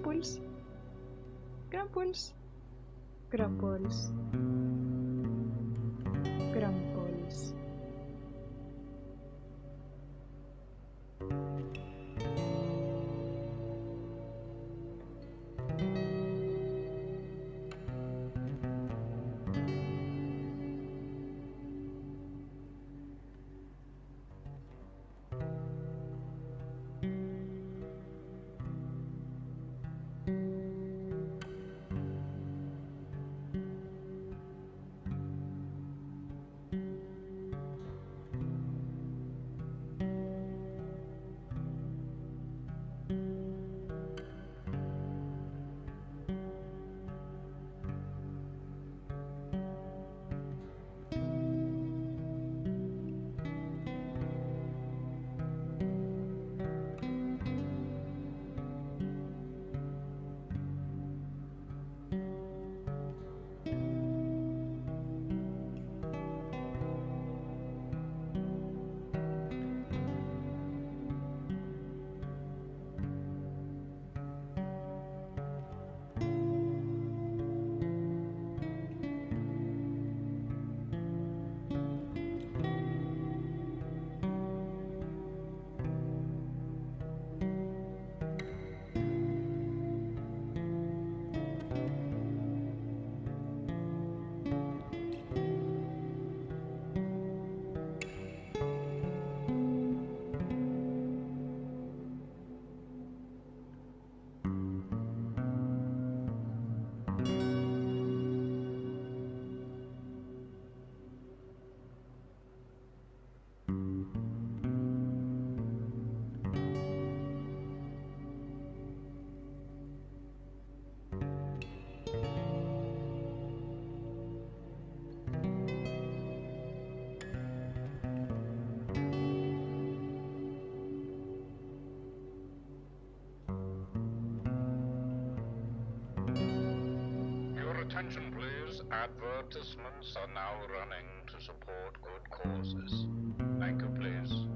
Grumpuls. Grumpuls. Grumpuls. Grumpuls. Attention please, advertisements are now running to support good causes. Thank you please.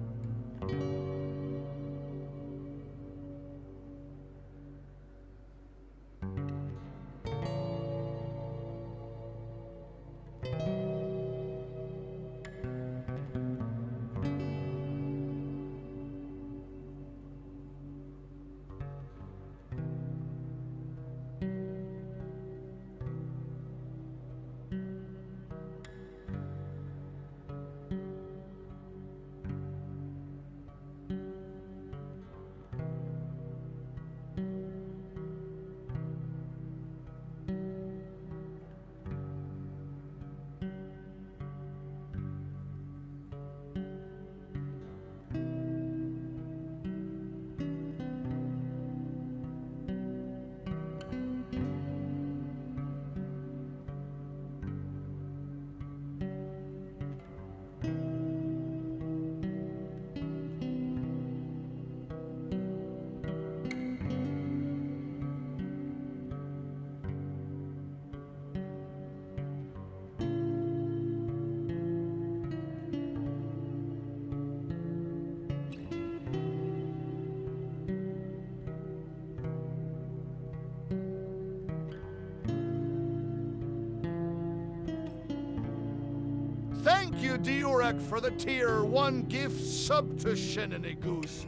Thank you, Diurek, for the tier 1 gift sub to Shenany Goose.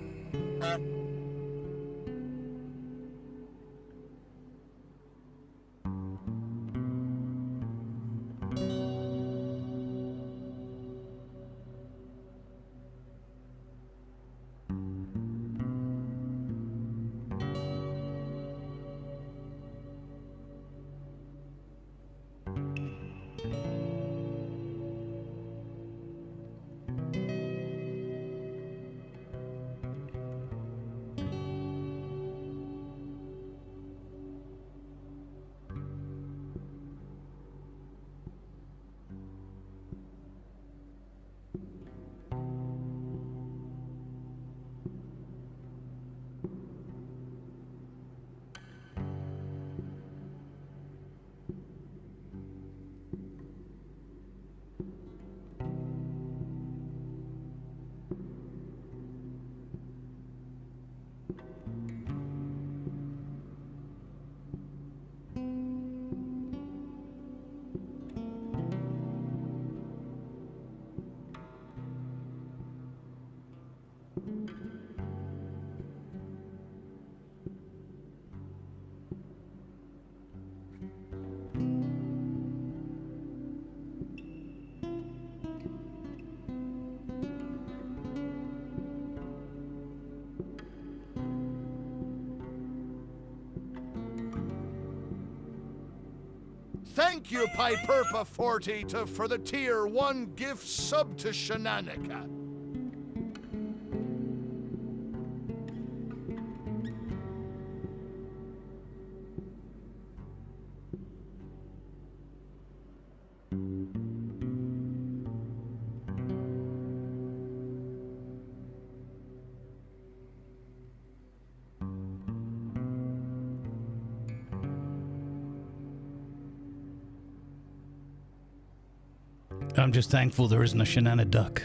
Thank you, Piperpa 40, for the tier 1 gift sub to Shenanigan. I'm just thankful there isn't a shenana duck.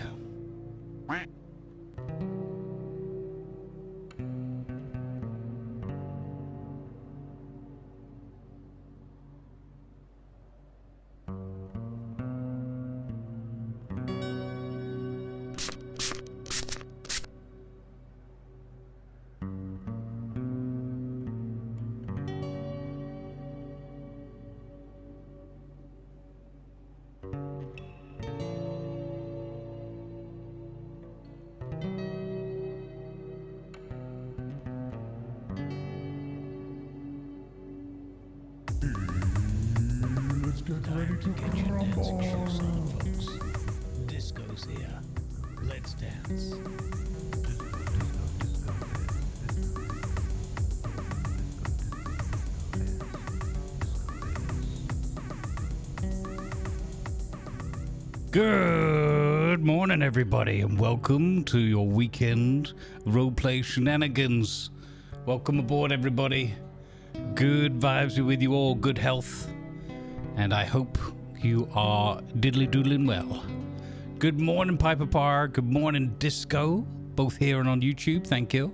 Get your dancing shoes on, folks. Disco's here. Let's dance. Good morning, everybody, and welcome to your weekend roleplay shenanigans. Welcome aboard, everybody. Good vibes are with you all, good health, and I hope you are diddly-doodling well. Good morning, Piper Par. Good morning, Disco. Both here and on YouTube. Thank you.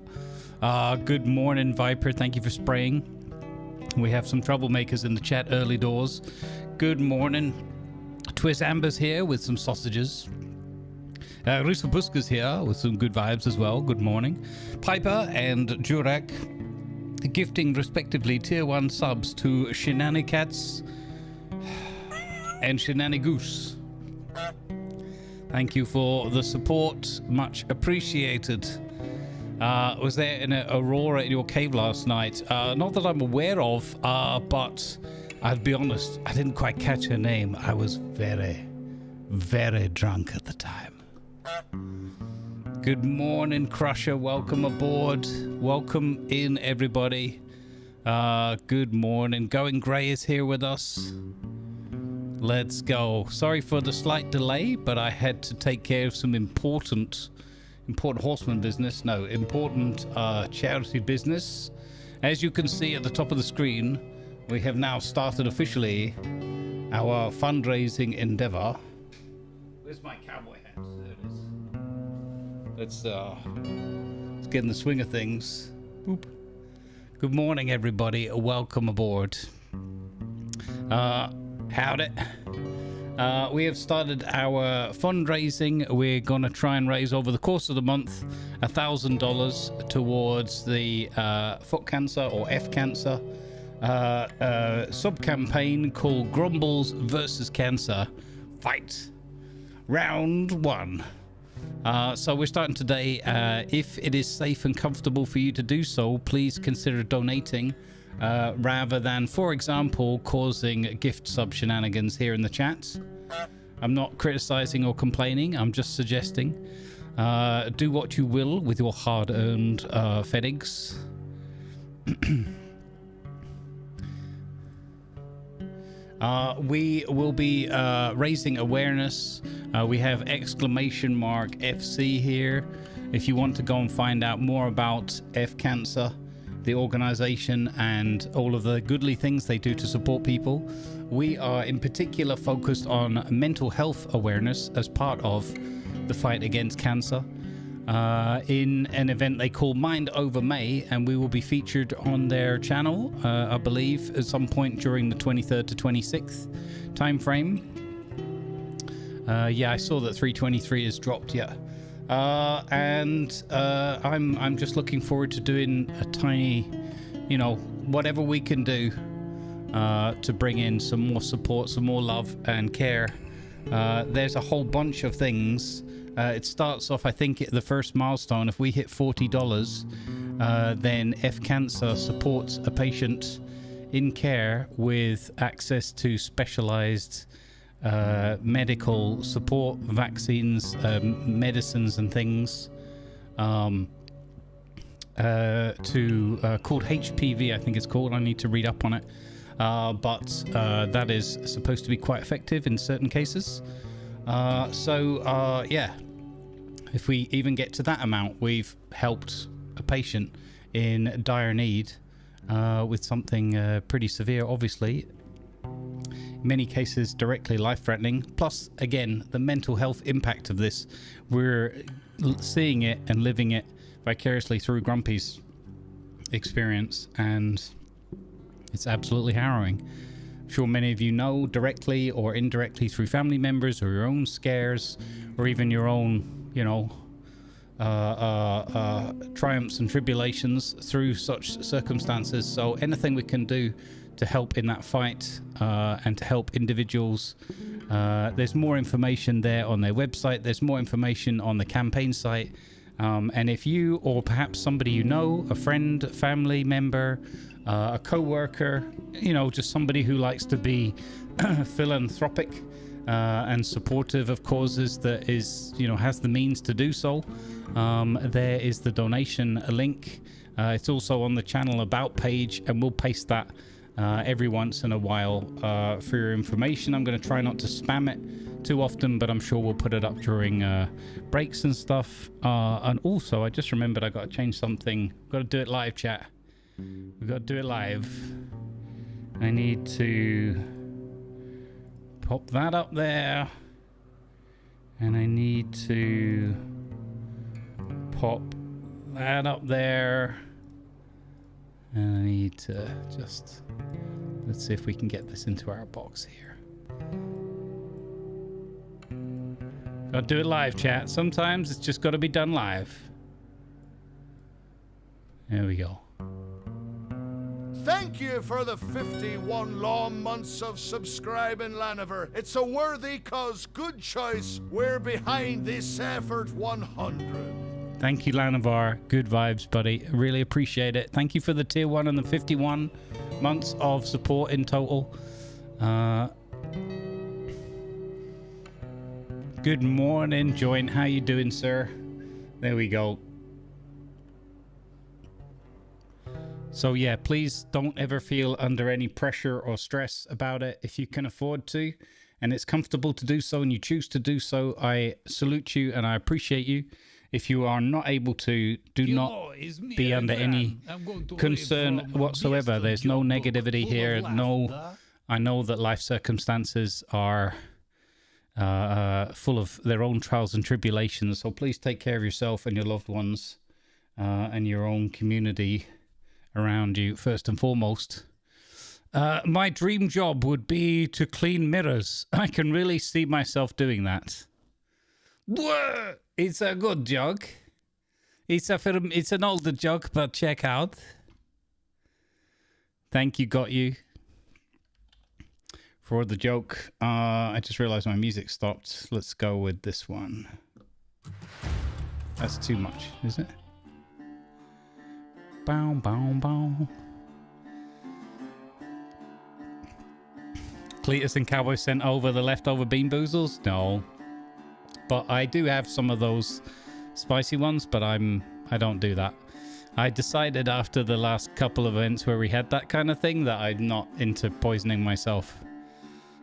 Good morning, Viper. Thank you for spraying. We have some troublemakers in the chat early doors. Good morning. Twist Amber's here with some sausages. Rusabuska's here with some good vibes as well. Good morning. Piper and Jurek gifting respectively tier 1 subs to Shenanigans and Shenanigoose. Thank you for the support, much appreciated. Was there an aurora in your cave last night? Not that I'm aware of, but I'll be honest, I didn't quite catch her name. I was very, very drunk at the time. Good morning, Crusher. Welcome aboard. Welcome in, everybody. Good morning. Going Grey is here with us. Let's go. Sorry for the slight delay, but I had to take care of some important horseman business. No, important charity business. As you can see at the top of the screen, we have now started officially our fundraising endeavor. Where's my cowboy hat? There it is. Let's get in the swing of things. Boop. Good morning, everybody. Welcome aboard. Howdy. We have started our fundraising. We're going to try and raise over the course of the month $1,000 towards the foot cancer or F cancer sub-campaign called Grumbles versus Cancer Fight Round 1. So we're starting today. If it is safe and comfortable for you to do so, please consider donating. Rather than, for example, causing gift sub shenanigans here in the chat. I'm not criticizing or complaining. I'm just suggesting. Do what you will with your hard-earned FedEx. We will be raising awareness. We have !FC here. If you want to go and find out more about F Cancer, the organization, and all of the goodly things they do to support people. We are in particular focused on mental health awareness as part of the fight against cancer in an event they call Mind Over May, and we will be featured on their channel, I believe, at some point during the 23rd to 26th time frame. Yeah, I saw that 323 is dropped yet. And I'm just looking forward to doing a tiny, whatever we can do to bring in some more support, some more love and care. There's a whole bunch of things. It starts off, I think, at the first milestone. If we hit $40, then F Cancer supports a patient in care with access to specialized medical support, vaccines, medicines and things, called HPV, I think it's called. I need to read up on it. But that is supposed to be quite effective in certain cases. Yeah, if we even get to that amount, we've helped a patient in dire need with something pretty severe, obviously. In many cases, directly life-threatening. Plus, again, the mental health impact of this. We're seeing it and living it vicariously through Grumpy's experience, and it's absolutely harrowing. I'm sure many of you know, directly or indirectly through family members or your own scares, or even your own, you know, triumphs and tribulations through such circumstances. So anything we can do to help in that fight and to help individuals, there's more information there on their website. There's more information on the campaign site. And if you, or perhaps somebody you know, a friend, a family member, a co-worker, you know, just somebody who likes to be philanthropic and supportive of causes, that is, you know, has the means to do so, there is the donation link. It's also on the channel about page, and we'll paste that every once in a while for your information. I'm going to try not to spam it too often, but I'm sure we'll put it up during breaks and stuff. And also, I just remembered I got to change something. Got to do it live, chat. We've got to do it live. I need to pop that up there, and I need to pop that up there, and I need to just, let's see if we can get this into our box here. Gotta do it live, chat. Sometimes it's just got to be done live. There we go. Thank you for the 51 long months of subscribing, Laniver. It's a worthy cause. Good choice. We're behind this effort 100. Thank you, Lanivar. Good vibes, buddy. Really appreciate it. Thank you for the tier 1 and the 51 months of support in total. Good morning, Joint. How you doing, sir? There we go. So yeah, please don't ever feel under any pressure or stress about it. If you can afford to, and it's comfortable to do so, and you choose to do so, I salute you and I appreciate you. If you are not able to, do not be under any concern whatsoever. There's no negativity here. No, I know that life circumstances are full of their own trials and tribulations. So please take care of yourself and your loved ones and your own community around you first and foremost. My dream job would be to clean mirrors. I can really see myself doing that. It's a good joke. It's an older joke, but check out. Thank you, got you, for the joke. I just realized my music stopped. Let's go with this one. That's too much, is it? Bow, bow, bow. Cletus and Cowboy sent over the leftover bean boozles? No. But I do have some of those spicy ones, but I don't do that. I decided after the last couple of events where we had that kind of thing that I'm not into poisoning myself.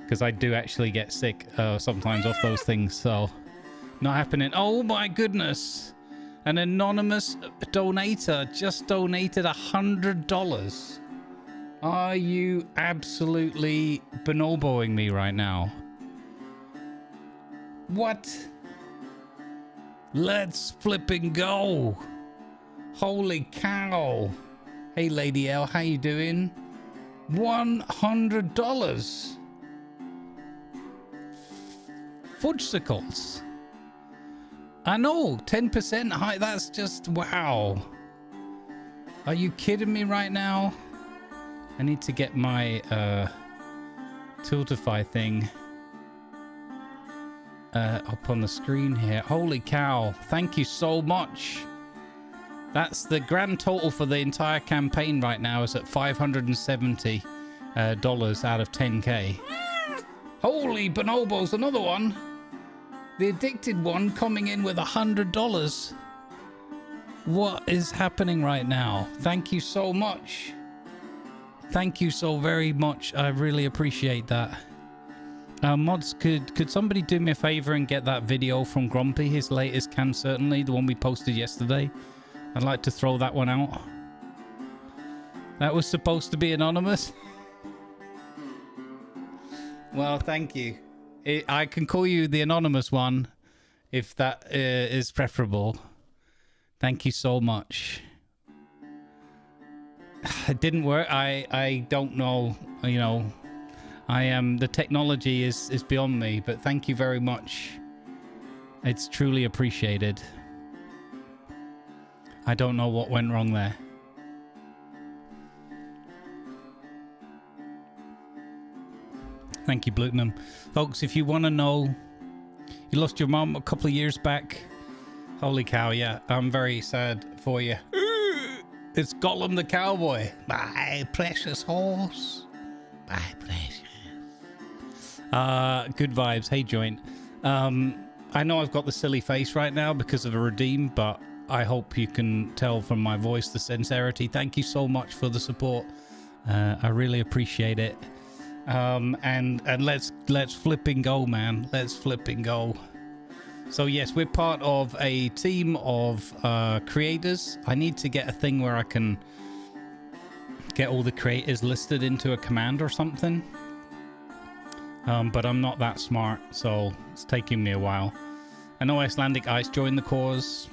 Because I do actually get sick sometimes off those things, so not happening. Oh my goodness. An anonymous donator just donated $100. Are you absolutely bonoboing me right now? What? Let's flipping go. Holy cow. Hey, Lady L, how you doing? $100. Fudgesicles. I know, 10% high. That's just wow. Are you kidding me right now? I need to get my Tiltify thing up on the screen here. Holy cow. Thank you so much. That's the grand total for the entire campaign right now is at 570. dollars out of 10k. Holy bonobos, another one. The addicted one coming in with $100. What is happening right now? Thank you so much. Thank you so very much. I really appreciate that. Mods, could somebody do me a favor and get that video from Grumpy, his latest Can Certainly, the one we posted yesterday? I'd like to throw that one out. That was supposed to be anonymous. Well, thank you. I can call you the anonymous one if that is preferable. Thank you so much. It didn't work. I don't know. You know, the technology is beyond me, but thank you very much. It's truly appreciated. I don't know what went wrong there. Thank you, Blutenham. Folks, if you want to know, you lost your mom a couple of years back. Holy cow, yeah. I'm very sad for you. It's Gollum the cowboy. My precious horse. My precious. Good vibes. Hey, Joint. I know I've got the silly face right now because of a redeem, but I hope you can tell from my voice the sincerity. Thank you so much for the support. I really appreciate it. And let's flipping go, man. Let's flipping go. So yes, we're part of a team of creators. I need to get a thing where I can get all the creators listed into a command or something. But I'm not that smart, so it's taking me a while. I know Icelandic Ice joined the cause.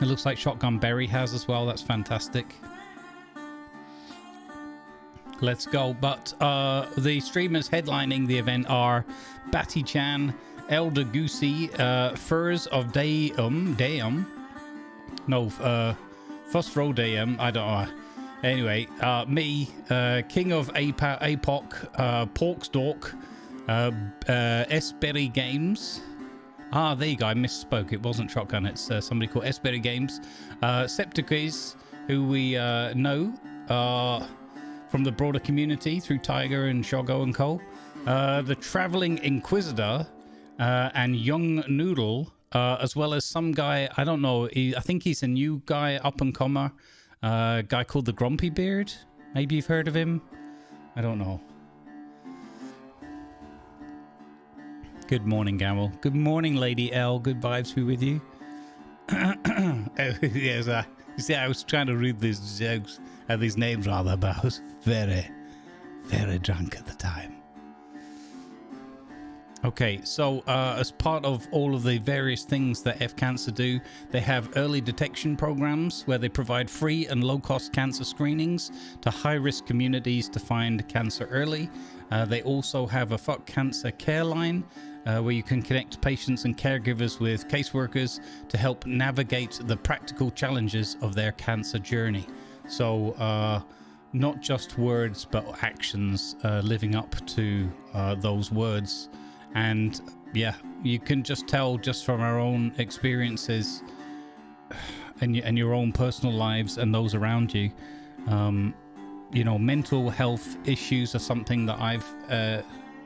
It looks like Shotgun Berry has as well. That's fantastic. Let's go. But the streamers headlining the event are Batty-chan, Elder Goosey, Furs of Deum. No, First Row Deum. I don't know. Anyway, me, King of APOC, Porkstalk, Esberry Games. Ah, there you go. I misspoke. It wasn't Shotgun. It's somebody called Esberry Games. Septiques, who we know from the broader community through Tiger and Shogo and Co. The Traveling Inquisitor and Young Noodle, as well as some guy, I don't know, I think he's a new guy, up-and-comer, guy called the Grumpy Beard. Maybe you've heard of him. I don't know. Good morning, Gamble. Good morning, Lady L. Good vibes be with you. Yes, you see, I was trying to read these jokes, these names rather, but I was very, very drunk at the time. Okay, so as part of all of the various things that F Cancer do, they have early detection programs where they provide free and low-cost cancer screenings to high-risk communities to find cancer early. They also have a Fuck Cancer care line where you can connect patients and caregivers with caseworkers to help navigate the practical challenges of their cancer journey. So not just words, but actions living up to those words. And yeah, you can just tell just from our own experiences and your own personal lives and those around you. You know, mental health issues are something that I've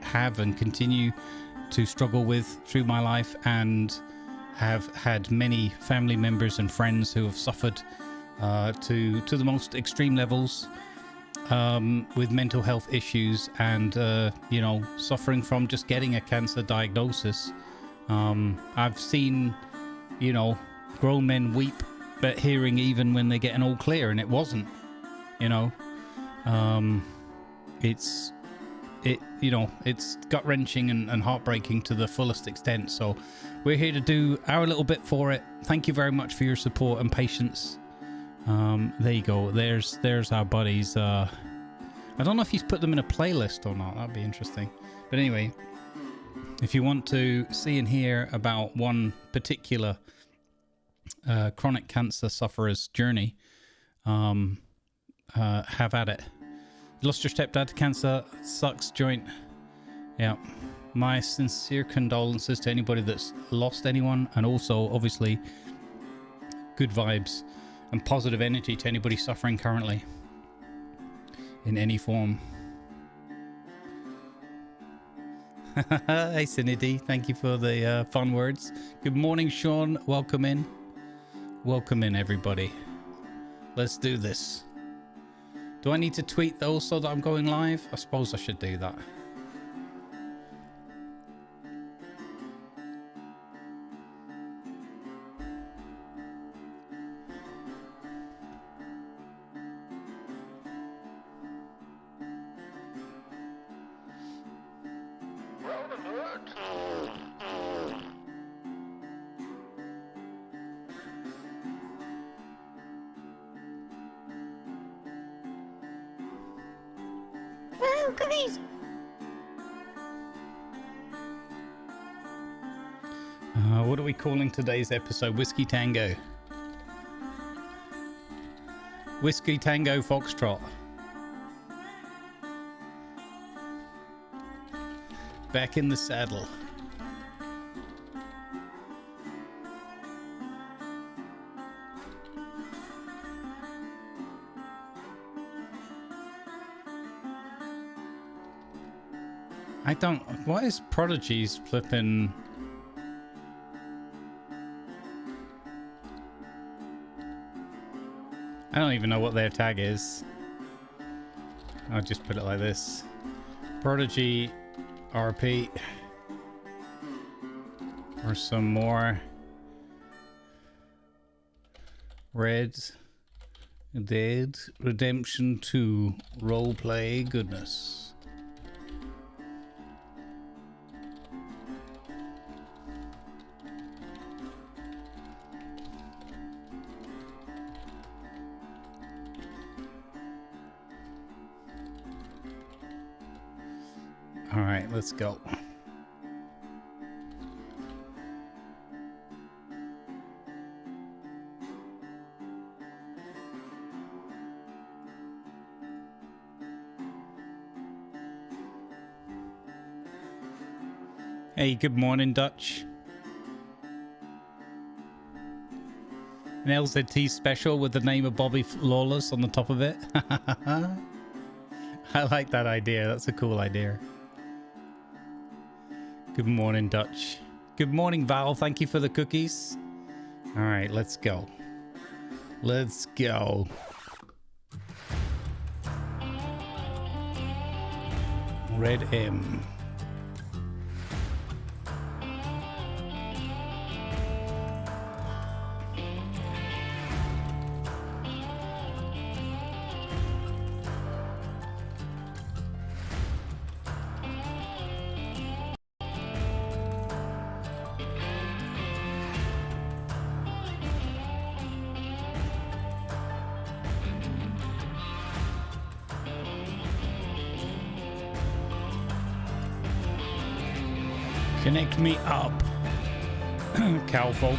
have and continue to struggle with through my life, and have had many family members and friends who have suffered to the most extreme levels with mental health issues, and you know, suffering from just getting a cancer diagnosis. I've seen, you know, grown men weep at hearing even when they get an all clear and it wasn't, you know. It's gut-wrenching and heartbreaking to the fullest extent. So we're here to do our little bit for it. Thank you very much for your support and patience. There you go. There's our buddies. I don't know if he's put them in a playlist or not. That'd be interesting. But anyway, if you want to see and hear about one particular chronic cancer sufferer's journey, have at it. Lost your stepdad to cancer. Sucks, Joint. Yeah. My sincere condolences to anybody that's lost anyone, and also, obviously, good vibes and positive energy to anybody suffering currently in any form. Hey, Cindy. Thank you for the fun words. Good morning, Sean. Welcome in. Welcome in, everybody. Let's do this. Do I need to tweet also that I'm going live? I suppose I should do that. What are we calling today's episode? Whisky Tango. Whisky Tango Foxtrot. Back in the saddle. I don't... What is Prodigy's flipping... I don't even know what their tag is. I'll just put it like this. Prodigy RP. Or some more Red Dead Redemption 2 roleplay goodness. All right, let's go. Hey, good morning, Dutch. An LZT special with the name of Bobby Lawless on the top of it. I like that idea. That's a cool idea. Good morning, Dutch. Good morning, Val. Thank you for the cookies. All right, let's go. Let's go. Red M. Connect me up, cowfolk.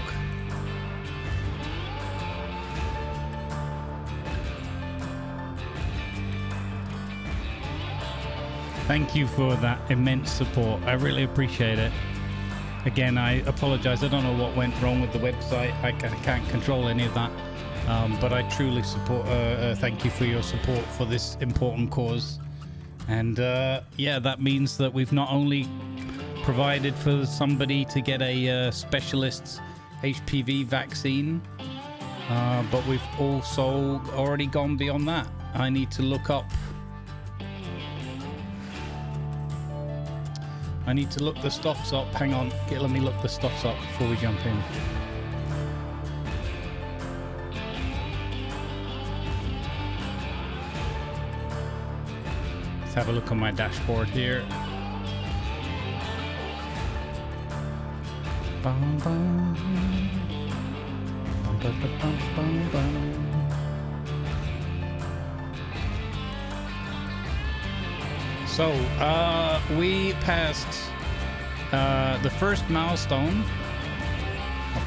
Thank you for that immense support. I really appreciate it. Again, I apologize. I don't know what went wrong with the website. I can't control any of that. But I truly support. Thank you for your support for this important cause. And yeah, that means that we've not only provided for somebody to get a specialist HPV vaccine, but we've also already gone beyond that. I need to look up. I need to look the stuffs up. Hang on, let me look the stuffs up before we jump in. Let's have a look on my dashboard here. Bum, bum. Bum, bum, bum, bum, bum. So, we passed the first milestone.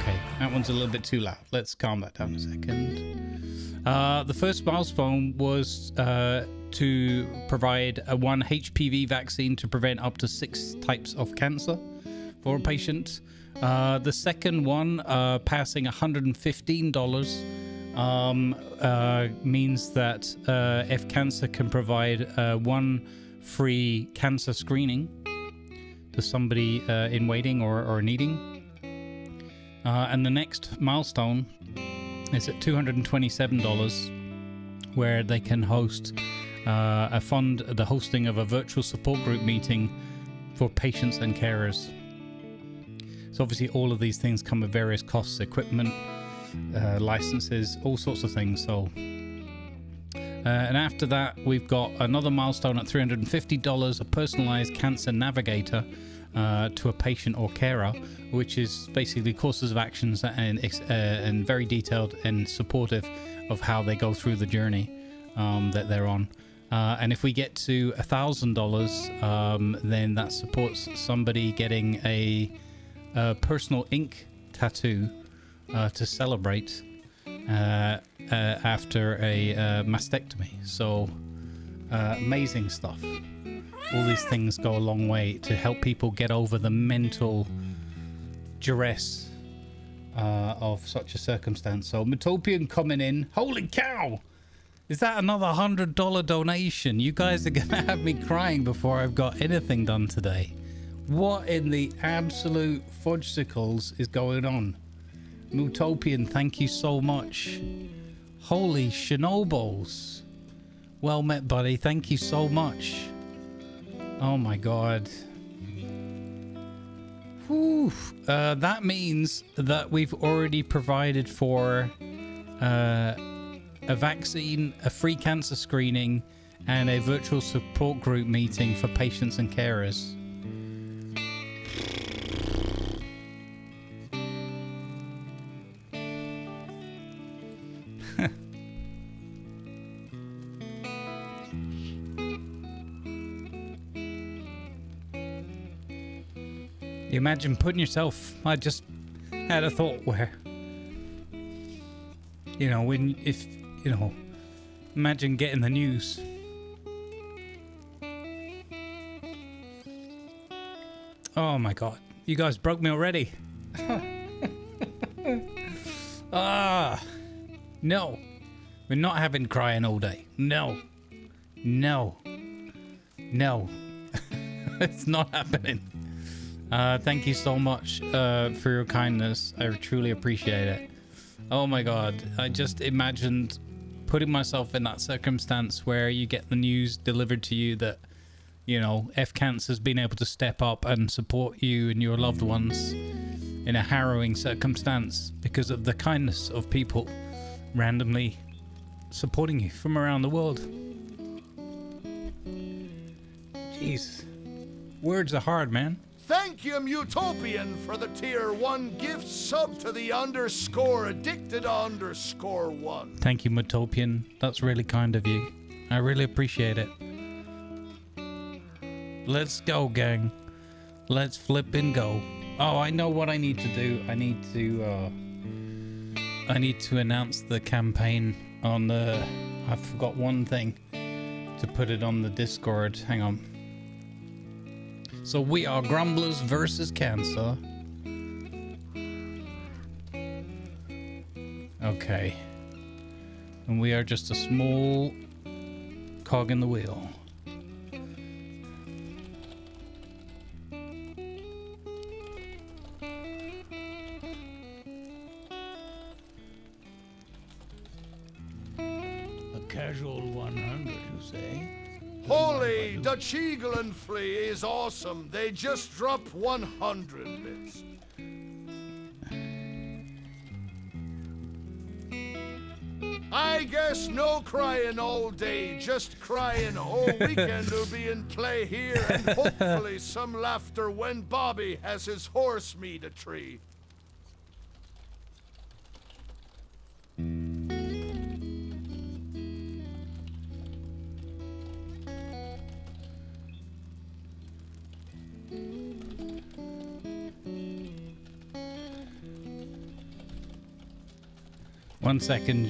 Okay, that one's a little bit too loud. Let's calm that down a second. The first milestone was to provide a 1 HPV vaccine to prevent up to 6 types of cancer for a patient. The second one, passing $115, means that F Cancer can provide 1 free cancer screening to somebody in waiting or needing. And the next milestone is at $227, where they can host the hosting of a virtual support group meeting for patients and carers. So obviously all of these things come with various costs, equipment, licenses, all sorts of things. So and after that, we've got another milestone at $350, a personalized cancer navigator to a patient or carer, which is basically courses of actions and very detailed and supportive of how they go through the journey that they're on. And if we get to $1,000, then that supports somebody getting a personal ink tattoo to celebrate after a mastectomy. So amazing stuff. All these things go a long way to help people get over the mental duress of such a circumstance. So Metopian coming in. Holy cow! Is that another $100 donation? You guys are gonna have me crying before I've got anything done today. What in the absolute fudgesicles is going on? Mutopian, thank you so much. Holy shenobos. Well met, buddy. Thank you so much. Oh my god. Whew. That means that we've already provided for a vaccine, a free cancer screening, and a virtual support group meeting for patients and carers. You imagine putting yourself, I just had a thought where, you know, imagine getting the news. Oh my god, you guys broke me already. No, we're not having crying all day. No, it's not happening. Thank you so much for your kindness. I truly appreciate it. Oh my god, I just imagined putting myself in that circumstance where you get the news delivered to you that, you know, F-Cancer's been able to step up and support you and your loved ones in a harrowing circumstance because of the kindness of people randomly supporting you from around the world. Jeez, words are hard, man. Thank you, Mutopian, for the tier 1 gift sub to the _addicted_1. Thank you, Mutopian. That's really kind of you. I really appreciate it. Let's go, gang. Let's flip and go. Oh, I know what I need to do. I need to announce the campaign on the... I forgot one thing to put it on the Discord. Hang on. So we are Grumblers versus Cancer. Okay. And we are just a small cog in the wheel. A casual 100, you say? Holy, Dutch Eagle and Flea is awesome. They just dropped 100 bits. I guess no crying all day, just crying all weekend will be in play here, and hopefully some laughter when Bobby has his horse meet a tree. One second.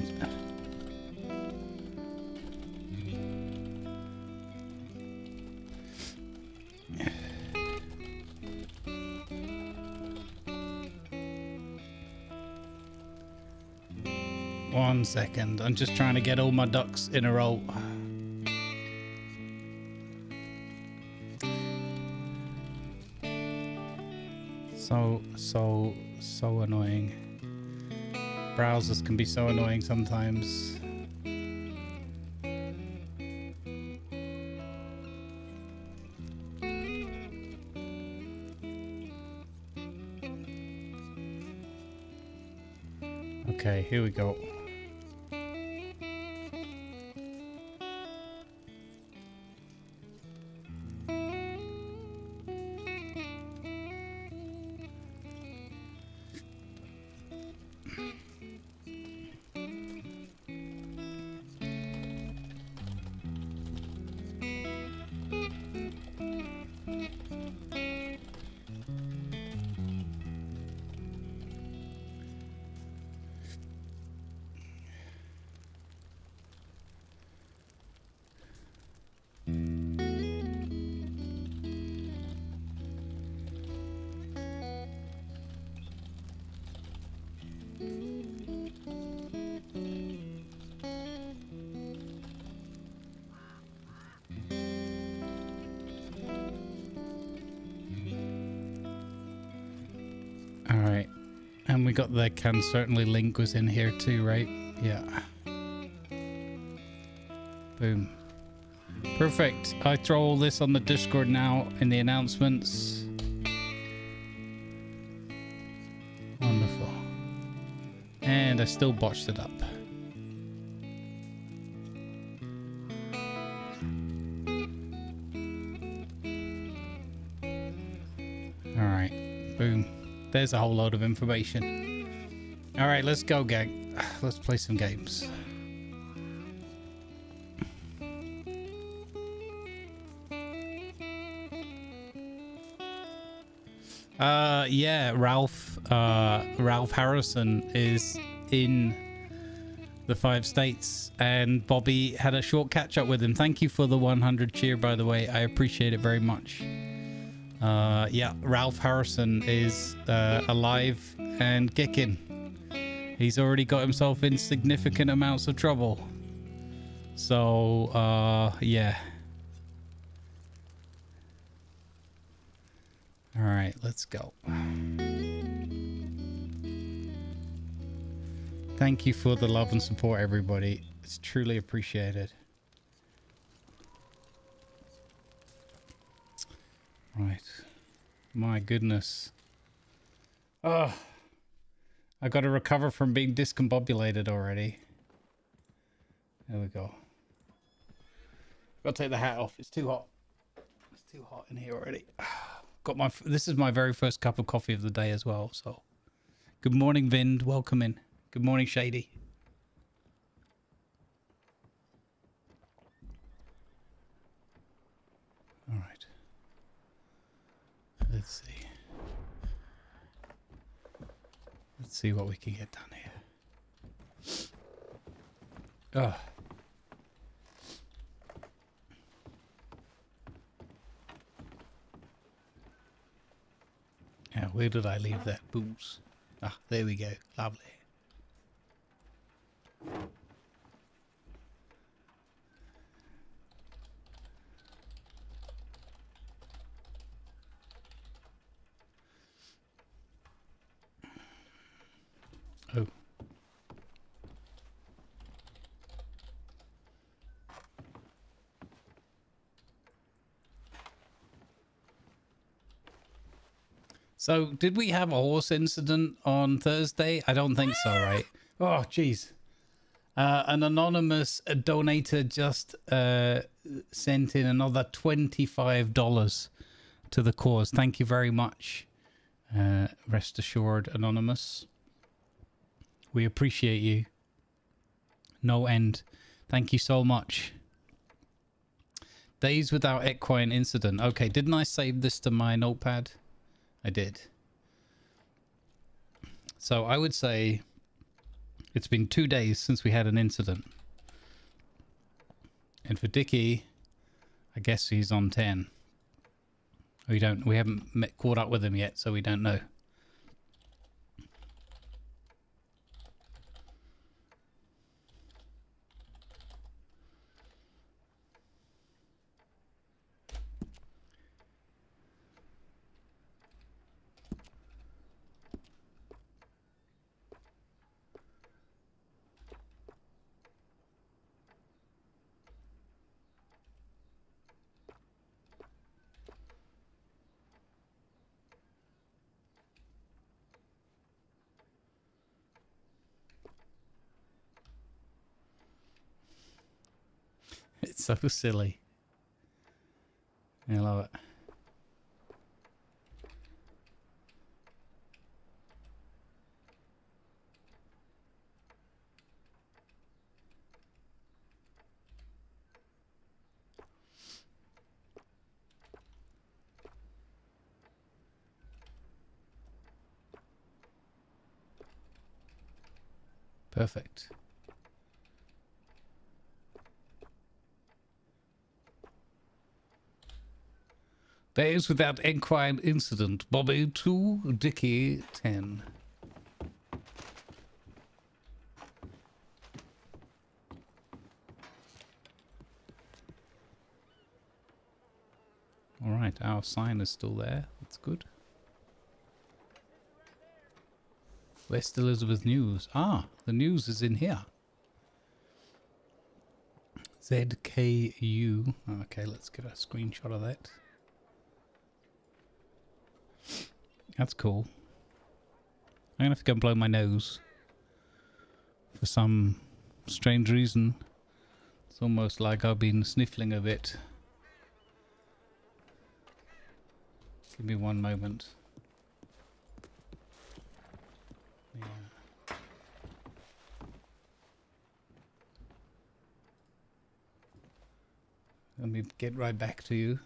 One second. I'm just trying to get all my ducks in a row. So annoying. Browsers can be so annoying sometimes. Okay, here we go. Alright. And we got the can certainly link was in here too, right? Yeah. Boom. Perfect. I throw all this on the Discord now in the announcements. Wonderful. And I still botched it up. Alright. Boom. There's a whole load of information. Alright, let's go, gang. Let's play some games. Yeah, Ralph Harrison is in the 5 states, and Bobby had a short catch up with him. Thank you for the 100 cheer, by the way. I appreciate it very much. Yeah, Ralph Harrison is alive and kicking. He's already got himself in significant amounts of trouble. So, yeah. All right, let's go. Thank you for the love and support, everybody. It's truly appreciated. Right. My goodness. Oh, I got to recover from being discombobulated already. There we go. Got to take the hat off. It's too hot. It's too hot in here already. Got my. This is my very first cup of coffee of the day as well. So, good morning, Vind. Welcome in. Good morning, Shady. All right. Let's see. Let's see what we can get done here. Oh. Now, where did I leave that booze? Ah, there we go. Lovely. Oh. So, did we have a horse incident on Thursday? I don't think so, right? Oh, jeez. An anonymous donator just sent in another $25 to the cause. Thank you very much. Rest assured, Anonymous. We appreciate you. No end. Thank you so much. Days without equine incident. Okay, didn't I save this to my notepad? I did. So I would say it's been 2 days since we had an incident. And for Dickie, I guess he's on 10. We haven't caught up with him yet, so we don't know. So silly. I love it. Perfect. Days without equine incident. Bobby 2, Dickie 10. Alright, our sign is still there. That's good. West Elizabeth News. Ah, the news is in here. ZKU. Okay, let's get a screenshot of that. That's cool. I'm gonna have to go and blow my nose. For some strange reason. It's almost like I've been sniffling a bit. Give me one moment. Yeah. Let me get right back to you.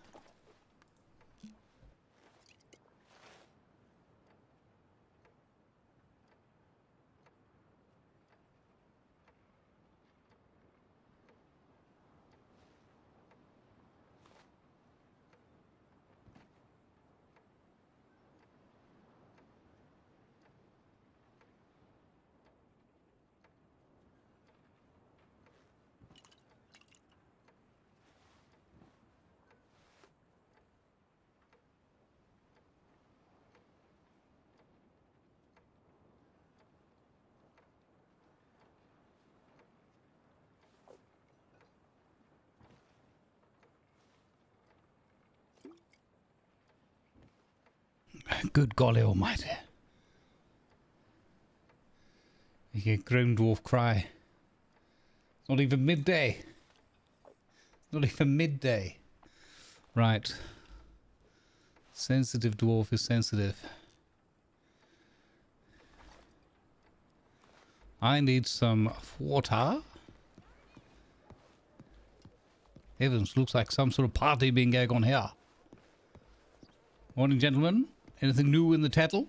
Good golly almighty. You hear grown dwarf cry. It's not even midday. It's not even midday. Right. Sensitive dwarf is sensitive. I need some water. Heavens, looks like some sort of party being going on here. Morning, gentlemen. Anything new in the tattle?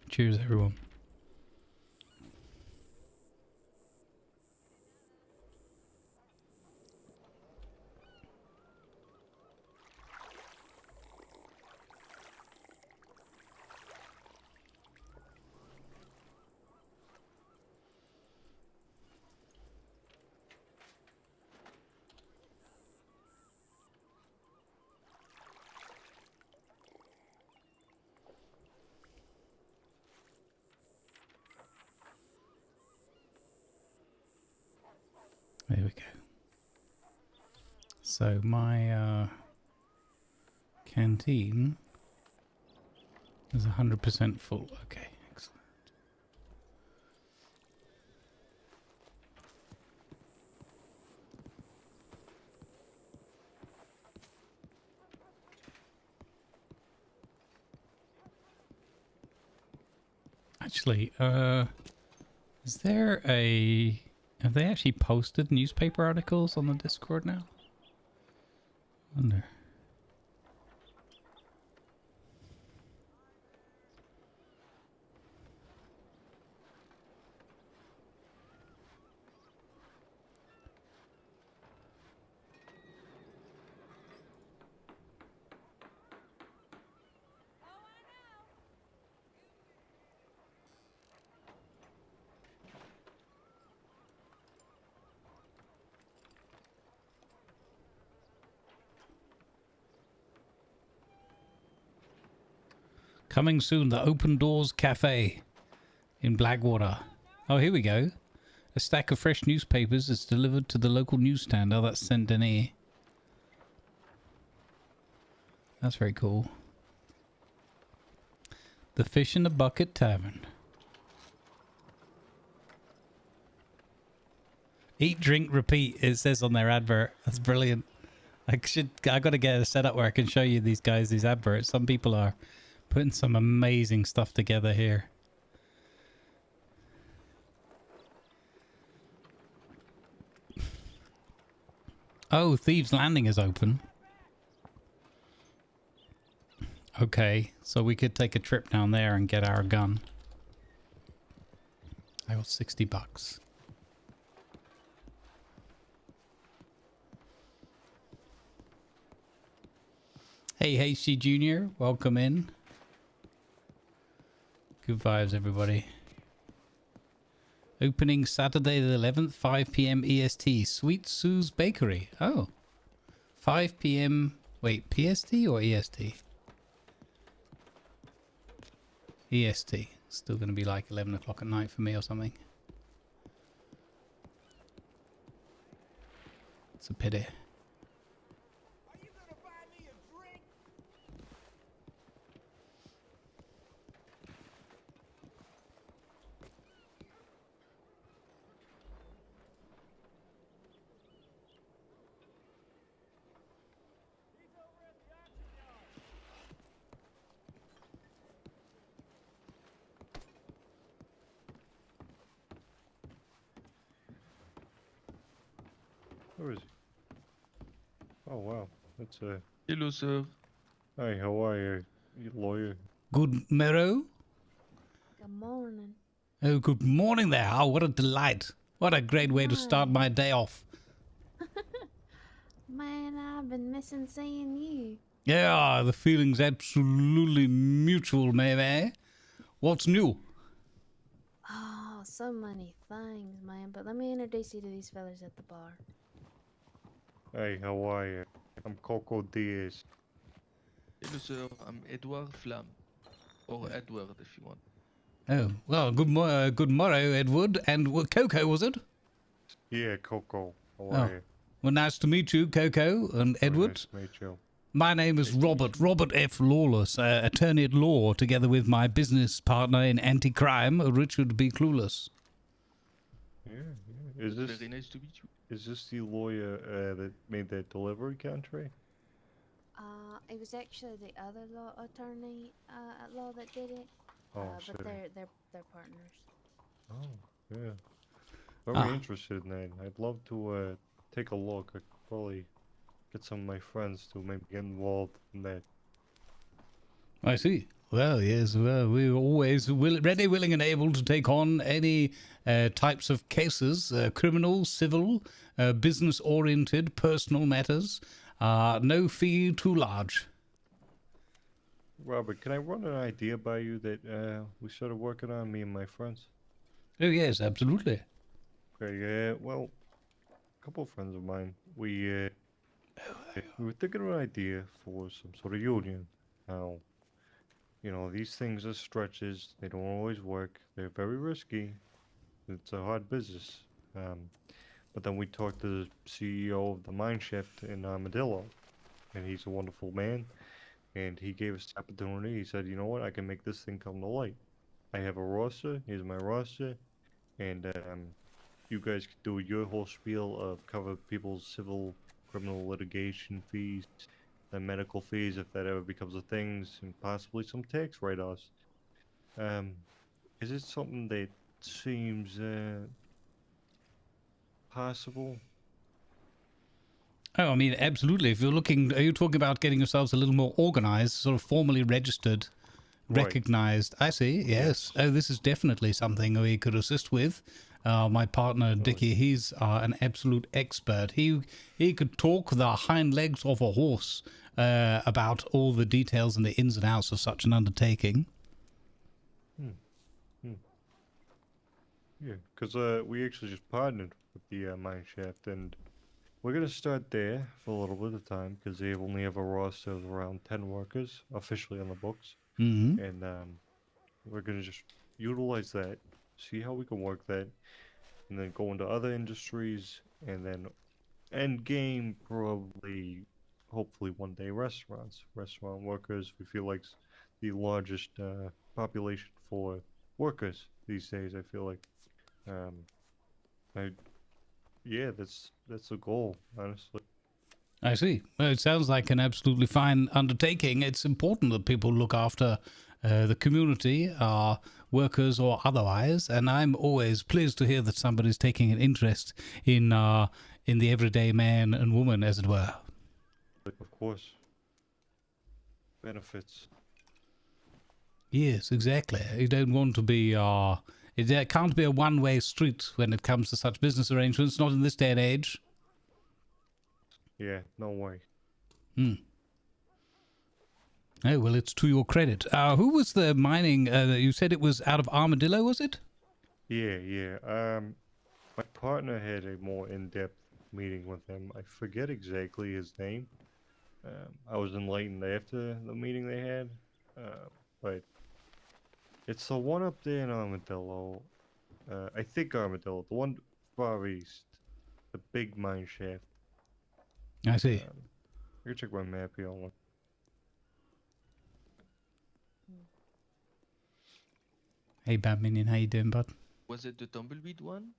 Cheers, everyone. There we go. So my canteen is 100% full. Okay, excellent. Actually, is there a... Have they actually posted newspaper articles on the Discord now? I wonder. Coming soon, the Open Doors Cafe in Blackwater. Oh, here we go. A stack of fresh newspapers is delivered to the local newsstand. Oh, that's Saint Denis. That's very cool. The Fish in the Bucket Tavern. Eat, drink, repeat. It says on their advert. That's brilliant. I got to get a setup where I can show you these guys these adverts. Some people are putting some amazing stuff together here. Oh, Thieves Landing is open. Okay, so we could take a trip down there and get our gun. I got $60. Hey, Hasty Jr., welcome in. Good vibes, everybody. Opening Saturday the 11th, 5 p.m. EST. Sweet Sue's Bakery. Oh. 5 p.m. Wait, PST or EST? EST. Still going to be like 11 o'clock at night for me or something. It's a pity. Where is he? Oh wow, that's a. Hello, sir. Hi, how are you, you lawyer? Good Mero? Good morning. Oh, good morning there. Oh, what a delight. What a great way to start my day off. Man, I've been missing seeing you. Yeah, the feeling's absolutely mutual, maybe. What's new? Oh, so many things, man. But let me introduce you to these fellas at the bar. Hey, how are you? I'm Coco Diaz. Hello, sir. I'm Edward Flam. Or Edward, if you want. Oh, well, good morrow, Edward. And Coco, was it? Yeah, Coco. How Oh. are you? Well, nice to meet you, Coco and Edward. Nice to meet you. My name is Robert F. Lawless, attorney at law, together with my business partner in anti-crime, Richard B. Clueless. Yeah, yeah. Is this Very nice to meet you. is this the lawyer that made that delivery contract? It was actually the other law attorney at law that did it. Oh, But sorry. they're partners. Oh, yeah. Very Ah. interested in that. I'd love to take a look. I could probably get some of my friends to maybe get involved in that. I see. Well, yes, well, we're always ready, willing, and able to take on any types of cases, criminal, civil, business-oriented, personal matters. No fee too large. Robert, can I run an idea by you that we started working on, me and my friends? Oh, yes, absolutely. Okay, yeah, well, a couple of friends of mine, we were thinking of an idea for some sort of union. How, you know, these things are stretches, they don't always work, they're very risky, it's a hard business. But then we talked to the CEO of the mine shaft in Armadillo, and he's a wonderful man, and he gave us the opportunity. He said, you know what, I can make this thing come to light. I have a roster, here's my roster, and you guys could do your whole spiel of cover people's civil, criminal litigation fees, the medical fees if that ever becomes a thing, and possibly some tax write-offs. Is it something that seems possible? Oh, I mean, absolutely. If you're looking, are you talking about getting yourselves a little more organized, sort of formally registered, Right. recognized? I see, yes. Oh, this is definitely something we could assist with. My partner, Dickie, he's an absolute expert. He could talk the hind legs off a horse about all the details and the ins and outs of such an undertaking. Yeah, because we actually just partnered with the mine shaft, and we're gonna start there for a little bit of time because they only have a roster of around 10 workers officially on the books, Mm-hmm. and we're gonna just utilize that, see how we can work that, and then go into other industries, and then end game probably, hopefully one day restaurants, restaurant workers. We feel like the largest population for workers these days. I feel like, I yeah, that's a goal, honestly. I see. Well, it sounds like an absolutely fine undertaking. It's important that people look after the community, workers or otherwise, and I'm always pleased to hear that somebody's taking an interest in the everyday man and woman, as it were. Of course, benefits. Yes, exactly. You don't want to be. It can't be a one-way street when it comes to such business arrangements. Not in this day and age. Yeah, no way. Oh, well, it's to your credit. Who was the mining? You said it was out of Armadillo, was it? Yeah. My partner had a more in-depth meeting with him. I forget exactly his name. I was enlightened after the meeting they had. But it's the one up there in Armadillo. I think Armadillo, the one far east, the big mine shaft. I see. I can check my map here. Hey, Bad Minion, how you doing, bud? Was it the tumbleweed one?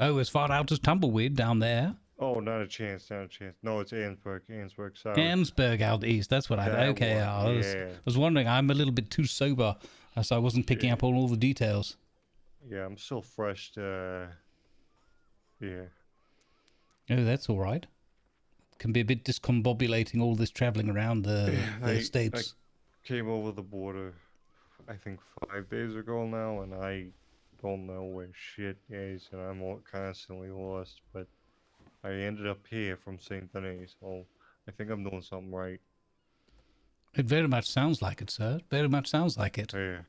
Oh, as far out as Tumbleweed down there. Oh, not a chance, not a chance. No, it's Ansburg, sorry. Ansburg out east, that's what I... That Okay, one, I was wondering, I'm a little bit too sober, so I wasn't picking up on all the details. Yeah, I'm still fresh to... Yeah. Oh, that's all right. Can be a bit discombobulating, all this traveling around the states. I came over the border, I think 5 days ago now, and I don't know where shit is, and I'm constantly lost, but I ended up here from St. Denis, so I think I'm doing something right. It very much sounds like it, sir. Very much sounds like it. Yeah.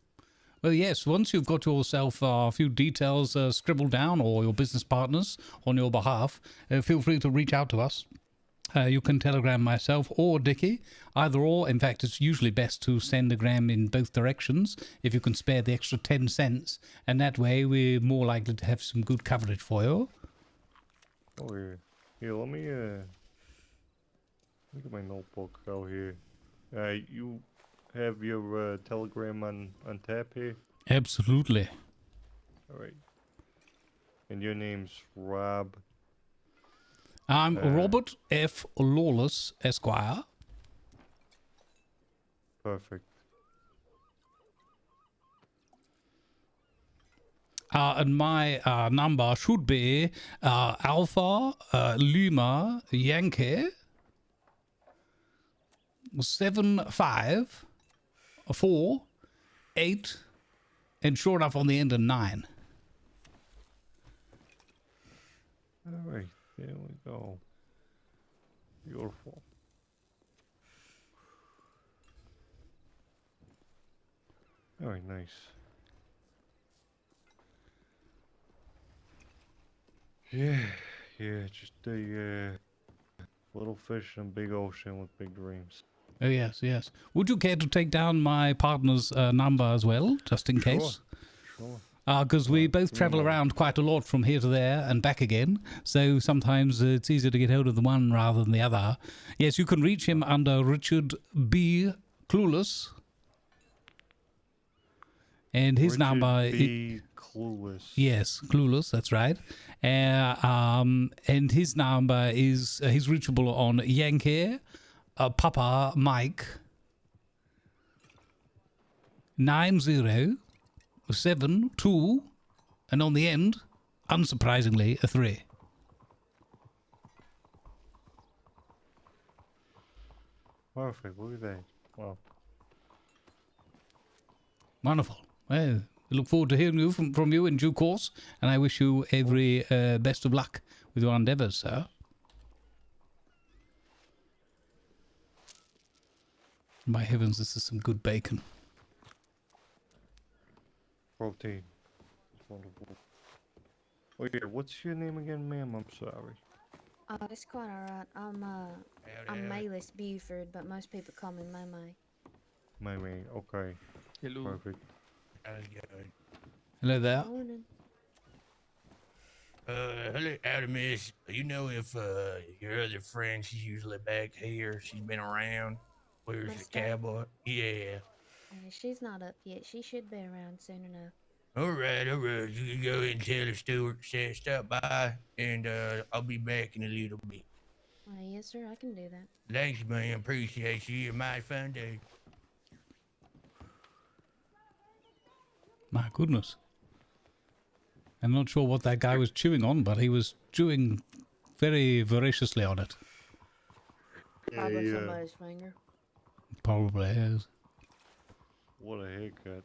Well, yes, once you've got yourself a few details scribbled down, or your business partners on your behalf, feel free to reach out to us. You can telegram myself or Dickie, either or. In fact, it's usually best to send a gram in both directions if you can spare the extra 10 cents, and that way we're more likely to have some good coverage for you. Oh, yeah. Here, let me look at my notebook out here. You have your telegram on tap here? Absolutely. All right. And your name's Rob? I'm Robert F. Lawless, Esquire. Perfect. And my number should be Alpha Lima Yankee 754 and sure enough on the end of 9. All right. There we go. Beautiful. All right, nice. Yeah, just a little fish in a big ocean with big dreams. Oh, yes. Would you care to take down my partner's number as well, just in case? Sure. Because we both travel around quite a lot from here to there and back again, so sometimes it's easier to get hold of the one rather than the other. Yes, you can reach him under Richard B. Clueless. And his number... B. Clueless. Yes, Clueless, that's right. And his number is... he's reachable on Yankee, Papa Mike, 9072, and on the end, unsurprisingly, a 3. Perfect, look at that. Wow. Wonderful. Well, we look forward to hearing from you in due course, and I wish you every best of luck with your endeavours, sir. My heavens, this is some good bacon. Protein. It's wonderful. Oh yeah, what's your name again, ma'am? I'm sorry. It's quite alright. I'm Mayless Buford, but most people call me May May. Maybe. Okay. Hello. Perfect. Hello there. Morning. Hello, Artemis. You know if your other friend, she's usually back here. She's been around. Where's the Must cowboy? Yeah. She's not up yet. She should be around soon enough. All right. You can go ahead and tell her Stuart said stop by, and I'll be back in a little bit. Yes, sir. I can do that. Thanks, man. Appreciate you. You're my fun day. My goodness. I'm not sure what that guy was chewing on, but he was chewing very voraciously on it. Probably somebody's finger. Probably is. What a haircut.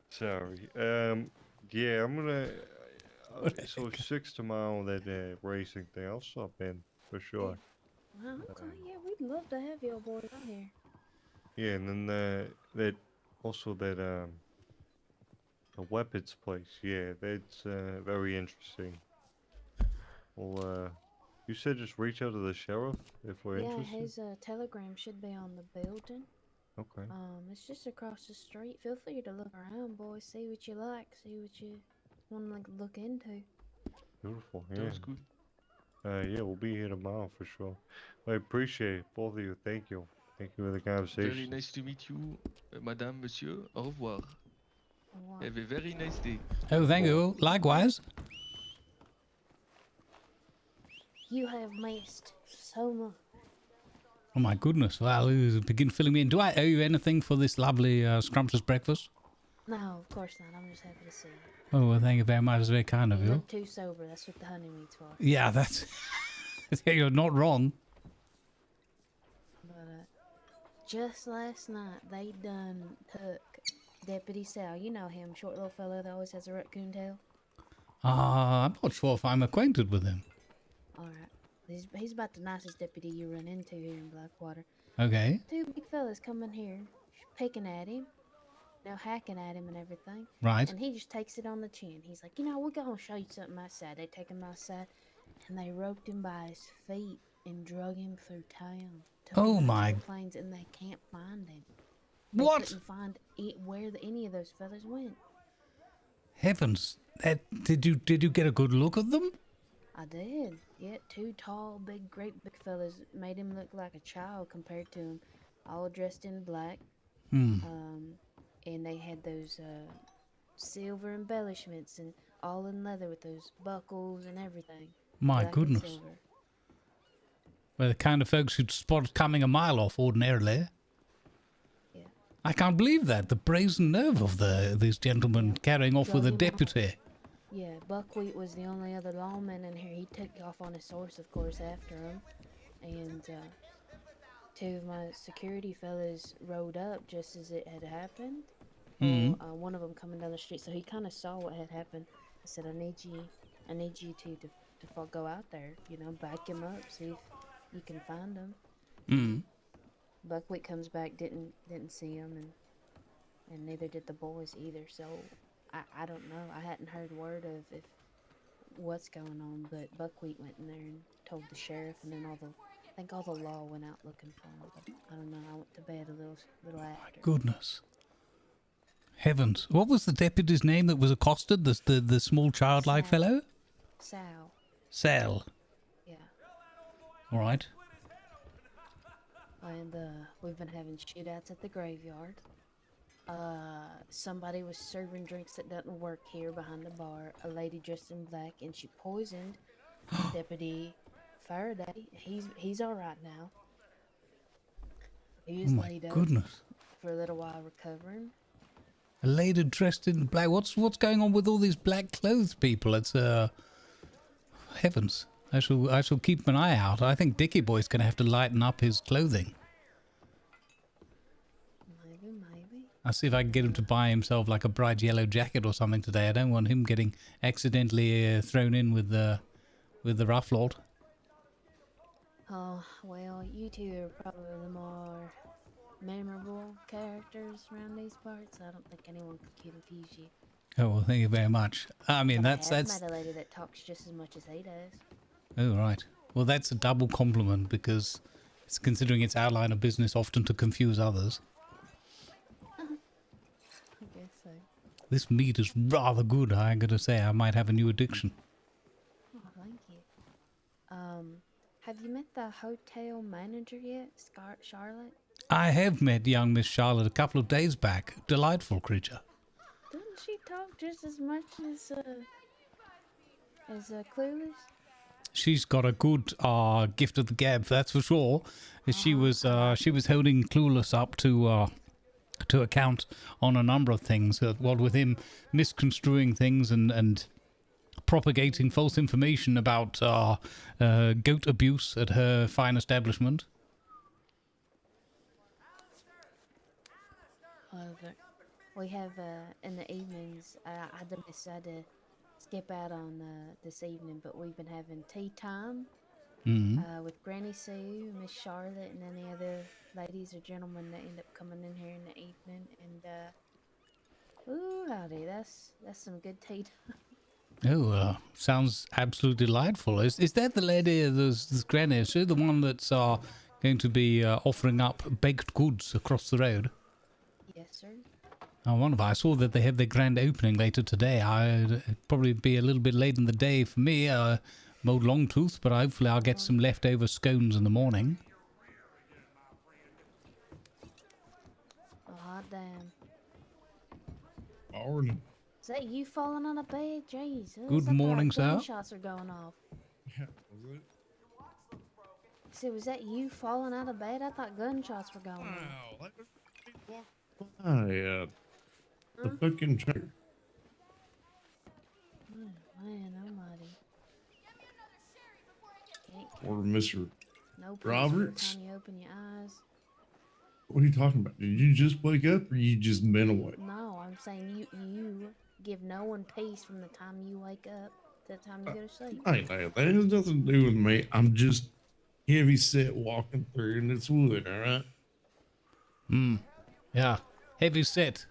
Sorry. Yeah, I'm gonna. So 6 tomorrow, that racing thing. I'll stop in for sure. Well, okay. Yeah, we'd love to have your boy out here. Yeah, and then that also that the weapons place. Yeah, that's very interesting. Well, you said just reach out to the sheriff if we're Yeah, interested. his telegram should be on the building. Okay. It's just across the street. Feel free to look around, boys. See what you like. See what you want to look into. Beautiful. Yeah. Sounds good. Yeah, we'll be here tomorrow for sure. I appreciate both of you. Thank you. Thank you for the conversation. Very nice to meet you, Madame, Monsieur. Au revoir. Wow. Have a very nice day. Oh, thank you. Likewise. You have missed so much. Oh my goodness. Well, you begin filling me in. Do I owe you anything for this lovely scrumptious breakfast? No, of course not. I'm just happy to see you. Oh, well, thank you very much. It's very kind of You you. look too sober. That's what the honey meat's for. Yeah, that's... yeah, you're not wrong. But just last night, they done took Deputy Sal. You know him, short little fellow that always has a raccoon tail. I'm not sure if I'm acquainted with him. All right. He's about the nicest deputy you run into here in Blackwater. Okay. Two big fellas come in here, picking at him, hacking at him and everything. Right. And he just takes it on the chin. He's like, we're gonna show you something outside. They take him outside, and they roped him by his feet and drug him through town. Took Oh him to my- the plains, and they can't find him. They What? couldn't find where any of those fellas went. Heavens. Did you get a good look at them? I did. Yeah, two tall, great big fellas made him look like a child compared to him, all dressed in black. Hmm. And they had those silver embellishments and all in leather with those buckles and everything. My Black and goodness. silver. Well, the kind of folks you'd spot coming a mile off ordinarily. Yeah. I can't believe that. The brazen nerve of these gentlemen carrying off with a Drug him off. deputy. Yeah, Buckwheat was the only other lawman in here. He took off on his horse, of course, after him. And two of my security fellas rode up just as it had happened. Mhm. One of them coming down the street, so he kind of saw what had happened. I said, I need you to go out there, back him up, see if you can find him. Hmm. Buckwheat comes back, didn't see him, and neither did the boys either. So I don't know. I hadn't heard word of if what's going on, but Buckwheat went in there and told the sheriff, and then I think all the law went out looking for him. But I don't know. I went to bed a little after. Goodness. Heavens. What was the deputy's name that was accosted? The small childlike Sal. fellow? Sal. Sal. Yeah. All right. And we've been having shootouts at the graveyard. Somebody was serving drinks that doesn't work here behind the bar. A lady dressed in black, and she poisoned Deputy Faraday. He's all right now. He Oh was my laid up goodness. for a little while recovering. A lady dressed in black. What's going on with all these black clothes people? It's heavens. I shall keep an eye out. I think Dickie Boy's gonna have to lighten up his clothing. Maybe. I'll see if I can get him to buy himself like a bright yellow jacket or something today. I don't want him getting accidentally thrown in with the rough lord. Oh, well, you two are probably the more memorable characters around these parts. I don't think anyone could confuse you. Oh well, thank you very much. I mean, But I that's have met a lady that talks just as much as he does. oh right. Well, that's a double compliment because It's considering its outline of business often to confuse others. I guess so. This meat is rather good, I gotta say. I might have a new addiction. Oh, thank you. Have you met the hotel manager yet, Charlotte? I have met young Miss Charlotte a couple of days back. Delightful creature. Doesn't she talk just as much as Clueless? She's got a good gift of the gab, that's for sure. She was holding Clueless up to account on a number of things. What with him misconstruing things and propagating false information about goat abuse at her fine establishment. We have in the evenings. I decided to skip out on this evening, but we've been having tea time with Granny Sue, Miss Charlotte, and any other ladies or gentlemen that end up coming in here in the evening. And ooh, howdy, that's some good tea time. Oh, sounds absolutely delightful. Is that the lady, this Granny? Is she the one that's going to be offering up baked goods across the road? Yes, sir. I wonder if I saw that they have their grand opening later today. I'd probably be a little bit late in the day for me. Mowed long tooth, but hopefully I'll get some leftover scones in the morning. Oh, hot damn. Morning. Is that you falling on a bed? Jeez. Good morning, sir. Gunshots are going off. Yeah, was it? So was that you falling out of bed? I thought gunshots were going off. Wow, that was the fucking trigger. Oh, man, almighty. Or Mr. No peace Roberts? by the time you open your eyes. What are you talking about? Did you just wake up or you just been awake? No, I'm saying you give no one peace from the time you wake up to the time you go to sleep. Hey, man, that has nothing to do with me. I'm just heavy set walking through in this wood, all right? Yeah, heavy set.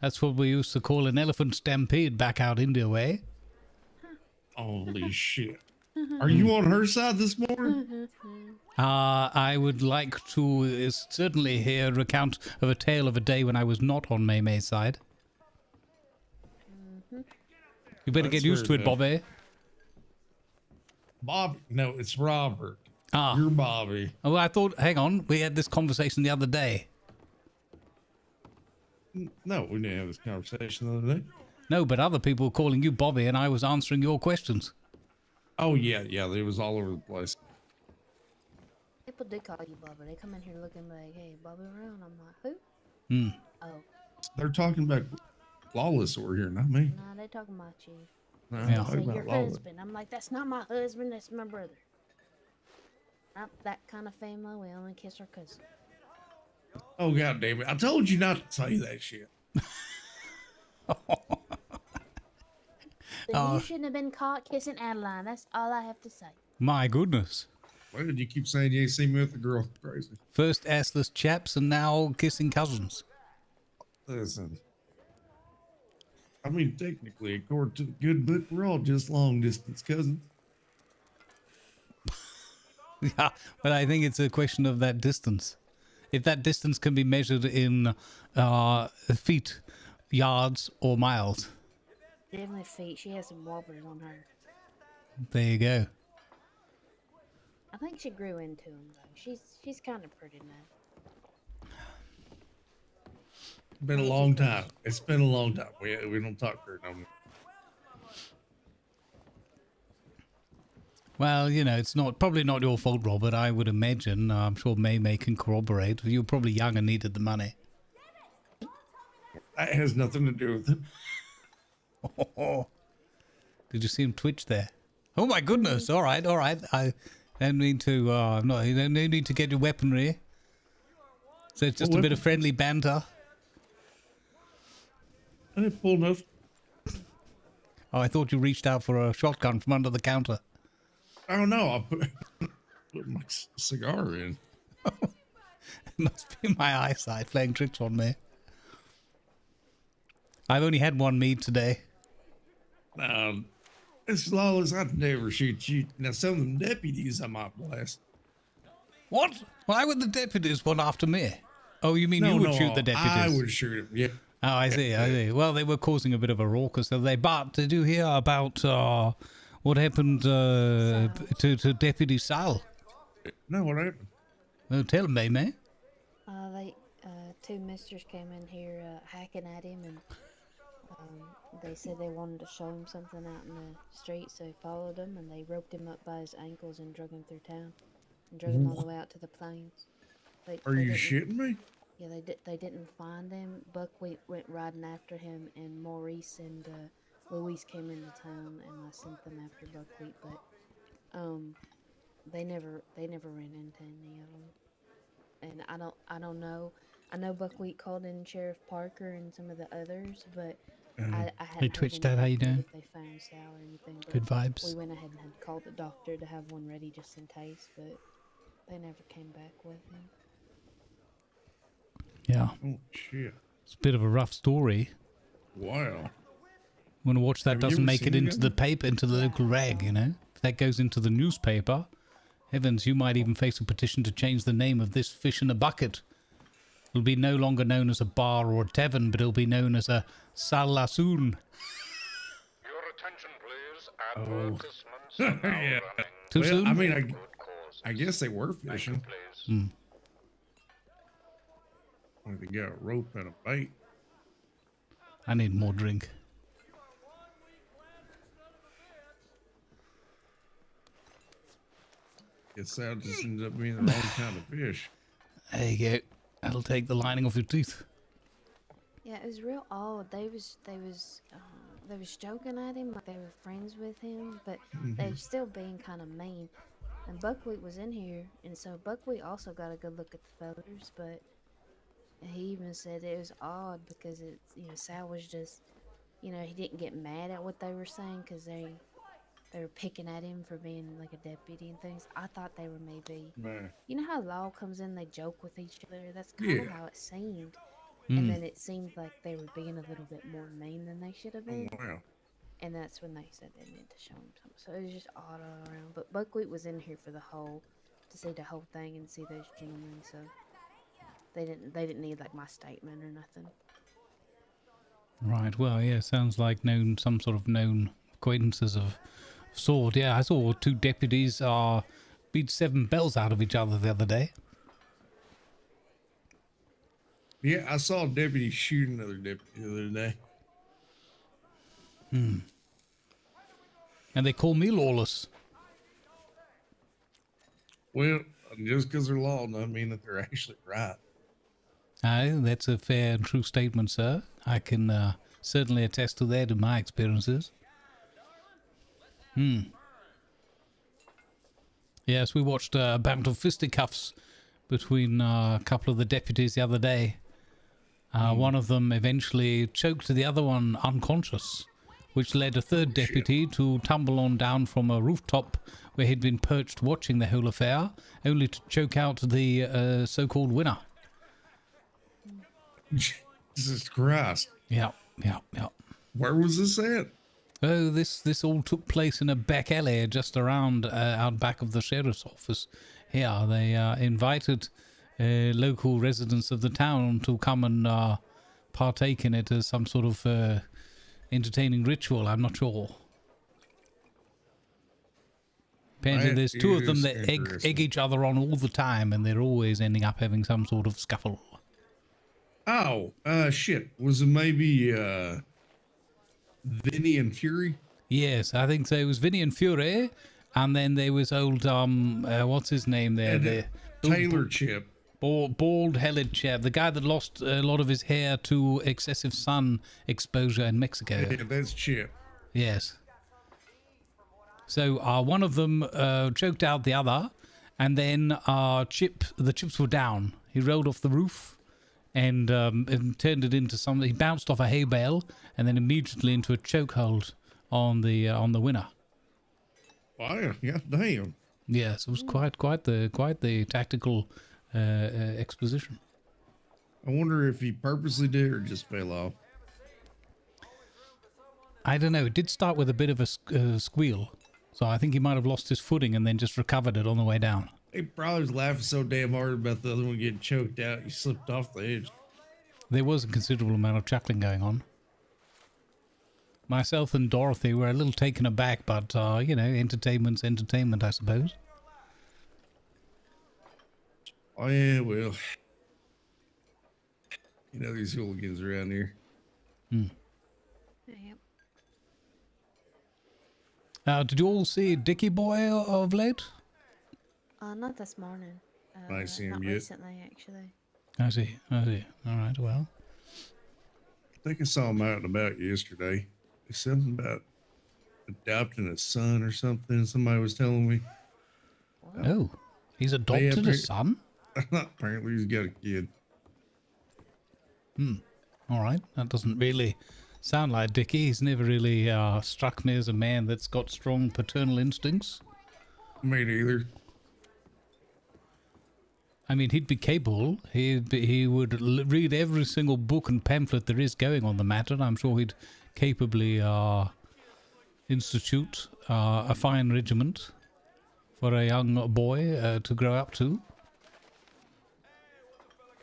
That's what we used to call an elephant stampede back out India way. Holy shit. Are you on her side this morning? I would like to certainly hear a recount of a tale of a day when I was not on May May's side. You better That's get used to fair it, enough. Bobby. Bobby? No, it's Robert. Ah. You're Bobby. Oh, I thought, hang on, we had this conversation the other day. No, we didn't have this conversation the other day. No, but other people were calling you Bobby and I was answering your questions. Oh, yeah, it was all over the place. People do call you Bubba. They come in here looking like, hey, Bubba around. I'm like, Hmm. who? Oh, They're talking about Lawless over here, not me. nah, they talking about you. No, Yeah. I'm Say talking your about Lawless. husband. I'm like, that's not my husband. That's my brother. Not that kind of family. We only kiss our cousin. Oh, God damn it. I told you not to say that shit. So you shouldn't have been caught kissing Adeline. That's all I have to say. My goodness. Why did you keep saying you ain't seen me with a girl? Crazy. First assless chaps and now kissing cousins. Listen. I mean, technically, according to the good book, we're all just long distance cousins. Yeah, but I think it's a question of that distance. If that distance can be measured in feet, yards, or miles. Definitely feet. She has some whoppers on her. There you go. I think she grew into them though. She's kind of pretty now. Been a long time. It's been a long time. We don't talk to her no more. Well, you know, it's probably not your fault, Robert. I would imagine. I'm sure May can corroborate. You were probably young and needed the money. That has nothing to do with it. Did you see him twitch there? Oh my goodness! All right. I don't mean to. You don't need to get your weaponry. So it's just a bit of friendly banter. I didn't pull enough. Oh, I thought you reached out for a shotgun from under the counter. Oh no, I put my cigar in. It must be my eyesight playing tricks on me. I've only had one mead today. It's Lawless. I'd never shoot you. Now, some of them deputies I might blast. What? Why would the deputies want after me? Oh, you mean you would shoot the deputies? I would shoot him. Yeah. Oh, I see. I see. Well, they were causing a bit of a raucous, so they. But did you hear about what happened to Deputy Sal? No, what happened? Well, tell me, man. They two misters came in here hacking at him, and they said they wanted to show him something out in the street, so he followed them, and they roped him up by his ankles and drug him through town, and drug him all the way out to the plains. Are you shitting me? Yeah, they didn't find him. Buckwheat went riding after him, and Maurice and Louise came into town, and I sent them after Buckwheat, but they never ran into any of them. And I don't know. I know Buckwheat called in Sheriff Parker and some of the others, but I hadn't Hey, Twitch Dad, how you doing? If they found Sal or anything. But Good vibes. we went ahead and had called the doctor to have one ready just in case, but they never came back with him. Yeah. Oh, shit. It's a bit of a rough story. Wow. Want to watch that Have you doesn't ever make it seen into it? the paper, into the local rag, you know? If that goes into the newspaper, heavens, you might even face a petition to change the name of this fish in a bucket. It'll be no longer known as a bar or a tavern, but it'll be known as a salasoon. Your attention, please. Advertisements are now Yeah. running. Too Well, soon? I mean, Good causes. I guess they were Thank you, fishing. please. Like they got a rope and a bait. I need more drink. Guess that just ended up being the wrong kind of fish. There you go. That'll take the lining off your teeth. Yeah, it was real odd. They was joking at him like they were friends with him, but they were still being kind of mean. And Buckwheat was in here, and so Buckwheat also got a good look at the photos, but he even said it was odd because it's, you know, Sal was just, you know, he didn't get mad at what they were saying because they were picking at him for being like a deputy and things. I thought they were maybe, Man. you know how Law comes in, they joke with each other. That's kind of Yeah. how it seemed. And then it seemed like they were being a little bit more mean than they should have been. Wow. And that's when they said they needed to show him something. So it was just odd all around. But Buckwheat was in here to see the whole thing and see those gentlemen. So they didn't need like my statement or nothing. Right, well, yeah, sounds like some sort of known acquaintances of sort. Yeah, I saw two deputies beat 7 bells out of each other the other day. Yeah, I saw a deputy shoot another deputy the other day. And they call me Lawless. Well, just because they're law doesn't mean that they're actually right. Aye, that's a fair and true statement, sir. I can certainly attest to that in my experiences. Yes, we watched a bout of fisticuffs between a couple of the deputies the other day. One of them eventually choked the other one unconscious, which led a third deputy to tumble on down from a rooftop where he'd been perched watching the whole affair, only to choke out the so-called winner. Jesus Christ. Yeah. Where was this at? Oh, this all took place in a back alley just around out back of the sheriff's office. Here, they invited local residents of the town to come and partake in it as some sort of entertaining ritual. I'm not sure. Apparently, That there's two of them is that egg interesting. each other on all the time, and they're always ending up having some sort of scuffle. Oh, shit. Was it maybe Vinny and Fury? Yes, I think so. It was Vinny and Fury, and then there was old what's his name there? And The Taylor Chip. bald-headed chap, the guy that lost a lot of his hair to excessive sun exposure in Mexico. Yeah, that's Chip. Yes. So one of them choked out the other, and then the chips were down. He rolled off the roof and turned it into something. He bounced off a hay bale and then immediately into a chokehold on the winner. Wow, yeah, damn. Yes, it was quite the tactical exposition. I wonder if he purposely did or just fell off. I don't know. It did start with a bit of a squeal, so I think he might have lost his footing and then just recovered it on the way down. Hey, brother's laughing so damn hard about the other one getting choked out. He slipped off the edge. There was a considerable amount of chuckling going on. Myself and Dorothy were a little taken aback, but, you know, entertainment's entertainment, I suppose. Oh, yeah, well. You know these hooligans around here. Yep. Did you all see Dickie Boy of late? Not this morning. I see him not yet. recently, actually. I see. All right, well. I think I saw him out and about yesterday. There's something about adopting a son or something. Somebody was telling me. What? Oh, he's adopted a son? Apparently he's got a kid. All right, that doesn't really sound like Dickie. He's never really struck me as a man that's got strong paternal instincts. Me neither. I mean, he'd be capable. He would read every single book and pamphlet there is going on the matter. I'm sure he'd capably institute a fine regiment for a young boy to grow up to.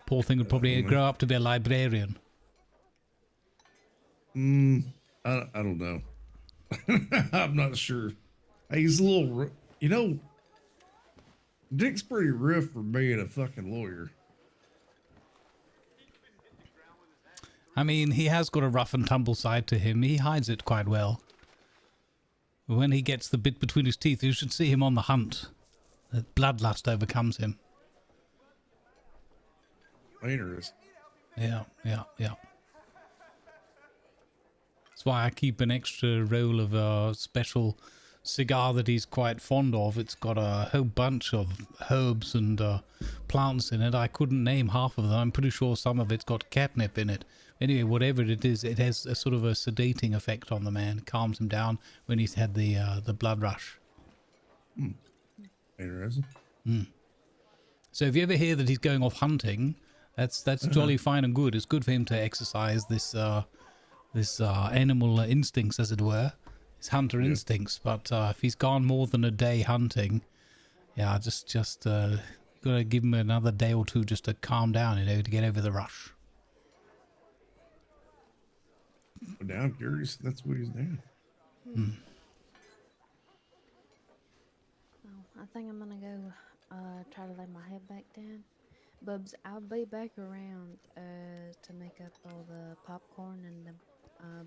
Poor thing would probably grow up to be a librarian. I don't know. I'm not sure. He's a little, you know, Dick's pretty rough for being a fucking lawyer. I mean, he has got a rough and tumble side to him. He hides it quite well. When he gets the bit between his teeth, you should see him on the hunt. The bloodlust overcomes him. Interesting. Yeah. That's why I keep an extra roll of a special cigar that he's quite fond of. It's got a whole bunch of herbs and plants in it. I couldn't name half of them. I'm pretty sure some of it's got catnip in it. Anyway, whatever it is, it has a sort of a sedating effect on the man. It calms him down when he's had the blood rush. Interesting. So if you ever hear that he's going off hunting, that's jolly fine and good. It's good for him to exercise this animal instincts, as it were. His hunter instincts, but if he's gone more than a day hunting, yeah, just you gotta give him another day or two just to calm down, you know, to get over the rush. But now I'm curious if that's what he's doing. Oh, I think I'm gonna go try to lay my head back down. Bubs, I'll be back around to make up all the popcorn and the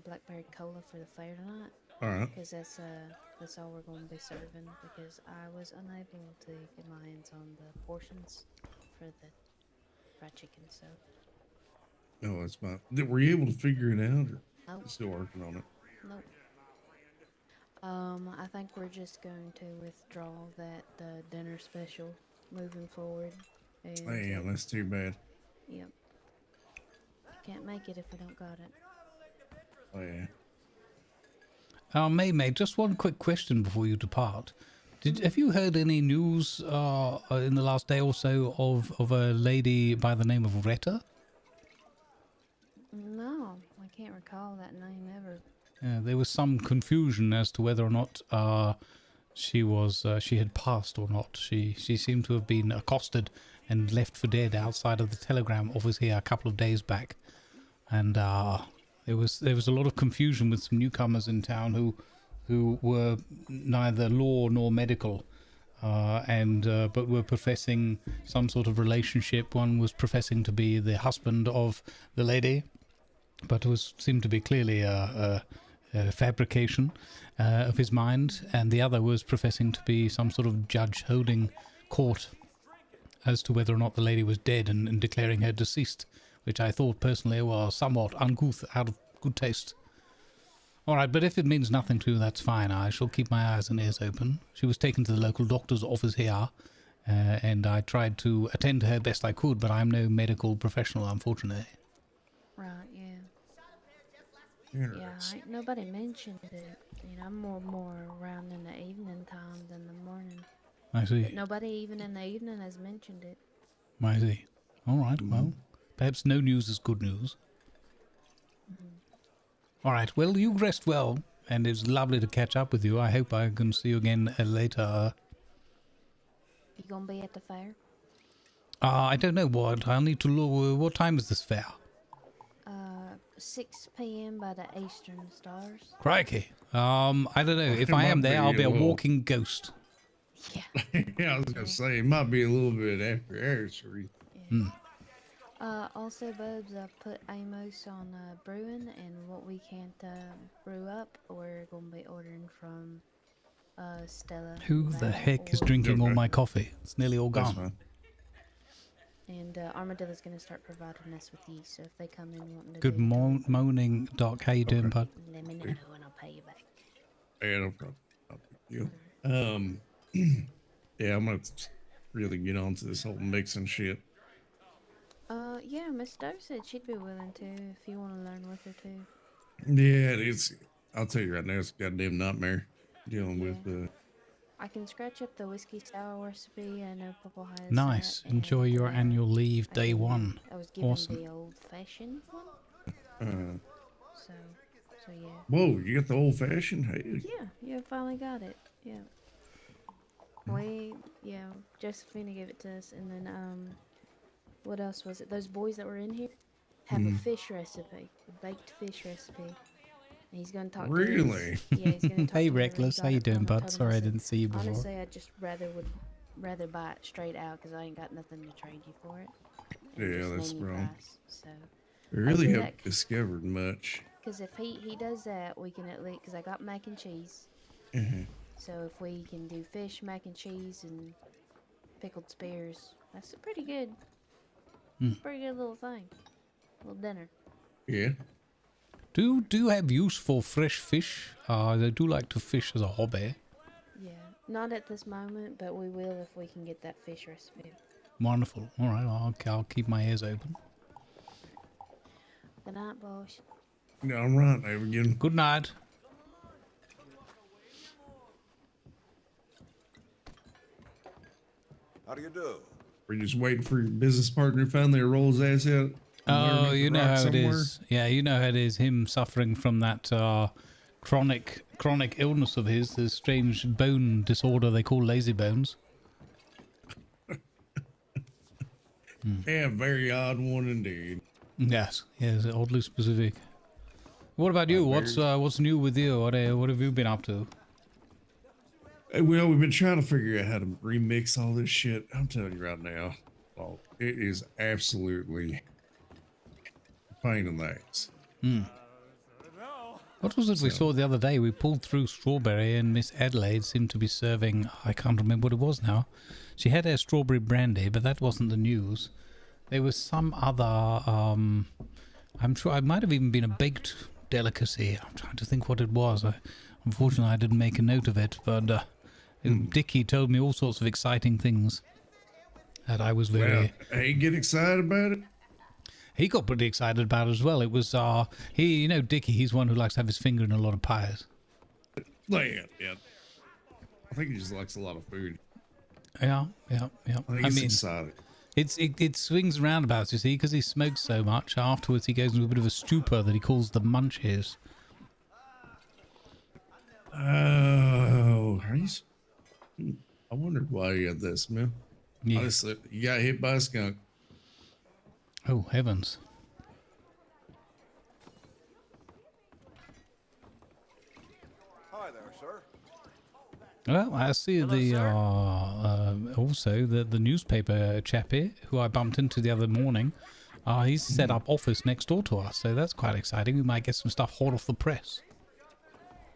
blackberry cola for the fair tonight. All right. Because that's all we're going to be serving. Because I was unable to get my hands on the portions for the fried chicken. So. No, that's fine. Were you able to figure it out, or Nope. still working on it? Nope. I think we're just going to withdraw that dinner special moving forward. And, Damn, that's too bad. Yep. Can't make it if we don't got it. Oh yeah. May, just one quick question before you depart. Have you heard any news in the last day or so of a lady by the name of Retta? No, I can't recall that name ever. There was some confusion as to whether or not she had passed or not. She seemed to have been accosted and left for dead outside of the telegram office here a couple of days back, and there was a lot of confusion with some newcomers in town who were neither law nor medical, but were professing some sort of relationship. One was professing to be the husband of the lady, but seemed to be clearly a fabrication of his mind, and the other was professing to be some sort of judge holding court as to whether or not the lady was dead and declaring her deceased, which I thought personally was somewhat uncouth, out of good taste. All right, but if it means nothing to you, that's fine. I shall keep my eyes and ears open. She was taken to the local doctor's office here, and I tried to attend to her best I could, but I'm no medical professional, unfortunately. Right, yeah. Interesting. Yeah, nobody mentioned it. You know, I'm more around in the evening time than the morning. I see. But nobody even in the evening has mentioned it. I see. All right, well, perhaps no news is good news. All right, well, you rest well, and it's lovely to catch up with you. I hope I can see you again later. You gonna be at the fair? I don't know what. I'll need to look. What time is this fair? 6 p.m. by the Eastern Stars. Crikey. I don't know. If It I am might there, be I'll be a a little- walking ghost. Yeah. Yeah, I was gonna say it might be a little bit after anniversary. Yeah. Also, Bubs, I put Amos on brewing, and what we can't brew up, we're gonna be ordering from Stella. Who the Val heck is or- drinking all Okay. my coffee? It's nearly all That's gone. fine. And Armadillo's gonna start providing us with these, so if they come in wanting to Good do morning, Doc. How you doing, bud? let me know and I'll pay you back. Yeah, no problem. Not a big deal. Yeah, I'm gonna really get onto this whole mixing shit. Yeah, Miss Doe said she'd be willing to if you want to learn with her too. Yeah, it's. I'll tell you right now, it's a goddamn nightmare dealing with. I can scratch up the whiskey sour recipe. I know Papa has Nice. that, Enjoy and, your annual leave day and one. I was given Awesome. the old-fashioned one, so yeah. Whoa, you got the old fashioned? Hey, Yeah, finally got it. Yeah. Josephina gave it to us, and then what else was it? Those boys that were in here have a fish recipe, a baked fish recipe. And he's gonna talk. Really? To his, yeah, he's gonna talk Hey, to whoever he Reckless. got How you it doing, from. bud? told him, Sorry I said, didn't see you before. Honestly, I just rather buy it straight out because I ain't got nothing to trade you for it. And Yeah, just that's name your wrong. price. So, we really do haven't that. discovered much. because if he does that, we can at least, because I got mac and cheese. Mhm. So if we can do fish, mac and cheese, and pickled spears, that's a pretty good little thing. Little dinner. Yeah. Do have use for fresh fish. They do like to fish as a hobby. Yeah. Not at this moment, but we will if we can get that fish recipe. Wonderful. All right, I'll keep my ears open. Good night, boys. Yeah, I'm right there again. Good night. How do you do? We're just waiting for your business partner to finally roll his ass out. Oh, you know how somewhere. it is. Yeah, you know how it is. Him suffering from that chronic illness of his, this strange bone disorder they call lazy bones. Yeah, very odd one indeed. Yes, oddly specific. What about you? What's new with you? What have you been up to? Hey, well, we've been trying to figure out how to remix all this shit. I'm telling you right now, it is absolutely a pain in the ass. What was it we saw the other day? We pulled through Strawberry and Miss Adelaide seemed to be serving, I can't remember what it was now. She had a strawberry brandy, but that wasn't the news. There was some other, I'm sure it might have even been a baked delicacy. I'm trying to think what it was. Unfortunately, I didn't make a note of it, but Dickie told me all sorts of exciting things that I was very... Well, hey, get excited about it? He got pretty excited about it as well. It was, Dickie, he's one who likes to have his finger in a lot of pies. Yeah. I think he just likes a lot of food. Yeah. I think he's excited. It swings roundabouts, you see, because he smokes so much. Afterwards, he goes into a bit of a stupor that he calls the munchies. Oh, I wondered why he had that smell. Yeah. Honestly, you got hit by a skunk. Oh, heavens. Hi there, sir. Well, I see also the newspaper chappie who I bumped into the other morning. He's set up office next door to us, so that's quite exciting. We might get some stuff hot off the press.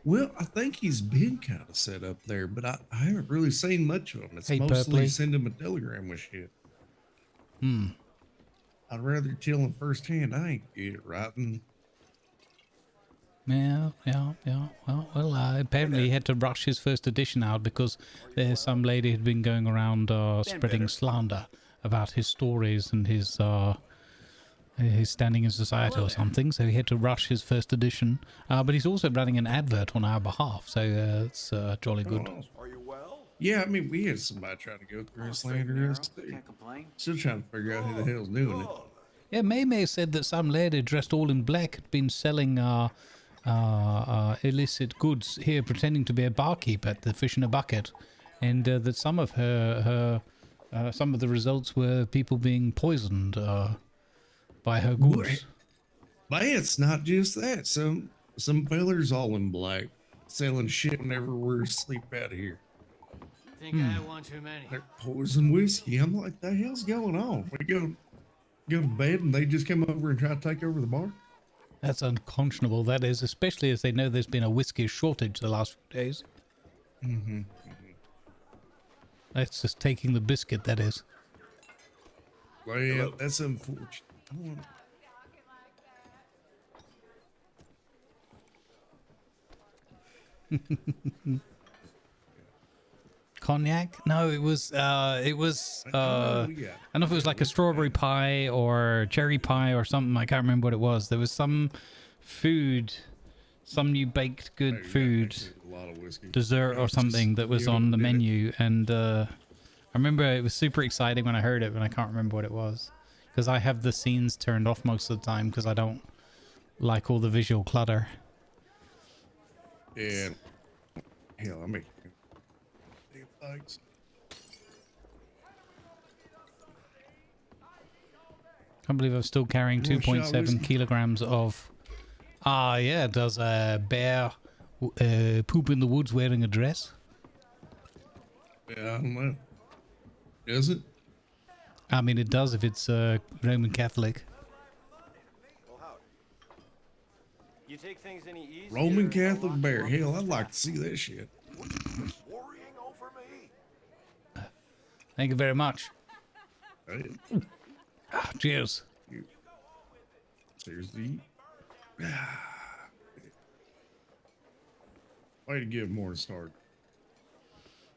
Well, I think he's been kind of set up there, but I haven't really seen much of him. It's Hey, mostly Purpley. send him a telegram with shit. I'd rather tell him firsthand I ain't good at writing. Yeah. Well, apparently he had to rush his first edition out because there's some lady had been going around spreading slander about his stories and his standing in society or something. So he had to rush his first edition. But he's also running an advert on our behalf, so it's jolly good. Are you well? Yeah, I mean, we had somebody trying to go through and slander us too. Can't complain. Still trying to figure out who the hell's doing it. Yeah, May said that some lady dressed all in black had been selling illicit goods here, pretending to be a barkeep at the Fish in a Bucket, and that some of her some of the results were people being poisoned by her goods. But it's not just that. Some fellers all in black selling shit whenever we're asleep out here. Think I had one too many. They're poison whiskey. I'm like, the hell's going on? We go to bed and they just come over and try to take over the bar. That's unconscionable, that is, especially as they know there's been a whiskey shortage the last few days. Mm-hmm. That's just taking the biscuit, that is. Well, yeah, that's unfortunate. Cognac? No, it was I don't know if it was like a strawberry pie or cherry pie or something. I can't remember what it was. There was some food, some new baked good food, dessert or something that was on the menu, and I remember it was super exciting when I heard it, but I can't remember what it was because I have the scenes turned off most of the time because I don't like all the visual clutter. Yeah. Hell, I mean, can't believe I'm still carrying 2.7 kilograms of. Yeah, does a bear poop in the woods wearing a dress? Yeah, I don't know. Does it? I mean, it does if it's Roman Catholic. You take things any easier? Roman Catholic bear. Hell, I'd like to see that shit. Thank you very much. Hey. Cheers. Cheers to you. Way to give more to start.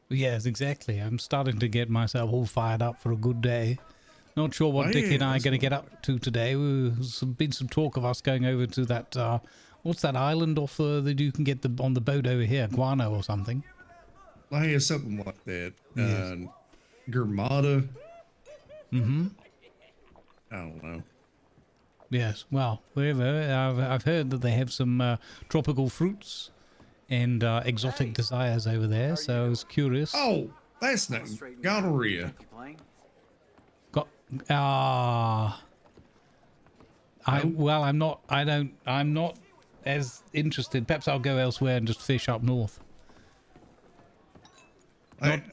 Yes, exactly. I'm starting to get myself all fired up for a good day. Not sure what Dickie and I are going to get up to today. There's been some talk of us going over to that, what's that island off that you can get on the boat over here, Guano or something. I had something like that. Yes. Gurmada. Mm-hmm. I don't know. Yes, well, wherever. I've heard that they have some tropical fruits and exotic desires over there, so I was curious. Oh, that's not gonorrhea. I'm not as interested. Perhaps I'll go elsewhere and just fish up north.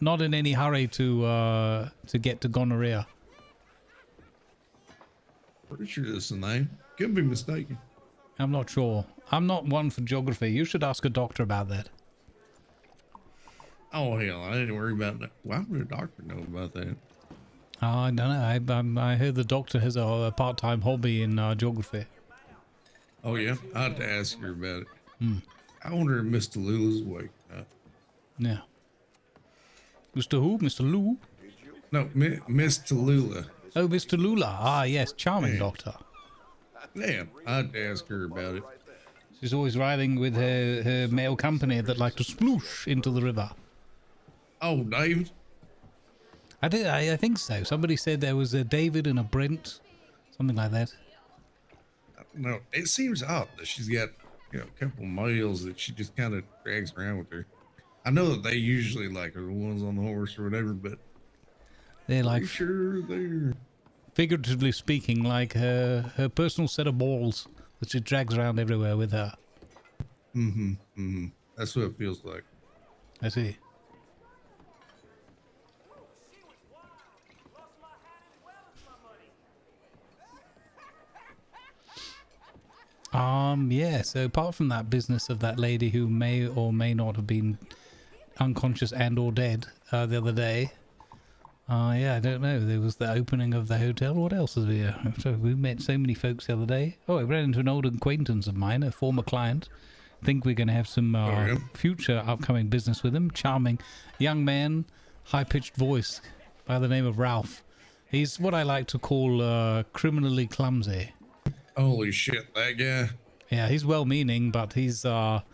Not in any hurry to get to gonorrhea. Pretty sure that's the name. Could be mistaken. I'm not sure. I'm not one for geography. You should ask a doctor about that. Oh hell, I didn't worry about that. Why would a doctor know about that? I don't know. I heard the doctor has a part-time hobby in geography. Oh yeah, I had to ask her about it. Hmm. I wonder if Mr. Lula's awake. Yeah. Mr. Who? Mr. Lou? No, Mr. Lula. Oh, Mr. Lula. Ah, yes, charming doctor. Yeah, I had to ask her about it. She's always riding with her male company that like to sploosh into the river. Oh, David? I think so. Somebody said there was a David and a Brent, something like that. No, it seems odd that she's got, a couple males that she just kind of drags around with her. I know that they usually like are the ones on the horse or whatever, but they're like, sure they're figuratively speaking, like her personal set of balls that she drags around everywhere with her. Mm-hmm. Mm-hmm. That's what it feels like. I see. Yeah, so apart from that business of that lady who may or may not have been unconscious and or dead the other day, yeah, I don't know. There was the opening of the hotel. What else is here? So we met so many folks the other day. Oh, I ran into an old acquaintance of mine, a former client. Think we're going to have some future upcoming business with him. Charming young man, high-pitched voice by the name of Ralph. He's what I like to call criminally clumsy. Holy shit, that guy. Yeah, he's well-meaning, but he's a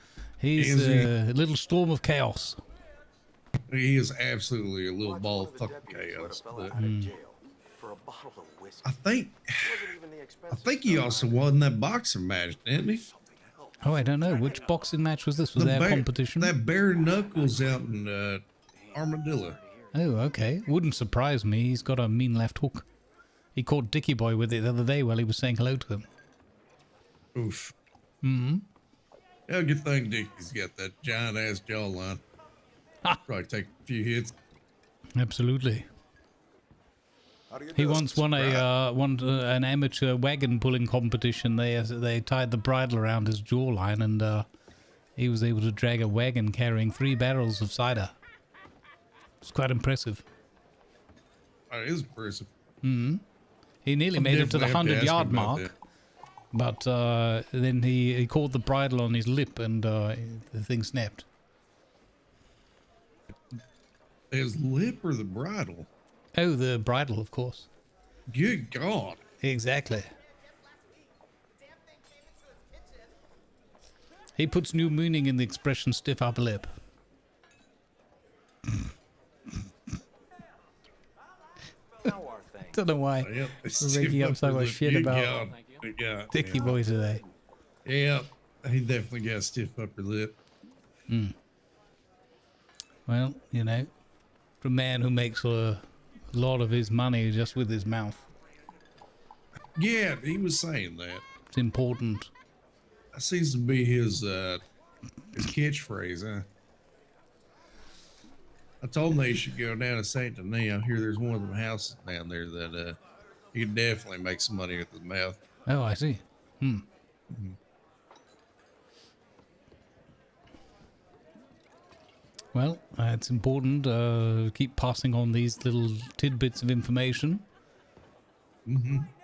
little storm of chaos. He is absolutely a little ball of fucking chaos. But I think he also won that boxing match, didn't he? Oh, I don't know. Which boxing match was this? Was there a competition? That bare knuckles out in Armadillo. Oh, okay. Wouldn't surprise me. He's got a mean left hook. He caught Dickie Boy with it the other day while he was saying hello to him. Oof. Mm-hmm. Yeah, good thing Dickie's got that giant ass jawline. Probably take a few hits. Absolutely. He once won an amateur wagon pulling competition. They tied the bridle around his jawline, and he was able to drag a wagon carrying 3 barrels of cider. It's quite impressive. It is impressive. Mm-hmm. He nearly made it to the 100-yard mark, but then he caught the bridle on his lip, and the thing snapped. His lip or the bridle? Oh, the bridle, of course. Good God. Exactly. He puts new meaning in the expression stiff upper lip. Don't know why we're making up so much shit about Dickie Boy today. Yeah, he definitely got a stiff upper lip. Well, you know, for a man who makes a lot of his money just with his mouth. Yeah, he was saying that. It's important. That seems to be his catchphrase, huh? I told him they should go down to Saint Denis. I hear there's one of them houses down there that he could definitely make some money with his mouth. Oh, I see. Well, it's important to keep passing on these little tidbits of information.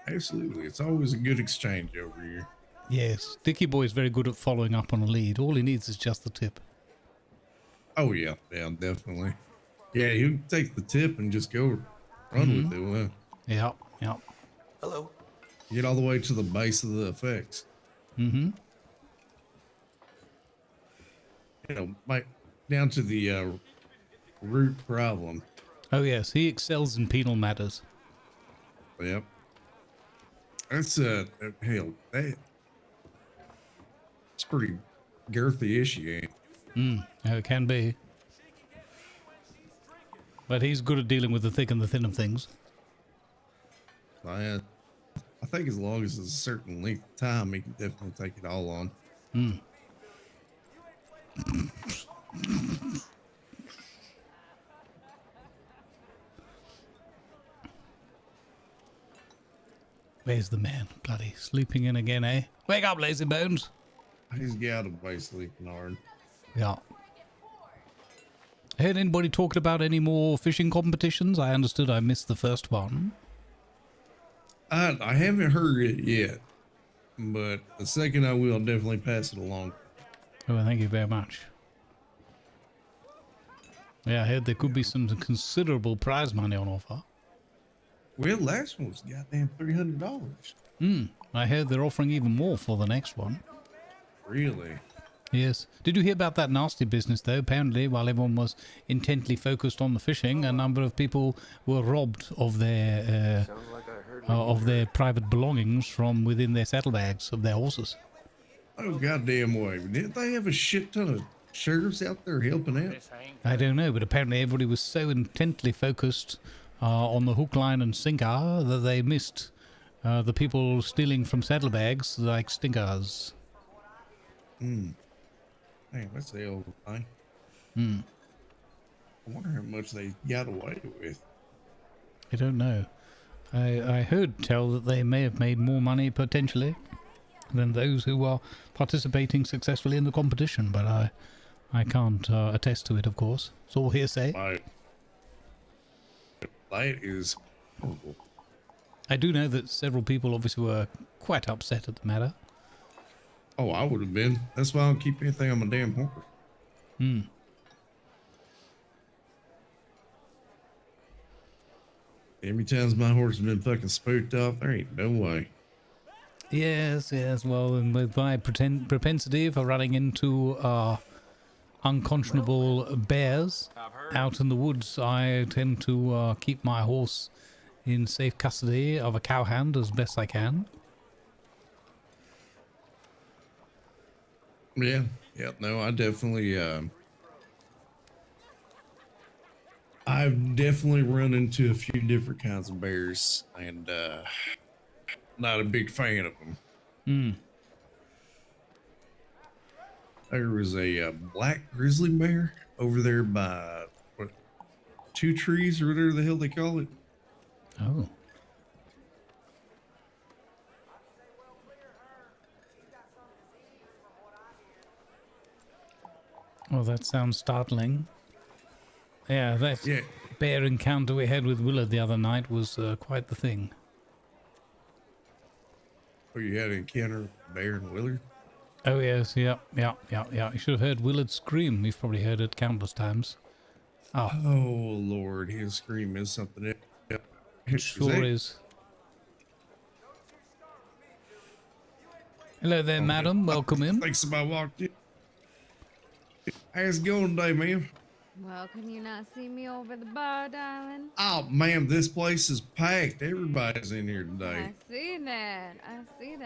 Absolutely. It's always a good exchange over here. Yes, Dickie Boy is very good at following up on a lead. All he needs is just the tip. Oh, yeah. Yeah, definitely. Yeah, you take the tip and just go run with it. Huh? Yeah. Hello. Get all the way to the base of the effects. Mm-hmm. You know, down to the root problem. Oh, yes, he excels in penal matters. Yep. That's hell, it's a pretty girthy issue, ain't it? Oh, it can be. But he's good at dealing with the thick and the thin of things. I think as long as it's a certain length of time, he can definitely take it all on. Where's the man? Bloody sleeping in again, eh? Wake up, lazy bones. He's got away sleeping hard. Yeah. Heard anybody talking about any more fishing competitions? I understood I missed the first one. I haven't heard it yet, but the second I will, definitely pass it along. Oh, thank you very much. Yeah, I heard there could be some considerable prize money on offer. Well, last one was goddamn $300. I heard they're offering even more for the next one. Really? Yes. Did you hear about that nasty business, though? Apparently, while everyone was intently focused on the fishing, a number of people were robbed of their private belongings from within their saddlebags of their horses. Oh, goddamn way. Didn't they have a shit ton of sheriffs out there helping out? I don't know, but apparently everybody was so intently focused on the hook, line, and sinker that they missed the people stealing from saddlebags like stinkers. Damn, that's the old thing. I wonder how much they got away with. I don't know. I heard tell that they may have made more money potentially than those who are participating successfully in the competition, but I can't attest to it, of course. It's all hearsay. That is horrible. I do know that several people obviously were quite upset at the matter. Oh, I would have been. That's why I don't keep anything on my damn horse. Every time my horse has been fucking spooked off, there ain't no way. Yes. Well, and with my propensity for running into unconscionable bears out in the woods, I tend to keep my horse in safe custody of a cowhand as best I can. Yeah, no, I definitely, I I've definitely run into a few different kinds of bears, and not a big fan of them. Hmm. There was a black grizzly bear over there by what, two trees or whatever the hell they call it. Oh. Oh, that sounds startling. Yeah, that bear encounter we had with Willard the other night was quite the thing. Oh, you had an encounter with Bear and Willard? Oh, yes, yeah. You should have heard Willard scream. You've probably heard it countless times. Oh, Lord, his scream is something else. it sure is. Hello there, madam. Welcome in. Thanks, somebody walked in. How's it going today, ma'am? Well, can you not see me over the bar, darling? Oh, ma'am, this place is packed. Everybody's in here today. I see that.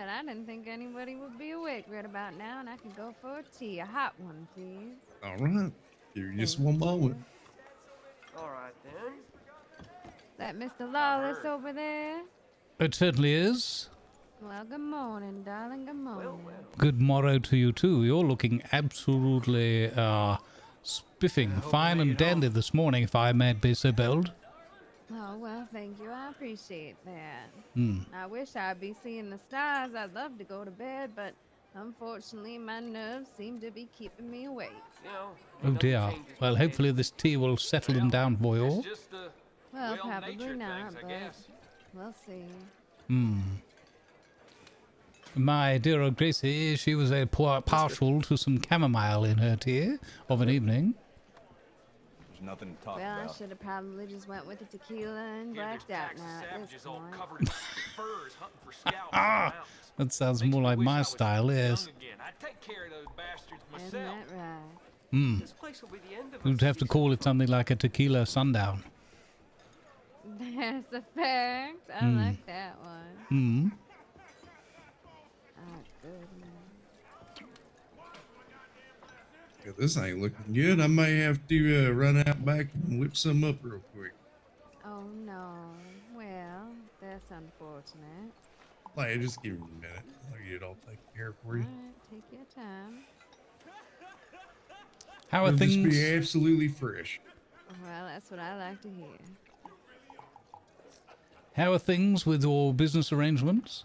I didn't think anybody would be awake right about now, and I could go for a tea. A hot one, please. All right. Give you just one moment. All right, then. That Mr. Lawless over there? It certainly is. Well, good morning, darling. Good morning. Good morrow to you, too. You're looking absolutely spiffing, fine and dandy this morning, if I may be so bold. Oh, well, thank you. I appreciate that. Hmm. I wish I'd be seeing the stars. I'd love to go to bed, but unfortunately, my nerves seem to be keeping me awake. Oh, dear. Well, hopefully this tea will settle him down for you all. Well, probably not, but we'll see. Hmm. My dear old Gracie, she was partial to some chamomile in her tea of an evening. There's nothing to talk Well, about. I should have probably just went with the tequila and blacked out now at this point. That sounds more like my style, yes. Isn't that right? Hmm. You'd have to call it something like a tequila sundown. That's a fact. I like that one. Hmm. Oh, goodness. Yeah, this ain't looking good. I may have to run out back and whip some up real quick. Oh, no. Well, that's unfortunate. Hey, just give me a minute. I'll get it all taken care of for you. All right, take your time. How are It'll things? just be absolutely fresh. Well, that's what I like to hear. How are things with your business arrangements?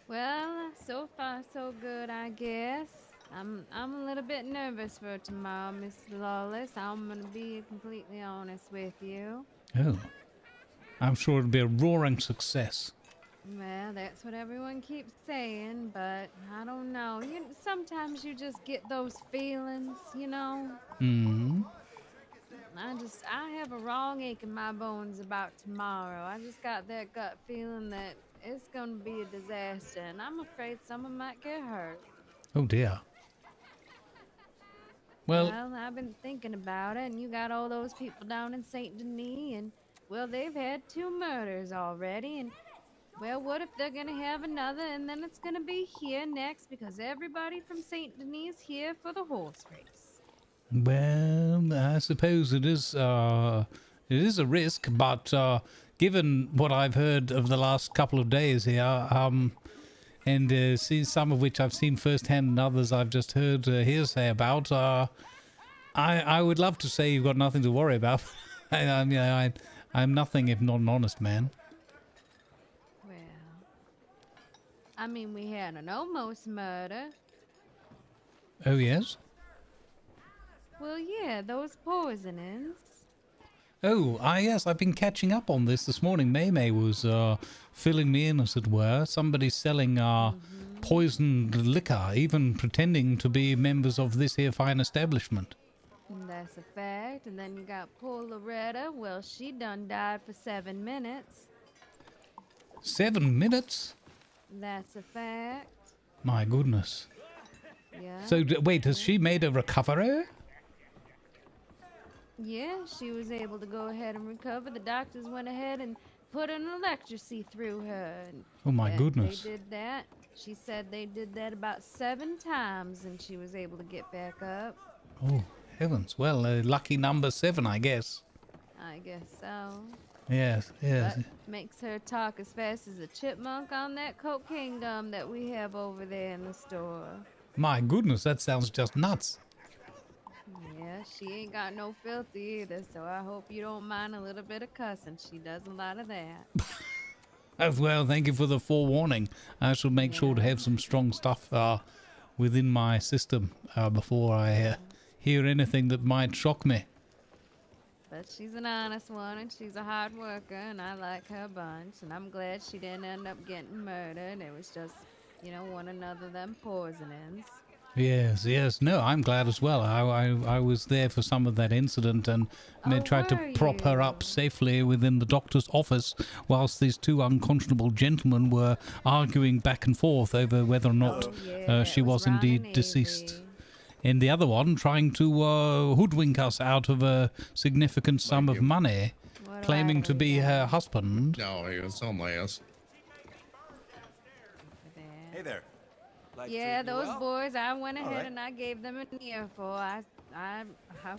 Well, so far so good, I guess. I'm a little bit nervous for tomorrow, Mr. Lawless. I'm gonna be completely honest with you. Oh. I'm sure it'll be a roaring success. Well, that's what everyone keeps saying, but I don't know. Sometimes you just get those feelings, you know? Hmm. I have a wrong ache in my bones about tomorrow. I just got that gut feeling that it's gonna be a disaster, and I'm afraid someone might get hurt. Oh, dear. Well, I've been thinking about it, and you got all those people down in St. Denis, and, well, they've had 2 murders already, and, well, what if they're gonna have another, and then it's gonna be here next, because everybody from St. Denis is here for the horse race. well, I suppose it is a risk, but given what I've heard of the last couple of days here, and see some of which I've seen firsthand and others I've just heard hearsay about, I would love to say you've got nothing to worry about. I'm nothing if not an honest man. Well, I mean, we had an almost murder. Oh, yes? Well, yeah, those poisonings. Oh, yes, I've been catching up on this morning. May was filling me in, as it were. Somebody selling poisoned liquor, even pretending to be members of this here fine establishment. That's a fact. And then you got poor Loretta. Well, she done died for 7 minutes. 7 minutes? That's a fact. My goodness. Yeah. So, wait, has she made a recovery? Yeah, she was able to go ahead and recover. The doctors went ahead and put an electricity through her. And Oh, my goodness. They did that. She said they did that about 7 times, and she was able to get back up. Oh, heavens. Well, lucky number 7, I guess. I guess so. Yes, yes. But makes her talk as fast as a chipmunk on that cocaine gum that we have over there in the store. My goodness, that sounds just nuts. Yeah, she ain't got no filter either, so I hope you don't mind a little bit of cussing. She does a lot of that. Oh, well, thank you for the forewarning. I shall make sure to have some strong stuff within my system before I hear anything that might shock me. But she's an honest one, and she's a hard worker, and I like her a bunch, and I'm glad she didn't end up getting murdered. It was just, you know, one another them poisonings. Yes, yes. No, I'm glad as well. I was there for some of that incident and tried to prop her up safely within the doctor's office whilst these two unconscionable gentlemen were arguing back and forth over whether or not she was indeed deceased. And the other one trying to hoodwink us out of a significant sum of money, claiming to be her husband. No, it's on my ass. Hey there. Yeah, those boys, I went ahead and I gave them an earful. I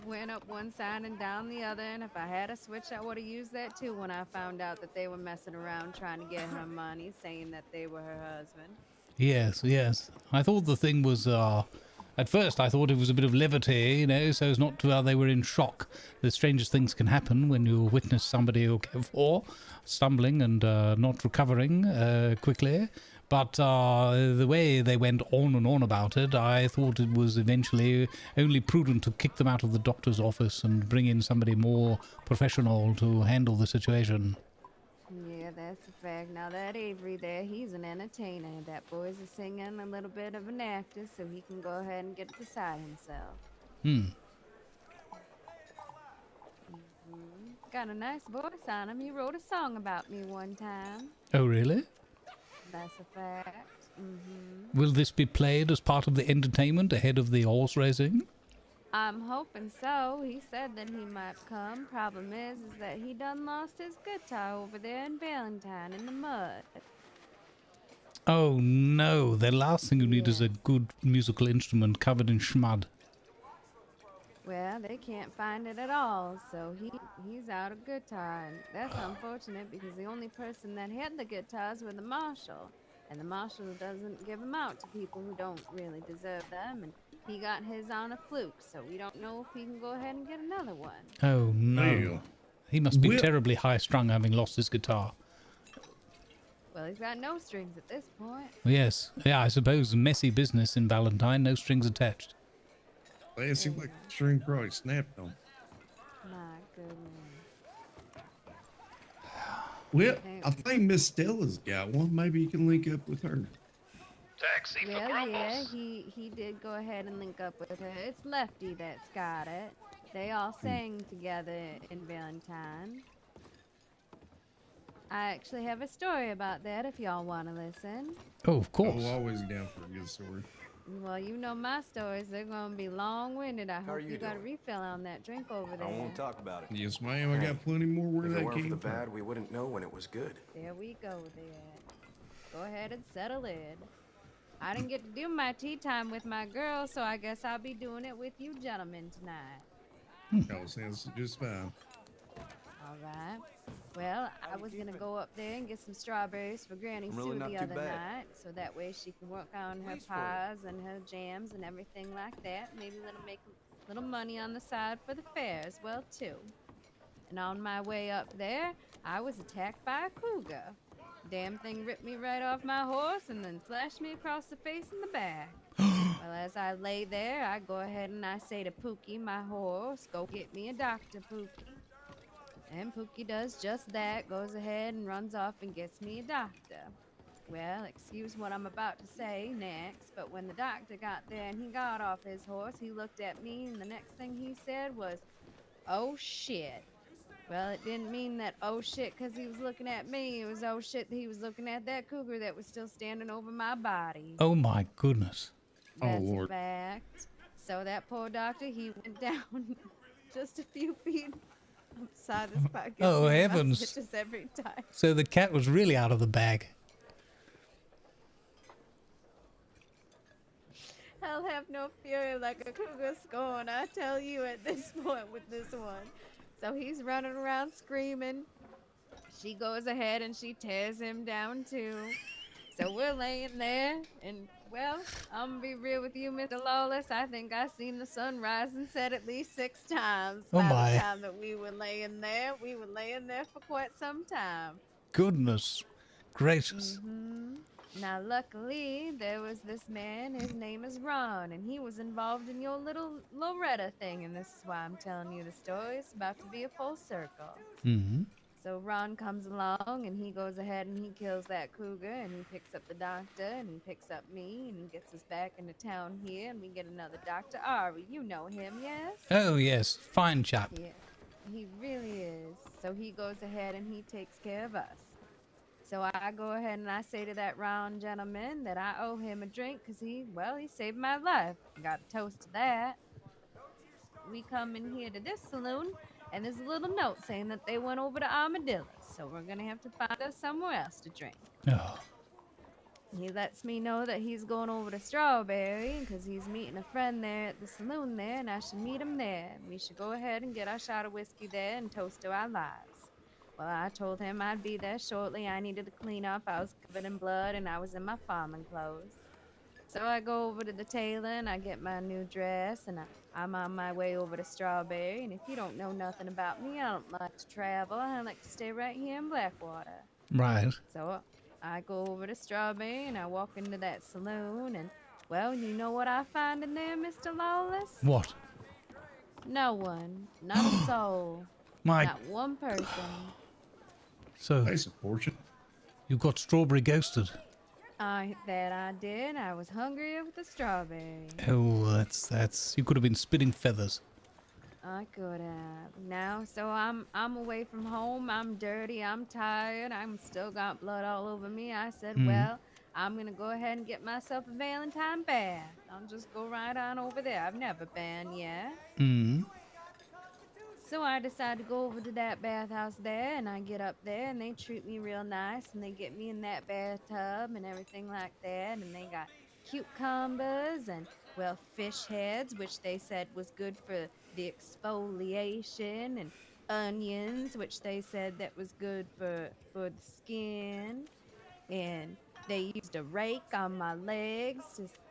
went up one side and down the other, and if I had a switch, I would have used that too when I found out that they were messing around trying to get her money, saying that they were her husband. Yes, yes. I thought the thing was, at first I thought it was a bit of levity, you know, so as not to, they were in shock. The strangest things can happen when you witness somebody who care for stumbling and not recovering quickly. But the way they went on and on about it, I thought it was eventually only prudent to kick them out of the doctor's office and bring in somebody more professional to handle the situation. Yeah, that's a fact. Now that Avery there, he's an entertainer. That boy's a singer and a little bit of an actor, so he can go ahead and get beside himself. Got a nice voice on him. He wrote a song about me one time. Oh, really? That's a fact. Will this be played as part of the entertainment ahead of the horse racing? I'm hoping so. He said that he might come. Problem is that he done lost his guitar over there in Valentine in the mud. Oh no, the last thing you need is a good musical instrument covered in schmud. Well, they can't find it at all, so he's out of guitar, and that's unfortunate because the only person that had the guitars were the marshal, and the marshal doesn't give them out to people who don't really deserve them, and he got his on a fluke, so we don't know if he can go ahead and get another one. Oh no. Ew. He must be terribly high-strung having lost his guitar. Well, he's got no strings at this point. Yes, yeah, I suppose messy business in Valentine, no strings attached. Well, it seemed like the string probably snapped on. My goodness. Well, I think Miss Stella's got one. Maybe you can link up with her. Taxi for Well, yeah, Grumbles. he did go ahead and link up with her. It's Lefty that's got it. They all sang together in Valentine. I actually have a story about that if y'all want to listen. Oh, of course. I'm always down for a good story. Well, you know my stories. They're going to be long-winded. I hope you got a refill on that drink over there. I won't talk about it. Yes, ma'am. I got plenty more where If it that weren't for came the from. bad, we wouldn't know when it was good. There we go there. Go ahead and settle in. I didn't get to do my tea time with my girl, so I guess I'll be doing it with you gentlemen tonight. That sounds just fine. All right. Well, I was going to go up there and get some strawberries for Granny Sue the other night, so that way she can work on her pies and her jams and everything like that. Maybe make a little money on the side for the fair as well, too. And on my way up there, I was attacked by a cougar. Damn thing ripped me right off my horse and then slashed me across the face and the back. Well, as I lay there, I go ahead and I say to Pookie, my horse, go get me a doctor, Pookie. And Pookie does just that, goes ahead and runs off and gets me a doctor. Well, excuse what I'm about to say next, but when the doctor got there and he got off his horse, he looked at me and the next thing he said was, "Oh shit." Well, it didn't mean that oh shit because he was looking at me. It was oh shit that he was looking at that cougar that was still standing over my body. Oh my goodness. That's oh Lord. a fact. So that poor doctor, he went down just a few feet. I'm sorry, this podcast Oh, gives me heavens. stitches every time. So the cat was really out of the bag. I'll have no fury like a cougar scorn, I tell you at this point with this one. So he's running around screaming. She goes ahead and she tears him down too. So we're laying there, and well, I'm gonna be real with you, Mr. Lawless. I think I seen the sun rise and set at least 6 times Oh by my. the time that we were laying there. We were laying there for quite some time. Goodness gracious. Now, luckily, there was this man. His name is Ron, and he was involved in your little Loretta thing, and this is why I'm telling you the story. It's about to be a full circle. Mm-hmm. So Ron comes along, and he goes ahead and he kills that cougar, and he picks up the doctor, and he picks up me, and he gets us back into town here, and we get another Dr. Ari. You know him, yes? Oh yes, fine chap. Yeah, he really is. So he goes ahead and he takes care of us. So I go ahead and I say to that round gentleman that I owe him a drink because he saved my life. Got a toast to that. We come in here to this saloon, and there's a little note saying that they went over to Armadillo. So we're going to have to find us somewhere else to drink. Oh. He lets me know that he's going over to Strawberry because he's meeting a friend there at the saloon there, and I should meet him there. We should go ahead and get our shot of whiskey there and toast to our lives. Well, I told him I'd be there shortly. I needed to clean up. I was covered in blood, and I was in my farming clothes. So I go over to the tailor, and I get my new dress, and I'm on my way over to Strawberry. And if you don't know nothing about me, I don't like to travel. I like to stay right here in Blackwater. Right. So I go over to Strawberry, and I walk into that saloon, and, well, you know what I find in there, Mr. Lawless? What? No one. Not a soul. My. Not one person. So. I support you. You got strawberry ghosted. That I did. I was hungry with the strawberry. Oh, that's. You could have been spitting feathers. I could have. Now, so I'm away from home. I'm dirty. I'm tired. I'm still got blood all over me. I said, well, I'm gonna go ahead and get myself a Valentine bath. I'll just go right on over there. I've never been yet. So I decided to go over to that bathhouse there, and I get up there, and they treat me real nice, and they get me in that bathtub and everything like that, and they got cucumbers and, well, fish heads, which they said was good for the exfoliation, and onions, which they said that was good for the skin, and they used a rake on my legs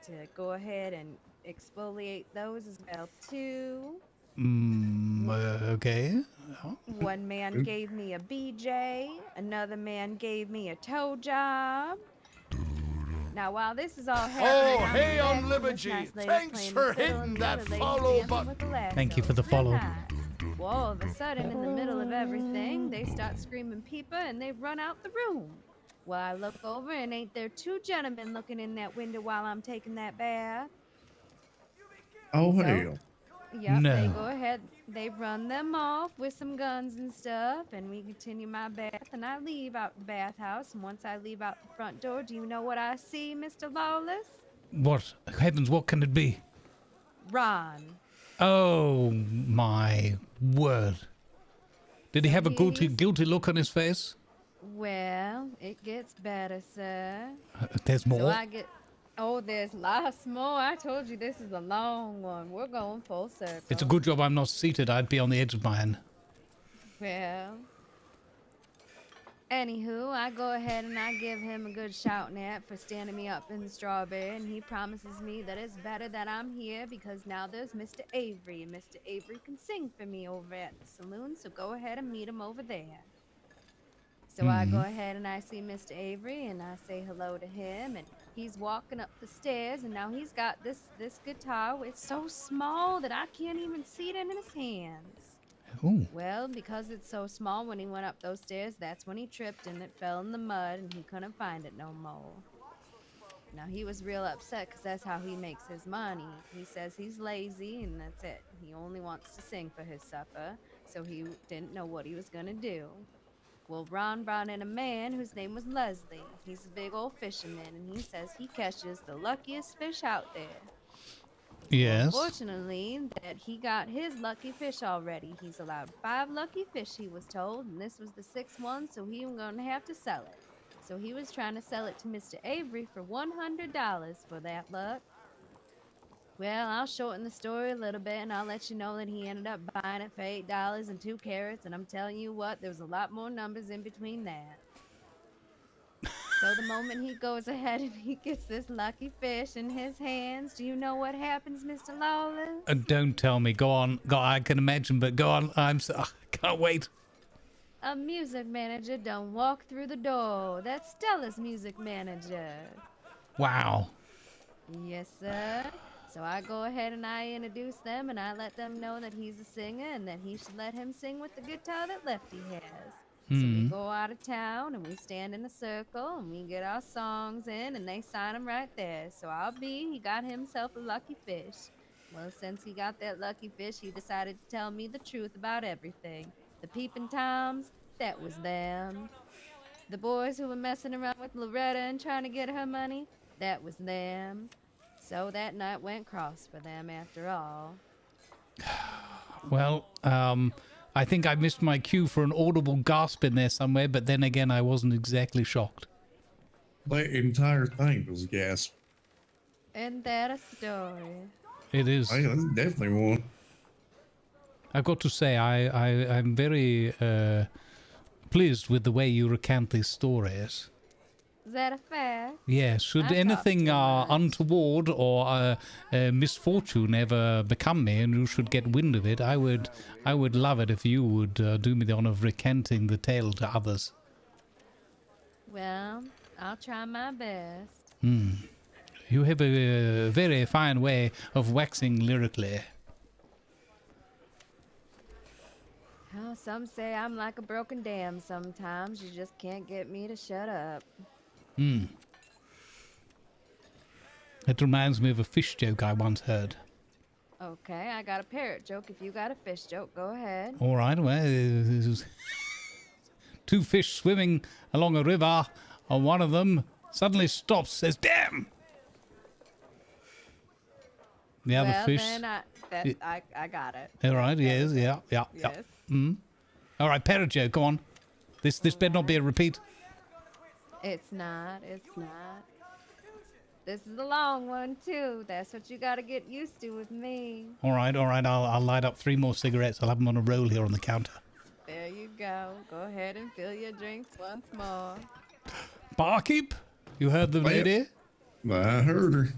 to go ahead and exfoliate those as well, too. Okay. One man gave me a BJ, another man gave me a toe job. Now, while this is all happening, Oh, hey, Unlibergy. Thanks for hitting that follow button. Thank you for the follow. Well, all of a sudden, in the middle of everything, they start screaming "Peepa," and they run out the room. Well, I look over, and ain't there 2 gentlemen looking in that window while I'm taking that bath? Oh, hell. Yep, No. they go ahead. They run them off with some guns and stuff, and we continue my bath, and I leave out the bathhouse, and once I leave out the front door, do you know what I see, Mr. Lawless? What? Heavens, what can it be? Ron. Oh, my word. Did he have a guilty look on his face? Well, it gets better, sir. There's more? So I get... Oh, there's lots more. I told you this is a long one. We're going full circle. It's a good job I'm not seated. I'd be on the edge of mine. Well, anywho, I go ahead and I give him a good shouting at for standing me up in the Strawberry, and he promises me that it's better that I'm here because now there's Mr. Avery, and Mr. Avery can sing for me over at the saloon, so go ahead and meet him over there. So I go ahead and I see Mr. Avery, and I say hello to him, and he's walking up the stairs, and now he's got this guitar. It's so small that I can't even see it in his hands. Ooh. Well, because it's so small, when he went up those stairs, that's when he tripped, and it fell in the mud, and he couldn't find it no more. Now, he was real upset because that's how he makes his money. He says he's lazy, and that's it. He only wants to sing for his supper, so he didn't know what he was going to do. Well, Ron brought in a man whose name was Leslie. He's a big old fisherman, and he says he catches the luckiest fish out there. Yes. Fortunately, that he got his lucky fish already. He's allowed 5 lucky fish, he was told, and this was the 6th one, so he was going to have to sell it. So he was trying to sell it to Mr. Avery for $100 for that luck. Well, I'll shorten the story a little bit, and I'll let you know that he ended up buying it for $8 and 2 carrots. And I'm telling you what, there was a lot more numbers in between that. So the moment he goes ahead and he gets this lucky fish in his hands, do you know what happens, Mr. Lawless? Don't tell me. Go on. I can imagine, but go on. I can't wait. A music manager don't walk through the door. That's Stella's music manager. Wow. Yes, sir. So I go ahead and I introduce them, and I let them know that he's a singer and that he should let him sing with the guitar that Lefty has. So we go out of town and we stand in a circle and we get our songs in and they sign them right there. So he got himself a lucky fish. Well, since he got that lucky fish, he decided to tell me the truth about everything. The peeping Toms, that was them. The boys who were messing around with Loretta and trying to get her money, that was them. So that night went cross for them after all. Well, I think I missed my cue for an audible gasp in there somewhere, but then again, I wasn't exactly shocked. The entire thing was gasp. Isn't that a story? It is. Hey, that's definitely one. I've got to say, I'm very pleased with the way you recount these stories. Is that a fact? Yeah, should I anything thought too much. untoward or misfortune ever become me and you should get wind of it, I would love it if you would do me the honor of recanting the tale to others. Well, I'll try my best. You have a very fine way of waxing lyrically. Oh, some say I'm like a broken dam sometimes. You just can't get me to shut up. It reminds me of a fish joke I once heard. Okay, I got a parrot joke. If you got a fish joke, go ahead. All right, well, this is two fish swimming along a river, and one of them suddenly stops, says, "Damn!" The other Well, fish. then I got it. All right, yes, yeah. Yes. All right, parrot joke, go on. This better not be a repeat. It's not. This is a long one, too. That's what you gotta get used to with me. All right, I'll light up 3 more cigarettes. I'll have them on a roll here on the counter. There you go. Go ahead and fill your drinks once more. Barkeep, you heard the lady? I heard her.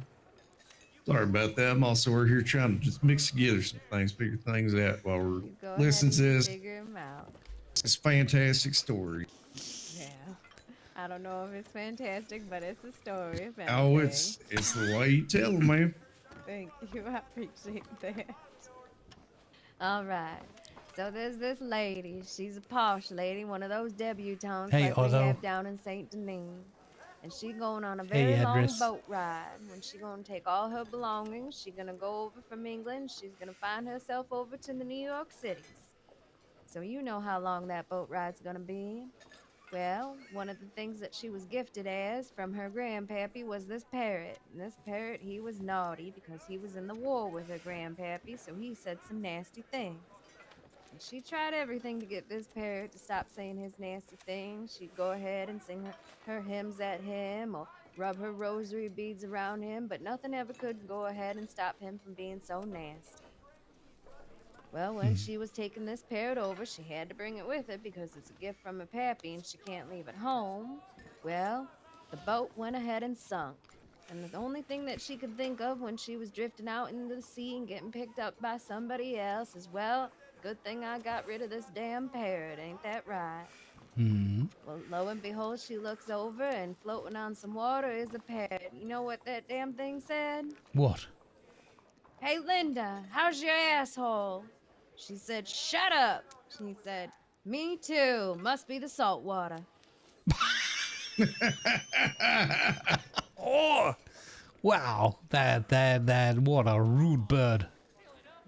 Sorry about that. I'm also over here trying to just mix together some things, figure things out while we're You go listening to ahead and this. figure 'em out. This fantastic story. Yeah. I don't know if it's fantastic, but it's a story. If Oh, anything. it's the way you tell them, man. Thank you. I appreciate that. All right. So there's this lady. She's a posh lady, one of those debutantes Hey, like we Otto. have down in Saint Denis. And she going on a Hey, very long address. boat ride. When she gonna take all her belongings, she gonna go over from England. She's gonna find herself over to the New York cities. So you know how long that boat ride's gonna be. Well, one of the things that she was gifted as from her grandpappy was this parrot. And this parrot, he was naughty because he was in the war with her grandpappy, so he said some nasty things. And she tried everything to get this parrot to stop saying his nasty things. She'd go ahead and sing her hymns at him or rub her rosary beads around him, but nothing ever could go ahead and stop him from being so nasty. Well, when she was taking this parrot over, she had to bring it with her because it's a gift from her pappy and she can't leave it home. Well, the boat went ahead and sunk. And the only thing that she could think of when she was drifting out into the sea and getting picked up by somebody else is, well, good thing I got rid of this damn parrot, ain't that right? Well, lo and behold, she looks over and floating on some water is a parrot. You know what that damn thing said? What? Hey, Linda, how's your asshole? She said, shut up. She said, me too. Must be the salt water. Oh, wow. That, what a rude bird.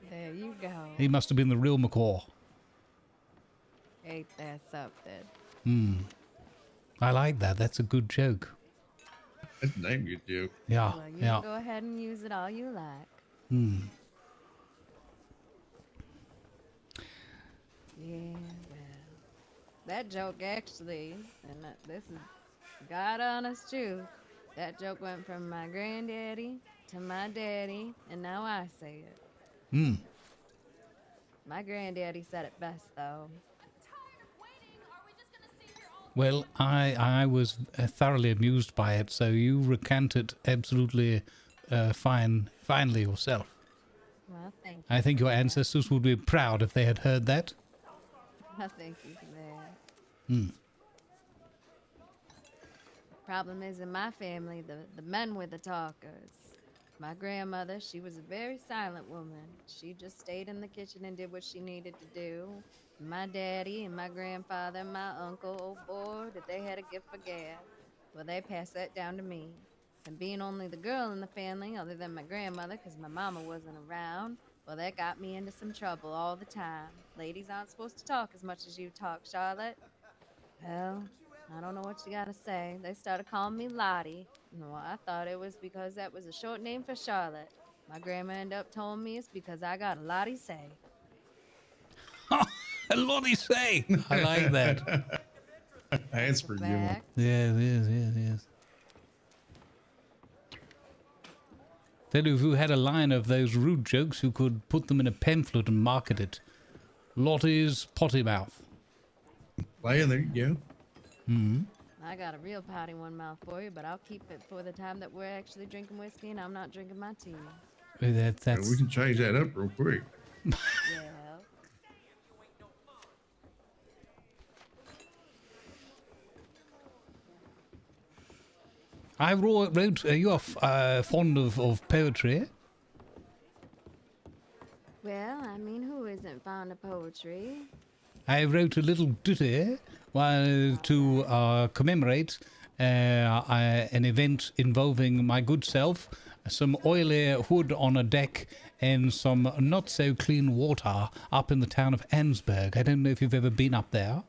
There you go. He must have been the real macaw. Ain't that something? I like that. That's a good joke. That's a damn good joke. Yeah, Well, you yeah. can go ahead and use it all you like. Yeah, well, that joke actually, and this is God honest truth, that joke went from my granddaddy to my daddy, and now I say it. Hmm. My granddaddy said it best, though. Well, I was thoroughly amused by it, so you recant it absolutely finely yourself. Well, thank you. I think your ancestors would be proud if they had heard that. Well, thank you for that. Hmm. Problem is, in my family, the men were the talkers. My grandmother, she was a very silent woman. She just stayed in the kitchen and did what she needed to do. My daddy and my grandfather and my uncle, oh boy, did they had a gift for gab. Well, they passed that down to me. And being only the girl in the family, other than my grandmother, because my mama wasn't around, well, that got me into some trouble all the time. Ladies aren't supposed to talk as much as you talk, Charlotte. Well, I don't know what you gotta say. They started calling me Lottie. No, I thought it was because that was a short name for Charlotte. My grandma ended up telling me it's because I got a Lottie say. A Lottie say. I like that. That's pretty good one. Yeah, yes. Tell you, if you had a line of those rude jokes, you could put them in a pamphlet and market it. Lottie's Potty Mouth. Well, yeah, there you go. Hmm. I got a real potty one mouth for you, but I'll keep it for the time that we're actually drinking whiskey and I'm not drinking my tea. That's... Yeah, we can change that up real quick. Yeah. I wrote, you are fond of poetry? Well, I mean, who isn't fond of poetry? I wrote a little ditty to commemorate an event involving my good self, some oily wood on a deck, and some not so clean water up in the town of Ansburg. I don't know if you've ever been up there.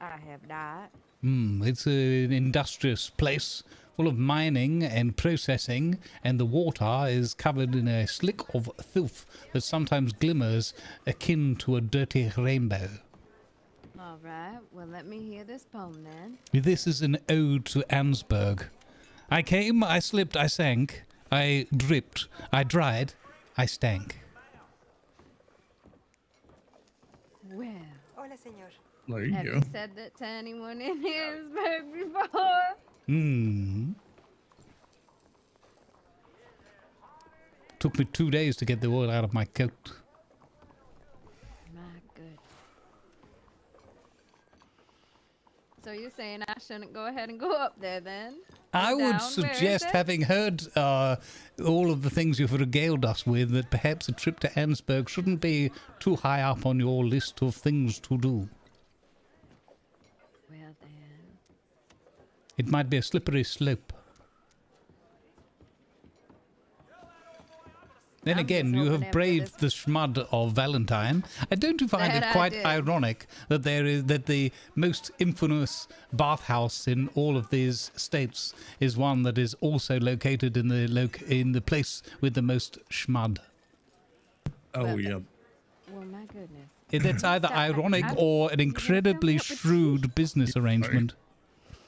I have not. It's an industrious place full of mining and processing, and the water is covered in a slick of filth that sometimes glimmers akin to a dirty rainbow. All right, well, let me hear this poem then. This is an ode to Ansburg. I came, I slipped, I sank, I dripped, I dried, I stank. Well, Hola, señor. There you have go. you said that to anyone in Harrisburg before? Took me 2 days to get the oil out of my coat. My good. So you're saying I shouldn't go ahead and go up there then? I would Down, where is suggest, it? having heard all of the things you've regaled us with, that perhaps a trip to Ansburg shouldn't be too high up on your list of things to do. Well then. It might be a slippery slope. Then I'm again, just you hoping have after braved the schmud of Valentine. I don't you find That it I quite did. ironic that the most infamous bathhouse in all of these states is one that is also located in the place with the most schmud? Oh, Well, yeah. Well, my goodness. That's either Stop. ironic or an You're incredibly filling up with shrewd business arrangement.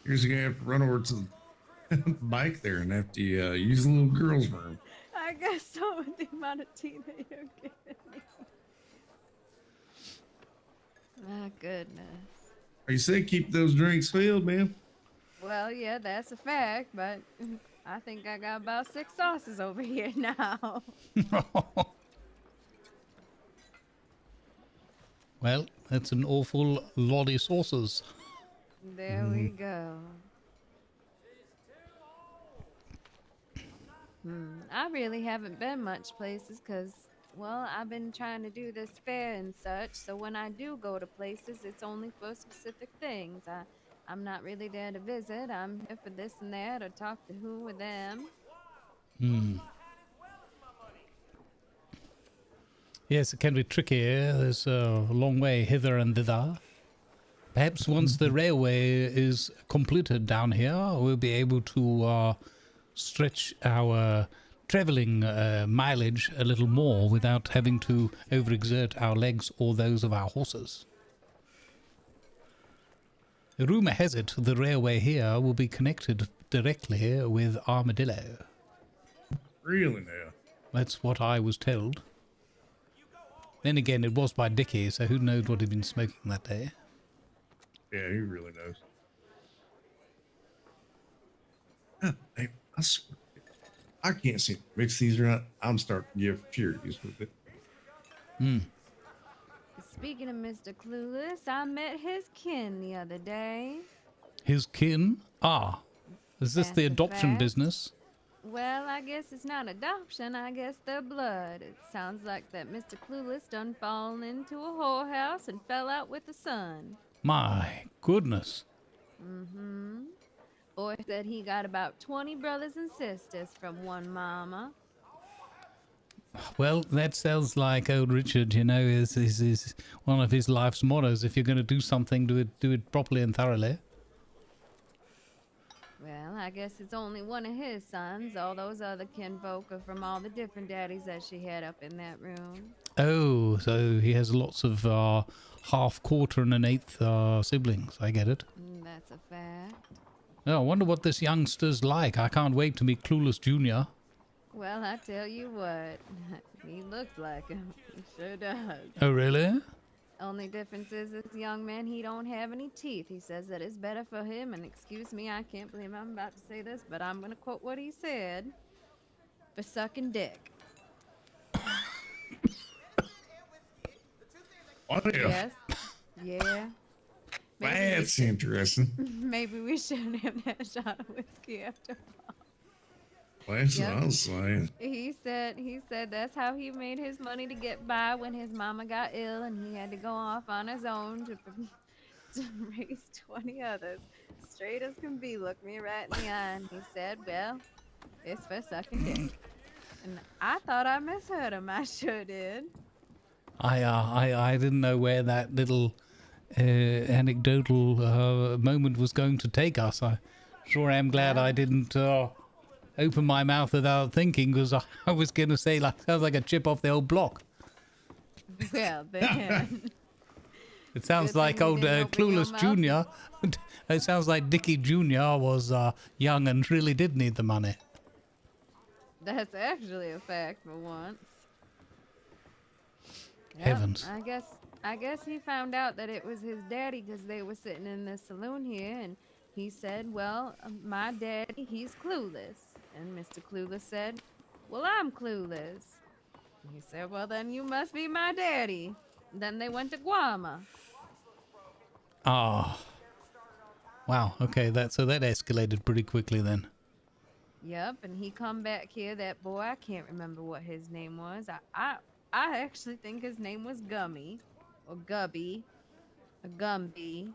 You're just going to have to run over to the bike there and have to use the little girl's room. I guess so with the amount of tea that you're giving me. My goodness. You say keep those drinks filled, man. Well, yeah, that's a fact, but I think I got about 6 sauces over here now. Well, that's an awful lot of sauces. There we go. I really haven't been much places because, well, I've been trying to do this fair and such. So when I do go to places, it's only for specific things. I'm not really there to visit. I'm here for this and that or talk to who or them. Yes, it can be tricky. There's a long way hither and thither. Perhaps once the railway is completed down here, we'll be able to stretch our travelling mileage a little more without having to overexert our legs or those of our horses. Rumour has it the railway here will be connected directly with Armadillo. Really now? That's what I was told. Then again, it was by Dickie, so who knows what he'd been smoking that day. Yeah, he really knows. God, I swear, I can't seem to mix these right. I'm starting to get furious with it. Speaking of Mr. Clueless, I met his kin the other day. His kin? Ah. Is this the That's a adoption fact. business? Well, I guess it's not adoption. I guess they're blood. It sounds like that Mr. Clueless done fallen into a whorehouse and fell out with the son. My goodness. Mm-hmm. Boy said he got about 20 brothers and sisters from one mama. Well, that sounds like old Richard, you know, is one of his life's mottos. If you're going to do something, do it properly and thoroughly. Well, I guess it's only one of his sons. All those other kinfolk are from all the different daddies that she had up in that room. Oh, so he has lots of half, quarter, and an eighth siblings. I get it. That's a fact. Oh, I wonder what this youngster's like. I can't wait to meet Clueless Jr. Well, I tell you what, he looks like him. He sure does. Oh, really? Only difference is this young man, he don't have any teeth. He says that it's better for him, and excuse me, I can't believe I'm about to say this, but I'm going to quote what he said, for sucking dick. What if? Yes. Yeah. That's interesting. Maybe we shouldn't have that shot of whiskey after all. Well, that's Yep. what I was saying. He said that's how he made his money to get by when his mama got ill and he had to go off on his own to raise 20 others. Straight as can be, looked me right in the eye and he said, well, it's for sucking dick. And I thought I misheard him. I sure did. I didn't know where that little anecdotal moment was going to take us. I sure am glad I didn't open my mouth without thinking, because I was going to say, like, sounds like a chip off the old block. Well, then. It sounds Good like thing you old didn't open your Clueless Jr. It sounds like Dickie Jr. was young and really did need the money. That's actually a fact for once. Yep, Heavens. I guess he found out that it was his daddy because they were sitting in the saloon here, and he said, well, my daddy, he's clueless. And Mr. Clueless said, well, I'm clueless. And he said, well, then you must be my daddy. And then they went to Guama. Ah. Wow, okay, so that escalated pretty quickly then. Yep, and he come back here, that boy, I can't remember what his name was. I actually think his name was Gummy, or Gubby, or Gumby,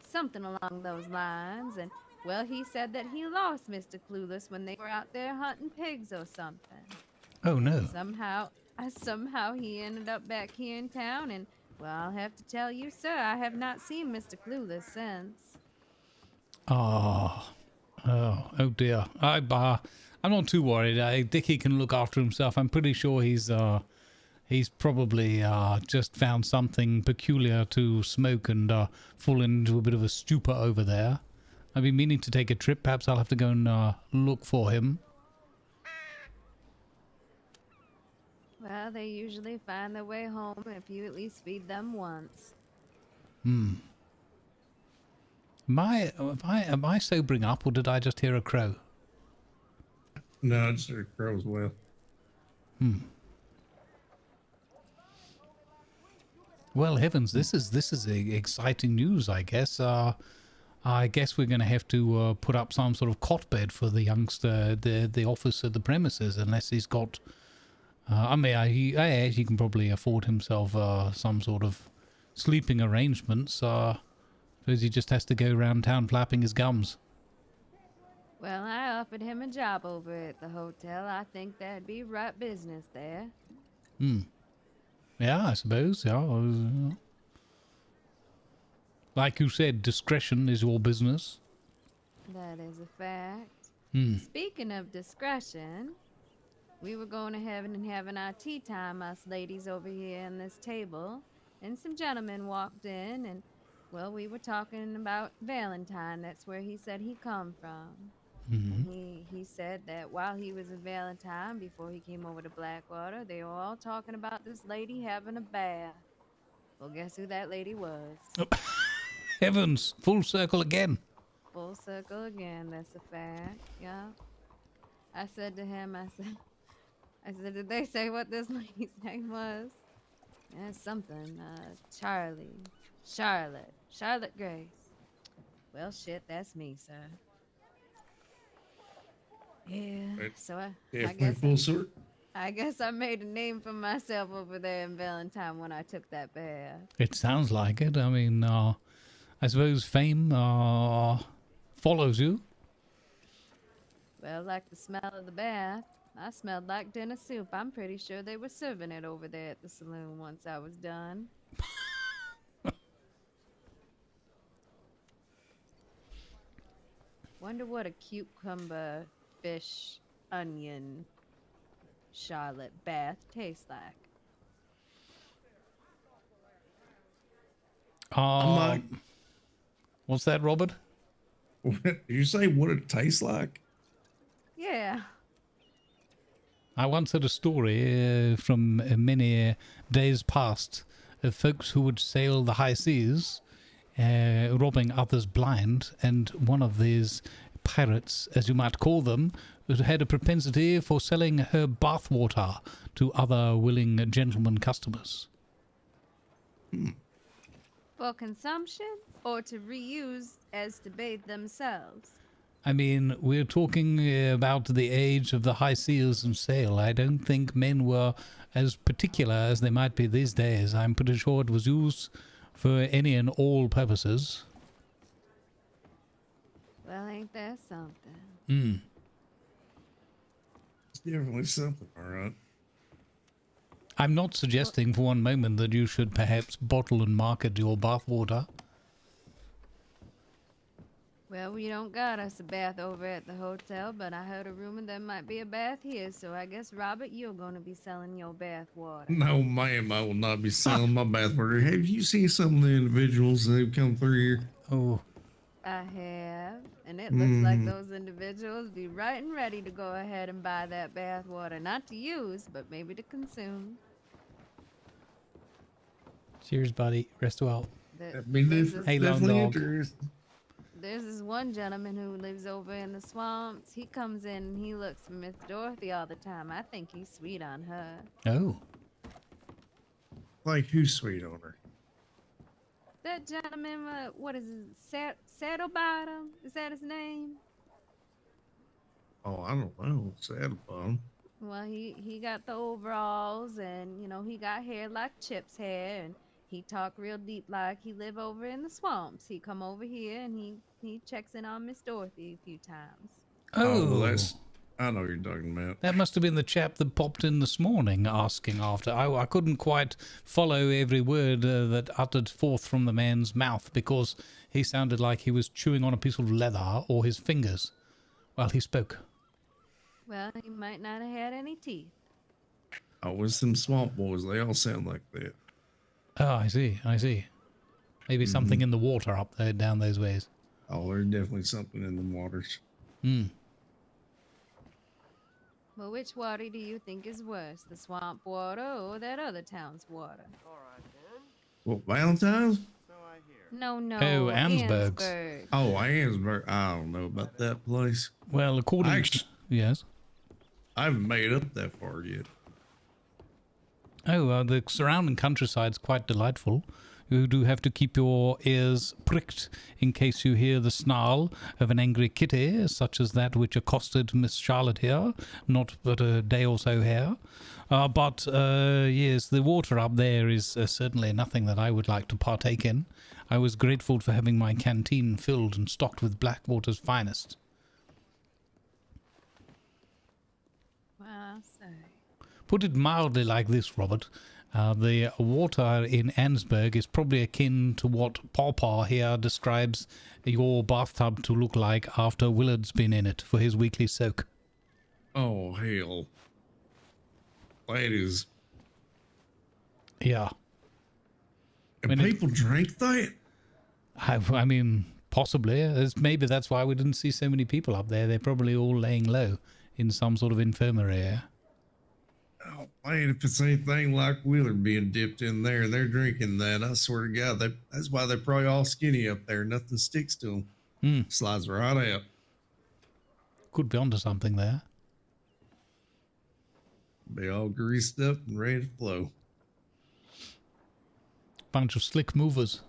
something along those lines. And, well, he said that he lost Mr. Clueless when they were out there hunting pigs or something. Oh, no. Somehow he ended up back here in town, and, well, I'll have to tell you, sir, I have not seen Mr. Clueless since. Oh dear. I'm not too worried. Dickie can look after himself. I'm pretty sure he's probably just found something peculiar to smoke and fallen into a bit of a stupor over there. I've been meaning to take a trip. Perhaps I'll have to go and look for him. Well, they usually find their way home if you at least feed them once. Am I sobering up, or did I just hear a crow? No, I just heard a crow as well. Well, heavens, this is exciting news, I guess. I guess we're going to have to put up some sort of cot bed for the youngster, the officer of the premises, unless he's got... he can probably afford himself some sort of sleeping arrangements. Suppose he just has to go around town flapping his gums. Well, I offered him a job over at the hotel. I think that'd be right business there. Yeah, I suppose. Yeah. Like you said, discretion is your business. That is a fact. Hmm. Speaking of discretion, we were going to heaven and having our tea time, us ladies over here in this table, and some gentlemen walked in, and, well, we were talking about Valentine. That's where he said he come from. And he said that while he was in Valentine, before he came over to Blackwater, they were all talking about this lady having a bath. Well, guess who that lady was? Heavens, full circle again. Full circle again, that's a fact. Yeah. I said to him, I said, did they say what this lady's name was? Yeah, something. Charlotte Grace. Well, shit, that's me, sir. Yeah. So I guess I made a name for myself over there in Valentine when I took that bath. It sounds like it. I mean, I suppose fame follows you. Well, like the smell of the bath, I smelled like dinner soup. I'm pretty sure they were serving it over there at the saloon once I was done. Wonder what a cucumber, fish, onion, Charlotte bath tastes like. What's that, Robert? Did you say what it tastes like? Yeah. I once heard a story from many days past of folks who would sail the high seas, robbing others blind, and one of these pirates, as you might call them, had a propensity for selling her bathwater to other willing gentlemen customers. For consumption or to reuse as to bathe themselves? I mean, we're talking about the age of the high seas and sail. I don't think men were as particular as they might be these days. I'm pretty sure it was used for any and all purposes. Well, ain't that something? It's definitely something, all right. I'm not suggesting for one moment that you should perhaps bottle and market your bathwater. Well, we don't got us a bath over at the hotel, but I heard a rumor there might be a bath here, so I guess, Robert, you're going to be selling your bath water. No, ma'am, I will not be selling my bath water. Have you seen some of the individuals that have come through here? Oh. I have, and it looks like those individuals be right and ready to go ahead and buy that bath water, not to use, but maybe to consume. Cheers, buddy. Rest well. Hey, long dog. There's this one gentleman who lives over in the swamps. He comes in and he looks for Miss Dorothy all the time. I think he's sweet on her. Oh. Like who's sweet on her? That gentleman, what is it? Saddlebottom? Is that his name? Oh, I don't know. Saddlebottom. Well, he got the overalls, and, you know, he got hair like Chip's hair, and he talk real deep like he live over in the swamps. He come over here, and he checks in on Miss Dorothy a few times. Oh, I know what you're talking about. That must have been the chap that popped in this morning asking after. I couldn't quite follow every word that uttered forth from the man's mouth because he sounded like he was chewing on a piece of leather or his fingers while he spoke. Well, he might not have had any teeth. Oh, it's them swamp boys. They all sound like that. Oh, I see. Maybe something in the water up there, down those ways. Oh, there's definitely something in the waters. Well, which water do you think is worse, the swamp water or that other town's water? All right, then. What, Valentine's? So I hear. No, Oh, Ansburg's. Ansburg. Oh, Ansburg. I don't know about that place. Well, according to... Yes? I haven't made up that far yet. Oh, the surrounding countryside's quite delightful. You do have to keep your ears pricked in case you hear the snarl of an angry kitty, such as that which accosted Miss Charlotte here, not but a day or so here. But yes, the water up there is certainly nothing that I would like to partake in. I was grateful for having my canteen filled and stocked with Blackwater's finest. Well, I'll say. Put it mildly like this, Robert. The water in Ansburg is probably akin to what Pawpaw here describes your bathtub to look like after Willard's been in it for his weekly soak. Oh, hell. That is... Yeah. And people drink that? I mean, Possibly. Maybe that's why we didn't see so many people up there. They're probably all laying low in some sort of infirmary. Oh man, if it's anything like Wheeler being dipped in there, they're drinking that. I swear to God, that's why they're probably all skinny up there. Nothing sticks to them. Slides right out. Could be onto something there. Be all greased up and ready to flow. Bunch of slick movers.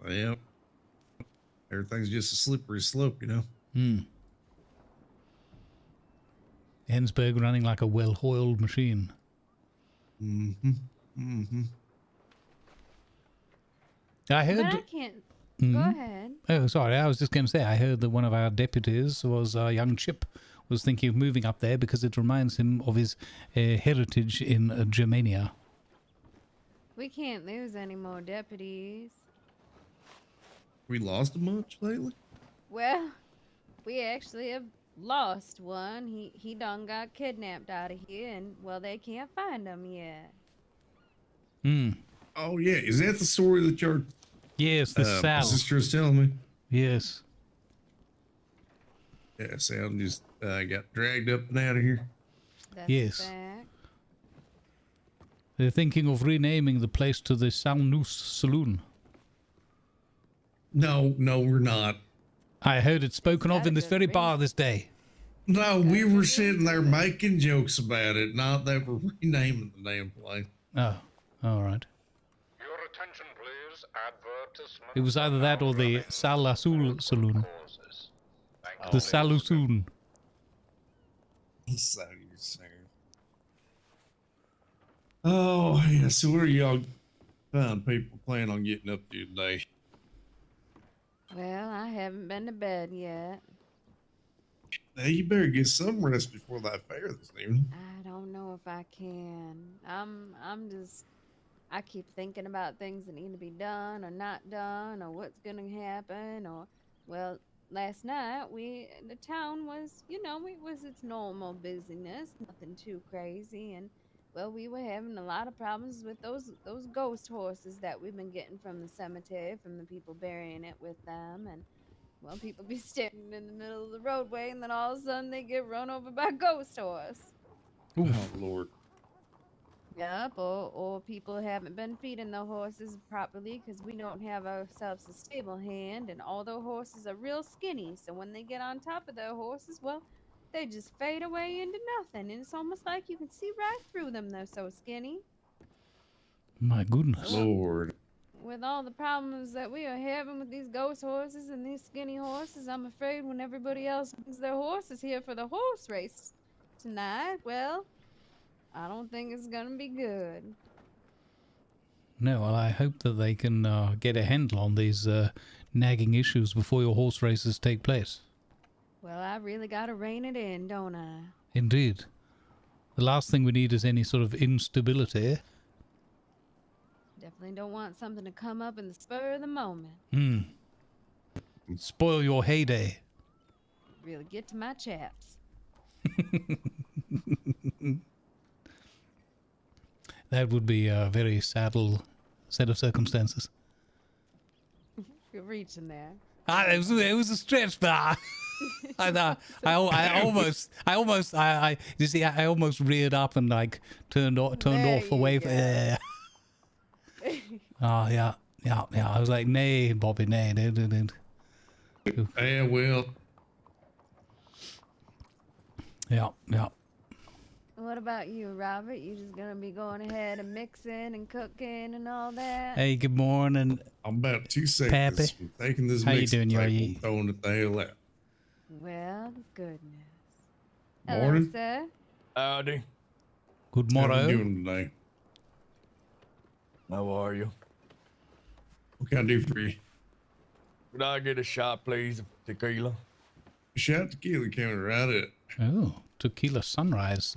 Yep. Everything's just a slippery slope, you know. Ensberg running like a well-oiled machine. I heard. But I can't. Go ahead. Oh, sorry. I was just going to say, I heard that one of our deputies was young Chip, was thinking of moving up there because it reminds him of his heritage in Germania. We can't lose any more deputies. We lost a bunch lately? Well, we actually have lost one. He done got kidnapped out of here, and well, they can't find him yet. Oh yeah, is that the story that your yes, the my Sal sister was telling me? Yes. Yeah, Sal just got dragged up and out of here. That's Yes. a fact. They're thinking of renaming the place to the Salnoose Saloon. No, we're not. I heard it spoken of in this very bar this day. No, we were sitting there making jokes about it, not that we're renaming the damn place. Oh, all right. Your attention, please. Advertisement. It was either that or the Sal Azul Saloon. The Salusoon. So you're saying. Oh, yeah, so where are y'all fine people planning on getting up to today? Well, I haven't been to bed yet. Hey, you better get some rest before that fair this evening. I don't know if I can. I keep thinking about things that need to be done or not done or what's gonna happen or, well, last night the town was, it was its normal busyness, nothing too crazy, and well, we were having a lot of problems with those ghost horses that we've been getting from the cemetery, from the people burying it with them, and well, people be standing in the middle of the roadway, and then all of a sudden they get run over by a ghost horse. Oh Lord. Yep, or people haven't been feeding the horses properly because we don't have ourselves a stable hand, and all the horses are real skinny, so when they get on top of their horses, well, they just fade away into nothing, and it's almost like you can see right through them. They're so skinny. My goodness. Lord. With all the problems that we are having with these ghost horses and these skinny horses, I'm afraid when everybody else brings their horses here for the horse race tonight, well, I don't think it's gonna be good. No, well, I hope that they can get a handle on these nagging issues before your horse races take place. Well, I really gotta rein it in, don't I? Indeed. The last thing we need is any sort of instability. Definitely don't want something to come up in the spur of the moment. Spoil your heyday. Really get to my chaps. That would be a very saddle set of circumstances. You're reaching there. It was a stretch, but I almost reared up and like turned off away from. Oh yeah. I was like, nay, Bobby, nay. Yeah, well. Yeah. What about you, Robert? You just gonna be going ahead and mixing and cooking and all that? Hey, good morning. I'm about 2 seconds Pappy. from taking this How you mixing doing, table Yogi? and throwing it the hell out. Well, goodness. Morning. Hello, sir. Howdy. Good How morrow. you doing today? How are you? What can I do for you? Could I get a shot, please, of tequila? Shot tequila coming right up. Oh, tequila sunrise.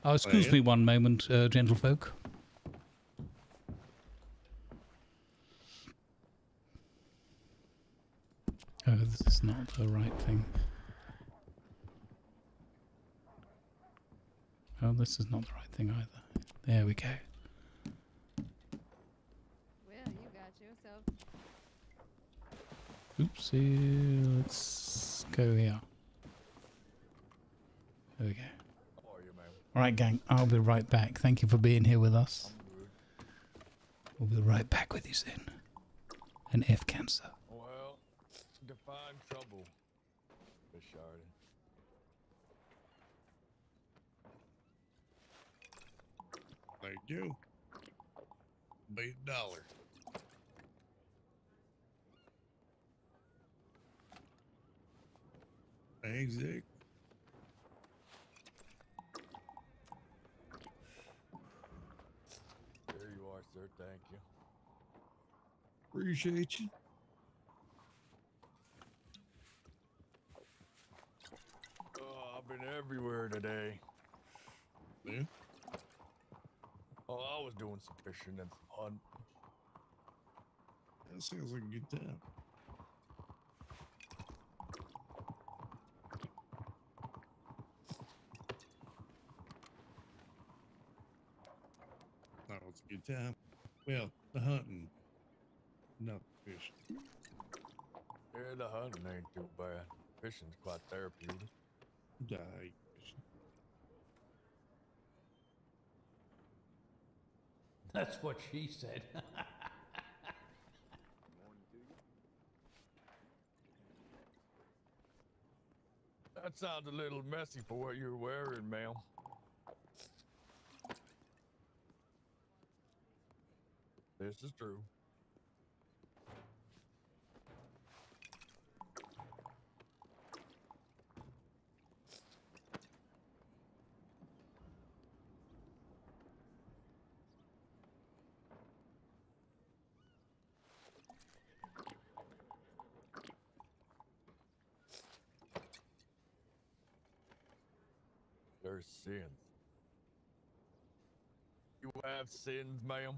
Excuse yeah. me one moment, gentlefolk. Oh, this is not the right thing. Oh, this is not the right thing either. There we go. Well, you got yourself. Oopsie. Let's go here. There we go. How are you, man? All right, gang. I'll be right back. Thank you for being here with us. I'm good. We'll be right back with you soon. And F cancer. Well, define trouble, Miss Sheridan. Thank you. Be $1. Thanks, Zach. There you are, sir. Thank you. Appreciate you. Oh, I've been everywhere today. Yeah. Oh, I was doing some fishing and some hunting. That sounds like a good time. That was a good time. Well, the hunting, not the fishing. Yeah, the hunting ain't too bad. Fishing's quite therapeutic. I hate fishing. That's what she said. That sounds a little messy for what you're wearing, ma'am. This is true. There's sins. You have sins, ma'am?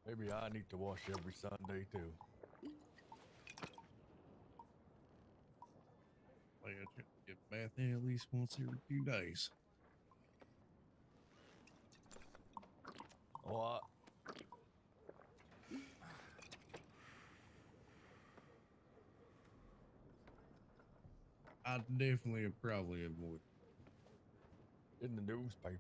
Maybe I need to wash every Sunday too. Well, I try to get a bath in at least once every few days. Oh, I definitely probably avoid. in the newspaper.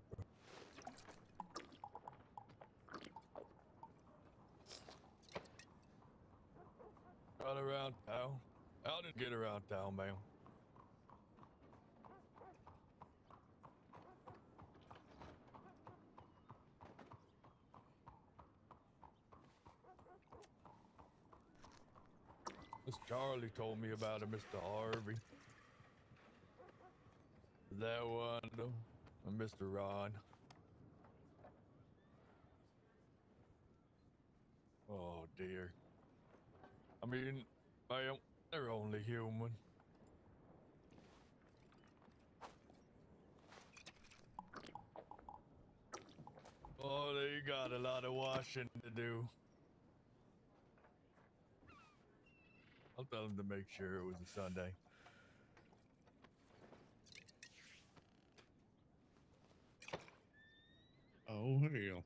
Out around town. How did get around town, ma'am? Miss Charlie told me about a Mr. Harvey. That one, though, and Mr. Ron. Oh dear. I mean, ma'am, they're only human. Oh, they got a lot of washing to do. I'll tell them to make sure it was a Sunday. Oh, hell.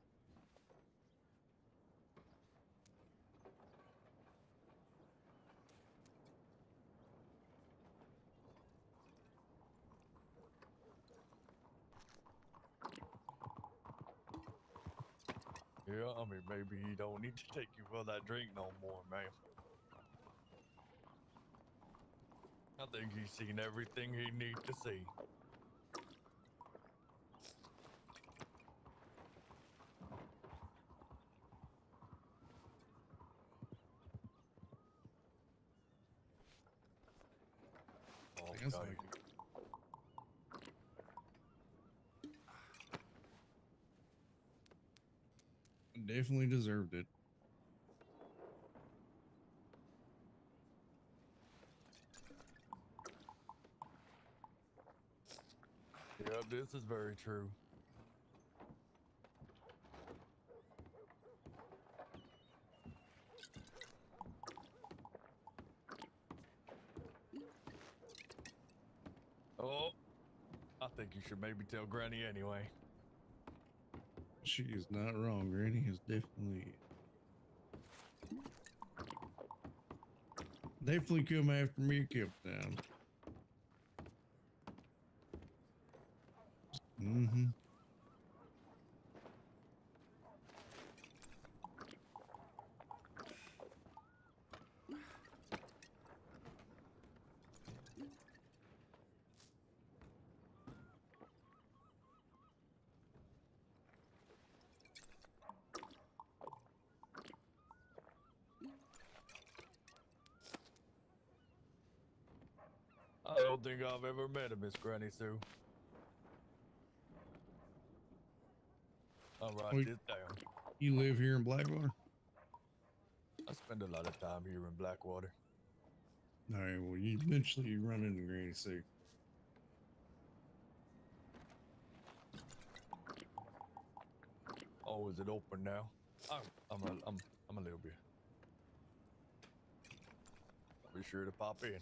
Yeah, I mean, maybe he don't need to take you for that drink no more, ma'am. I think he's seen everything he needs to see. Sounds Okay. like it. Definitely deserved it. Yep, this is very true. Oh, I think you should maybe tell Granny anyway. She is not wrong. Granny is definitely come after me a couple times. Mm-hmm. I don't think I've ever met a Miss Granny Sue. I'll write Wait. this down. You live here in Blackwater? I spend a lot of time here in Blackwater. All right, well, you eventually run into Granny Sue. Oh, is it open now? I'm a little bit. I'll be sure to pop in.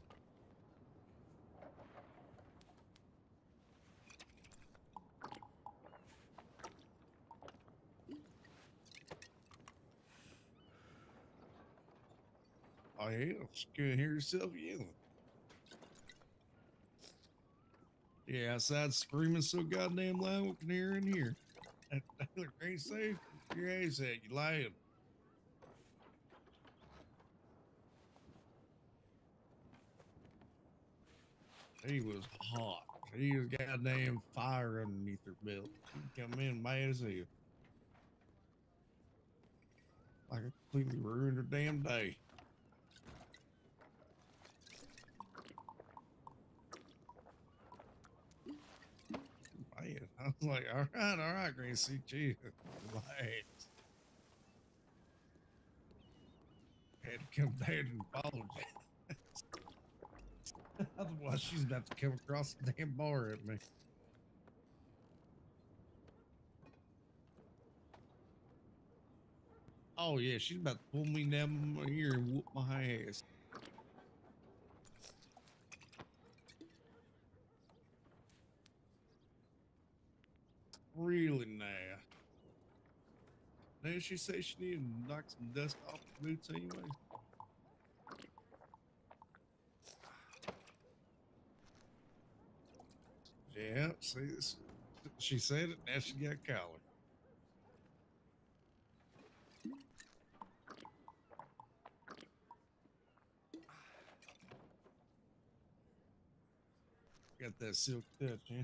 Oh, yeah, she couldn't hear herself yelling. Yeah, outside screaming so goddamn loud we can hear her in here. Granny Sue, your ass out, you lying. He was hot. He was goddamn fire underneath her belt. She come in mad as hell. Like it completely ruined her damn day. Man, I was like, all right, Granny Sue, chill. Relax. Had to come down and apologize. Otherwise, she's about to come across the damn bar at me. Oh, yeah, she's about to pull me down my ear and whoop my ass. Really now. Didn't she say she needed to knock some dust off the boots anyway? Yeah, see this. She said it, now she got collar. Got that silk touch, yeah.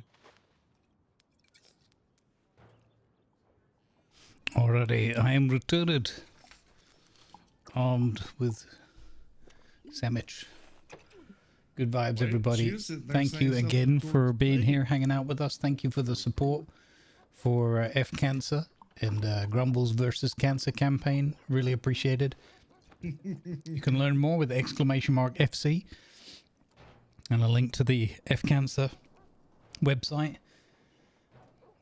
Alrighty, I am returned, armed with sandwich. Good vibes, Wait, everybody. she was sitting there Thank saying you something again for towards being me. here, hanging out with us. Thank you for the support for F Cancer and Grumbles versus Cancer campaign. Really appreciated. You can learn more with !FC and a link to the F Cancer website.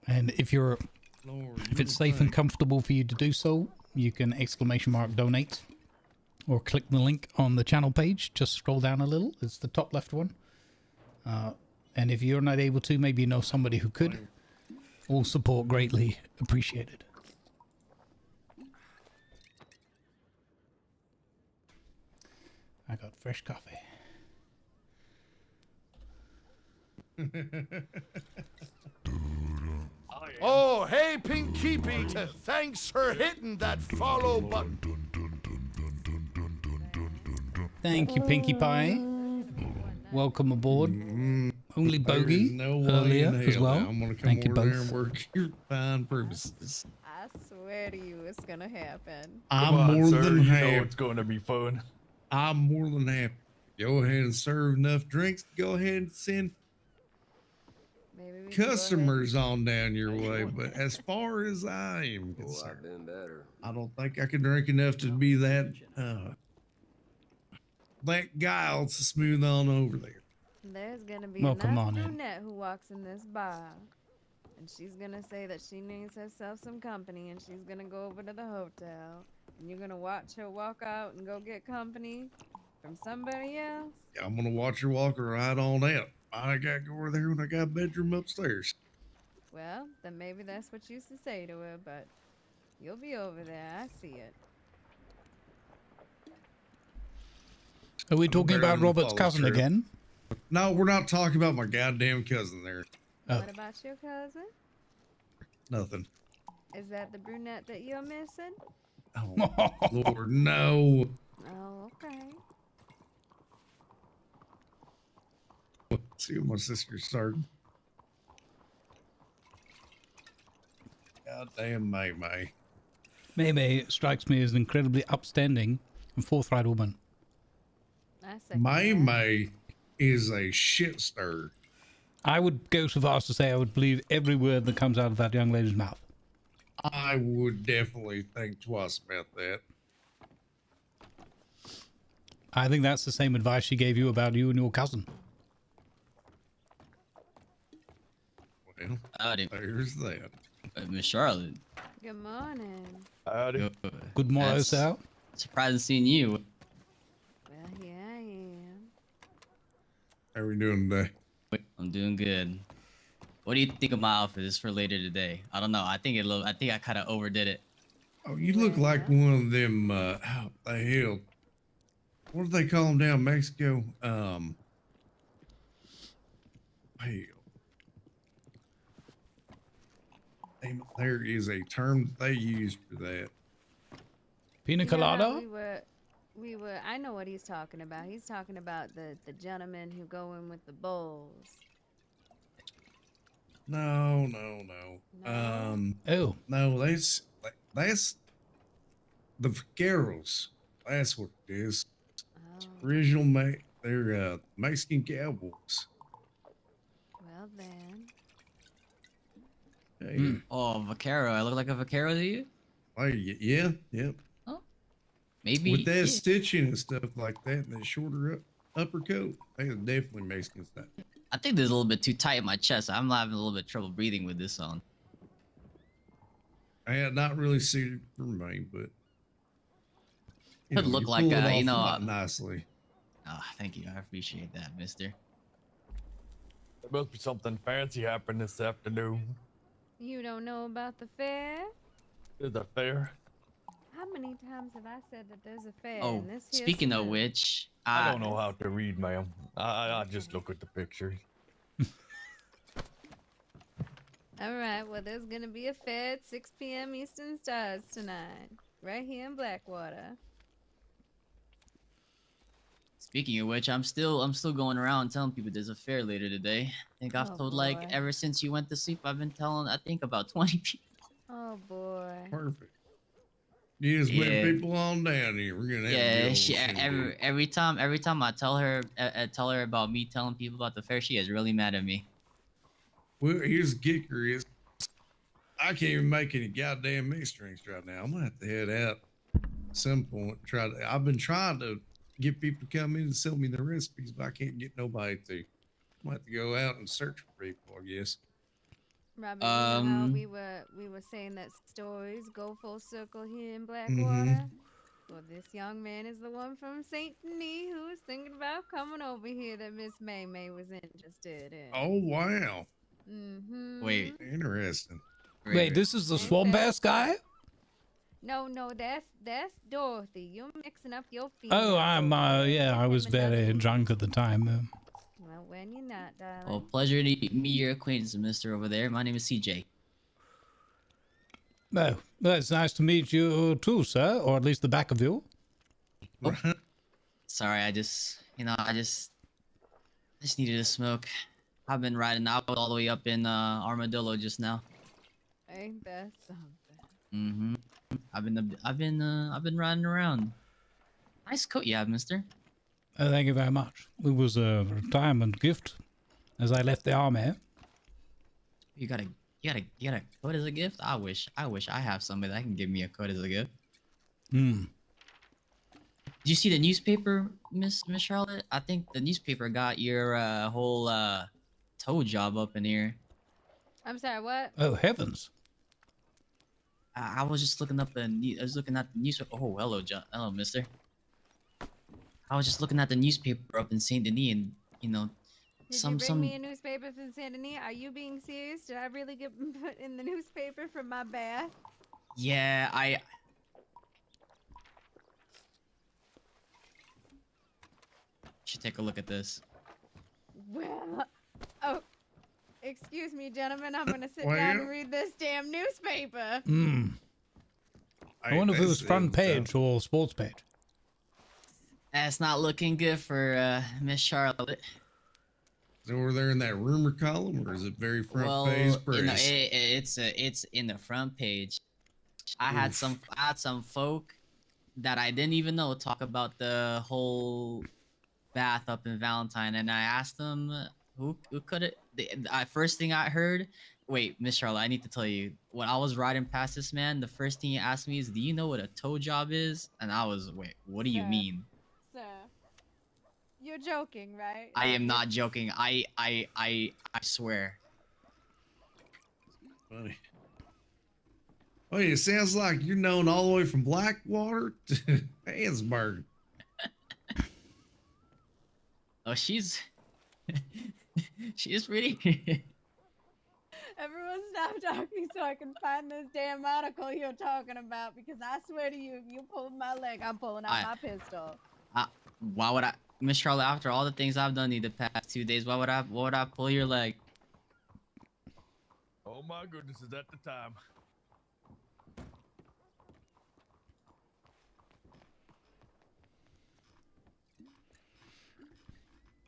And if you're Lord, if it's safe and comfortable for you to do so, you can !donate or click the link on the channel page. Just scroll down a little. It's the top left one. And if you're not able to, maybe you know somebody who could. All support greatly appreciated. I got fresh coffee. Oh, hey, Pinky Peter. Thanks for hitting that follow button. Thank you, Pinkie Pie. Welcome aboard. Only Bogey No way earlier in as hell well. now I'm gonna come Thank you over there both. and work your fine purposes. I swear to you, it's gonna happen. I'm Come on, more sir, than you know happy. it's going to be fun. I'm more than happy. Go ahead and serve enough drinks. Go ahead and send Maybe we can go customers on down your way. But as far as I am concerned, been better. I don't think I can drink enough to be that that guile to smooth on over there. There's gonna be Welcome a nice on in. brunette who walks in this bar, and she's gonna say that she needs herself some company, and she's gonna go over to the hotel, and you're gonna watch her walk out and go get company from somebody else. Yeah, I'm gonna watch her walk right on out. I got to go over there when I got a bedroom upstairs. Well, then maybe that's what you should say to her, but you'll be over there. I see it. Are we talking better about than the Robert's follow cousin trip. again? No, we're not talking about my goddamn cousin there. Oh. What about your cousin? Nothing. Is that the brunette that you're missing? Oh, Lord, no. Oh, okay. See what my sister started. Goddamn May. May strikes me as an incredibly upstanding and forthright woman. I second that. May is a shit stir. I would go so far as to say I would believe every word that comes out of that young lady's mouth. I would definitely think twice about that. I think that's the same advice she gave you about you and your cousin. Well, Howdy. there's that. Miss Charlotte. Good morning. Howdy. Good morning, That's sir. surprising seeing you. Well, here I am. How are we doing today? I'm doing good. What do you think of my outfit? This is for later today. I don't know. I think I kind of overdid it. Oh, you look like one of them, how the hell? What do they call them down in Mexico? Hell. There is a term that they use for that. Pina You know how colada? we were, I know what he's talking about. He's talking about the gentlemen who go in with the bowls. No. Oh. No, that's the vaqueros. That's what it is. Oh, Original, they're Mexican cowboys. well then. Hey, Oh, vaquero. I look like a vaquero to you? hey, yeah. Maybe. With that yeah. stitching and stuff like that, and that shorter upper coat, they are definitely Mexican style. I think there's a little bit too tight in my chest. I'm having a little bit of trouble breathing with this on. Not really suited for me, but Could look you like pull it a, off you a know. lot nicely. Oh, thank you. I appreciate that, mister. There must be something fancy happening this afternoon. You don't know about the fair? Is that fair? How many times have I said that there's a fair Oh, in this here speaking of saloon? which, I don't know how to read, ma'am. I just look at the pictures. All right, well, there's gonna be a fair at 6 p.m. Eastern Stars tonight, right here in Blackwater. Speaking of which, I'm still going around telling people there's a fair later today. I think I've Oh, told boy. like ever since you went to sleep, I've been telling I think about 20 people. Oh boy. Perfect. You just bring Yeah. people on down here. We're gonna have a Yeah, good she old shindig. every time I tell her about me telling people about the fair, she gets really mad at me. Well, here's the kicker is I can't even make any goddamn mixed drinks right now. I'm gonna have to head out at some point. I've been trying to get people to come in and sell me the recipes, but I can't get nobody to. I'm gonna have to go out and search for people, I guess. Robin, you know how we were saying that stories go full circle here in Blackwater? Well, this young man is the one from Saint Denis who was thinking about coming over here that Miss May was interested in. Oh wow. Mm-hmm. Wait, Interesting. Wait, this is the swamp ass guy? No, that's Dorothy. You're mixing up your feet. Oh, I was very drunk at the time. Well, when you're not, darling. well, pleasure to meet your acquaintance, mister over there. My name is CJ. No, well, it's nice to meet you too, sir, or at least the back of you. Sorry, I just needed a smoke. I've been riding out all the way up in Armadillo just now. Ain't that something? Mm-hmm. I've been riding around. Nice coat you have, mister. Thank you very much. It was a retirement gift as I left the army. You got a coat as a gift? I wish I have somebody that can give me a coat as a gift. Hmm. Did you see the newspaper, Miss Charlotte? I think the newspaper got your whole tow job up in here. I'm sorry, what? Oh, heavens. I was just looking up I was looking at the newspaper. Oh, hello, John. Hello, mister. I was just looking at the newspaper up in Saint Denis, and Did you bring me a newspaper from Saint Denis? Are you being serious? Did I really get put in the newspaper from my bath? Yeah, I. Should take a look at this. Well, oh, excuse me, gentlemen. I'm gonna sit Well, down yeah. and read this damn newspaper. Hmm. I wonder if it was front page or sports page. That's not looking good for Miss Charlotte. Is it over there in that rumor column, or is it very front Well, page you know, press? it's in the front page. I had some folk that I didn't even know talk about the whole bath up in Valentine, and I asked them who could it. The first thing I heard. Wait, Miss Charlotte, I need to tell you. When I was riding past this man, the first thing he asked me is, "Do you know what a tow job is?" And I was, "Wait, what do you Sir. mean?" Sir, you're joking, right? I am not joking. I swear. Funny. Wait, it sounds like you're known all the way from Blackwater to Hansburg. Oh, she's pretty. Everyone stop talking so I can find this damn article you're talking about, because I swear to you, if you pull my leg, I'm pulling out my pistol. Why would I, Miss Charlotte? After all the things I've done in the past 2 days, why would I pull your leg? Oh my goodness, is that the time?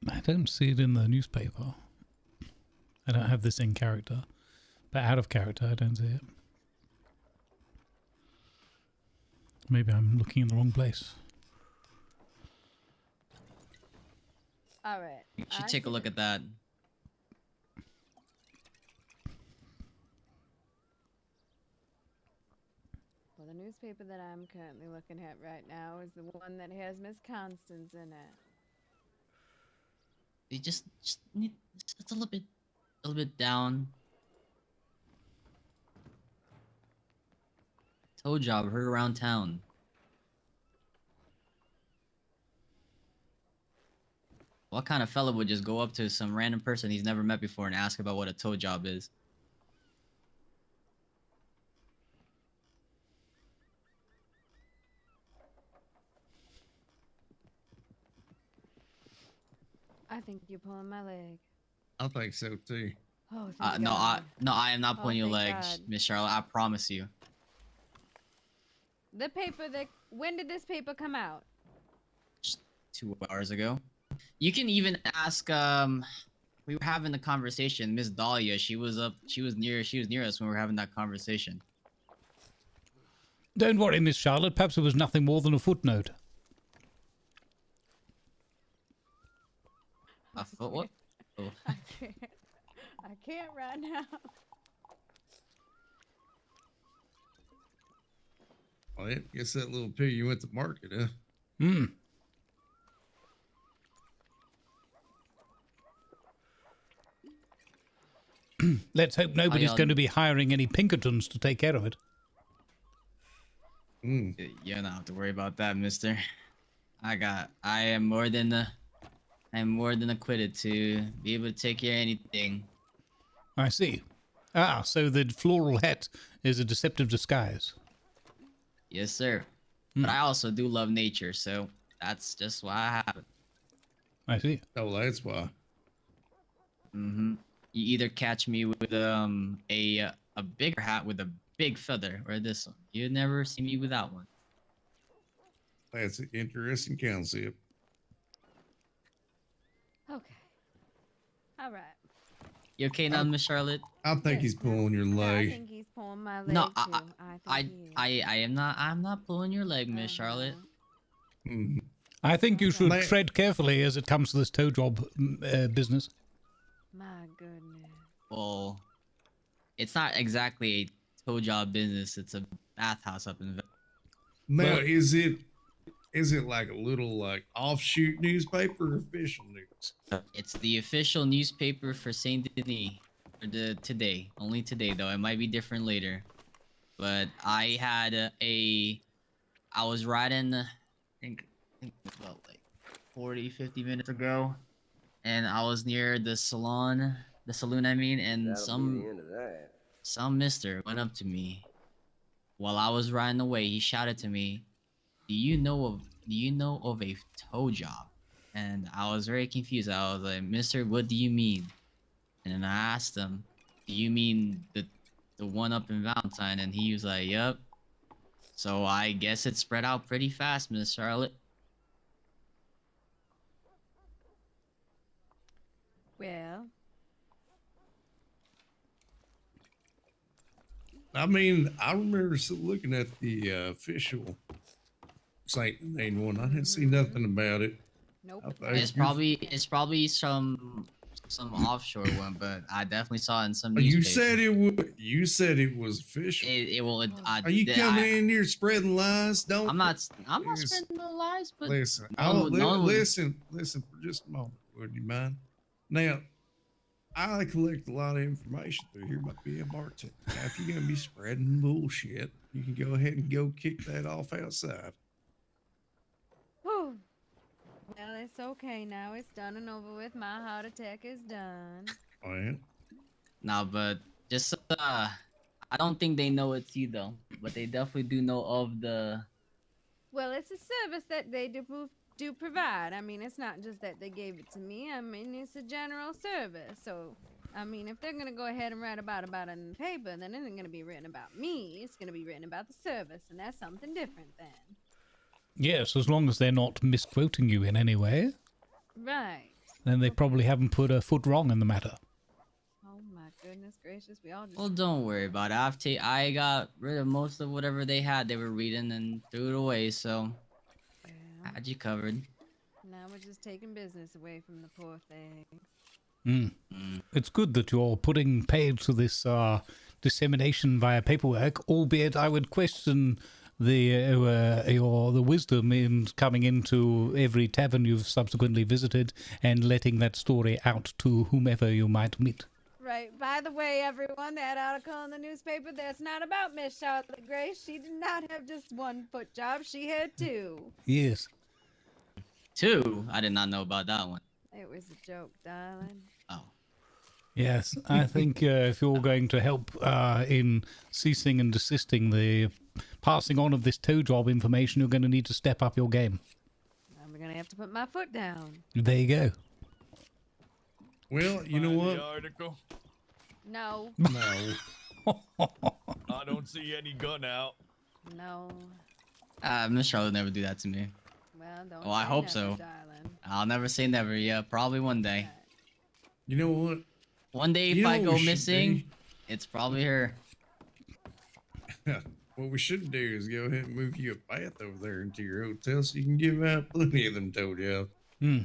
I don't see it in the newspaper. I don't have this in character. But out of character, I don't see it. Maybe I'm looking in the wrong place. All right. You should take a look at that. Well, the newspaper that I'm currently looking at right now is the one that has Miss Constance in it. You just need it's a little bit down. Tow job, heard around town. What kind of fella would just go up to some random person he's never met before and ask about what a tow job is? I think you're pulling my leg. I think so too. Oh, thank No, God. I am not pulling your thank leg, God. Miss Charlotte. I promise you. The paper that. When did this paper come out? 2 hours ago. You can even ask. We were having the conversation. Miss Dahlia. She was near us when we were having that conversation. Don't worry, Miss Charlotte. Perhaps it was nothing more than a footnote. A foot? What? Oh. I can't right now. Well, I guess that little pig you went to market, huh? Hmm. Let's hope nobody's going to be hiring any Pinkertons to take care of it. You don't have to worry about that, mister. I am more than acquitted to be able to take care of anything. I see. Ah, so the floral hat is a deceptive disguise. Yes, sir. But I also do love nature, so that's just why I have it. I see. Oh, that's why. Mm-hmm. You either catch me with a bigger hat with a big feather, or this one. You'd never see me without one. That's an interesting concept. Okay. All right. You okay now, Miss Charlotte? I think he's pulling your I leg. think he's pulling my leg No, too. I am not. I'm not pulling your leg, Miss Charlotte. I think you should tread carefully as it comes to this tow job business. My goodness. Well, it's not exactly a tow job business. It's a bathhouse up in. Now, is it like a little like offshoot newspaper or official news? It's the official newspaper for Saint Denis for today. Only today, though. It might be different later. But I had I was riding, I think it was about like 40, 50 minutes ago, and I was near the saloon, I mean, and That'll be the end of that. some mister went up to me while I was riding away. He shouted to me, do you know of a tow job? And I was very confused. I was like, Mister, what do you mean? And then I asked him, do you mean the one up in Valentine? And he was like, yep. So I guess it spread out pretty fast, Miss Charlotte. Well, I mean, I remember looking at the official Saint Denis one. I didn't see nothing about it. nope. It's probably some offshore one, but I definitely saw it in some You newspaper. said it would. You said it was official. Are you coming in here spreading lies? Don't. I'm not spreading no lies, but listen. no, listen for just a moment. Would you mind? Now, I collect a lot of information through here by being a bartender. Now, if you're gonna be spreading bullshit, you can go ahead and go kick that off outside. Whew. Well, it's okay now. It's done and over with. My heart attack is done. Well, no, but just I don't think they know it's you though, but they definitely do know of the. Well, it's a service that they do provide. I mean, it's not just that they gave it to me. I mean, it's a general service. So, I mean, if they're gonna go ahead and write about it in the paper, then it isn't gonna be written about me. It's gonna be written about the service, and that's something different then. Yes, as long as they're not misquoting you in any way. Right. Then they probably haven't put a foot wrong in the matter. Oh my goodness gracious, we all just. Well, don't worry about it. I got rid of most of whatever they had. They were reading and threw it away, so I had you covered. Now we're just taking business away from the poor things. It's good that you're putting paid to this dissemination via paperwork, albeit I would question the wisdom in coming into every tavern you've subsequently visited and letting that story out to whomever you might meet. Right. By the way, everyone, that article in the newspaper, that's not about Miss Charlotte Grace. She did not have just one foot job. She had two. Yes. Two? I did not know about that one. It was a joke, darling. Oh. Yes, I think if you're going to help in ceasing and desisting the passing on of this tow job information, you're going to need to step up your game. I'm going to have to put my foot down. There you go. Well, you know what? The article. No. No. I don't see any gun out. No. Miss Charlotte would never do that to me. Well, don't. Oh, I say hope never, so. darling. I'll never say never. Yeah, probably one day. You know what? One day, if You know I what go we should missing, do? it's probably her. What we should do is go ahead and move you a bath over there into your hotel so you can give out plenty of them tow jobs. Well,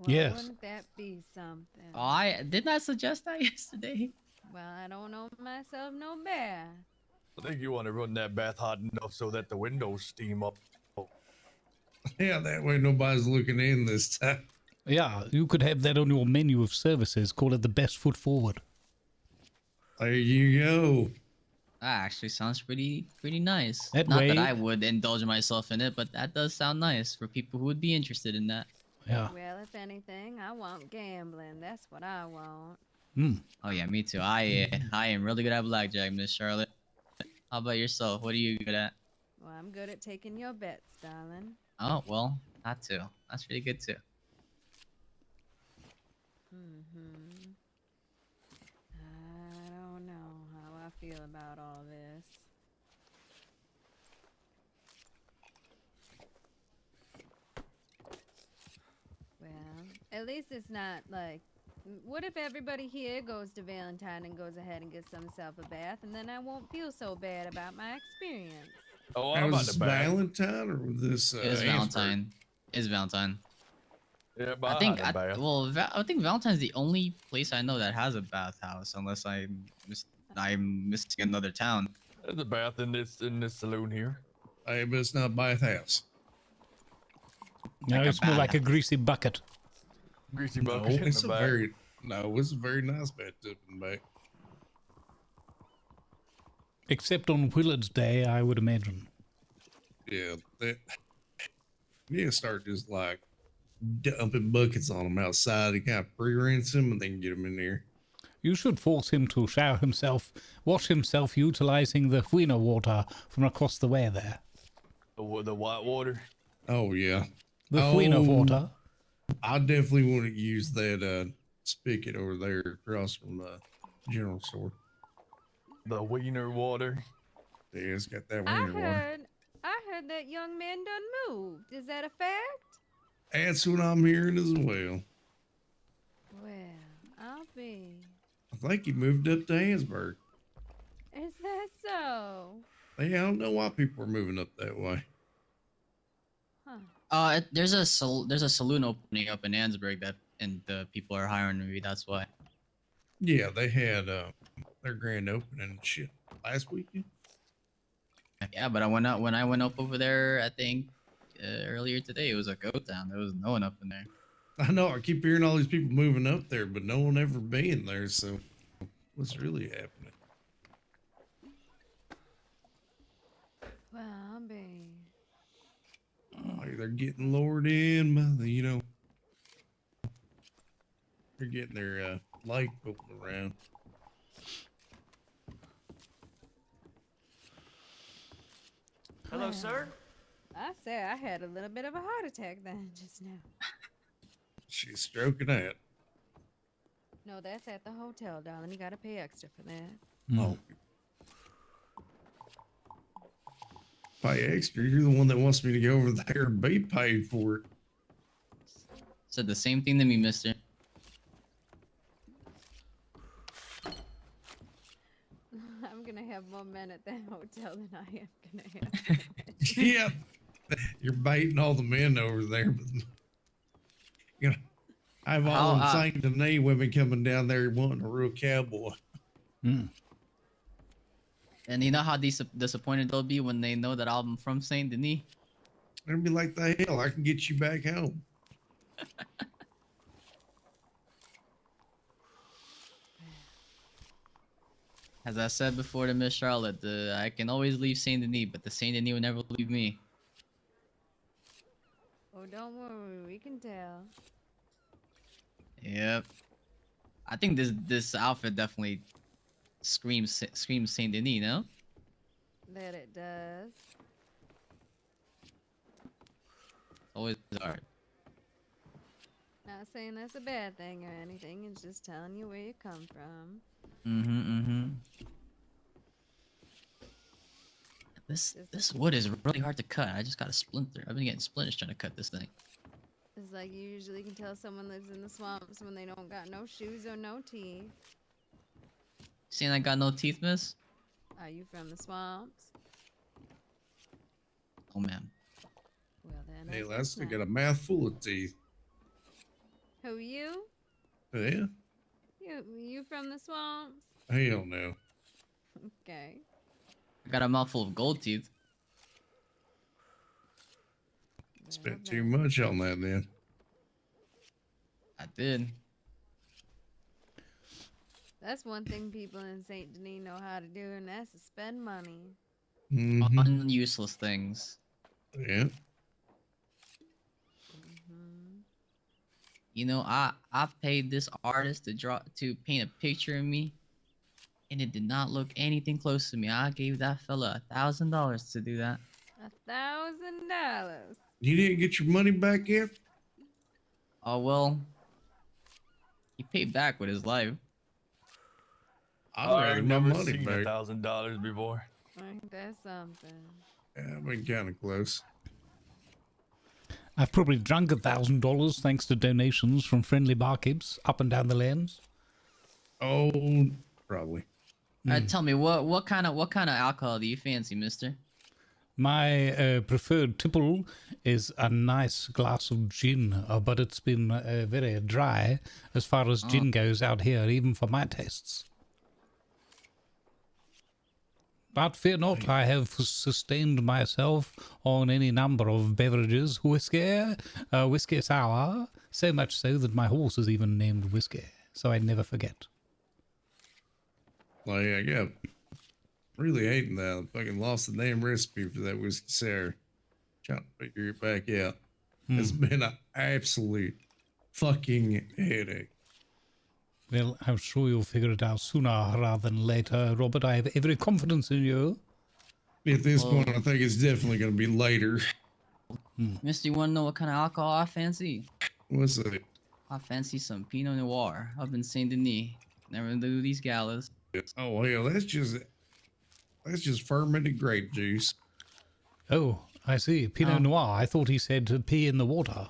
Yes. Wouldn't that be something? Oh, didn't I suggest that yesterday? Well, I don't know myself no better. I think you want to run that bath hot enough so that the windows steam up. Yeah, that way nobody's looking in this time. Yeah, you could have that on your menu of services. Call it the best foot forward. There you go. That actually sounds pretty nice. That Not way- that I would indulge myself in it, but that does sound nice for people who would be interested in that. Yeah. Well, if anything, I want gambling. That's what I want. Oh yeah, me too. I am really good at blackjack, Miss Charlotte. How about yourself? What are you good at? Well, I'm good at taking your bets, darling. Oh well, that too. That's pretty good too. I don't know how I feel about all this. Well, at least it's not like. What if everybody here goes to Valentine and goes ahead and gets themselves a bath, and then I won't feel so bad about my experience? Oh, Now, I'm was at this the bath. Valentine or was this It is Amber? Valentine. It's Valentine. Yeah, but I think had a bath. I think Valentine's the only place I know that has a bathhouse, unless I'm missing another town. There's a bath in this saloon here. Hey, but it's not bathhouse. No, Like a it's more bath. like a greasy bucket. Greasy No, bucket in it's the a back. very nice bathtub in the back. Except on Willard's Day, I would imagine. Yeah, that. You need to start just like dumping buckets on them outside. You kind of pre-rinse them and then get them in there. You should force him to wash himself utilizing the Fuino water from across the way there. The white water? Oh, yeah. The Fuino water. I definitely want to use that spigot over there across from the general store. The wiener water? Yeah, it's got that wiener water. I heard that young man done moved. Is that a fact? That's what I'm hearing as well. Well, I'll be. I think he moved up to Hansburg. Is that so? Yeah, I don't know why people are moving up that way. There's a saloon opening up in Ansburg and the people are hiring me. That's why. Yeah, they had their grand opening and shit last weekend. Yeah, but when I went up over there, I think earlier today, it was a ghost town. There was no one up in there. I know. I keep hearing all these people moving up there, but no one ever being there. So, what's really happening? Well, I'll be. Oh, they're getting lowered in by the, they're getting their light open around. Hello, sir. I say I had a little bit of a heart attack then just now. She's stroking that. No, that's at the hotel, darling. You gotta pay extra for that. Oh. Pay extra? You're the one that wants me to go over there and be paid for it. Said the same thing to me, mister. I'm gonna have more men at that hotel than I am gonna have. Yeah. You're baiting all the men over there, but I have all them Saint Denis women coming down there wanting a real cowboy. Mm. And you know how disappointed they'll be when they know that I'm from Saint Denis? They'll be like, the hell, I can get you back home. As I said before to Miss Charlotte, I can always leave Saint Denis, but the Saint Denis will never leave me. Oh, don't worry, we can tell. Yep. I think this outfit definitely screams Saint Denis, no? That it does. Always hard. Not saying that's a bad thing or anything. It's just telling you where you come from. This wood is really hard to cut. I just got a splinter. I've been getting splinters trying to cut this thing. It's like you usually can tell someone lives in the swamps when they don't got no shoes or no teeth. Saying I got no teeth, miss? Are you from the swamps? Oh, man. Well, then. Hey, Lester got a mouthful of teeth. Who, you? Yeah? You from the swamps? Hell no. Okay. I got a mouthful of gold teeth. Spent too much on that then. I did. That's one thing people in Saint Denis know how to do, and that's to spend money. On useless things. Yeah. You know, I paid this artist to paint a picture of me, and it did not look anything close to me. I gave that fella $1,000 to do that. $1,000. You didn't get your money back yet? Oh well, he paid back with his life. I've never money seen back. $1,000 before. Ain't that something? Yeah, I've been kind of close. I've probably drunk $1,000 thanks to donations from friendly barkeeps up and down the lanes. Oh, probably. Tell me, what kind of alcohol do you fancy, mister? My preferred tipple is a nice glass of gin, but it's been very dry as far as gin goes out here, even for my tastes. But fear not, I have sustained myself on any number of beverages. Whiskey sour, so much so that my horse is even named Whiskey, so I never forget. Like, I got really hating that. I fucking lost the damn recipe for that whiskey sour. Trying to figure it back out. has been an absolute fucking headache. Well, I'm sure you'll figure it out sooner rather than later, Robert. I have every confidence in you. At this point, I think it's definitely going to be later. Mister, you want to know what kind of alcohol I fancy? What's it? I fancy some Pinot Noir up in Saint Denis. Never do these galas. Oh hell, that's just fermented grape juice. Oh, I see. Pinot Noir. I thought he said pee in the water.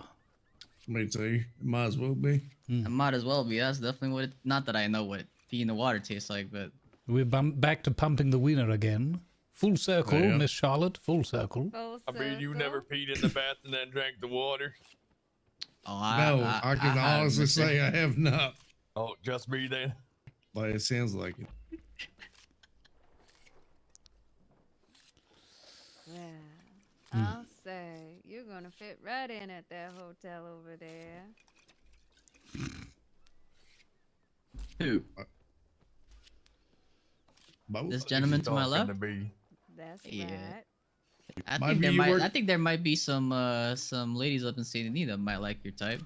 Me too. It might as well be. It might as well be. That's definitely what. Not that I know what pee in the water tastes like, but We're back to pumping the wiener again. Full circle, Yeah. Miss Charlotte. Full circle. I mean, you never peed in the bath and then drank the water. oh, I can honestly say I have not. Oh, just me then. But it sounds like it. Well, I'll say you're gonna fit right in at that hotel over there. Who? This gentleman to my left. That's Yeah. right. I Might think be there you might. work- I think there might be some ladies up in Saint Denis that might like your type.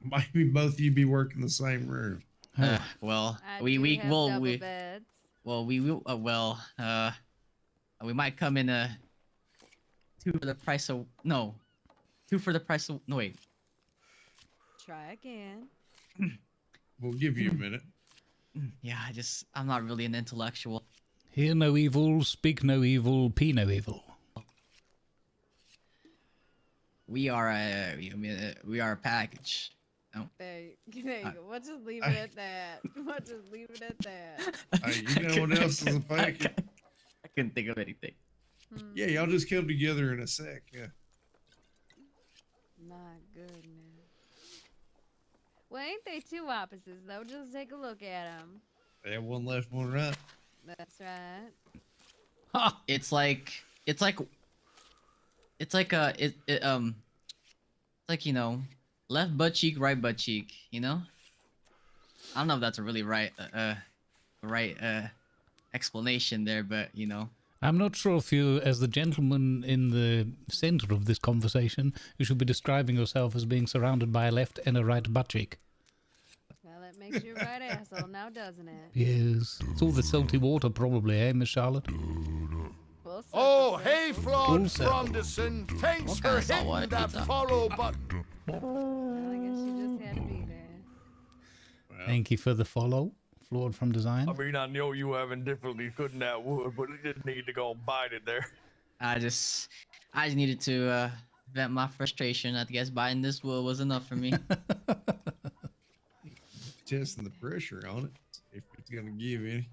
Might be both of you be working the same room. Well, I we do have double we beds. we will we might come in two for the price of no wait. Try again. We'll give you a minute. Yeah, I'm not really an intellectual. Hear no evil, speak no evil, pee no evil. We are a package. No. There you go. We'll just leave it at that. We'll just leave it at that. You know what else is a package? I couldn't think of anything. Yeah, y'all just come together in a sec. Yeah. My goodness. Well, ain't they two opposites though? Just take a look at them. Yeah, one left, one right. That's right. It's like you know, left butt cheek, right butt cheek. You know. I don't know if that's a really right explanation there, but you know. I'm not sure if you, as the gentleman in the center of this conversation, you should be describing yourself as being surrounded by a left and a right butt cheek. Well, that makes you a right asshole now, doesn't it? Yes. It's all the salty water, probably, eh, Miss Charlotte? Oh, hey, Flawed Full circle. Frondison. Thanks What for kind of hitting saltwater that pizza? follow button. Well, I guess you just had to be there. Thank you for the follow. Flawed from design. I mean, I know you having difficulty cutting that wood, but it didn't need to go and bite it there. I just needed to vent my frustration. I guess biting this wood was enough for me. Testing the pressure on it. If it's gonna give any.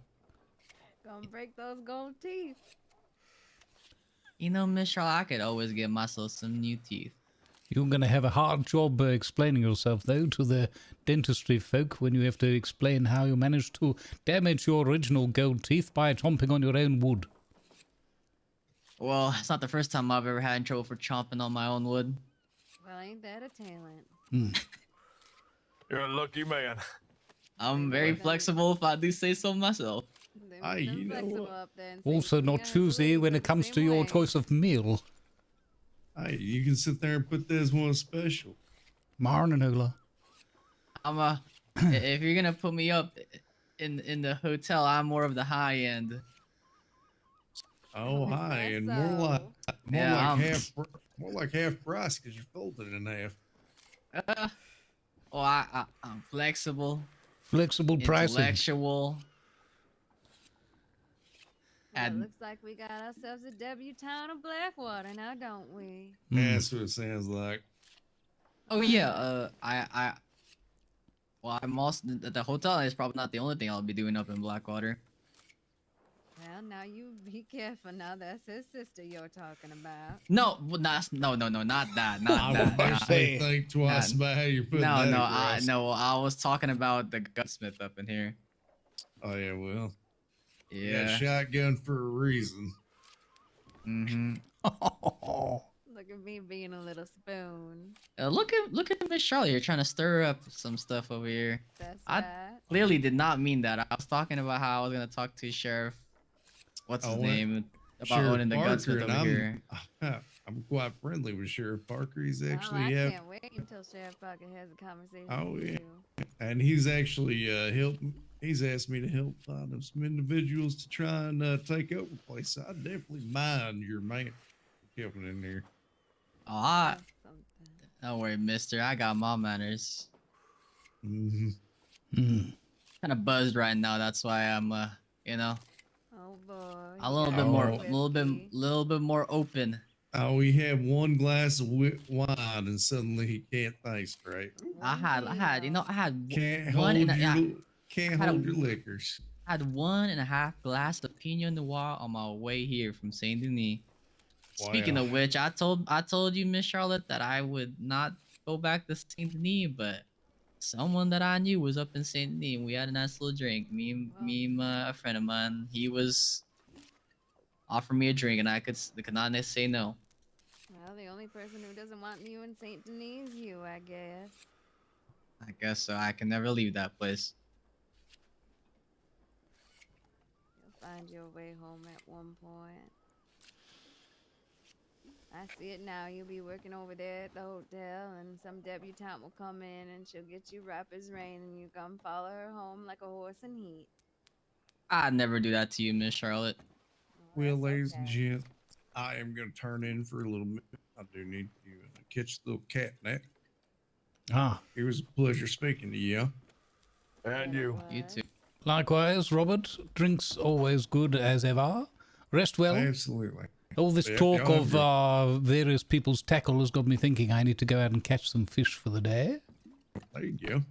Gonna break those gold teeth. You know, Miss Charlotte, I could always get myself some new teeth. You're going to have a hard job explaining yourself, though, to the dentistry folk when you have to explain how you managed to damage your original gold teeth by chomping on your own wood. Well, it's not the first time I've ever had trouble for chomping on my own wood. Well, ain't that a talent? You're a lucky man. I'm very flexible if I do say so myself. Hey, you know what? Up there and Also say, not "Yeah, choosy when the it comes to same your way." choice of meal. Hey, you can sit there and put this one special. Marnanola. I'm if you're gonna put me up in the hotel, I'm more of the high end. Oh, hi, and more so? like Yeah, more like half price because you folded it in half. I'm flexible, Flexible pricing. intellectual. Well, And looks like we got ourselves a debutante of Blackwater now, don't we? That's what it sounds like. oh yeah, I'm also the hotel is probably not the only thing I'll be doing up in Blackwater. Well, now you be careful. Now that's his sister you're talking about. No, well, not that, not I that. was say think twice Nah. about how you're putting No, that I across. was talking about the gunsmith up in here. Oh yeah, well, you Yeah. got shotgun for a reason. Mm-hmm. Look at me being a little spoon. Look at Miss Charlotte here trying to stir up some stuff over here. That's I right. clearly did not mean that. I was talking about how I was gonna talk to Sheriff. What's his Oh, name? About Sheriff owning the Parker, gunsmith and over here. I'm quite friendly with Sheriff Parker. He's Oh, actually I have, can't wait until Sheriff Parker has a conversation oh with yeah, you. and he's actually helping. He's asked me to help find some individuals to try and take over the place. So I definitely mind your man helping in there. Oh, don't worry, mister. I got my manners. Mm-hmm. Kind of buzzed right now. That's why I'm, you know, Oh boy. a little bit more, little bit more open. Oh, he had one glass of wine and suddenly he can't think straight. I had, you know, I had Can't one hold and your, can't I had hold your liquors. I had 1.5 glass of Pinot Noir on my way here from Saint Denis. Speaking Wow. of which, I told you, Miss Charlotte, that I would not go back to Saint Denis, but someone that I knew was up in Saint Denis, and we had a nice little drink. Me and a friend of mine. He was offering me a drink, and I could not say no. Well, the only person who doesn't want you in Saint Denis is you, I guess. I guess so. I can never leave that place. You'll find your way home at one point. I see it now. You'll be working over there at the hotel, and some debutante will come in, and she'll get you ripe as rain, and you come follow her home like a horse in heat. I'd never do that to you, Miss Charlotte. Well, ladies and gents, I am going to turn in for a little minute. I do need to catch the little catnap. Ah. It was a pleasure speaking to you. And you. You too. Likewise, Robert. Drinks always good as ever. Rest well. Absolutely. All this Yeah, talk y'all of various people's tackle has got me thinking I need to go out and catch some fish for the day. There you go.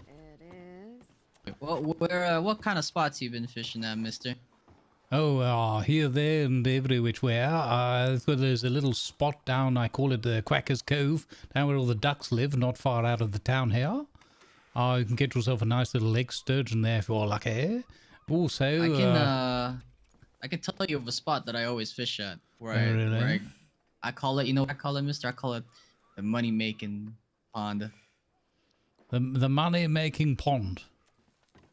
It is. What kind of spots you been fishing at, mister? Oh, here, there, and every which way. So there's a little spot down, I call it the Quacker's Cove, down where all the ducks live, not far out of the town here. You can get yourself a nice little lake sturgeon there if you're lucky. Also, I can tell you of a spot that I always fish at. Where I call it, you know what I call it, mister? I call it the money-making pond. The money-making pond.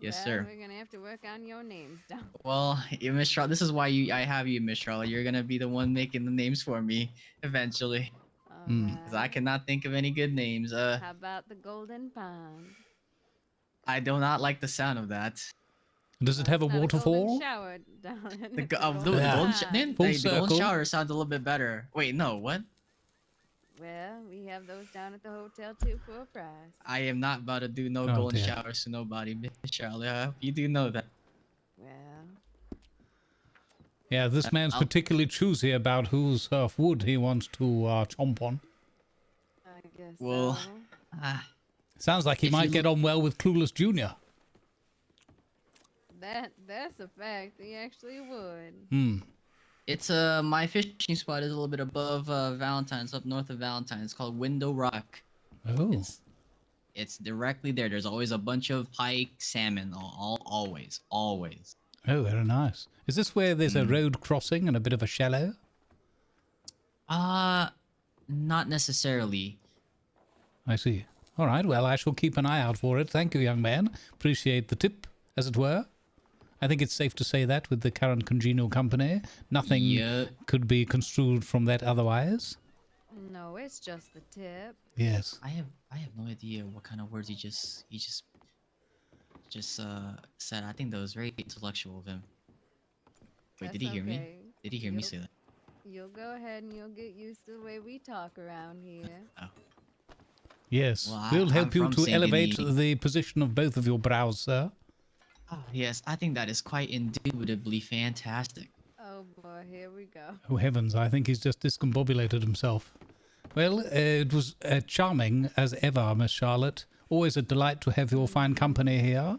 Yes, Well, sir. we're gonna have to work on your names down. Well, Miss Charlotte, this is why I have you, Miss Charlotte. You're gonna be the one making the names for me eventually. Because I cannot think of any good names. How about the Golden Pond? I do not like the sound of that. Does it have a waterfall? Shower down in The Golden golden circle. shower sounds a little bit better. Wait, no, what? Well, we have those down at the hotel too for a price. I am not about to do no golden showers to nobody, Miss Charlotte. I hope you do know that. Well, Yeah, this man's particularly choosy about whose wood he wants to chomp on. I guess Well, so. Sounds like he If might you get on well with Clueless Jr. That's a fact. He actually would. It's my fishing spot is a little bit above Valentine's, up north of Valentine's. It's called Window Rock. Oh. It's directly there. There's always a bunch of pike, salmon, always. Oh, very nice. Is this where there's a road crossing and a bit of a shallow? Not necessarily. I see. All right, well, I shall keep an eye out for it. Thank you, young man. Appreciate the tip, as it were. I think it's safe to say that with the current congenial company, nothing could be construed from that otherwise. No, it's just the tip. Yes. I have no idea what kind of words he just said. I think that was very intellectual of him. Wait, That's did he hear me? okay. Did he hear me say that? You'll go ahead and you'll get used to the way we talk around here. Yes, Well, we'll I'm help you from to Saint elevate Denis. the position of both of your brows, sir. Oh, yes, I think that is quite indubitably fantastic. Oh boy, here we go. Oh heavens, I think he's just discombobulated himself. Well, it was charming as ever, Miss Charlotte. Always a delight to have your fine company here.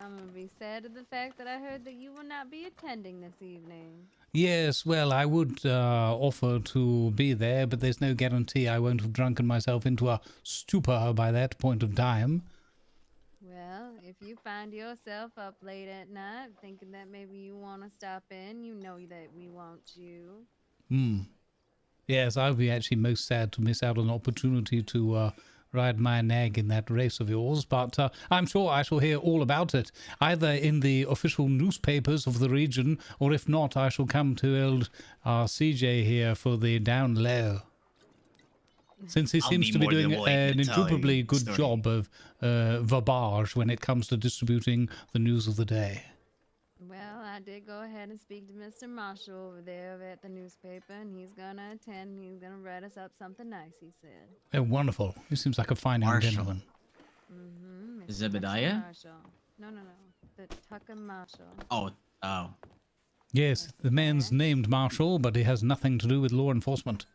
I'm gonna be sad at the fact that I heard that you will not be attending this evening. Yes, well, I would offer to be there, but there's no guarantee I won't have drunken myself into a stupor by that point of time. Well, if you find yourself up late at night thinking that maybe you want to stop in, you know that we want you. Yes, I would be actually most sad to miss out on an opportunity to ride my nag in that race of yours, but I'm sure I shall hear all about it, either in the official newspapers of the region, or if not, I shall come to old CJ here for the down low. Since he I'll seems be to be more than doing willing to an tell you indubitably the good story. job of verbage when it comes to distributing the news of the day. Well, I did go ahead and speak to Mr. Marshall over there at the newspaper, and he's gonna attend. He's gonna write us up something nice, he said. Oh, wonderful. He seems like a fine young Marshall. gentleman. Mm-hmm. Zebediah? No. The Tucker Marshall. Oh. Yes, the man's named Marshall, but he has nothing to do with law enforcement.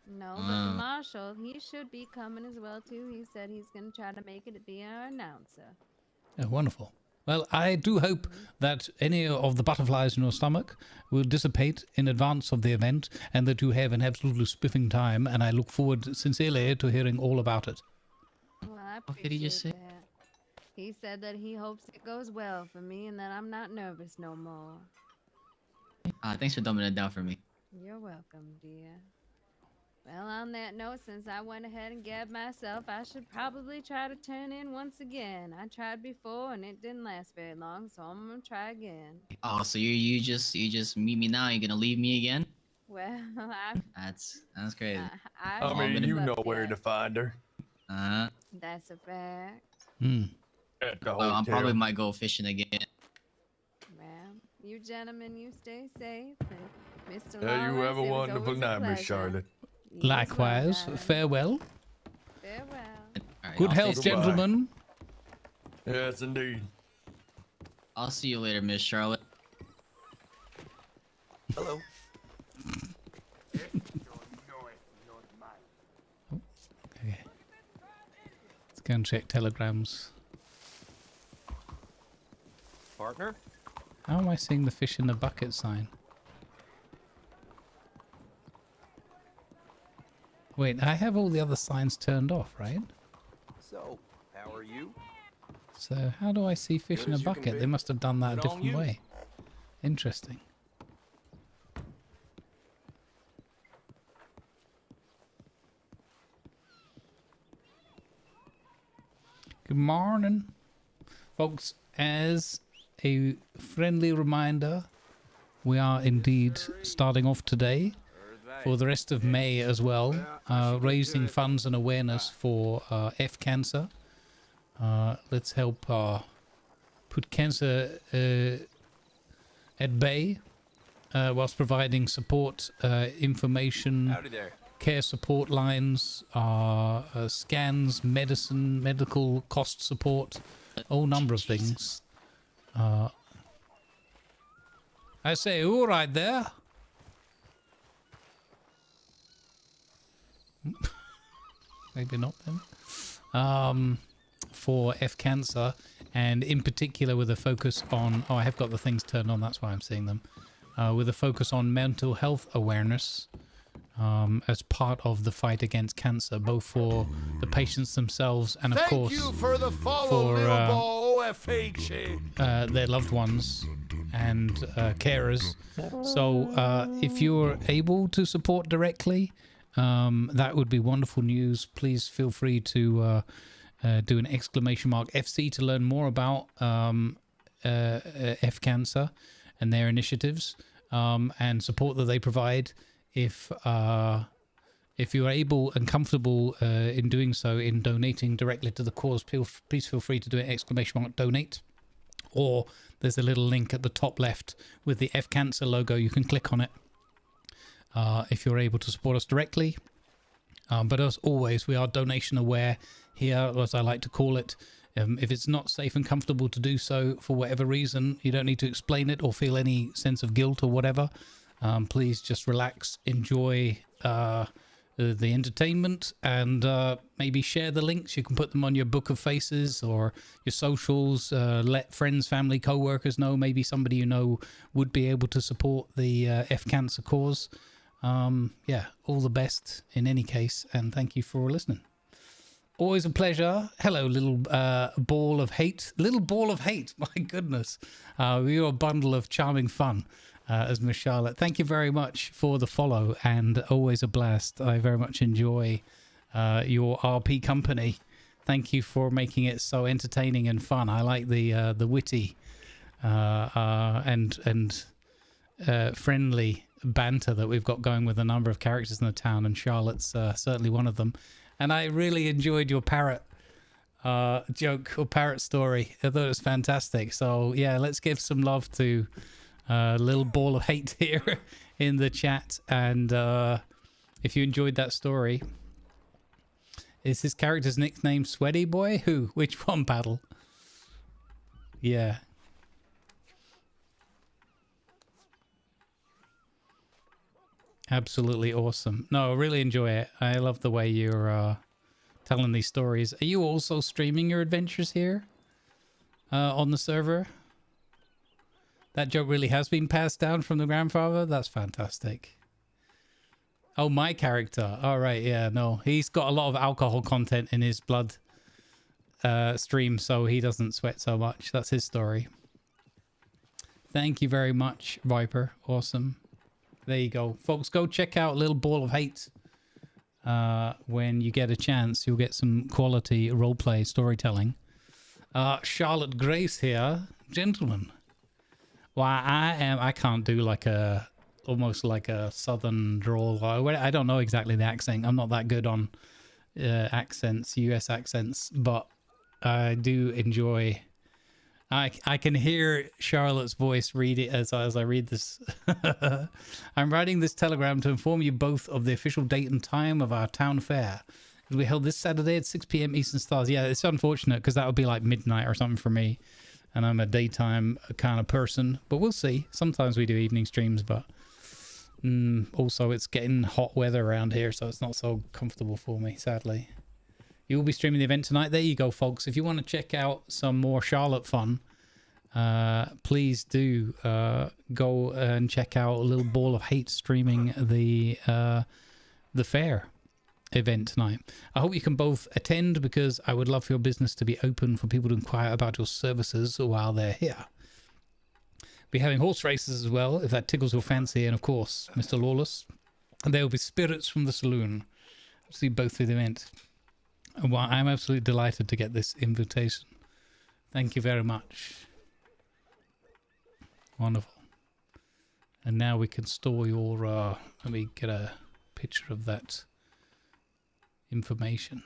No, but the Marshall, he should be coming as well, too. He said he's gonna try to make it be our announcer. Oh, wonderful. Well, I do hope that any of the butterflies in your stomach will dissipate in advance of the event and that you have an absolutely spiffing time, and I look forward sincerely to hearing all about it. Well, I What did he just say? appreciate that. He said that he hopes it goes well for me and that I'm not nervous no more. Thanks for dumbing it down for me. You're welcome, dear. Well, on that note, since I went ahead and gabbed myself, I should probably try to turn in once again. I tried before and it didn't last very long, so I'm gonna try again. Oh, so you just meet me now? You're gonna leave me again? Well, That's crazy. I mean, you know where to find her. That's a fact. At the Well, I hotel. probably might go fishing again. Well, you gentlemen, you stay safe. And Mr. Yeah, you Lawless, have a it was wonderful always a night, Miss pleasure. Charlotte. You as well, Likewise, darling. farewell. Farewell. Alright, Good I'll health, stay- gentlemen. Yes, indeed. I'll see you later, Miss Charlotte. Hello. Okay. Let's go and check telegrams. Partner? How am I seeing the fish in the bucket sign? Wait, I have all the other signs turned off, right? So, how are you? So how do I see fish Good in a as you can bucket? be. They must have done that a Good on different you. way. Interesting. Good morning, folks. As a friendly reminder, we are indeed starting off today for the rest of May as well, raising funds and awareness for F cancer. Let's help put cancer at bay whilst providing support, information, Howdy there. care support lines, scans, medicine, medical cost support, a whole number of things. I say, all right there. Maybe not then. For F cancer, and in particular with a focus on, I have got the things turned on, that's why I'm seeing them, with a focus on mental health awareness as part of the fight against cancer, both for the patients themselves and of Thank course you for the follow, for Bilbo OFH. their loved ones and carers. So if you're able to support directly, that would be wonderful news. Please feel free to do an !FC to learn more about F cancer and their initiatives and support that they provide. If you are able and comfortable in doing so, in donating directly to the cause, please feel free to do an ! Donate. Or there's a little link at the top left with the F Cancer logo. You can click on it if you're able to support us directly. But as always, we are donation aware here, as I like to call it. If it's not safe and comfortable to do so for whatever reason, you don't need to explain it or feel any sense of guilt or whatever. Please just relax, enjoy the entertainment, and maybe share the links. You can put them on your book of faces or your socials. Let friends, family, co-workers know. Maybe somebody you know would be able to support the F Cancer cause. Yeah, all the best in any case, and thank you for listening. Always a pleasure. Hello, little ball of hate. Little ball of hate, my goodness. You're a bundle of charming fun. As Miss Charlotte, thank you very much for the follow, and always a blast. I very much enjoy your RP company. Thank you for making it so entertaining and fun. I like the witty and friendly banter that we've got going with a number of characters in the town, and Charlotte's certainly one of them. And I really enjoyed your parrot joke or parrot story. I thought it was fantastic. So yeah, let's give some love to a little ball of hate here in the chat. And if you enjoyed that story, is his character's nickname Sweaty Boy? Who? Which one, Paddle? Yeah. Absolutely awesome. No, I really enjoy it. I love the way you're telling these stories. Are you also streaming your adventures here on the server? That joke really has been passed down from the grandfather? That's fantastic. Oh, my character. All right, yeah, no. He's got a lot of alcohol content in his blood stream, so he doesn't sweat so much. That's his story. Thank you very much, Viper. Awesome. There you go. Folks, go check out Little Ball of Hate. When you get a chance, you'll get some quality roleplay storytelling. Charlotte Grace here. Gentlemen. Why, I can't do like almost like a southern drawl. I don't know exactly the accent. I'm not that good on accents, US accents, but I do enjoy... I can hear Charlotte's voice read it as I read this. I'm writing this telegram to inform you both of the official date and time of our town fair. It'll be held this Saturday at 6 p.m. Eastern Stars. Yeah, it's unfortunate because that would be like midnight or something for me. And I'm a daytime kind of person. But we'll see. Sometimes we do evening streams, but also it's getting hot weather around here, so it's not so comfortable for me, sadly. You will be streaming the event tonight. There you go, folks. If you want to check out some more Charlotte fun, please do go and check out a Little Ball of Hate streaming the fair event tonight. I hope you can both attend, because I would love for your business to be open for people to inquire about your services while they're here. Be having horse races as well, if that tickles your fancy, and of course, Mr. Lawless. And there will be spirits from the saloon. I'll see both through the event. Well, I'm absolutely delighted to get this invitation. Thank you very much. Wonderful. And now we can store your... let me get a picture of that information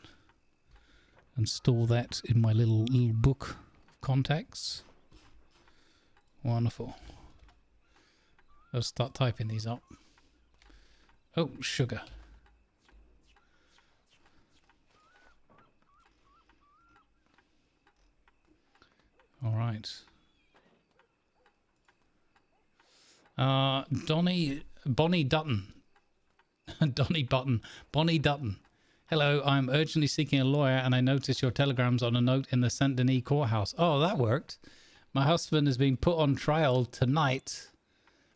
and store that in my little book of contacts. Wonderful. I'll start typing these up. Oh, sugar. All right. Bonnie Dutton. Bonnie Dutton. Hello, I'm urgently seeking a lawyer, and I noticed your telegrams on a note in the Saint Denis courthouse. Oh, that worked. My husband is being put on trial tonight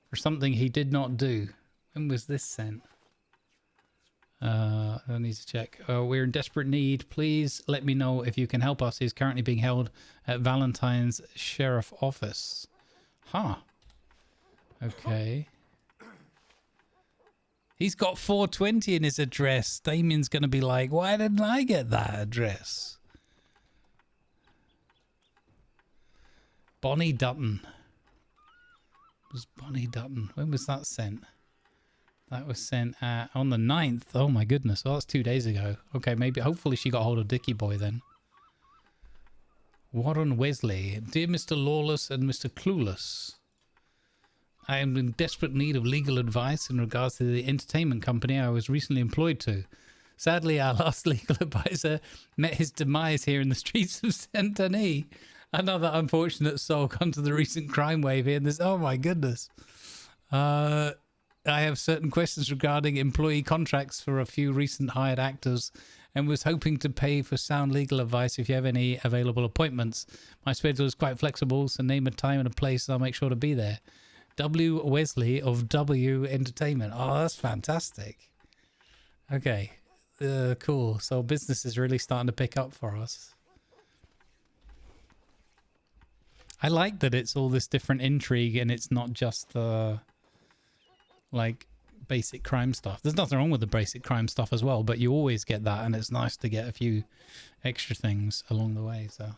for something he did not do. When was this sent? I need to check. We're in desperate need. Please let me know if you can help us. He's currently being held at Valentine's Sheriff Office. Huh. Okay. He's got 420 in his address. Damien's going to be like, why didn't I get that address? Bonnie Dutton. It was Bonnie Dutton. When was that sent? That was sent on the 9th. Oh my goodness. Oh, that's 2 days ago. Okay, maybe, hopefully she got hold of Dickie Boy then. Warren Wesley. Dear Mr. Lawless and Mr. Clueless, I am in desperate need of legal advice in regards to the entertainment company I was recently employed to. Sadly, our last legal advisor met his demise here in the streets of Saint Denis. Another unfortunate soul come to the recent crime wave here in this. Oh my goodness. I have certain questions regarding employee contracts for a few recent hired actors, and was hoping to pay for sound legal advice if you have any available appointments. My schedule is quite flexible, so name a time and a place and I'll make sure to be there. W. Wesley of W Entertainment. Oh, that's fantastic. Okay, cool. So business is really starting to pick up for us. I like that it's all this different intrigue and it's not just like basic crime stuff. There's nothing wrong with the basic crime stuff as well, but you always get that, and it's nice to get a few extra things along the way. So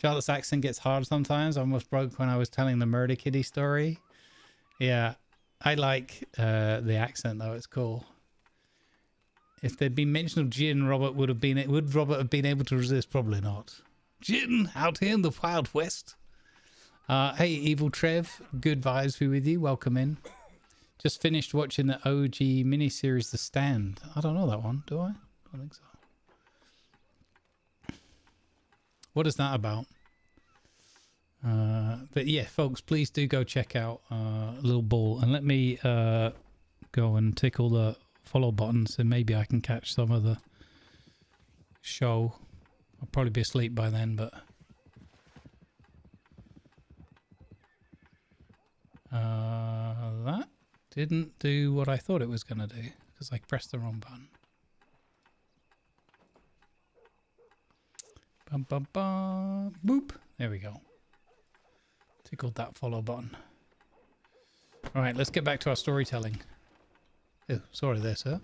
Charlotte's accent gets hard sometimes. I almost broke when I was telling the murder kitty story. Yeah, I like the accent though. It's cool. If there'd been mention of gin, would Robert have been able to resist? Probably not. Gin out here in the Wild West. Hey, Evil Trev, good vibes be with you. Welcome in. Just finished watching the OG miniseries The Stand. I don't know that one, do I? I don't think so. What is that about? But yeah, folks, please do go check out Little Ball, and let me go and tickle the follow buttons, and maybe I can catch some of the show. I'll probably be asleep by then, but that didn't do what I thought it was going to do because I pressed the wrong button. Bum, bum, bum. Boop. There we go. Tickled that follow button. All right, let's get back to our storytelling. Oh, sorry there, sir.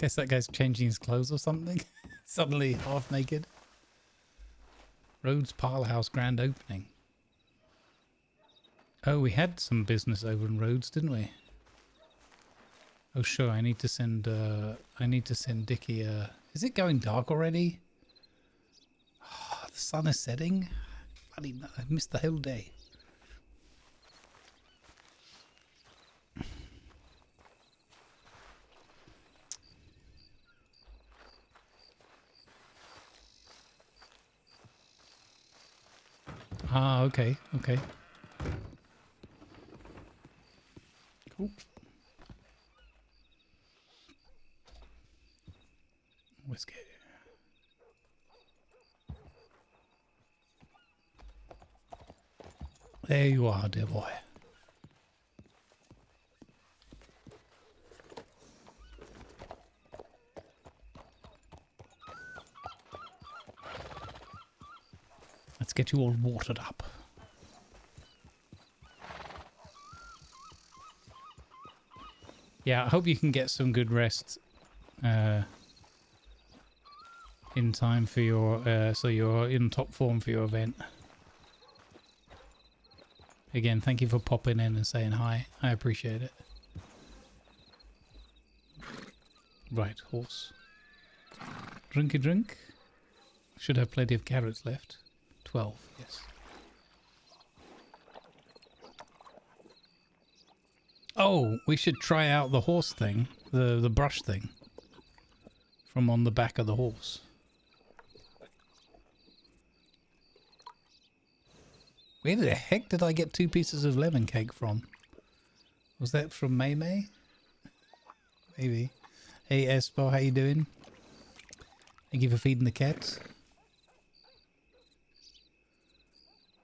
Guess that guy's changing his clothes or something. Suddenly half naked. Rhodes Parlour House grand opening. Oh, we had some business over in Rhodes, didn't we? Oh sure, I need to send Dickie is it going dark already? Oh, the sun is setting. Bloody no, I missed the whole day. Ah, okay, okay. Cool. Whiskey. There you are, dear boy. Let's get you all watered up. Yeah, I hope you can get some good rest in time for your so you're in top form for your event. Again, thank you for popping in and saying hi. I appreciate it. Right, horse. Drinky drink. Should have plenty of carrots left. 12, yes. Oh, we should try out the horse thing, the brush thing from on the back of the horse. Where the heck did I get 2 pieces of lemon cake from? Was that from May May? Maybe. Hey Espo, how you doing? Thank you for feeding the cats.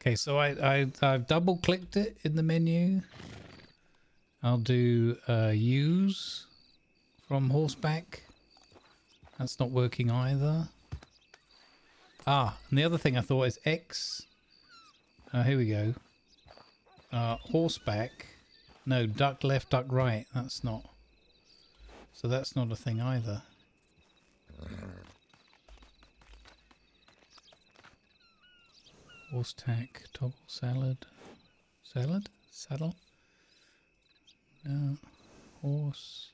Okay, so I've double clicked it in the menu. I'll do use from horseback. That's not working either. Ah, and the other thing I thought is X. Here we go. Horseback. No, duck left, duck right. That's not. So that's not a thing either. Horse tack, toggle salad. Salad? Saddle? No. Horse.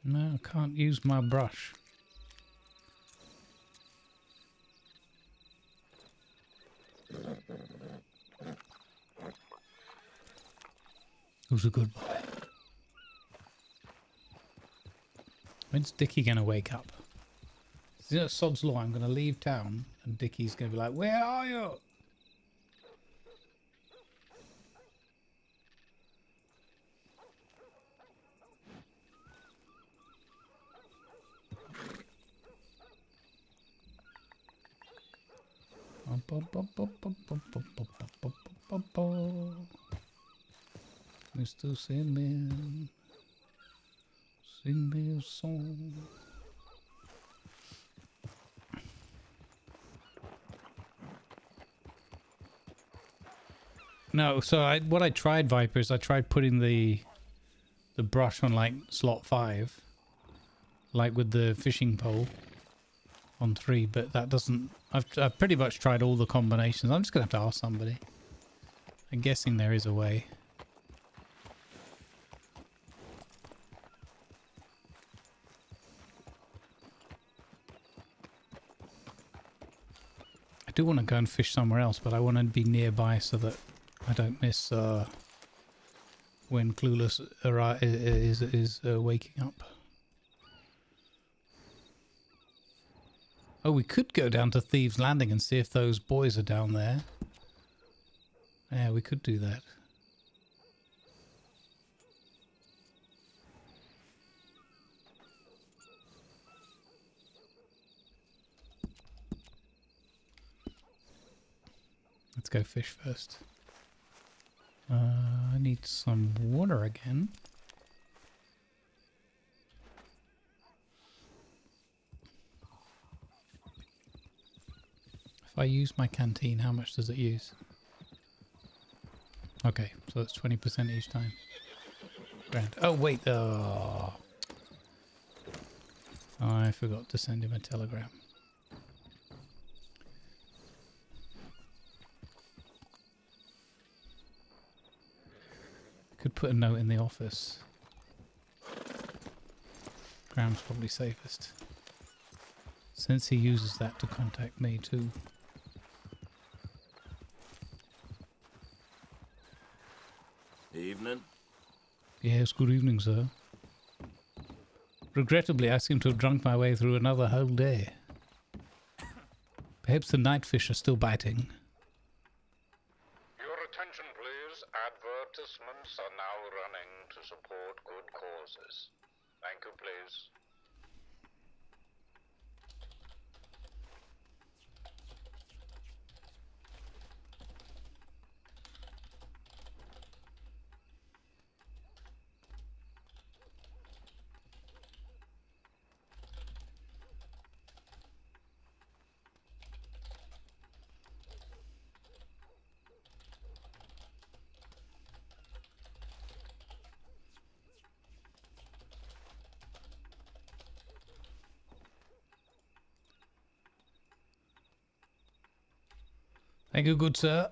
No, I can't use my brush. Who's a good boy? When's Dickie gonna wake up? You know, sod's law, I'm gonna leave town and Dickie's gonna be like, where are you? Mr. Sandman, sing me a song. No, so what I tried, Viper, is I tried putting the brush on like slot 5, like with the fishing pole on 3, but that doesn't. I've pretty much tried all the combinations. I'm just gonna have to ask somebody. I'm guessing there is a way. I do want to go and fish somewhere else, but I want to be nearby so that I don't miss when Clueless is waking up. Oh, we could go down to Thieves Landing and see if those boys are down there. Yeah, we could do that. Let's go fish first. I need some water again. If I use my canteen, how much does it use? Okay, so that's 20% each time. Grand. Oh, wait. Oh, I forgot to send him a telegram. Could put a note in the office. Graham's probably safest, since he uses that to contact me too. Evening. Yes, good evening, sir. Regrettably, I seem to have drunk my way through another whole day. Perhaps the night fish are still biting. Your attention, please. Advertisements are now running to support good causes. Thank you, please. Thank you, good sir.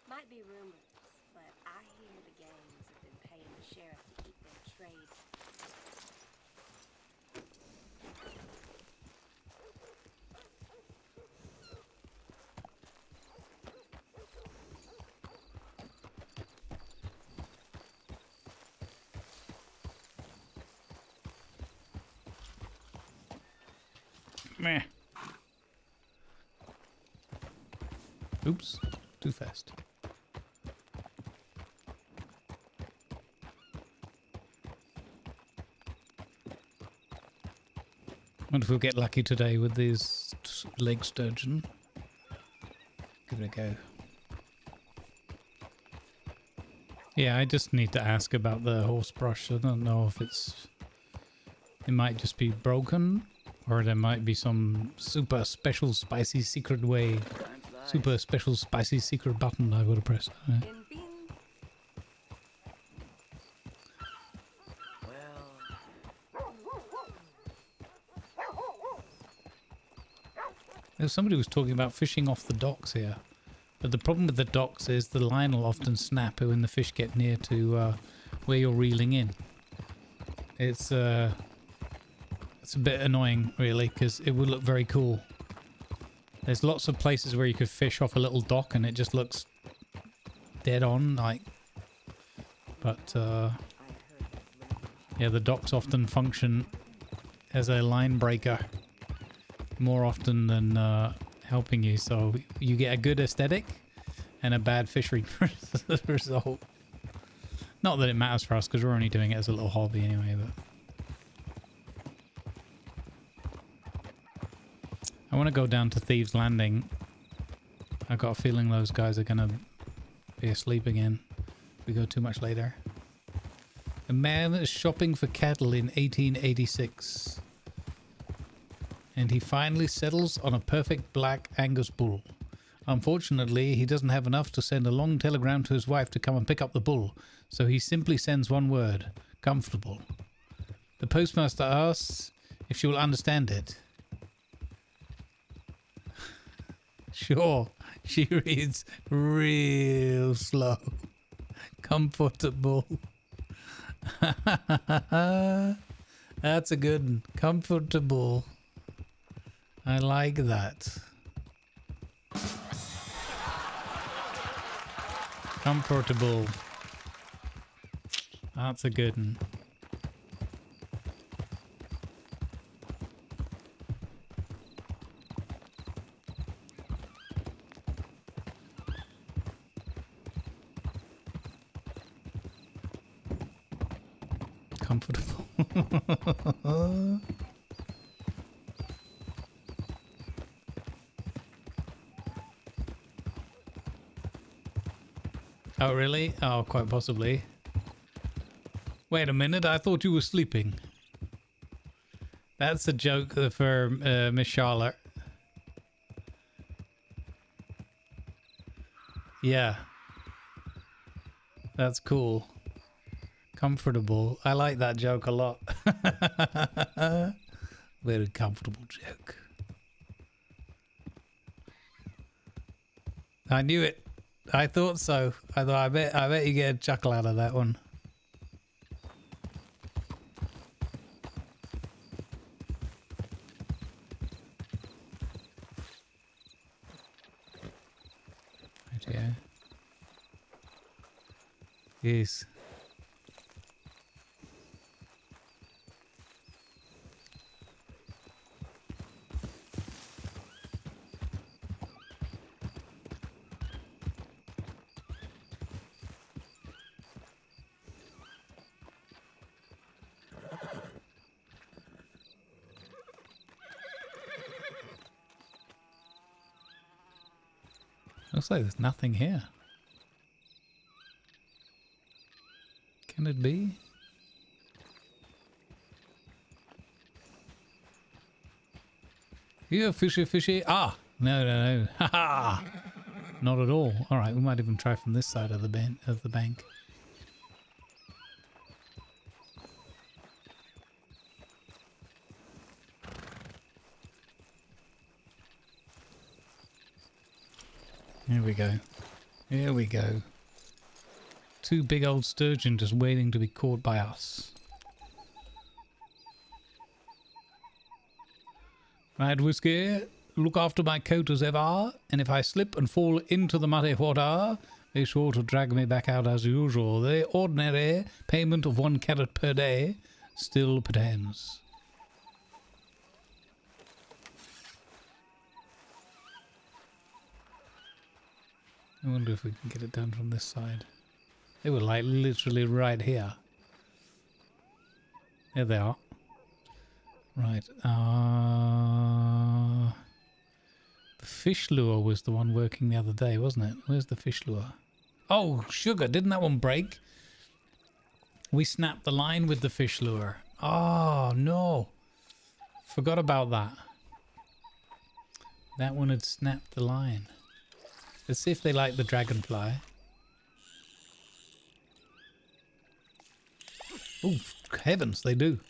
Might be rumors, but I hear the gangs have been paying the sheriff to keep their trade. Meh. Oops, too fast. Wonder if we'll get lucky today with this lake sturgeon. Give it a go. Yeah, I just need to ask about the horse brush. I don't know if it might just be broken, or there might be some super special spicy secret way, super special spicy secret button I would have pressed. Somebody was talking about fishing off the docks here, but the problem with the docks is the line will often snap when the fish get near to where you're reeling in. It's a bit annoying, really, because it would look very cool. There's lots of places where you could fish off a little dock and it just looks dead on, like. But yeah, the docks often function as a line breaker more often than helping you, so you get a good aesthetic and a bad fishery result. Not that it matters for us, because we're only doing it as a little hobby anyway, but I want to go down to Thieves Landing. I've got a feeling those guys are going to be asleep again. We go too much later. A man is shopping for cattle in 1886. And he finally settles on a perfect black Angus bull. Unfortunately, he doesn't have enough to send a long telegram to his wife to come and pick up the bull, so he simply sends one word: comfortable. The postmaster asks if she will understand it. Sure, she reads real slow. Comfortable. That's a good one. Comfortable. I like that. Comfortable. That's a good one. Comfortable. Oh, really? Oh, quite possibly. Wait a minute, I thought you were sleeping. That's a joke for Miss Charlotte. Yeah. That's cool. Comfortable. I like that joke a lot. Very comfortable joke. I knew it. I thought so. I thought I bet you get a chuckle out of that one. Right here. Yes. Looks like there's nothing here. Can it be? Here, fishy, fishy. Ah! No. Ha ha! Not at all. Alright, we might even try from this side of the bank. Here we go. Here we go. Two big old sturgeon just waiting to be caught by us. Right, Whiskey, look after my coat as ever, and if I slip and fall into the muddy water, be sure to drag me back out as usual. The ordinary payment of 1 carat per day still pertains. I wonder if we can get it done from this side. They were like literally right here. There they are. Right. The fish lure was the one working the other day, wasn't it? Where's the fish lure? Oh, sugar. Didn't that one break? We snapped the line with the fish lure. Oh, no. Forgot about that. That one had snapped the line. Let's see if they like the dragonfly. Oh, heavens, they do.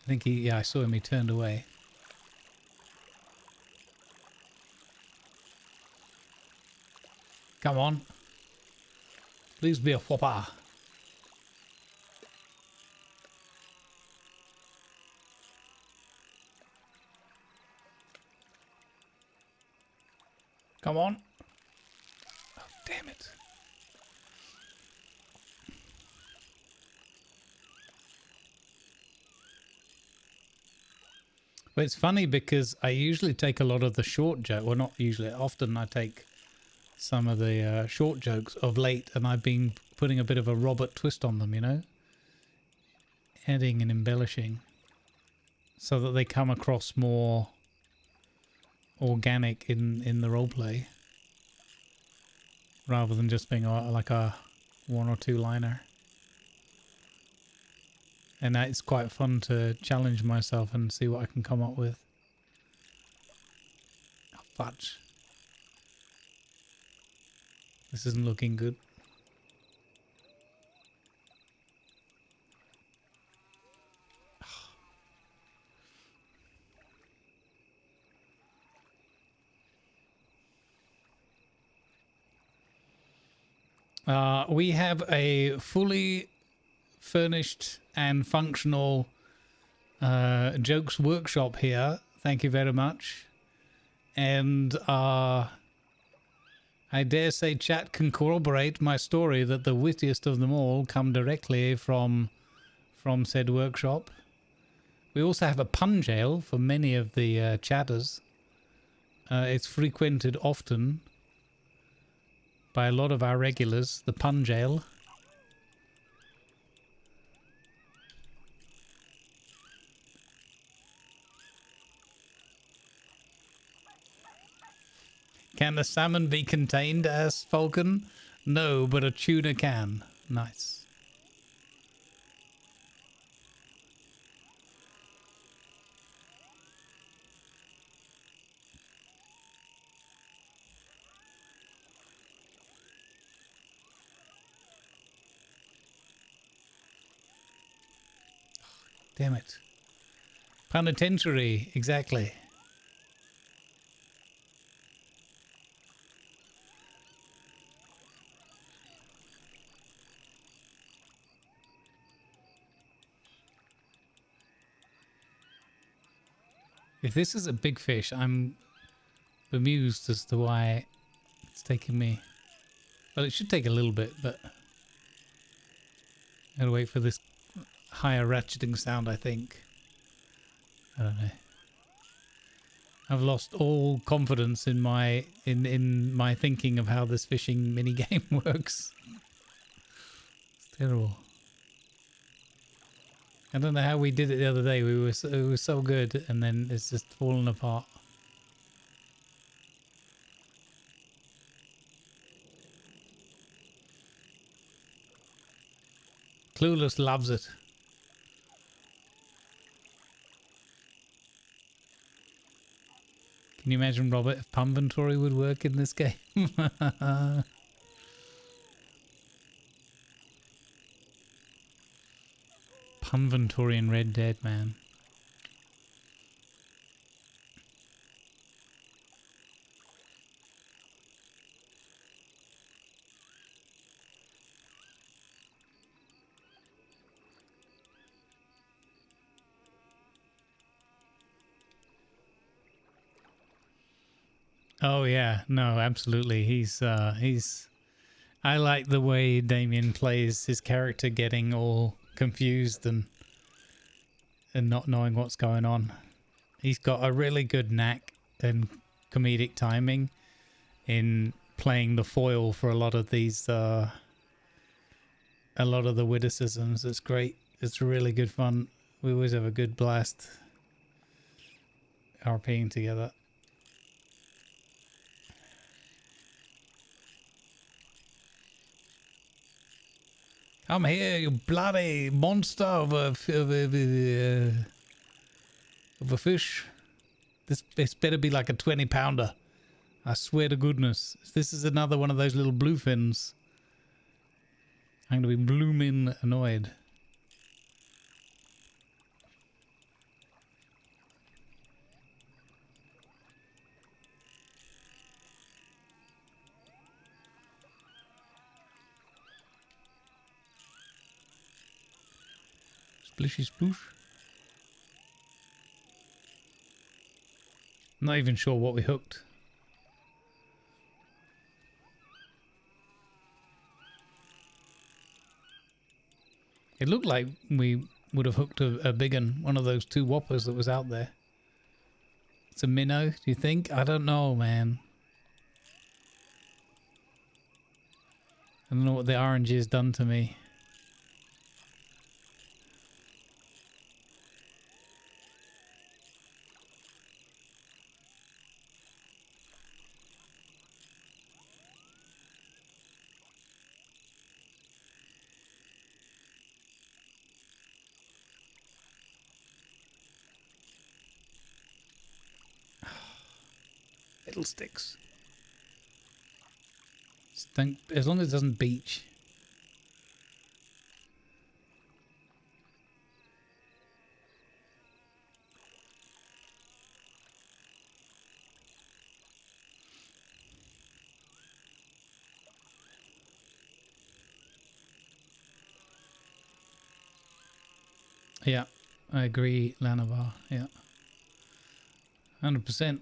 I think yeah, I saw him, he turned away. Come on. Please be a whopper. Come on. Oh, damn it. Well, it's funny because I usually take a lot of the short joke. Well, not usually. Often I take some of the short jokes of late, and I've been putting a bit of a Robert twist on them, you know? adding and embellishing so that they come across more organic in the roleplay rather than just being like a one or two liner. And it's quite fun to challenge myself and see what I can come up with. Oh, fudge. This isn't looking good. We have a fully furnished and functional jokes workshop here. Thank you very much. And I dare say chat can corroborate my story that the wittiest of them all come directly from said workshop. We also have a pun jail for many of the chatters. It's frequented often by a lot of our regulars, the pun jail. Can the salmon be contained? Asked Falcon. No, but a tuna can. Nice. Damn it. Penitentiary, exactly. If this is a big fish, I'm bemused as to why it's taking me... Well, it should take a little bit, but... Gotta wait for this higher ratcheting sound, I think. I don't know. I've lost all confidence in my my thinking of how this fishing mini game works. It's terrible. I don't know how we did it the other day. It was so good, and then it's just fallen apart. Clueless loves it. Can you imagine, Robert, if Punventory would work in this game? Punventory in Red Dead, man. Oh yeah, no, absolutely. He's I like the way Damien plays his character getting all confused and not knowing what's going on. He's got a really good knack and comedic timing in playing the foil for a lot of these a lot of the witticisms. It's great. It's really good fun. We always have a good blast RPing together. Come here, you bloody monster of a fish. This better be like a 20-pounder. I swear to goodness. If this is another one of those little bluefins, I'm going to be blooming annoyed. Splishy sploosh. Not even sure what we hooked. It looked like we would have hooked a big one, one of those 2 whoppers that was out there. It's a minnow, do you think? I don't know, man. I don't know what the RNG has done to me. Fiddlesticks. Just don't, as long as it doesn't beach. Yeah, I agree, Lanavar. Yeah. 100%.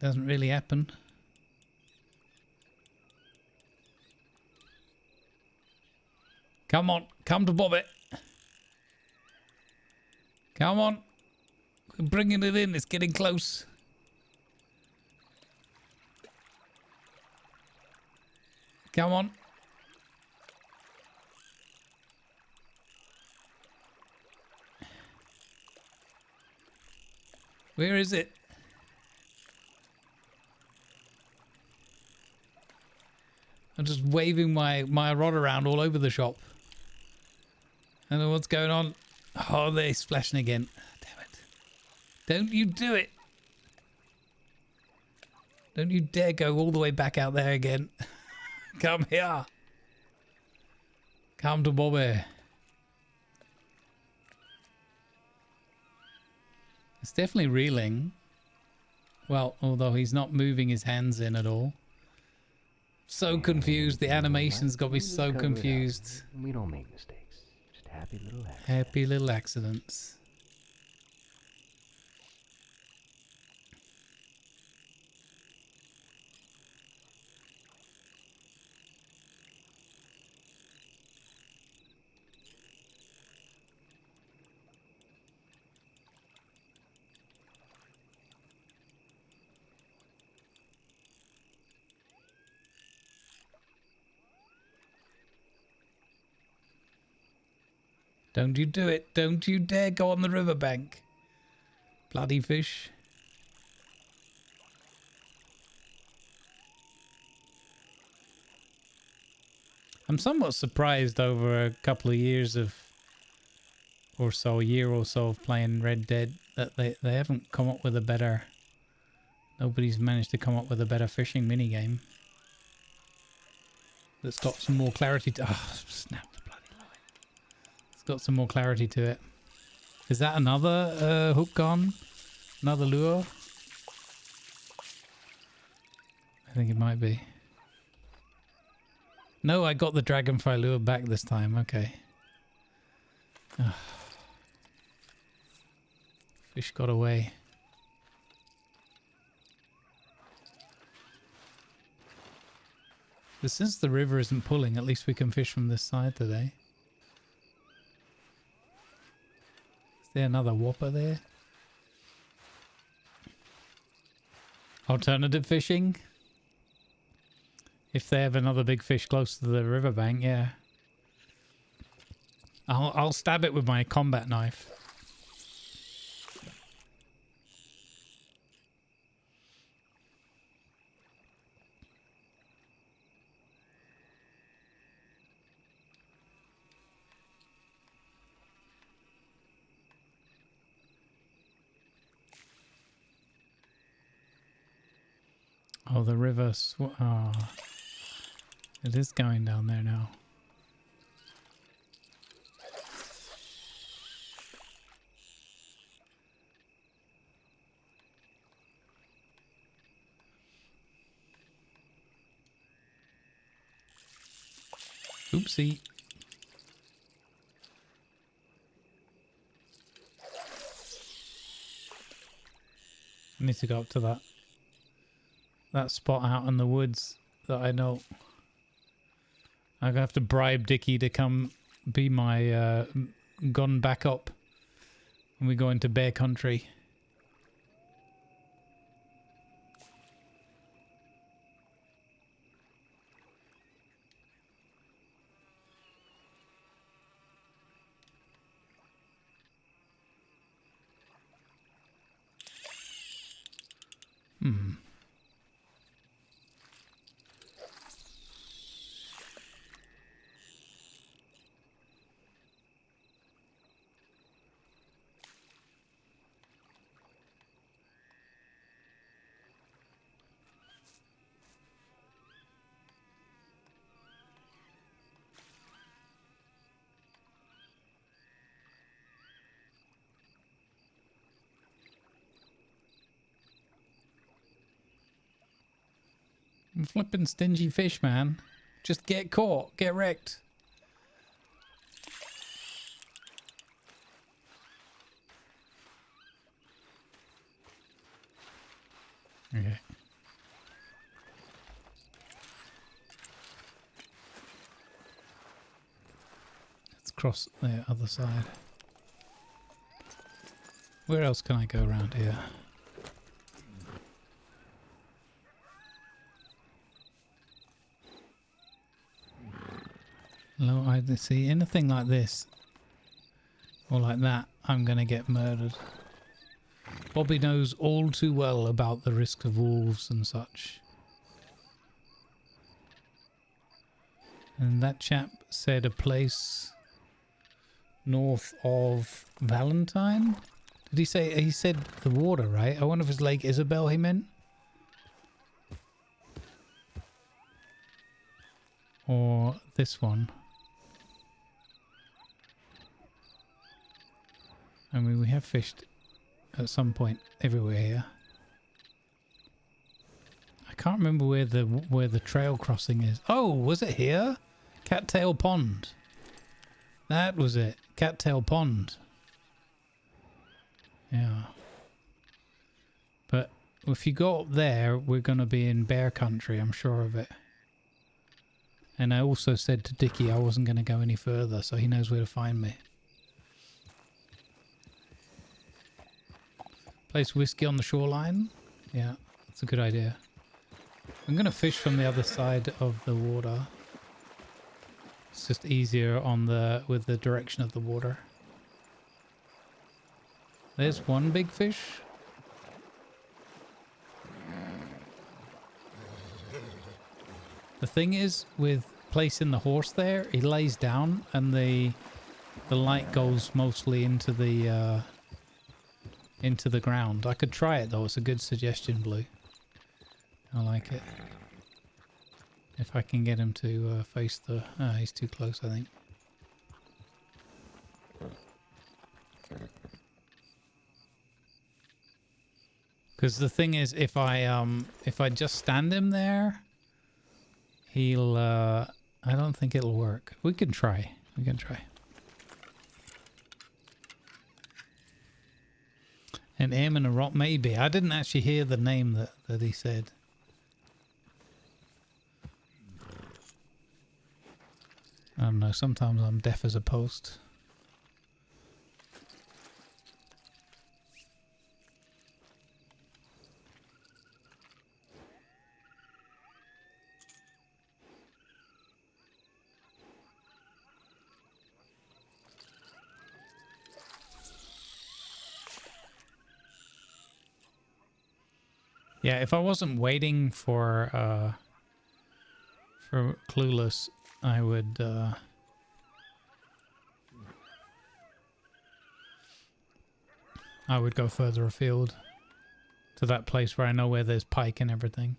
Doesn't really happen. Come on, come to Bobby. Come on. We're bringing it in. It's getting close. Come on. Where is it? I'm just waving my rod around all over the shop. I don't know what's going on. Oh, they're splashing again. Damn it. Don't you do it. Don't you dare go all the way back out there again. Come here. Come to Bobby. It's definitely reeling. Well, although he's not moving his hands in at all. So confused. The animation's got me so confused. We don't make mistakes. Just happy little accidents. Happy little accidents. Don't you do it. Don't you dare go on the riverbank. Bloody fish. I'm somewhat surprised over a couple of years of, or so, a year or so of playing Red Dead, that they haven't come up with a better, nobody's managed to come up with a better fishing minigame. That's got some more clarity to, oh, snap. Got some more clarity to it. Is that another hook gone? Another lure? I think it might be. No, I got the dragonfly lure back this time. Okay. Ugh. Fish got away. But since the river isn't pulling, at least we can fish from this side today. Is there another whopper there? Alternative fishing? If they have another big fish close to the riverbank, yeah. I'll stab it with my combat knife. Oh, the river. Oh, it is going down there now. Oopsie. I need to go up to that spot out in the woods that I know. I'm gonna have to bribe Dickie to come be my gun backup when we go into bear country. Flipping stingy fish, man. Just get caught. Get wrecked. Okay. Let's cross the other side. Where else can I go around here? No, I see anything like this or like that, I'm gonna get murdered. Bobby knows all too well about the risk of wolves and such. And that chap said a place north of Valentine? Did he say, he said the water, right? I wonder if it's Lake Isabel he meant? Or this one. I mean, we have fished at some point everywhere here. I can't remember where the trail crossing is. Oh, was it here? Cattail Pond. That was it. Cattail Pond. Yeah. But if you go up there, we're going to be in bear country, I'm sure of it. And I also said to Dickie I wasn't going to go any further, so he knows where to find me. Place whiskey on the shoreline. Yeah, that's a good idea. I'm going to fish from the other side of the water. It's just easier on with the direction of the water. There's one big fish. The thing is, with placing the horse there, he lays down and the light goes mostly into the ground. I could try it though. It's a good suggestion, Blue. I like it. If I can get him to face the... he's too close, I think. Because the thing is, if I just stand him there, he'll... I don't think it'll work. We can try. We can try. An M and a rock, maybe. I didn't actually hear the name that he said. I don't know, sometimes I'm deaf as a post. Yeah, if I wasn't waiting for Clueless, I would go further afield to that place where I know where there's pike and everything.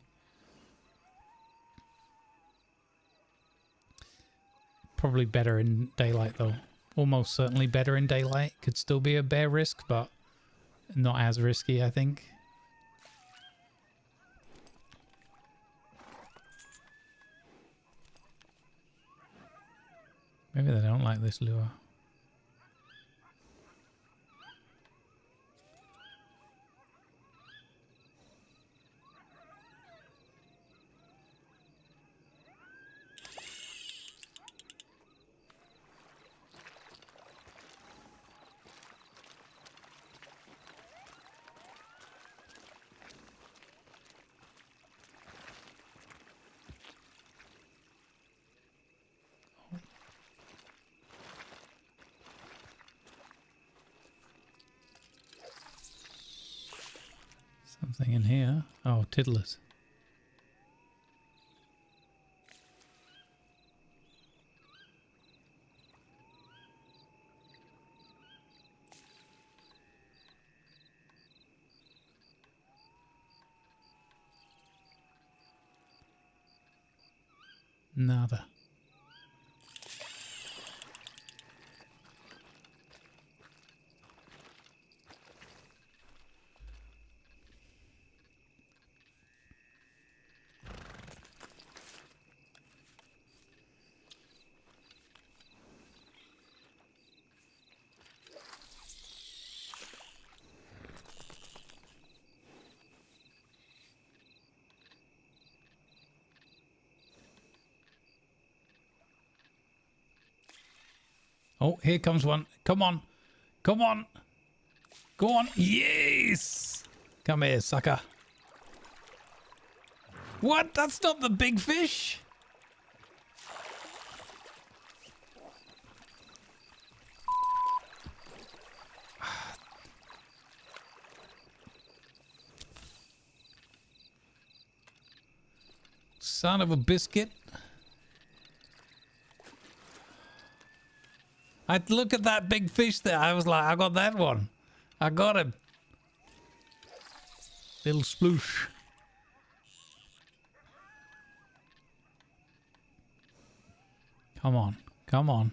Probably better in daylight though. Almost certainly better in daylight. Could still be a bear risk, but not as risky, I think. Maybe they don't like this lure. Something in here. Oh, tiddlers. Nada. Oh, here comes one. Come on. Come on. Go on. Yes. Come here, sucker. What? That's not the big fish. Son of a biscuit. I'd look at that big fish there. I was like, I got that one. I got him. Little sploosh. Come on. Come on.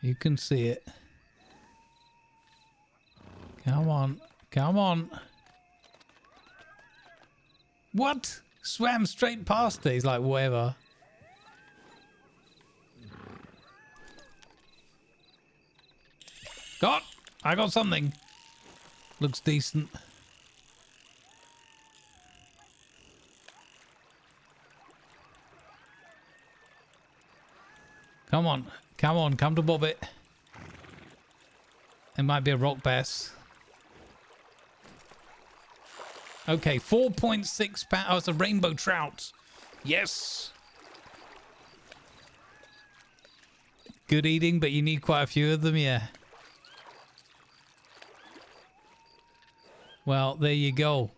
You can see it. Come on. Come on. What? Swam straight past it. He's like, whatever. I got something. Looks decent. Come on. Come on. Come to bob it. It might be a rock bass. Okay, 4.6 pounds. Oh, it's a rainbow trout. Yes. Good eating, but you need quite a few of them, yeah. Well, there you go.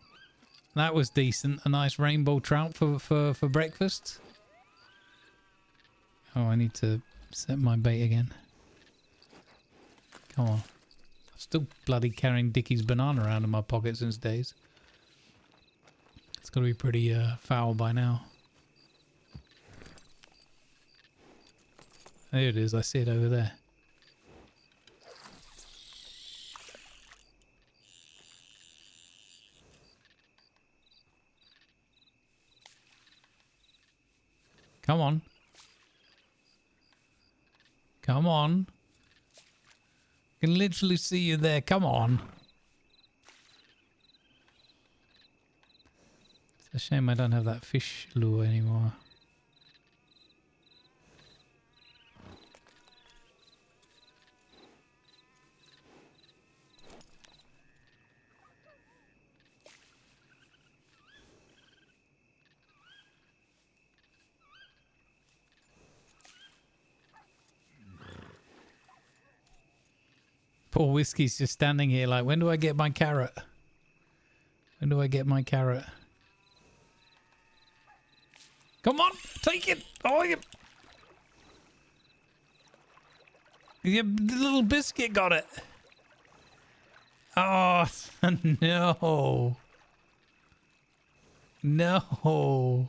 That was decent. A nice rainbow trout for breakfast. Oh, I need to set my bait again. Come on. I'm still bloody carrying Dickie's banana around in my pocket since days. It's got to be pretty foul by now. There it is. I see it over there. Come on. Come on. I can literally see you there. Come on. It's a shame I don't have that fish lure anymore. Poor Whiskey's just standing here like, when do I get my carrot? When do I get my carrot? Come on, take it! Oh, your little biscuit got it. Oh, no. No.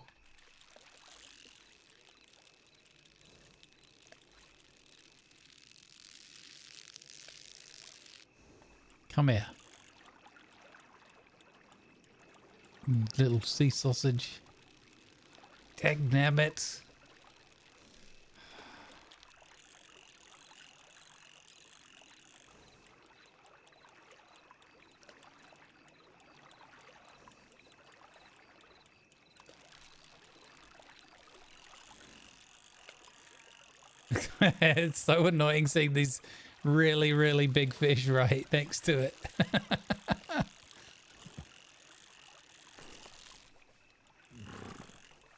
Come here. Little sea sausage. Dagnabbit. It's so annoying seeing these really, really big fish right next to it.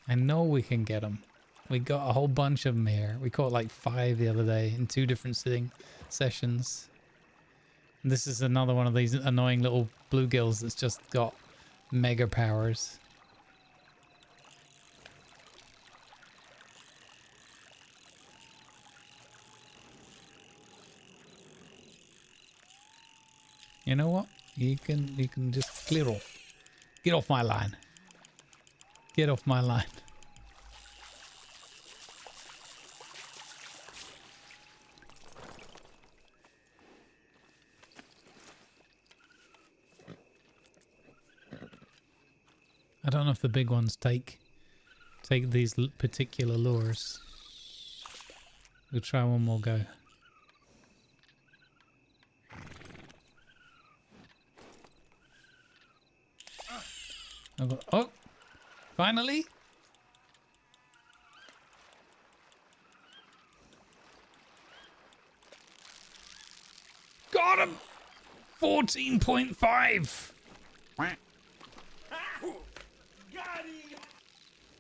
I know we can get them. We got a whole bunch of them here. We caught like 5 the other day in 2 different sessions. And this is another one of these annoying little bluegills that's just got mega powers. You know what? You can just clear off. Get off my line. Get off my line. I don't know if the big ones take these particular lures. We'll try one more go. Oh, finally. Got him! 14.5.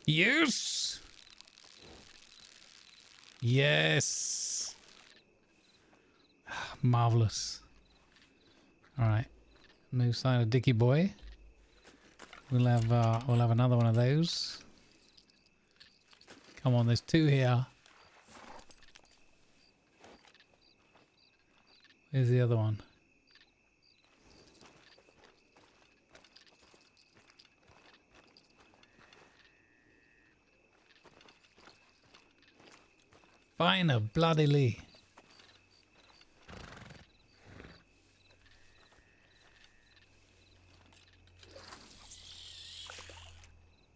Yes. Yes. Marvelous. All right. No sign of Dickie boy. We'll have another one of those. Come on, there's 2 here. Where's the other one? Fine, bloodily.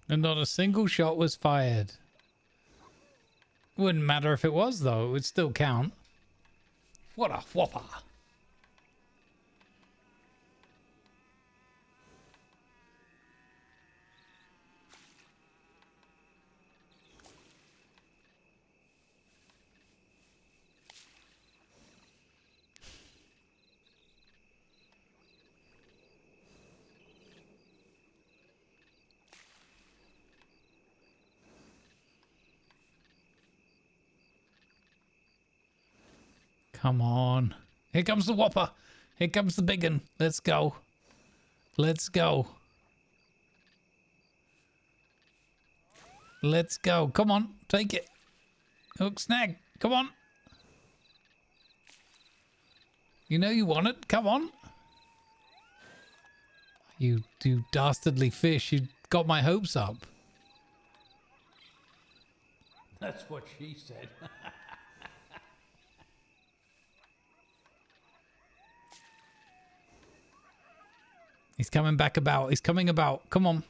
And not a single shot was fired. Wouldn't matter if it was, though. It would still count. What a whopper. Come on. Here comes the whopper. Here comes the big one. Let's go. Let's go. Let's go. Come on. Take it. Hook snag. Come on. You know you want it. Come on. You dastardly fish. You got my hopes up. That's what she said. He's coming back about. He's coming about. Come on.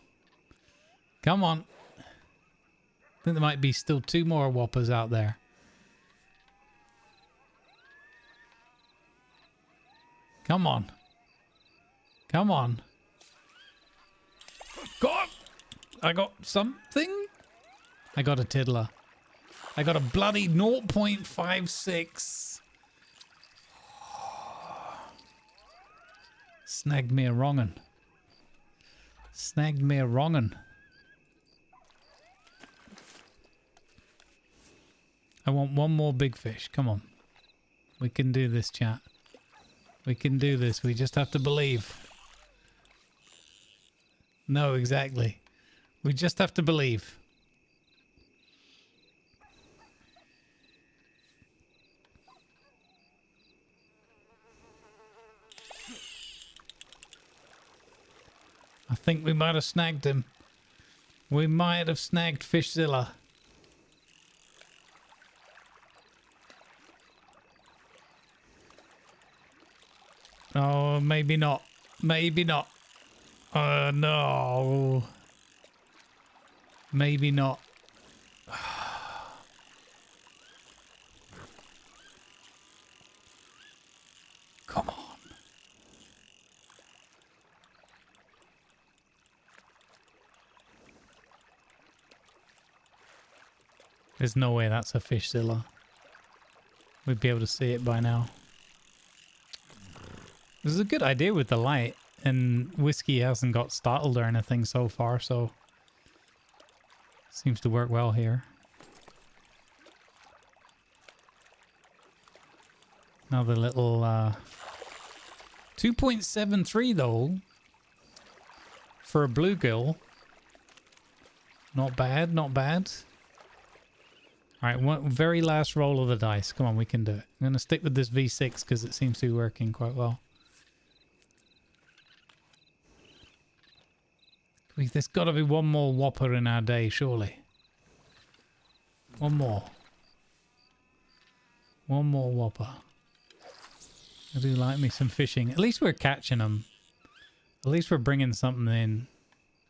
Come on. I think there might be still 2 more whoppers out there. Come on. Come on. God! I got something? I got a tiddler. I got a bloody 0.56. Snagged me a wrong'un. Snagged me a wrong'un. I want 1 more big fish. Come on. We can do this, chat. We can do this. We just have to believe. No, exactly. We just have to believe. I think we might have snagged him. We might have snagged Fishzilla. Oh, maybe not. Maybe not. No. Maybe not. Come on. There's no way that's a Fishzilla. We'd be able to see it by now. This is a good idea with the light, and Whiskey hasn't got startled or anything so far, so seems to work well here. Another little 2.73 though for a bluegill. Not bad, not bad. Alright, one very last roll of the dice. Come on, we can do it. I'm going to stick with this V6 because it seems to be working quite well. There's got to be 1 more whopper in our day, surely. 1 more. 1 more whopper. I do like me some fishing. At least we're catching them. At least we're bringing something in.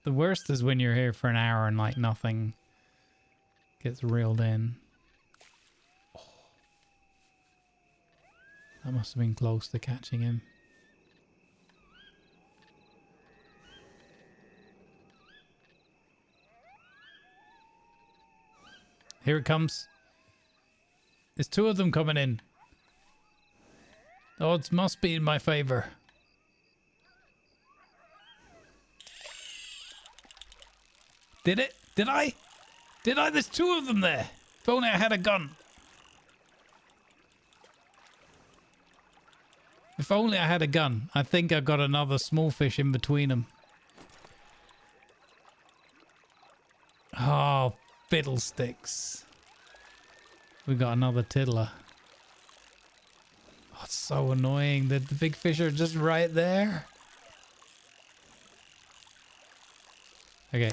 The worst is when you're here for an hour and like nothing gets reeled in. Oh. That must have been close to catching him. Here it comes. There's 2 of them coming in. The odds must be in my favor. Did it? Did I? Did I? There's two of them there. If only I had a gun. If only I had a gun. I think I got another small fish in between them. Oh, fiddlesticks. We got another tiddler. Oh, it's so annoying that the big fish are just right there. Okay.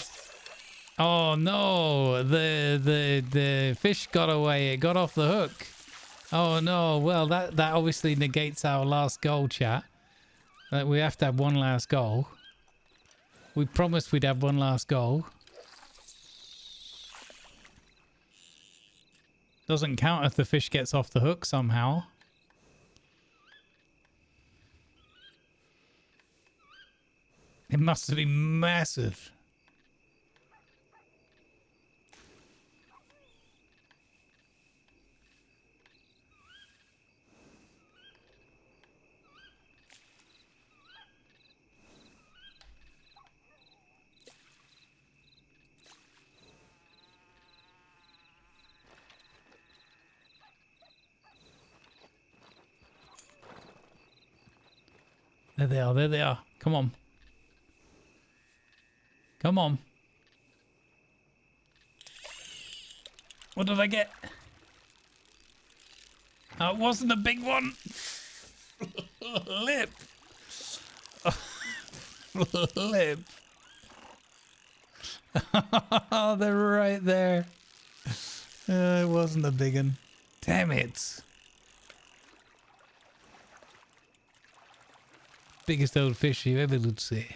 Oh no, the fish got away. It got off the hook. Oh no, well that obviously negates our last goal, chat. We have to have one last goal. We promised we'd have one last goal. Doesn't count if the fish gets off the hook somehow. It must have been massive. There they are, there they are. Come on. Come on. What did I get? Oh, it wasn't a big one. Lip. Lip. Oh, they're right there. It wasn't a big one. Damn it. Biggest old fish you ever would see.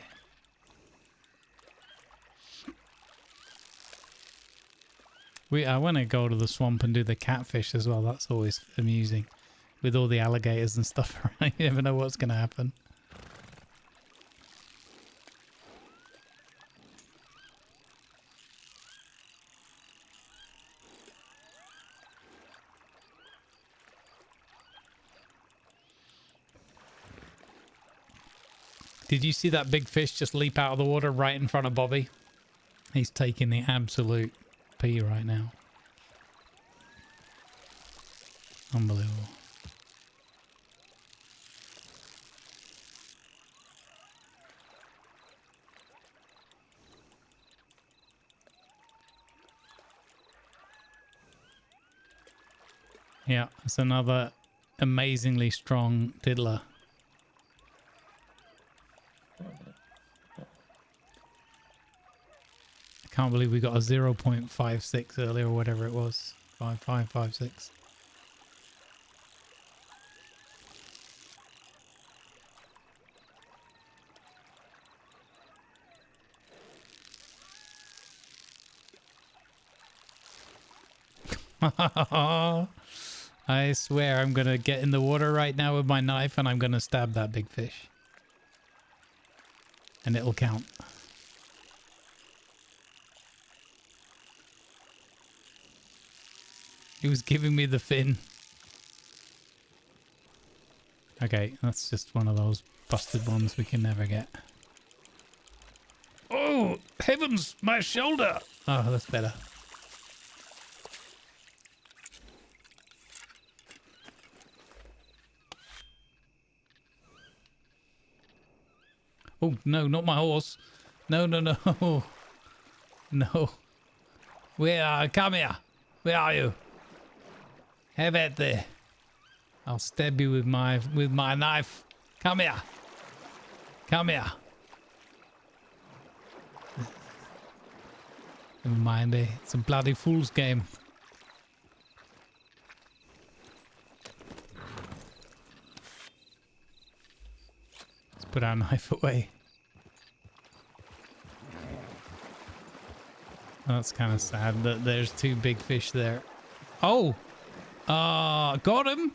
I want to go to the swamp and do the catfish as well. That's always amusing. With all the alligators and stuff around. You never know what's going to happen. Did you see that big fish just leap out of the water right in front of Bobby? He's taking the absolute pee right now. Unbelievable. Yeah, it's another amazingly strong diddler. Can't believe we got a 0.56 earlier or whatever it was. 5556. I swear I'm gonna get in the water right now with my knife and I'm gonna stab that big fish. And it'll count. He was giving me the fin. Okay, that's just one of those busted ones we can never get. Oh, heavens, my shoulder! Oh, that's better. Oh, no, not my horse. No, no, no. No. Come here. Where are you? Have at there. I'll stab you with my knife. Come here. Come here. Never mind, eh? It's a bloody fool's game. Let's put our knife away. That's kind of sad that there's two big fish there. Oh! Got him.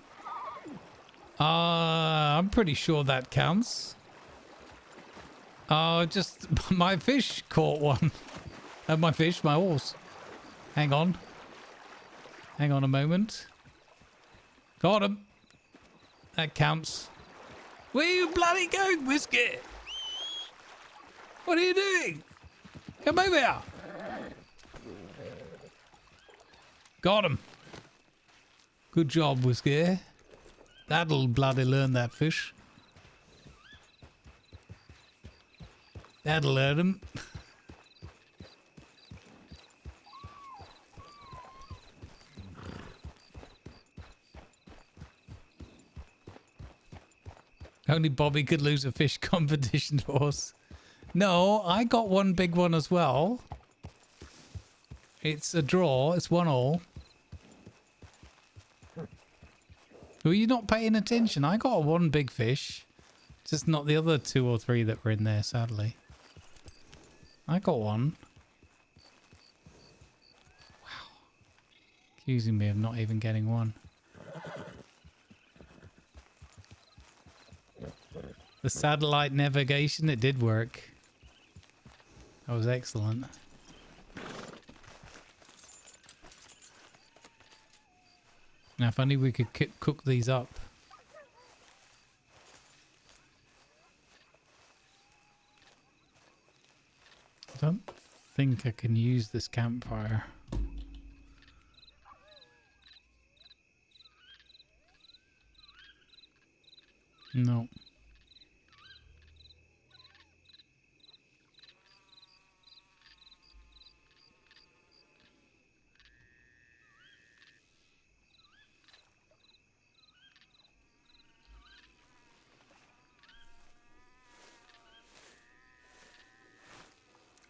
I'm pretty sure that counts. Just my fish caught one. My horse. Hang on. Hang on a moment. Got him. That counts. Where you bloody going, Whiskey? What are you doing? Come over here. Got him. Good job, Whiskey. That'll bloody learn that fish. That'll learn him. Only Bobby could lose a fish competition horse. No, I got one big one as well. It's a draw. It's 1-1. Were you not paying attention? I got one big fish. Just not the other 2 or 3 that were in there, sadly. I got one. Wow. Accusing me of not even getting one. The satellite navigation, it did work. That was excellent. Now, if only we could cook these up. I don't think I can use this campfire. No.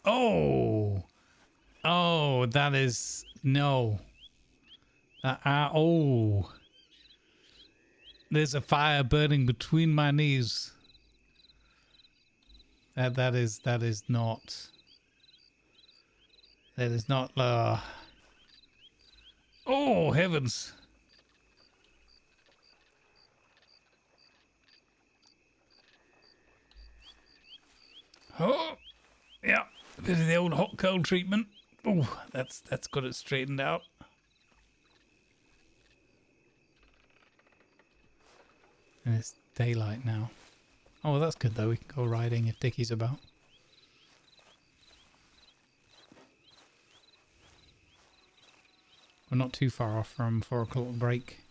Oh, oh, that is no. Oh, there's a fire burning between my knees. That is not. That is not. Oh heavens! Oh, yeah. Bit of the old hot cold treatment. Oh, that's got it straightened out. And it's daylight now. Oh, well, that's good though. We can go riding if Dickie's about. We're not too far off from 4 o'clock break.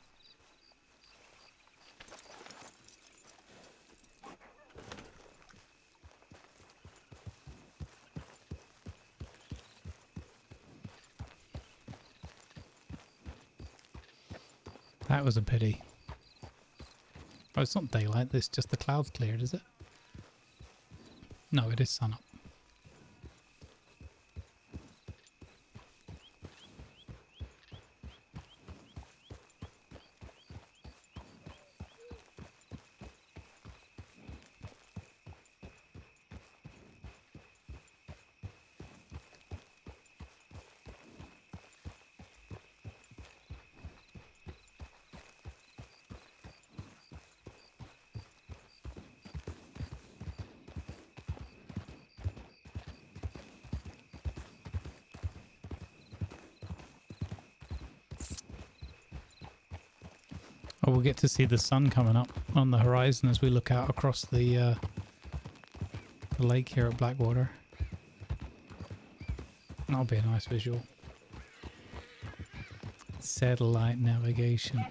That was a pity. Oh, it's not daylight, it's just the clouds cleared, is it? No, it is sun up. Oh, we'll get to see the sun coming up on the horizon as we look out across the lake here at Blackwater. That'll be a nice visual. Satellite navigation.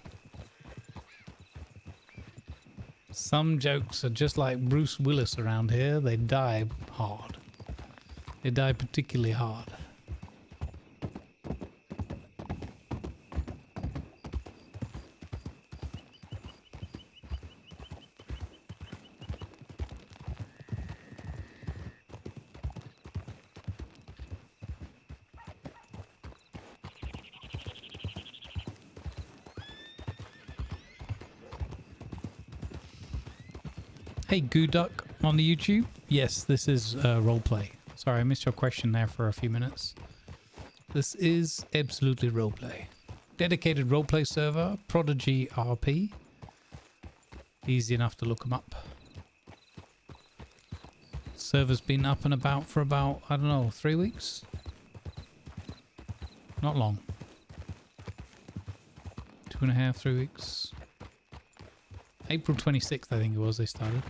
Some jokes are just like Bruce Willis around here. They die hard. They die particularly hard. Hey, Gooduck on the YouTube. Yes, this is roleplay. Sorry, I missed your question there for a few minutes. This is absolutely roleplay. Dedicated roleplay server, Prodigy RP. Easy enough to look them up. Server's been up and about for about, I don't know, 3 weeks? Not long. 2.5, 3 weeks. April 26th, I think it was, they started.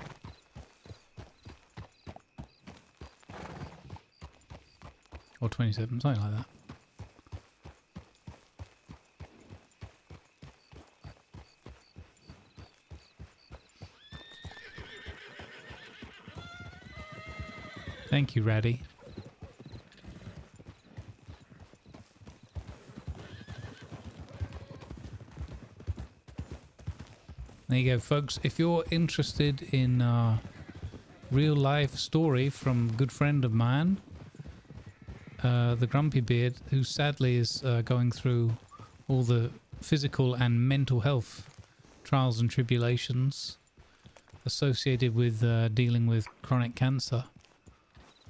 Or 27th, something like that. Thank you, Raddy. There you go, folks. If you're interested in real life story from a good friend of mine, the Grumpy Beard, who sadly is going through all the physical and mental health trials and tribulations associated with dealing with chronic cancer,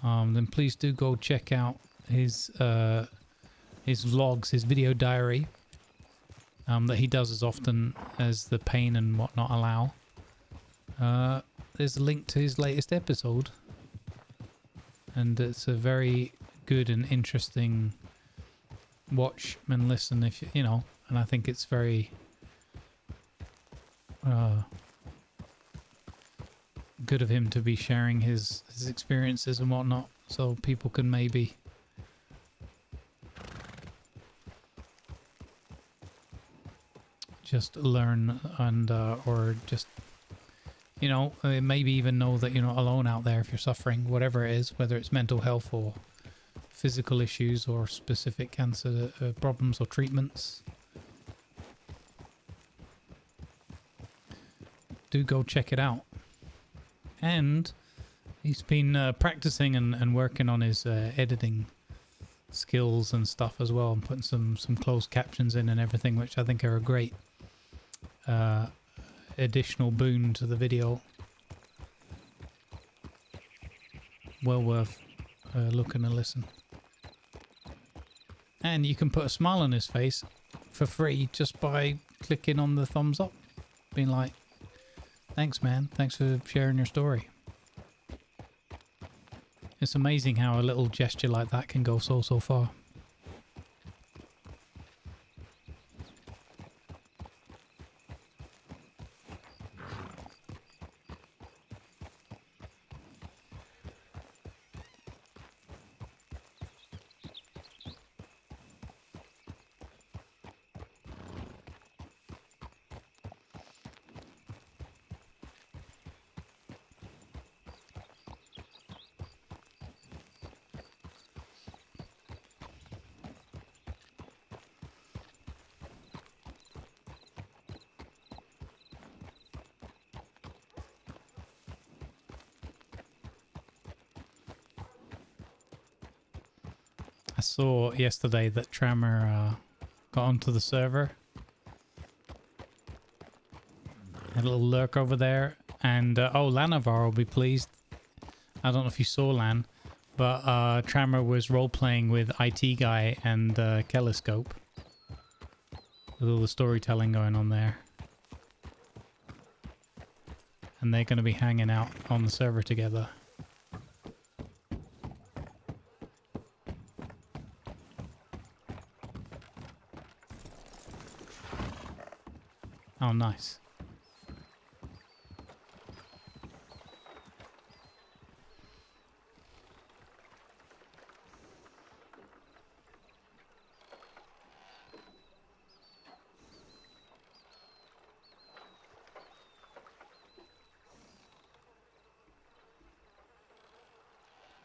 then please do go check out his vlogs, his video diary, that he does as often as the pain and whatnot allow. There's a link to his latest episode, and it's a very good and interesting watch and listen, if you know, and I think it's very good of him to be sharing his experiences and whatnot, so people can maybe just learn and or just, you know, maybe even know that you're not alone out there if you're suffering, whatever it is, whether it's mental health or physical issues or specific cancer problems or treatments. Do go check it out. And he's been practicing and working on his editing skills and stuff as well, and putting some closed captions in and everything, which I think are a great additional boon to the video. Well worth looking and listen. And you can put a smile on his face for free just by clicking on the thumbs up, being like, thanks man, thanks for sharing your story. It's amazing how a little gesture like that can go so far. I saw yesterday that Trammer got onto the server. A little lurk over there. And, oh, Lanavar will be pleased. I don't know if you saw Lan, but Trammer was role-playing with IT Guy and Kelescope. With all the storytelling going on there. And they're going to be hanging out on the server together. Oh, nice.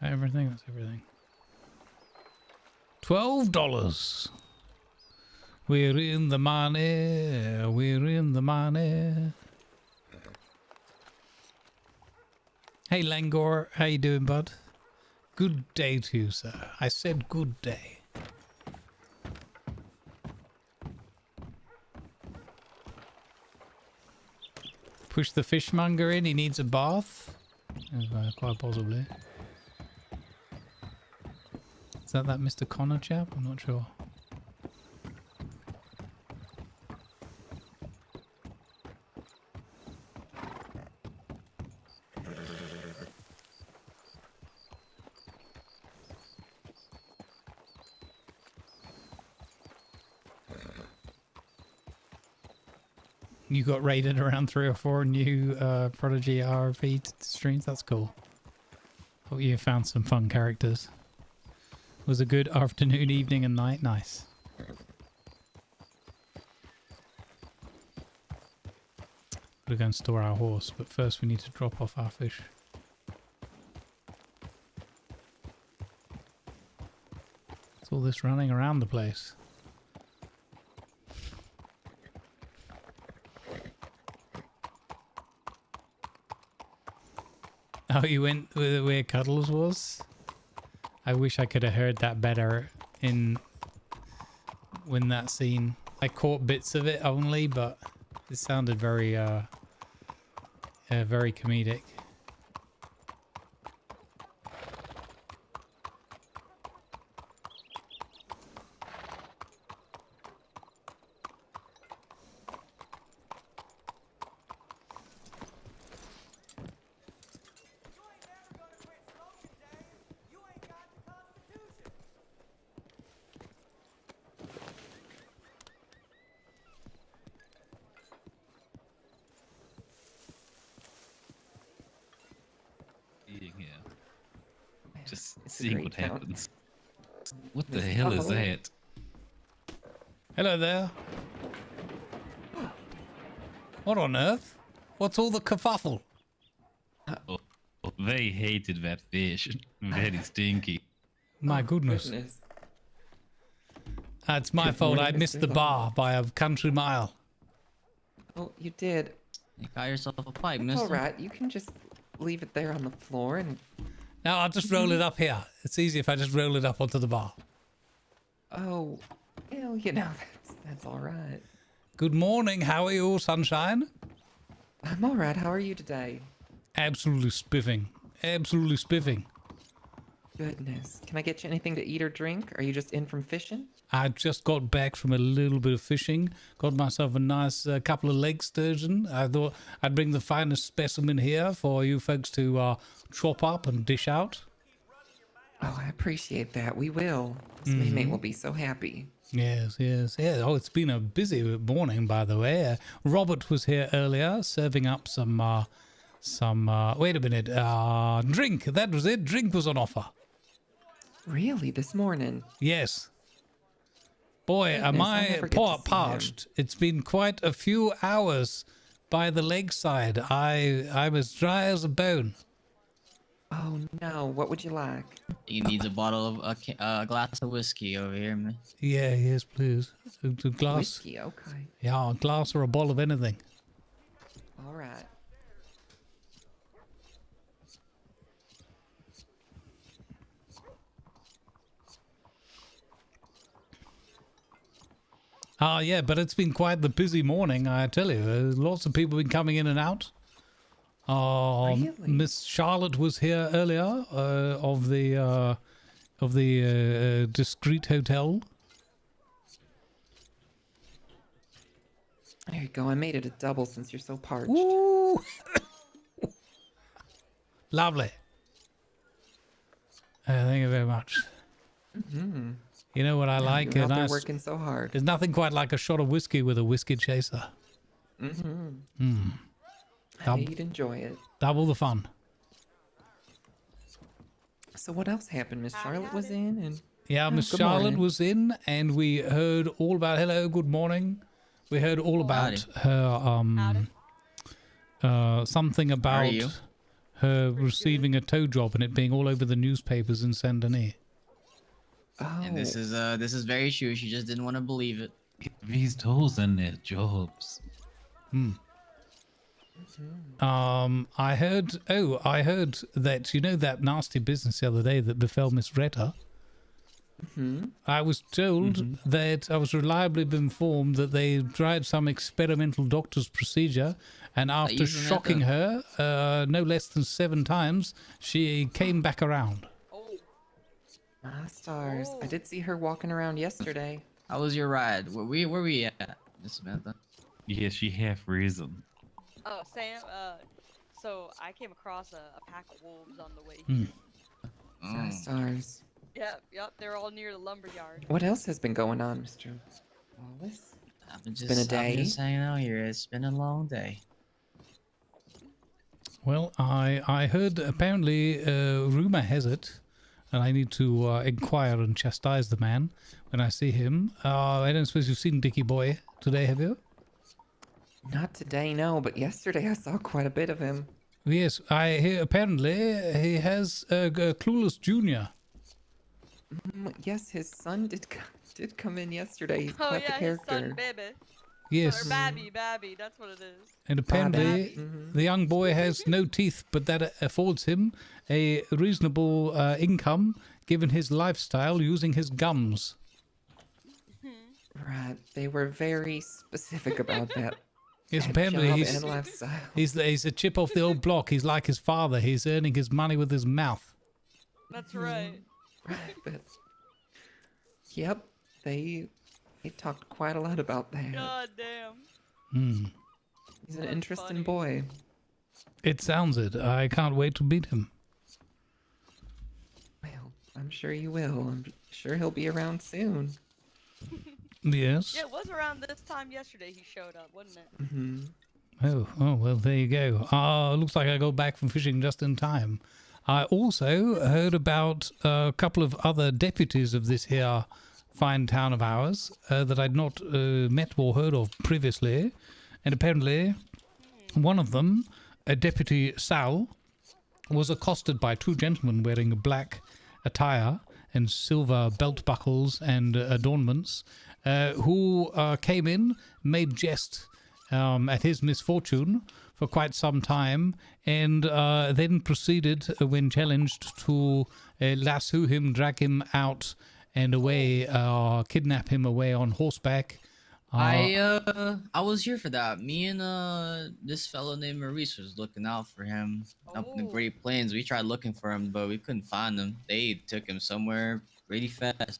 Everything, that's everything. $12. We're in the money. We're in the money. Hey Langor, how you doing, bud? Good day to you, sir. I said good day. Push the fishmonger in. He needs a bath. Quite possibly. Is that Mr. Connor chap? I'm not sure. You got raided around 3 or 4 new Prodigy RP streams. That's cool. Hope you found some fun characters. Was a good afternoon, evening, and night. Nice. We're going to store our horse, but first we need to drop off our fish. What's all this running around the place? Oh, you went where Cuddles was? I wish I could have heard that better when that scene. I caught bits of it only, but it sounded very comedic. Just It's a seeing great what town. happens. What the hell is that? Hello there. What on earth? What's all the kerfuffle? Oh, they hated that fish. Very stinky. My goodness. It's my fault. I morning, missed Mr. the bar Lawless. by a country mile. Oh, you did. You got yourself a pipe, It's mister. all right. You can just leave it there on the floor and. Now I'll just roll it up here. It's easy if I just roll it up onto the bar. Oh, well, you know, that's all right. Good morning. How are you, sunshine? I'm all right. How are you today? Absolutely spiffing. Absolutely spiffing. Goodness. Can I get you anything to eat or drink? Are you just in from fishing? I just got back from a little bit of fishing. Got myself a nice couple of leg sturgeon. I thought I'd bring the finest specimen here for you folks to chop up and dish out. Oh, I appreciate that. We will. This Maymay will be so happy. Yes, yes, yeah. Oh, it's been a busy morning, by the way. Robert was here earlier, serving up some. Wait a minute. Drink. That was it. Drink was on offer. Really, this morning? Yes. Boy, am Goodness, I I never get to see him. parched. It's been quite a few hours by the lakeside. I'm as dry as a bone. Oh no, what would you like? He needs a bottle of a glass of whiskey over here, man. Yeah, yes, please. A glass. Whiskey, okay. Yeah, a glass or a bottle of anything. All right. Yeah, but it's been quite the busy morning, I tell you. Lots of people been coming in and out. Really? Miss Charlotte was here earlier of the discreet hotel. There you go. I made it a double since you're so parched. Ooh. Lovely. Thank you very much. Mm-hmm. You know what I like? You're A out there nice. working so hard. There's nothing quite like a shot of whiskey with a whiskey chaser. Mm-hmm. I knew you'd enjoy it. Double the fun. So what else happened? Miss Charlotte was in, and Yeah, Miss good Charlotte morning. was in, and we heard all about. Hello, good morning. We heard all about her. Something about you? her receiving a tow job and it being all over the newspapers in Saint Denis. Oh, And this is very true. She just didn't want to believe it. These tools and their jobs. I heard that, you know, that nasty business the other day that befell Miss Retta. I was told that I was reliably informed that they tried some experimental doctor's procedure, and after Isn't that shocking the- her no less than 7 times, she came back around. my stars. I did see her walking around yesterday. How was your ride? Where we at, Miss Samantha? Yeah, she half risen. Oh, Sam, so I came across a pack of wolves on the way here. My stars. Yep, they're all near the lumberyard. What else has been going on, Mr. Lawless? been a day. I'm just hanging out here. It's been a long day. Well, I heard apparently rumor has it, and I need to inquire and chastise the man when I see him. I don't suppose you've seen Dickie Boy today, have you? Not today, no, but yesterday I saw quite a bit of him. Yes, I hear apparently he has Clueless Jr. Yes, his son did come in yesterday. He's Oh quite yeah, the character. his son Baby. Yes. Or Babby, that's what it is. And apparently, Mm-hmm. the young boy has no teeth, but that affords him a reasonable income given his lifestyle using his gums. Right, they were very specific about that. Yes, that apparently job he's and lifestyle. he's a chip off the old block. He's like his father. He's earning his money with his mouth. That's right. Right, but yep, they talked quite a lot about that. God damn. Hmm. He's an interesting boy. It sounds it. I can't wait to meet him. Well, I'm sure you will. I'm sure he'll be around soon. Yes. Yeah, it was around this time yesterday he showed up, wasn't it? Mm-hmm. Oh, well, there you go. Looks like I got back from fishing just in time. I also heard about a couple of other deputies of this here fine town of ours that I'd not met or heard of previously. And apparently, one of them, a Deputy Sal, was accosted by two gentlemen wearing black attire and silver belt buckles and adornments, who came in, made jest at his misfortune for quite some time, and then proceeded, when challenged, to lasso him, drag him out and away, kidnap him away on horseback. I was here for that. Me and this fellow named Maurice was looking out for him up in the Great Plains. We tried looking for him, but we couldn't find him. They took him somewhere really fast.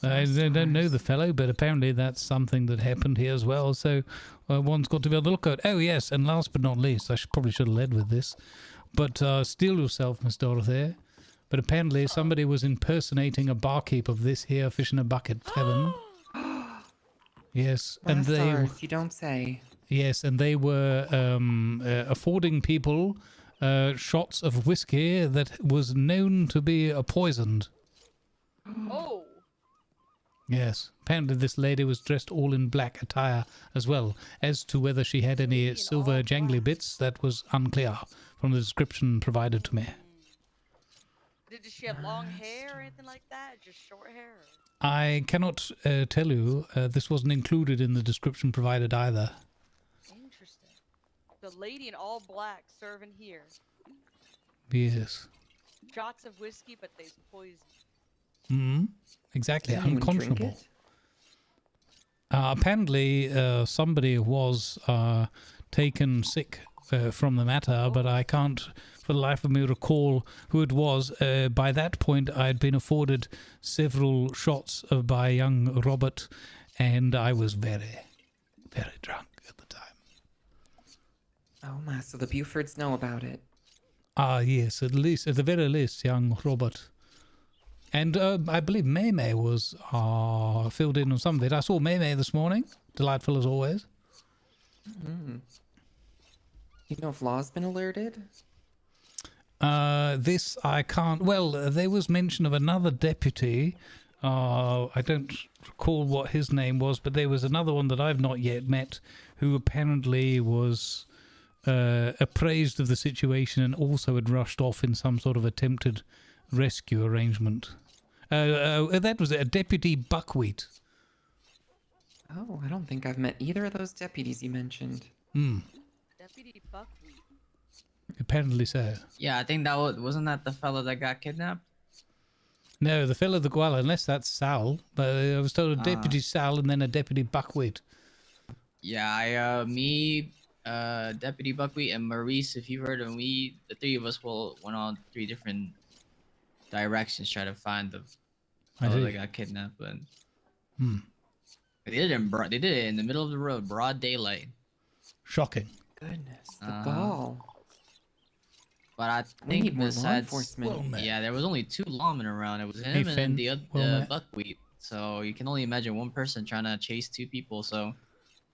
I don't know the fellow, but apparently that's something that happened here as well. So one's got to be on the lookout. Oh yes, and last but not least, I probably should have led with this, but steel yourself, Miss Dorothy. But apparently somebody was impersonating a barkeep of this here Fish in a Bucket tavern. Yes, and they. Stars, you don't say. Yes, and they were affording people shots of whiskey that was known to be poisoned. Oh. Yes, apparently this lady was dressed all in black attire as well. As to whether she had any silver jangly bits, that was unclear from the description provided to me. Did she have long hair or anything like that? Just short hair? I cannot tell you. This wasn't included in the description provided either. Interesting. The lady in all black serving here. Yes. Shots of whiskey, but there's poison. Exactly, Anyone drink unconscionable. it? Apparently, somebody was taken sick from the matter, but I can't, for the life of me, recall who it was. By that point, I had been afforded several shots by young Robert, and I was very, very drunk at the time. Oh my, so the Bufords know about it. Yes, at the very least, young Robert. And I believe May was filled in on some of it. I saw May this morning. Delightful as always. Mm. You know if Law's been alerted? This I can't. Well, there was mention of another deputy. I don't recall what his name was, but there was another one that I've not yet met who apparently was appraised of the situation and also had rushed off in some sort of attempted rescue arrangement. That was a Deputy Buckwheat. Oh, I don't think I've met either of those deputies you mentioned. Deputy Buckwheat. Apparently so. Yeah, I think that wasn't that the fellow that got kidnapped? No, the fellow that, well, unless that's Sal, but I was told a Deputy Sal and then a Deputy Buckwheat. Yeah, me, Deputy Buckwheat, and Maurice, if you heard him, the three of us went on 3 different directions trying to find the fellow that got kidnapped. But they did it in the middle of the road, broad daylight. Shocking. Goodness, the ball. But I We think need more law besides, enforcement. yeah, there was only 2 lawmen around. It was him and then the other Buckwheat. So you can only imagine one person trying to chase two people. So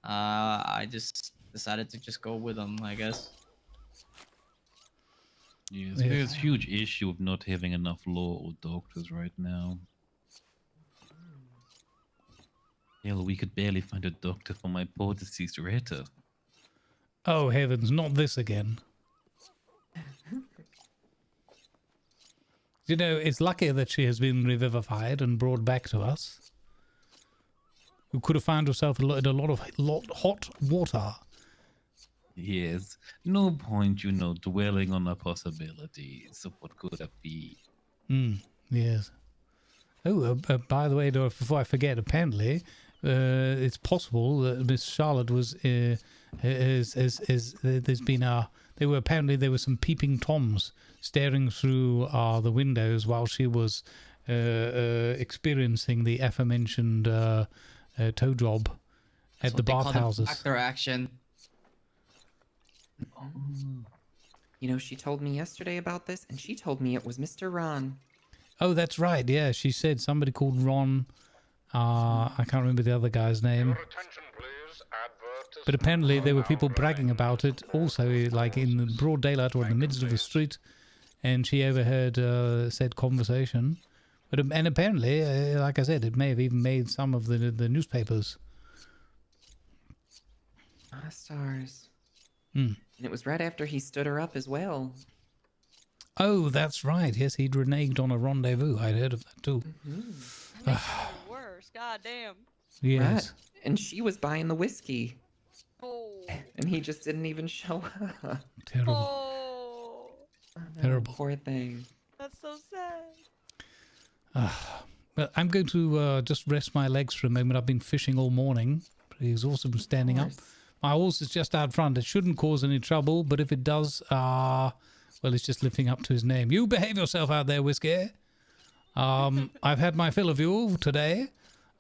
I just decided to just go with them, I guess. Yes, Yeah. there's huge issue of not having enough law or doctors right now. Hell, we could barely find a doctor for my poor deceased Retta. Oh heavens, not this again. You know, it's lucky that she has been revivified and brought back to us. You could have found yourself in a lot of hot water. Yes, no point, you know, dwelling on the possibilities of what could have been. Yes. Oh, by the way, Dorothy, before I forget, apparently, it's possible that Miss Charlotte was there's been there were some peeping toms staring through the windows while she was experiencing the aforementioned toe job at the bathhouses. Factor action. You know, she told me yesterday about this, and she told me it was Mr. Ron. Oh, that's right. Yeah, she said somebody called Ron. I can't remember the other guy's name. But apparently there were people bragging about it also, like in the broad daylight or in the midst of the street. And she overheard said conversation. And apparently, like I said, it may have even made some of the newspapers. Ah, stars. Hmm. And it was right after he stood her up as well. Oh, that's right. Yes, he'd reneged on a rendezvous. I'd heard of that too. That makes it worse. God damn. Yes. Right. And she was buying the whiskey. Oh. And he just didn't even show up. Terrible. Oh. No, Terrible. Poor thing. That's so sad. Well, I'm going to just rest my legs for a moment. I've been fishing all morning. Pretty exhausted from standing up. My horse is just out front. It shouldn't cause any trouble, but if it does, well, it's just living up to his name. You behave yourself out there, Whiskey. I've had my fill of you today.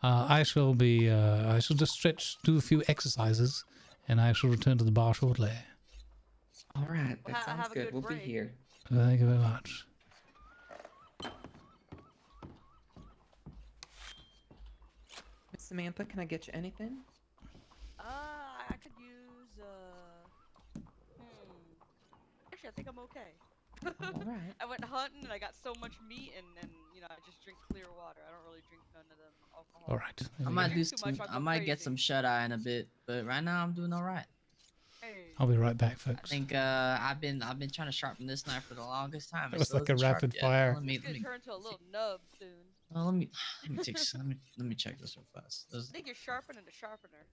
I shall just do a few exercises, and I shall return to the bar shortly. All right, that Well, sounds have a good. good We'll break. be here. Thank you very much. Miss Samantha, can I get you anything? I could use Actually, I think I'm okay. All right. I went hunting and I got so much meat and you know, I just drink clear water. I don't really drink none of them alcohol. All right. I might do some, I might get some shut eye in a bit, but right now I'm doing all right. I'll be right back, I folks. think I've been trying to sharpen this knife for the longest time. It was like a rapid fire. Let me It's gonna turn into a little nub soon. well, let me take some, let me check this real fast. I think you're sharpening the sharpener.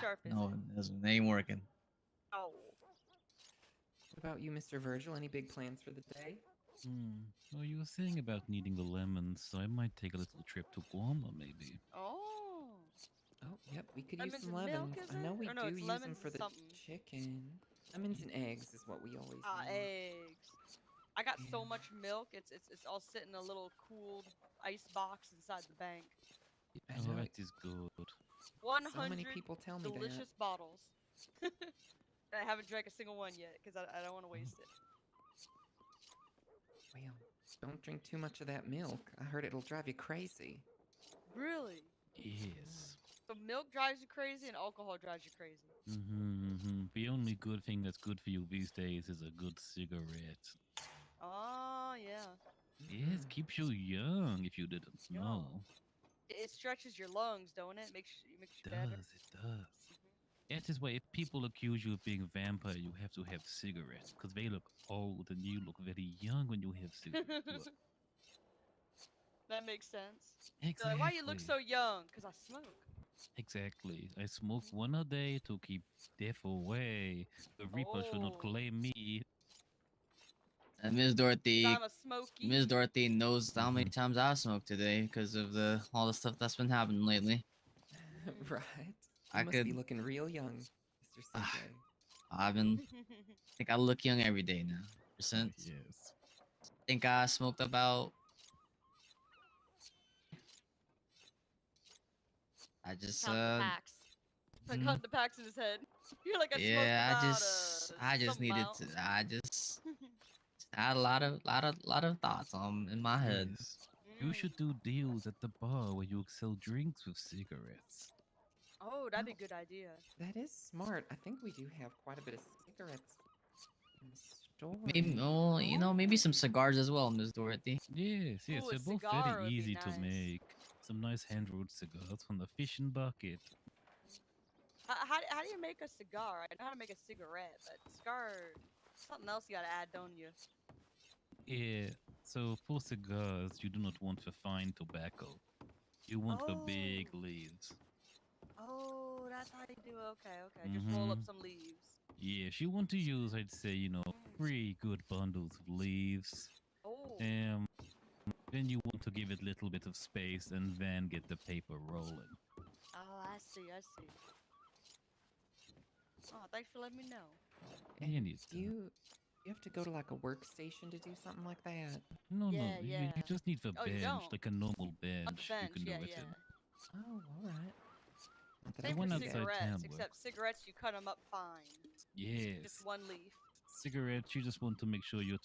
Sharp, is No, it ain't working. Oh. What about you, Mr. Virgil? Any big plans for the day? Well, you were saying about needing the lemons, so I might take a little trip to Guama, maybe. Oh. Oh, yep, we could Lemons use some and milk, lemons. is I know it? we Or no, do it's use them lemons for and the something. chicken. Lemons and eggs is what we always use. Eggs. I got so much milk. It's all sitting in a little cooled ice box inside the bank. I Oh, know that it. is good. 100 So many people tell me delicious that. bottles. And I haven't drank a single one yet because I don't want to waste it. Well, don't drink too much of that milk. I heard it'll drive you crazy. Really? Yes. So milk drives you crazy and alcohol drives you crazy. The only good thing that's good for you these days is a good cigarette. Oh, yeah. Yes, keeps you young if you didn't know. It stretches your lungs, don't it? Makes you It better. does, it does. That is why if people accuse you of being a vampire, you have to have cigarettes, because they look old and you look very young when you have cigarettes. That makes sense. Exactly. They're like, why you look so young? Because I smoke. Exactly. I smoke one a day to keep death away. The Reaper should not claim me. And Miss Dorothy, I'm a smoky. Miss Dorothy knows how many times I smoked today because of all the stuff that's been happening lately. Right. You I must be could- looking real young, Mr. CJ. I think I look young every day now. Ever since. Yes. I think I smoked about. I just Count the packs. Like count the packs in his head. You're like, I smoked yeah, about, I just some needed amount. to. I just I had a lot of thoughts in my head. Yes. You should do deals at the bar where you sell drinks with cigarettes. Oh, that'd be a good idea. That is smart. I think we do have quite a bit of cigarettes in the store. Maybe, oh, you know, maybe some cigars as well, Miss Dorothy. Yes, yes, Ooh, a they're both cigar very would be easy to nice. make. Some nice hand-rolled cigars from the fishing bucket. How do you make a cigar? I know how to make a cigarette, but cigar, something else you gotta add, don't you? Yeah, so for cigars, you do not want the fine tobacco. You want the big leaves. Oh, that's how you do it. Okay. Just roll up some leaves. Yes, you want to use, I'd say, 3 good bundles of leaves. Oh. Then you want to give it a little bit of space and then get the paper rolling. Oh, I see. Oh, thanks for letting me know. You have to go to like a workstation to do something like that? No, Yeah, you just need the Oh, you bench, don't? like a normal bench. bench, you can do yeah, it yeah. in. Oh, all right. The Same one for outside cigarettes, town except cigarettes you cut them up fine. Yes. Just one leaf. Cigarettes, you just want to make sure you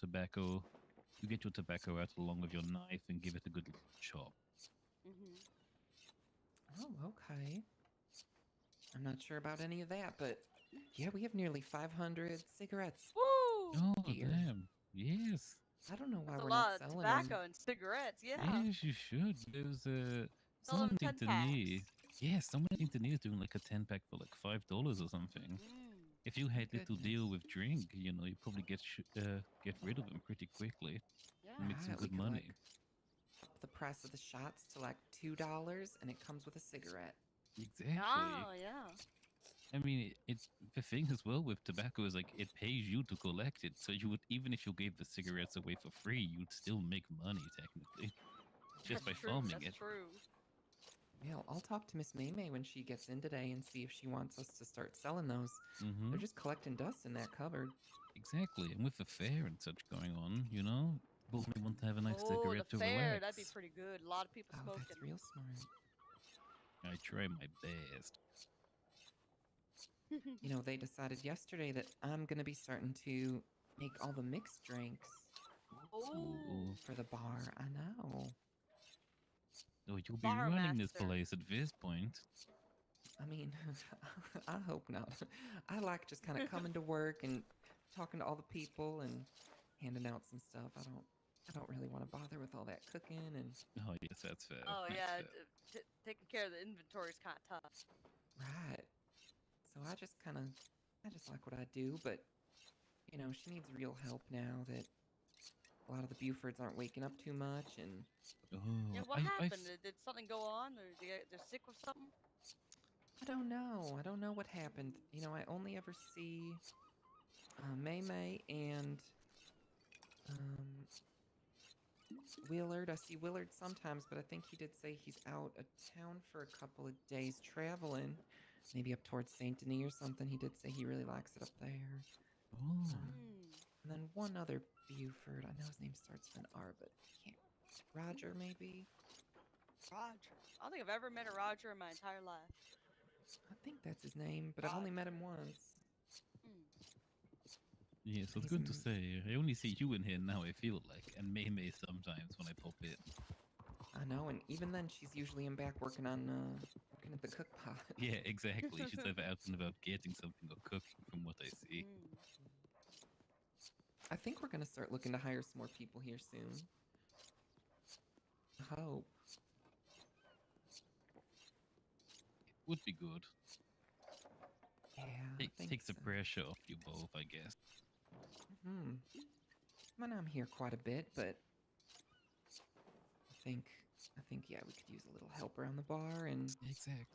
get your tobacco out along with your knife and give it a good little chop. Oh, okay. I'm not sure about any of that, but yeah, we have nearly 500 cigarettes. Woo! Oh, here. damn. Yes. I don't know why That's a we're lot not of selling tobacco them. and cigarettes, yeah. Yes, you should. There's Sell someone them in 10 Tanzania. Yeah, someone in Tanzania is doing like a 10-pack for like $5 or something. If you had little deal with drink, you probably get rid of them pretty quickly. And make some Right, we good could, money. like, up the price of the shots to like $2, and it comes with a cigarette. Exactly. Oh, yeah. I mean, the thing as well with tobacco is like it pays you to collect it. So you would, even if you gave the cigarettes away for free, you'd still make money technically, just by farming it. That's true. Yeah, I'll talk to Miss Maymay when she gets in today and see if she wants us to start selling those. Mm-hmm. They're just collecting dust in that cupboard. Exactly, and with the fair and such going on, people may want to have a nice Oh, cigarette the to fair, relax. that'd be pretty good. A lot of people smoking. That's real smart. I try my best. You know, they decided yesterday that I'm going to be starting to make all the mixed drinks for the bar. I know. Oh, you'll be Bar running this master. place at this point. I mean, I hope not. I like just kind of coming to work and talking to all the people and handing out some stuff. I don't really want to bother with all that cooking and. Oh yes, that's fair. Oh, That's yeah. fair. Taking care of the inventory is kind of tough. Right. So I just like what I do, but she needs real help now that a lot of the Bufords aren't waking up too much and. Oh, Yeah, what happened? Did something go on? Or they're sick with something? I don't know. I don't know what happened. I only ever see May and Willard. I see Willard sometimes, but I think he did say he's out of town for a couple of days traveling, maybe up towards Saint Denis or something. He did say he really likes it up there. Oh. And then one other Buford. I know his name starts with an R, but I can't. Roger, maybe? Roger. I don't think I've ever met a Roger in my entire life. I think that's his name, but I've only met him once. Yes, I was going to say, I only see you in here now, I feel like, and May sometimes when I pop in. I know, and even then she's usually in back working at the cook pot. Yeah, exactly. She's either out and about getting something or cooking from what I see. I think we're going to start looking to hire some more people here soon. I hope. Would be good. Yeah, Takes the pressure off you both, I guess. I mean, I'm here quite a bit, but I think yeah, we could use a little help around the bar, and exactly.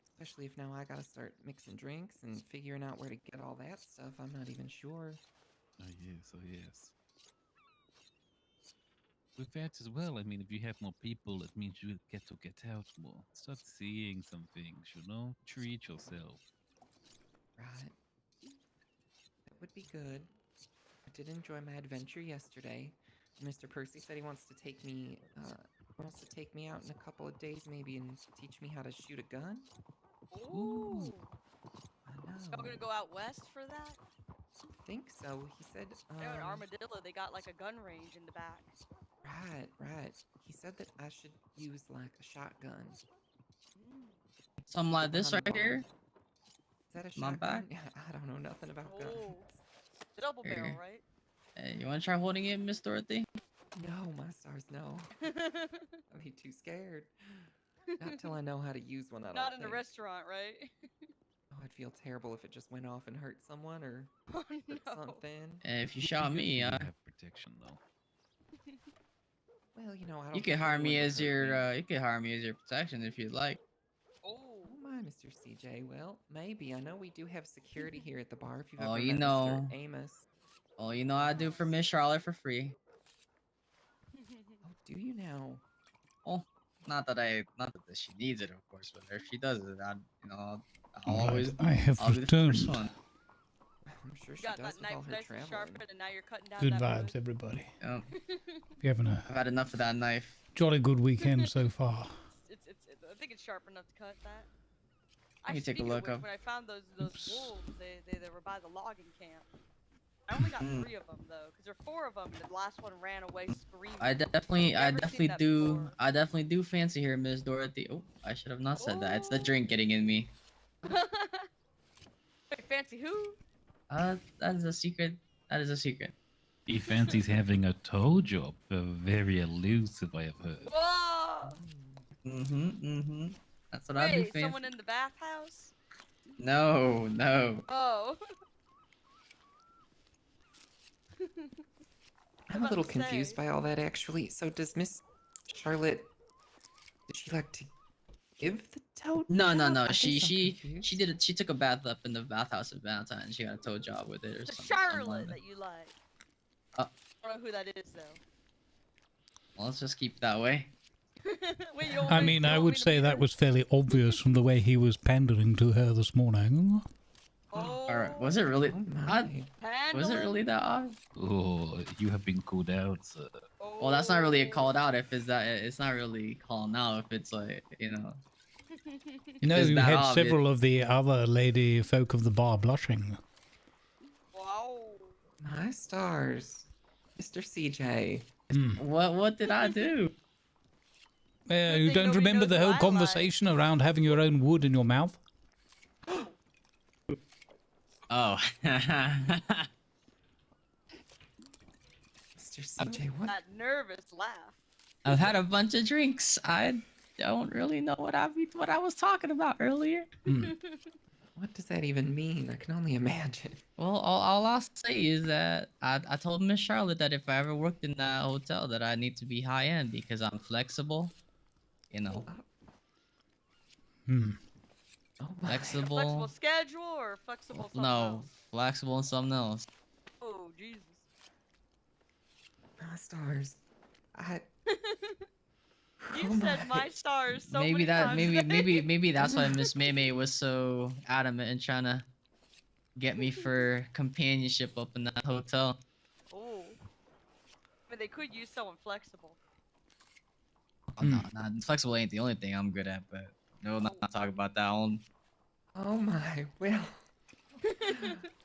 Especially if now I gotta start mixing drinks and figuring out where to get all that stuff. I'm not even sure. Oh yes. With that as well, I mean, if you have more people, it means you get to get out more. Start seeing some things, Treat yourself. Right. That would be good. I did enjoy my adventure yesterday. Mr. Percy said he wants to take me out in a couple of days maybe and teach me how to shoot a gun. Ooh. I know. Y'all gonna go out west for that? think so. He said, There in Armadillo, they got like a gun range in the back. right. He said that I should use like a shotgun. Something like this Behind right the bar. here. Is that a My shotgun? back. I don't know nothing about guns. Oh, double barrel, Here. right? Hey, you want to try holding it, Miss Dorothy? No, my stars, no. I'd be too scared. Not till I know how to use one. I don't Not in a think. restaurant, right? Oh, I'd feel terrible if it just went off and hurt someone or Oh, hurt no. something. If you shot me, You have protection though. Well, you know, I don't. you could think hire anyone me would as hurt your me. you could hire me as your protection if you'd like. Oh. Oh my, Mr. CJ. Well, maybe. I know we do have security here at the bar. If you've Oh, ever you met know. Mr. Amos. Oh, you know I do for Miss Charlotte for free. Oh, do you now? Oh, not that she needs it, of course, but if she does it, I'll Right, always I have I'll be the first returned. one. I'm sure You she got does that with knife all her nice and traveling. sharpened, and now you're cutting down Good that vibes, wood. everybody. Yeah. You're having a I've had enough of that knife. jolly good weekend so far. I think it's sharp enough to cut that. Let me take a speaking of look which, up. when I found those wolves, they were by the logging camp. I only got 3 of them though, because there were 4 of them, and the last one ran away screaming. I definitely that do fancy her, Miss Dorothy. Oh, I should have not said that. It's the drink getting in me. Wait, fancy who? That is a secret. That is a secret. He fancies having a toe job. Very elusive, I have heard. Whoa! That's what I do Wait, fancy. someone in the bathhouse? No. Oh. I'm a little confused by all that, actually. So does Miss Charlotte? Did she like to give the toe? No. I guess She I'm confused. did it. She took a bath up in the bathhouse of Valentine. She got a toe job with it or The something. Charlotte that you like. Oh. I don't know who that is though. Well, let's just keep it that way. Wait, you don't I want mean, you I don't would want me to say be that there? was fairly obvious from the way he was pandering to her this morning. Oh. Alright, was it really? Was it really that odd? Oh, you have been called out, sir. Well, that's not really a called out if it's not really calling out if it's like, You know, Is you that had obvious? several of the other lady folk of the bar blushing. Wow. My stars, Mr. CJ. What did I do? You don't remember the whole conversation around having your own wood in your mouth? Oh. Mr. CJ, what? That nervous laugh. I've had a bunch of drinks. I don't really know what I was talking about earlier. What does that even mean? I can only imagine. Well, all I'll say is that I told Miss Charlotte that if I ever worked in that hotel that I need to be high end because I'm flexible. You know. Flexible. Flexible schedule or flexible something No, else? flexible and something else. Oh, Jesus. My stars. You said my stars so Maybe many that times. maybe that's why Miss Maymay was so adamant in trying to get me for companionship up in that hotel. Oh. But they could use someone flexible. Oh, no, flexible ain't the only thing I'm good at, but no, not talk about that one. Oh my, well.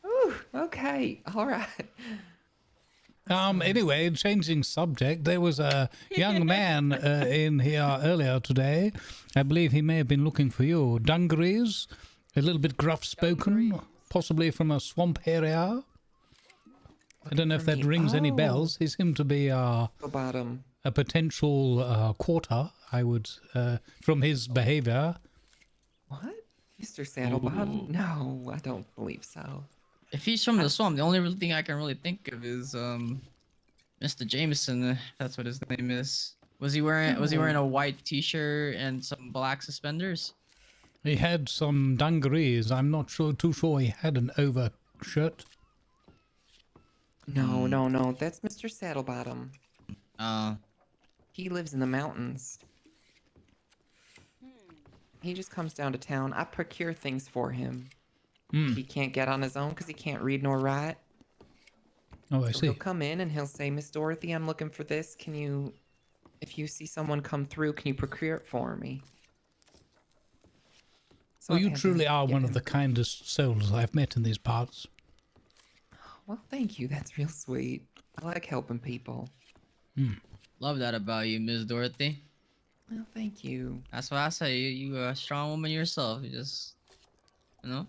Ooh, okay, all right. Anyway, changing subject, there was a young man in here earlier today. I believe he may have been looking for you. Dungarees, a little bit gruff-spoken, possibly from a swamp area. I don't know if that rings any bells. He seemed to be a potential quarter, I would, from his behavior. What? Mr. Saddlebottom? No, I don't believe so. If he's from the swamp, the only real thing I can really think of is Mr. Jameson. If that's what his name is. Was he wearing a white T-shirt and some black suspenders? He had some dungarees. I'm not too sure he had an overshirt. No, that's Mr. Saddlebottom. He lives in the mountains. He just comes down to town. I procure things for him. He can't get on his own because he can't read nor write. Oh, I So see. he'll come in and he'll say, Miss Dorothy, I'm looking for this. Can you, if you see someone come through, can you procure it for me? So Well, I've you had to truly are get one him- of the kindest souls I've met in these parts. Well, thank you. That's real sweet. I like helping people. Love that about you, Miss Dorothy. Well, thank you. That's why I say you are a strong woman yourself. You just, you know.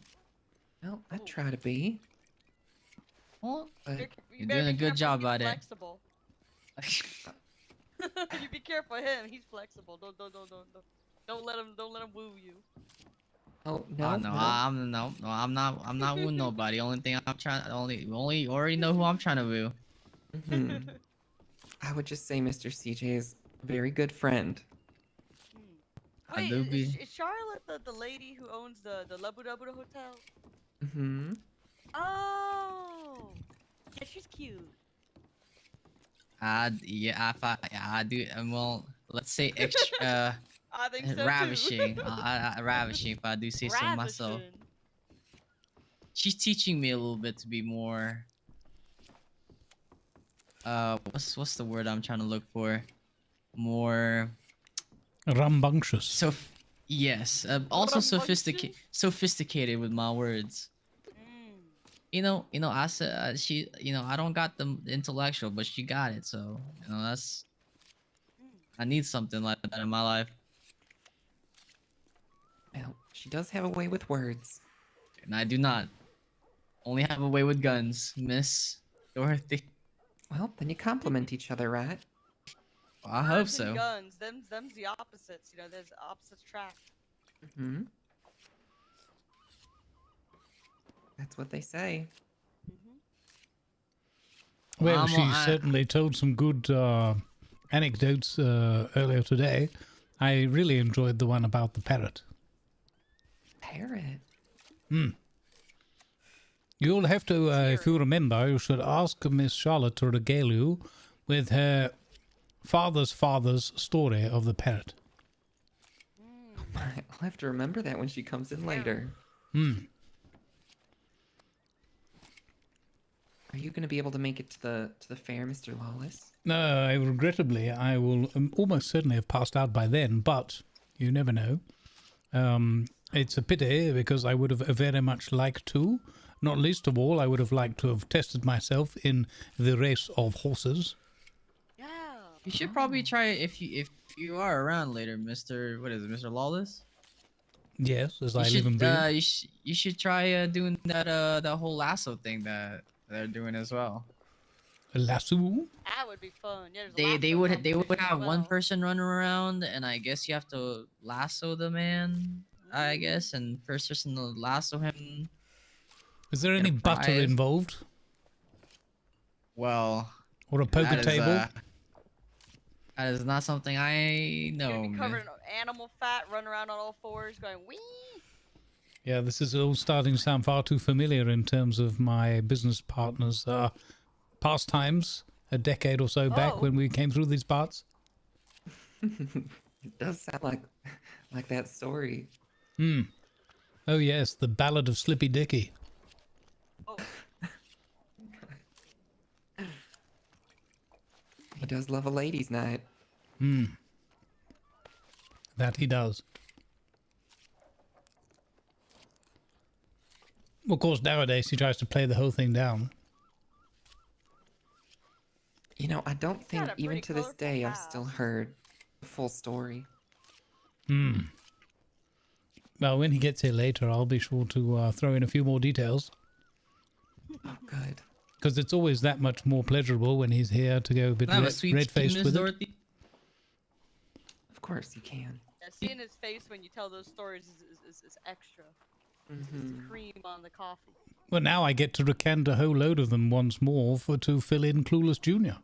Well, I try to be. Well, But you're doing a good job at it. Flexible. You be careful of him. He's flexible. Don't let him woo you. Oh No, I'm not wooing nobody. Only thing I'm trying, you already know who I'm trying to woo. I would just say Mr. CJ is a very good friend. Wait, do be. is Charlotte the lady who owns the Labu Dabu Hotel? Oh, yeah, she's cute. I do. Well, let's say extra. I think so ravishing. too. Ravishing, if I do say so myself. She's teaching me a little bit to be more. What's the word I'm trying to look for? More rambunctious. So, yes. Also sophisticated with my words. You know. I said she. I don't got the intellectual, but she got it. So that's. I need something like that in my life. Well, she does have a way with words. And I do not. Only have a way with guns, Miss Dorothy. Well, then you complement each other, right? Well, I hope Words and so. Guns, them's the opposites. There's opposites track. That's what they say. Well, she certainly told some good anecdotes earlier today. I really enjoyed the one about the parrot. Parrot? You'll have to, if you remember, you should ask Miss Charlotte to regale you with her father's story of the parrot. I'll have to remember that when she comes in later. Are you going to be able to make it to the fair, Mr. Lawless? No, regrettably, I will almost certainly have passed out by then, but you never know. It's a pity because I would have very much liked to. Not least of all, I would have liked to have tested myself in the race of horses. You should probably try it if you are around later, Mr. Lawless? Yes, as I live and breathe. You should try doing that whole lasso thing that they're doing as well. A lasso? That would be fun. Yeah, They would have one person running around, and I guess you have to lasso the man, I guess, and first person to lasso him. Is there any butter involved? Well, or a poker table? That is not something I know. You're gonna be covered in animal fat, run around on all fours, going wee. Yeah, this is all starting to sound far too familiar in terms of my business partner's pastimes a decade or so back when we came through these parts. It does sound like that story. Oh yes, the Ballad of Slippy Dicky. He does love a ladies' night. That he does. Of course, nowadays he tries to play the whole thing down. I don't think even to this day I've still heard the full story. Well, when he gets here later, I'll be sure to throw in a few more details. Oh, good. Because it's always that much more pleasurable when he's here to go a bit red-faced with it. Of course you can. Yeah, seeing his face when you tell those stories is extra. It's cream on the coffee. Well, now I get to recant a whole load of them once more to fill in Clueless Jr.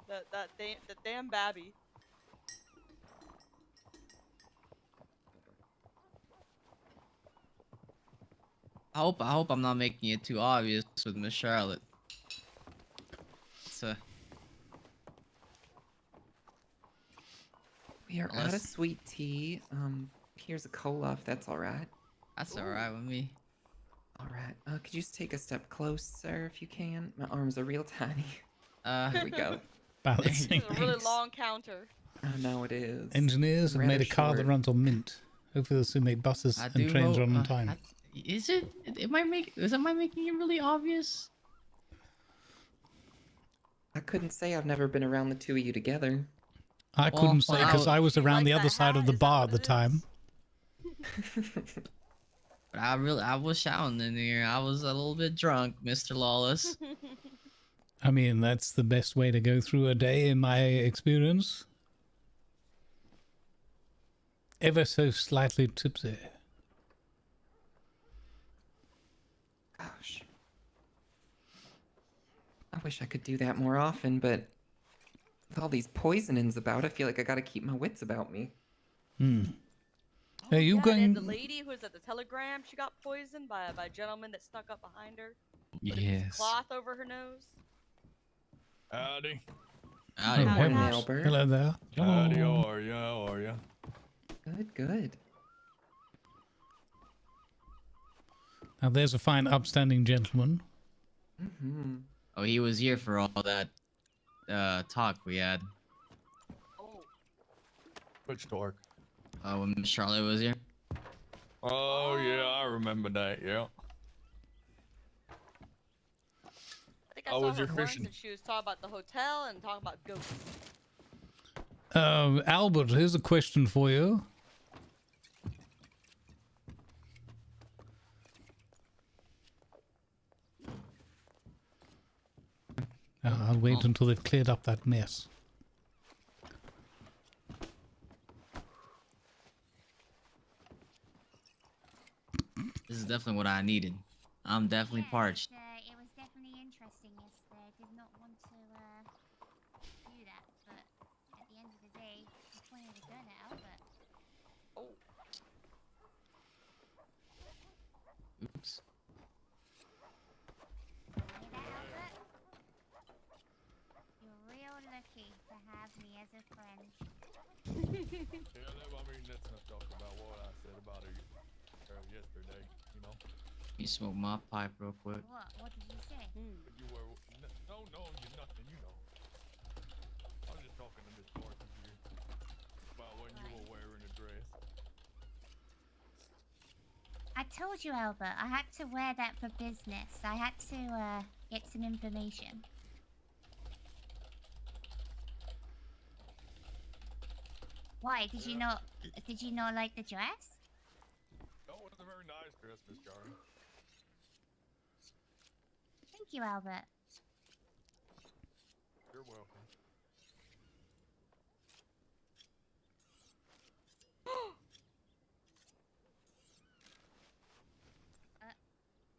That damn babby. I hope I'm not making it too obvious with Miss Charlotte. We are out of sweet tea. Here's a cola if that's all right. That's all right with me. All right. Could you just take a step closer if you can? My arms are real tiny. Here we go. Balancing. It's a really long counter. I know it is. Engineers have made a car that runs on mint. Hopefully they'll soon make buses and trains run on time. Is it? Am I making it really obvious? I couldn't say I've never been around the two of you together. I couldn't say because I was around the other side of the bar at the time. But I was shouting in here. I was a little bit drunk, Mr. Lawless. I mean, that's the best way to go through a day in my experience. Ever so slightly tipsy. Gosh. I wish I could do that more often, but with all these poisonings about, I feel like I gotta keep my wits about me. Are you going? The lady who was at the telegram, she got poisoned by a gentleman that snuck up behind her. Put a piece of Yes. cloth over her nose. Howdy. Howdy, morning, Hello. Albert. Hello there. Howdy, how are ya? How are ya? Good, good. Now there's a fine, upstanding gentleman. Mm-hmm. Oh, he was here for all that talk we had. Which dork? When Miss Charlotte was here. Oh, yeah, I remember that, yeah. I think I How saw was her your once fishing? and she was talking about the hotel and talking about ghosts. Albert, here's a question for you. I'll wait until they've cleared up that mess. This is definitely what I needed. I'm definitely parched. It was definitely interesting yesterday. I did not want to do that, but at the end of the day, you pointed a gun at Albert. Oops. Hey there, Albert. You're real lucky to have me as a friend. Yeah, I mean, let's not talk about what I said about her yesterday, you know? You smoke my pipe real quick. What? What did you say? You were, no, you're nothing, you know. I was just talking to Miss Martin here about when you were wearing a dress. I told you, Albert, I had to wear that for business. I had to get some information. Why? Did you not like the dress? That was a very nice dress, Miss Charlie. Thank you, Albert. You're welcome.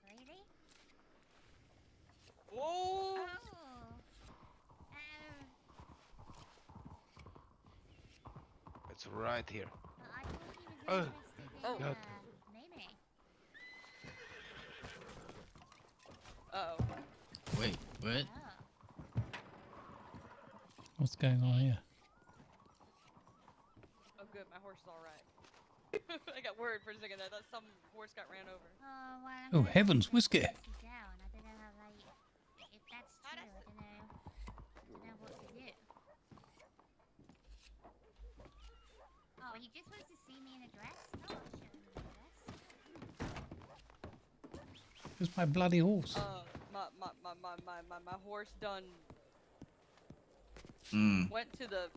Really? Whoa! It's right here. I thought he was Oh. interested in God. Mimi. Uh-oh. Wait, what? What's going on here? Oh, good. My horse is all right. I got worried for a second. I thought some horse got ran over. Oh, well, I Oh, heard heavens, that whiskey. Down. I don't know how, like, if that's true, I don't know what to do. Oh, he just wants to see me in a dress? No, I'll show him in a dress. Where's my bloody horse? My horse done Hmm. went to the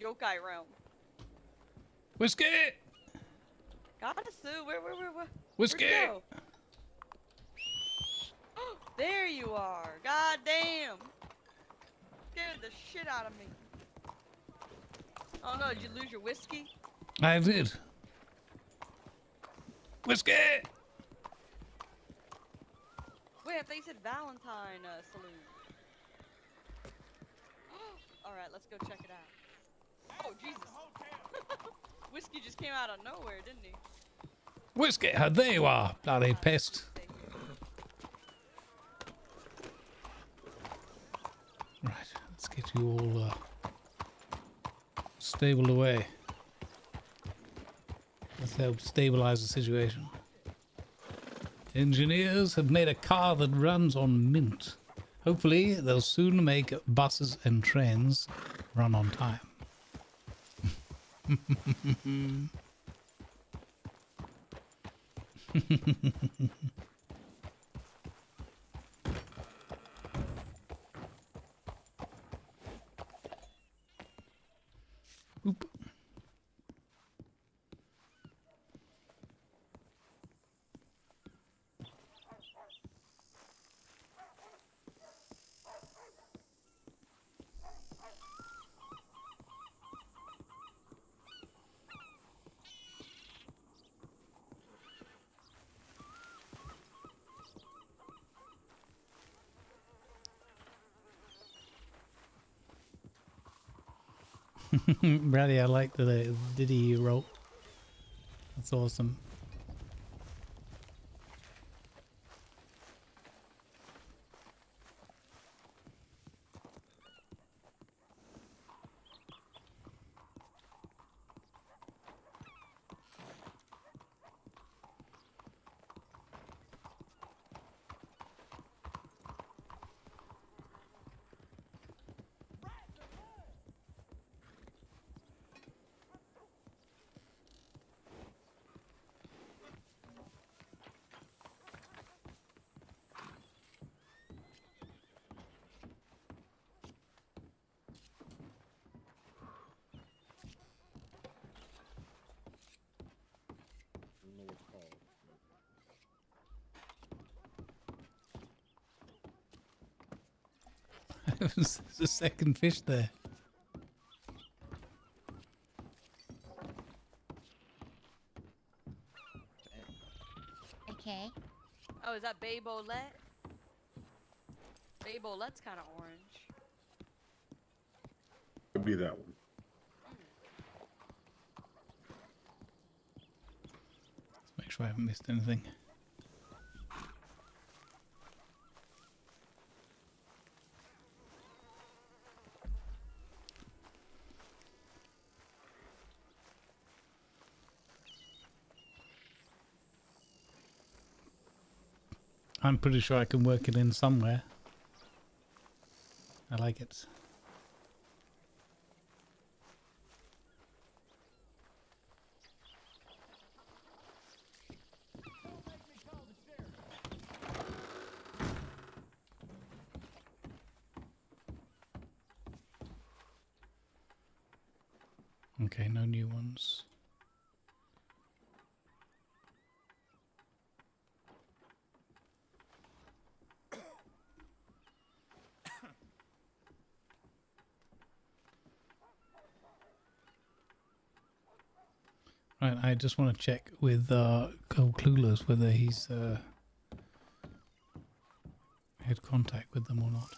yokai realm. Whiskey! Gotta sue. Where? Whiskey! Where'd you go? There you are. God damn. Scared the shit out of me. Oh no, did you lose your whiskey? I did. Whiskey! Wait, I thought you said Valentine Saloon. Alright, let's go check it out. Oh, Jesus. Whiskey just came out of nowhere, didn't he? Whiskey! There you are, bloody pest. Right, let's get you all stabled away. Let's help stabilize the situation. Engineers have made a car that runs on mint. Hopefully, they'll soon make buses and trains run on time. Oop. Brady, I like the ditty you wrote. That's awesome. There's a second fish there. Okay. Oh, is that Babe Olette? Babe Olette's kind of orange. Could be that one. Let's make sure I haven't missed anything. I'm pretty sure I can work it in somewhere. I like it. Okay, no new ones. Right, I just want to check with Clueless whether he's had contact with them or not.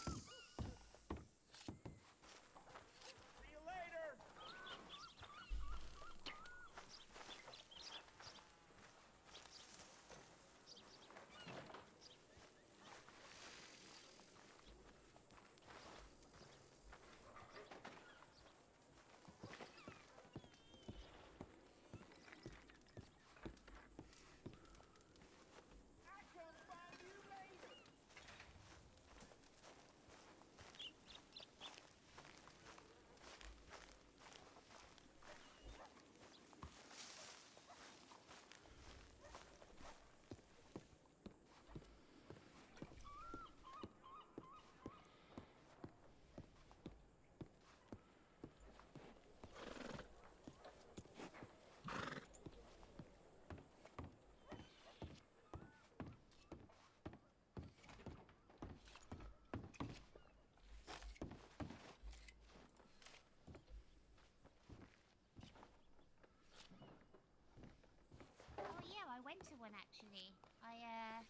I went to one actually. I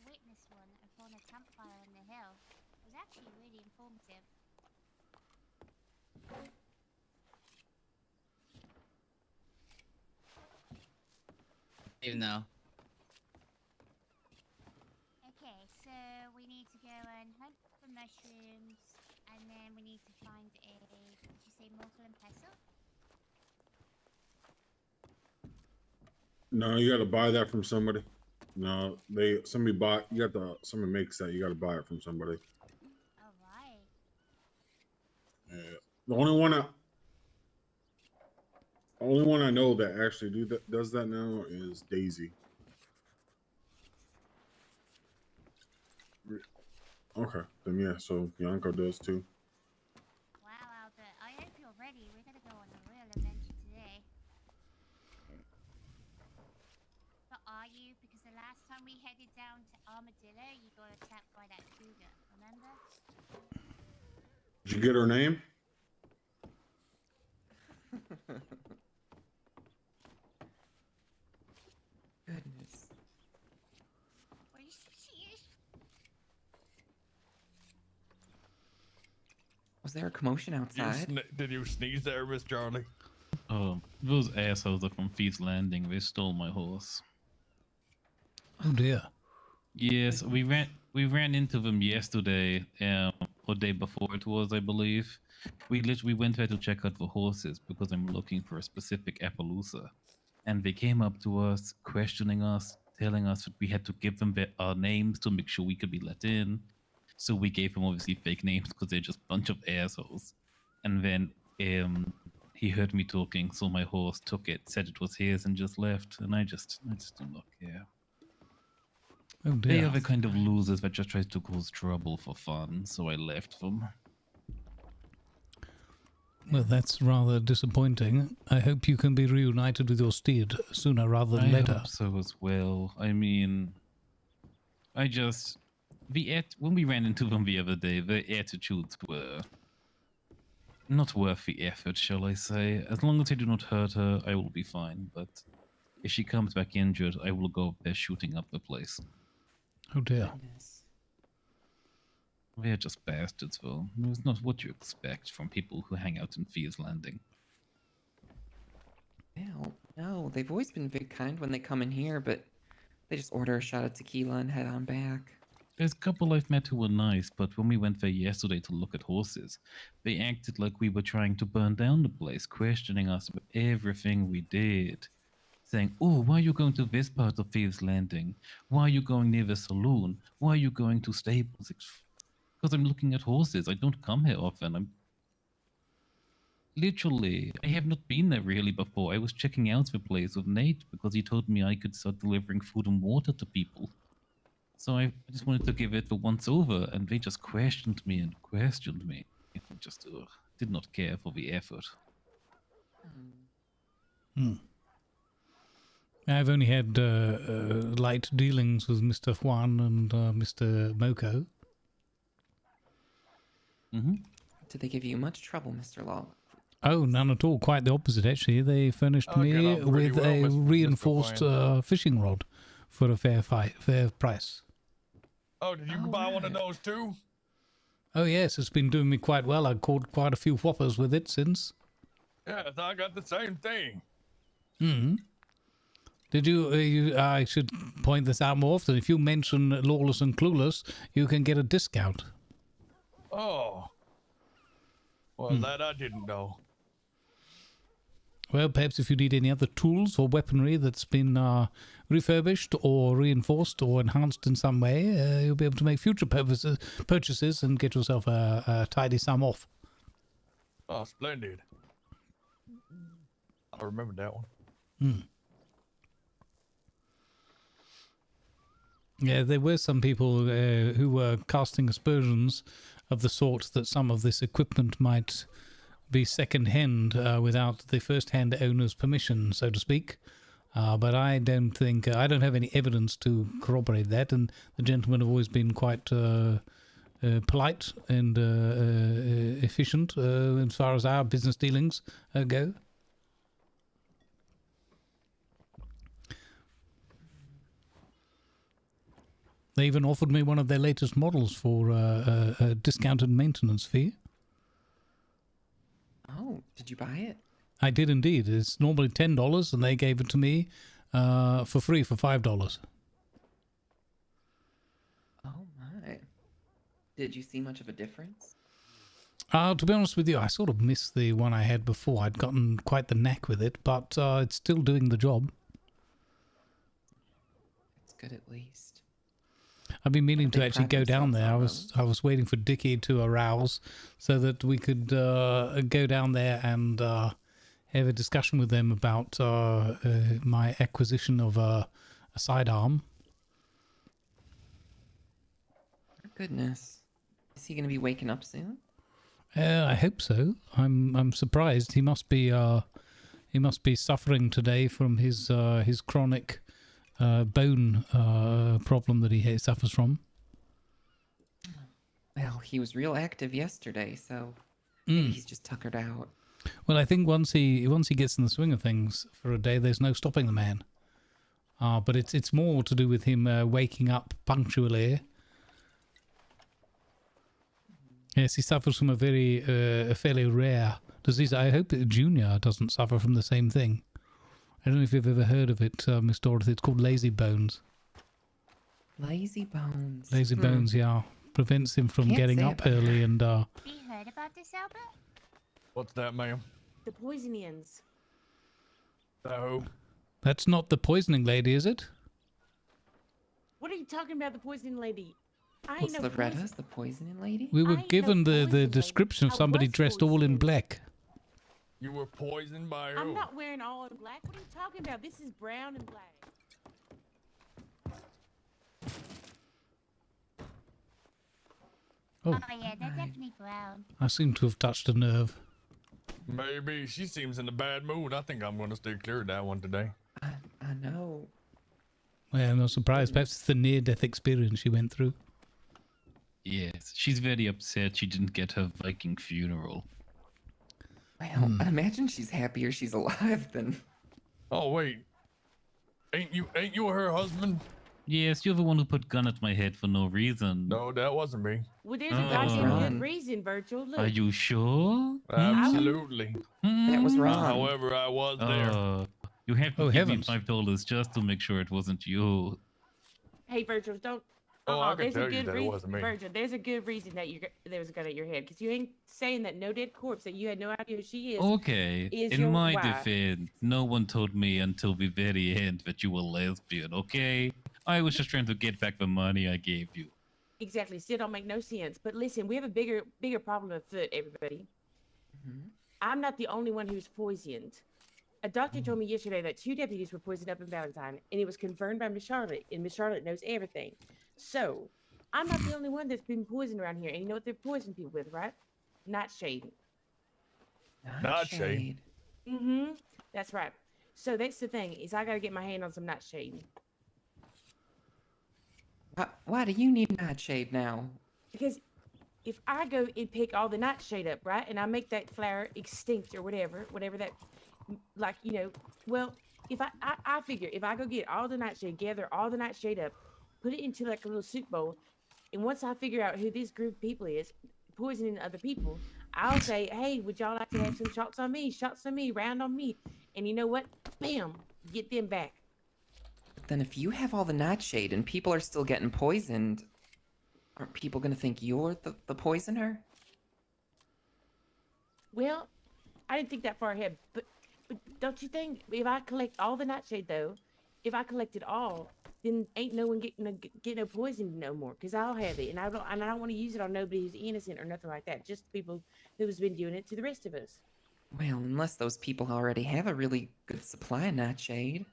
witnessed one upon a campfire on the hill. It was actually really informative. Even though. Okay, so we need to go and hunt for mushrooms, and then we need to find a. Did you say mortar and pestle? No, you got to buy that from somebody. No, somebody somebody makes that. You got to buy it from somebody. All right. Yeah. The only one I know that actually does that now is Daisy. Okay, then yeah. So Bianca does too. Wow, Albert, I hope you're ready. We're gonna go on a real adventure today. But are you? Because the last time we headed down to Armadillo, you got attacked by that cougar, remember? Did you get her name? Goodness. Are you serious? Was there a commotion outside? Did you sneeze there, Miss Charlie? Oh, those assholes are from Feast Landing. They stole my horse. Oh dear. Yes, we ran into them yesterday, or day before it was, I believe. We literally went there to check out the horses because I'm looking for a specific Appaloosa. And they came up to us, questioning us, telling us that we had to give them our names to make sure we could be let in. So we gave them obviously fake names because they're just a bunch of assholes. And then he heard me talking, so my horse took it, said it was his, and just left. And I just do not care. Oh dear. They are the kind of losers that just tries to cause trouble for fun, so I left them. Well, that's rather disappointing. I hope you can be reunited with your steed sooner rather than I later. hope so as well. I mean, when we ran into them the other day, their attitudes were not worth the effort, shall I say. As long as they do not hurt her, I will be fine. But if she comes back injured, I will go up there shooting up the place. Oh dear. They're just bastards, though. It's not what you expect from people who hang out in Fears Landing. Well, no, they've always been very kind when they come in here, but they just order a shot of tequila and head on back. There's a couple I've met who were nice, but when we went there yesterday to look at horses, they acted like we were trying to burn down the place, questioning us about everything we did. Saying, oh, why are you going to this part of Thieves Landing? Why are you going near the saloon? Why are you going to stables? Because I'm looking at horses. I don't come here often. Literally, I have not been there really before. I was checking out the place with Nate because he told me I could start delivering food and water to people. So I just wanted to give it the once over, and they just questioned me and questioned me. I just did not care for the effort. I've only had light dealings with Mr. Juan and Mr. Moko. Did they give you much trouble, Mr. Lawless? Oh, none at all. Quite the opposite, actually. They furnished me with a reinforced fishing rod for a fair price. Oh, did you buy one of those too? Oh, yes. It's been doing me quite well. I've caught quite a few whoppers with it since. Yes, I got the same thing. Did you, I should point this out more often. If you mention Lawless and Clueless, you can get a discount. Oh. Well, that I didn't know. Well, perhaps if you need any other tools or weaponry that's been refurbished or reinforced or enhanced in some way, you'll be able to make future purchases and get yourself a tidy sum off. Oh, splendid. I remember that one. Yeah, there were some people who were casting aspersions of the sort that some of this equipment might be second-hand without the first-hand owner's permission, so to speak. But I don't think I don't have any evidence to corroborate that, and the gentlemen have always been quite polite and efficient as far as our business dealings go. They even offered me one of their latest models for a discounted maintenance fee. Oh, did you buy it? I did indeed. It's normally $10, and they gave it to me for free for $5. Oh my! Did you see much of a difference? To be honest with you, I sort of missed the one I had before. I'd gotten quite the knack with it, but it's still doing the job. It's good at least. I've been meaning to actually go down there. I was waiting for Dickie to arouse so that we could go down there and have a discussion with them about my acquisition of a sidearm. Goodness. Is he gonna be waking up soon? I hope so. I'm surprised. He must be suffering today from his chronic bone problem that he suffers from. Well, he was real active yesterday, so maybe he's just tuckered out. Well, I think once he gets in the swing of things for a day, there's no stopping the man. But it's more to do with him waking up punctually. Yes, he suffers from a fairly rare disease. I hope that Junior doesn't suffer from the same thing. I don't know if you've ever heard of it, Miss Dorothy. It's called lazy bones. Lazy bones. Lazy bones, yeah. Prevents him from Can't getting say up I've early and... Have you heard about this, Albert? What's that, ma'am? The poisonians. So, That's not the poisoning lady, is it? What are you talking about, the poisoning lady? I ain't What's no Loretta's the poisoning lady? We were I ain't given no the description of somebody dressed all in black. you were poisoned by who? I'm not wearing all in black. What are you talking about? This is brown and black. Oh, yeah, they're definitely brown. I seem to have touched a nerve. Maybe she seems in a bad mood. I think I'm going to stay clear of that one today. I know. Well, I'm not surprised. Perhaps it's the near-death experience she went through. Yes, she's very upset she didn't get her Viking funeral. Well, I imagine she's happier she's alive than... Oh wait, ain't you her husband? Yes, you're the one who put gun at my head for no reason. No, that wasn't me. Well, there's a goddamn good reason, Virgil. Look. Are you sure? Absolutely. That was wrong. However, I was there. You have to give me heavens. $5 just to make sure it wasn't you. Hey, Virgil, don't. Oh, I can there's tell a you good that it reason, wasn't me. Virgil. There's a good reason that there was a gun at your head, because you ain't saying that no dead corpse that you had no idea who she is. Okay, is in your my wife. defense, no one told me until the very end that you were lesbian, okay? I was just trying to get back the money I gave you. Exactly. Still don't make no sense. But listen, we have a bigger problem afoot, everybody. I'm not the only one who's poisoned. A doctor told me yesterday that 2 deputies were poisoned up in Valentine, and it was confirmed by Miss Charlotte, and Miss Charlotte knows everything. So, I'm not the only one that's been poisoned around here, and you know what they're poisoning people with, right? Nightshade. Nightshade. Mm-hmm. That's right. So that's the thing, is I gotta get my hand on some nightshade. Why do you need nightshade now? Because if I go and pick all the nightshade up, right, and I make that flower extinct or whatever that, like, you know, well, if I figure if I go get all the nightshade, gather all the nightshade up, put it into like a little soup bowl, and once I figure out who this group of people is, poisoning other people, I'll say, hey, would y'all like to have some shots on me, round on me, and you know what? Bam, get them back. Then if you have all the nightshade and people are still getting poisoned, aren't people gonna think you're the poisoner? Well, I didn't think that far ahead, but don't you think if I collect all the nightshade though, if I collect it all, then ain't no one get no poison no more, cause I'll have it, and I don't want to use it on nobody who's innocent or nothing like that. Just people who's been doing it to the rest of us. Well, unless those people already have a really good supply of nightshade.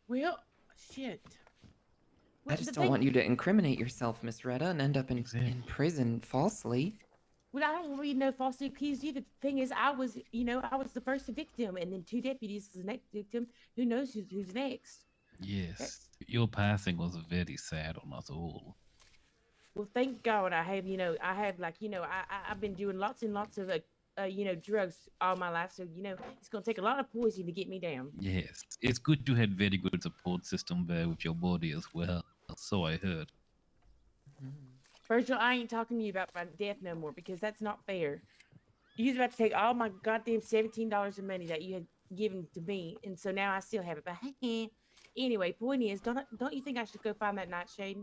Well, shit. I just don't want you to incriminate yourself, Miss Retta, and end up in prison falsely. Well, I don't really know falsely accused either. The thing is, I was the first victim, and then 2 deputies is the next victim. Who knows who's next? Yes, your passing was very sad on us all. Well, thank God I've been doing lots and lots of drugs all my life, so it's gonna take a lot of poison to get me down. Yes, it's good you had very good support system there with your body as well. So I heard. Virgil, I ain't talking to you about my death no more, because that's not fair. You was about to take all my goddamn $17 of money that you had given to me, and so now I still have it. But anyway, point is, don't you think I should go find that nightshade?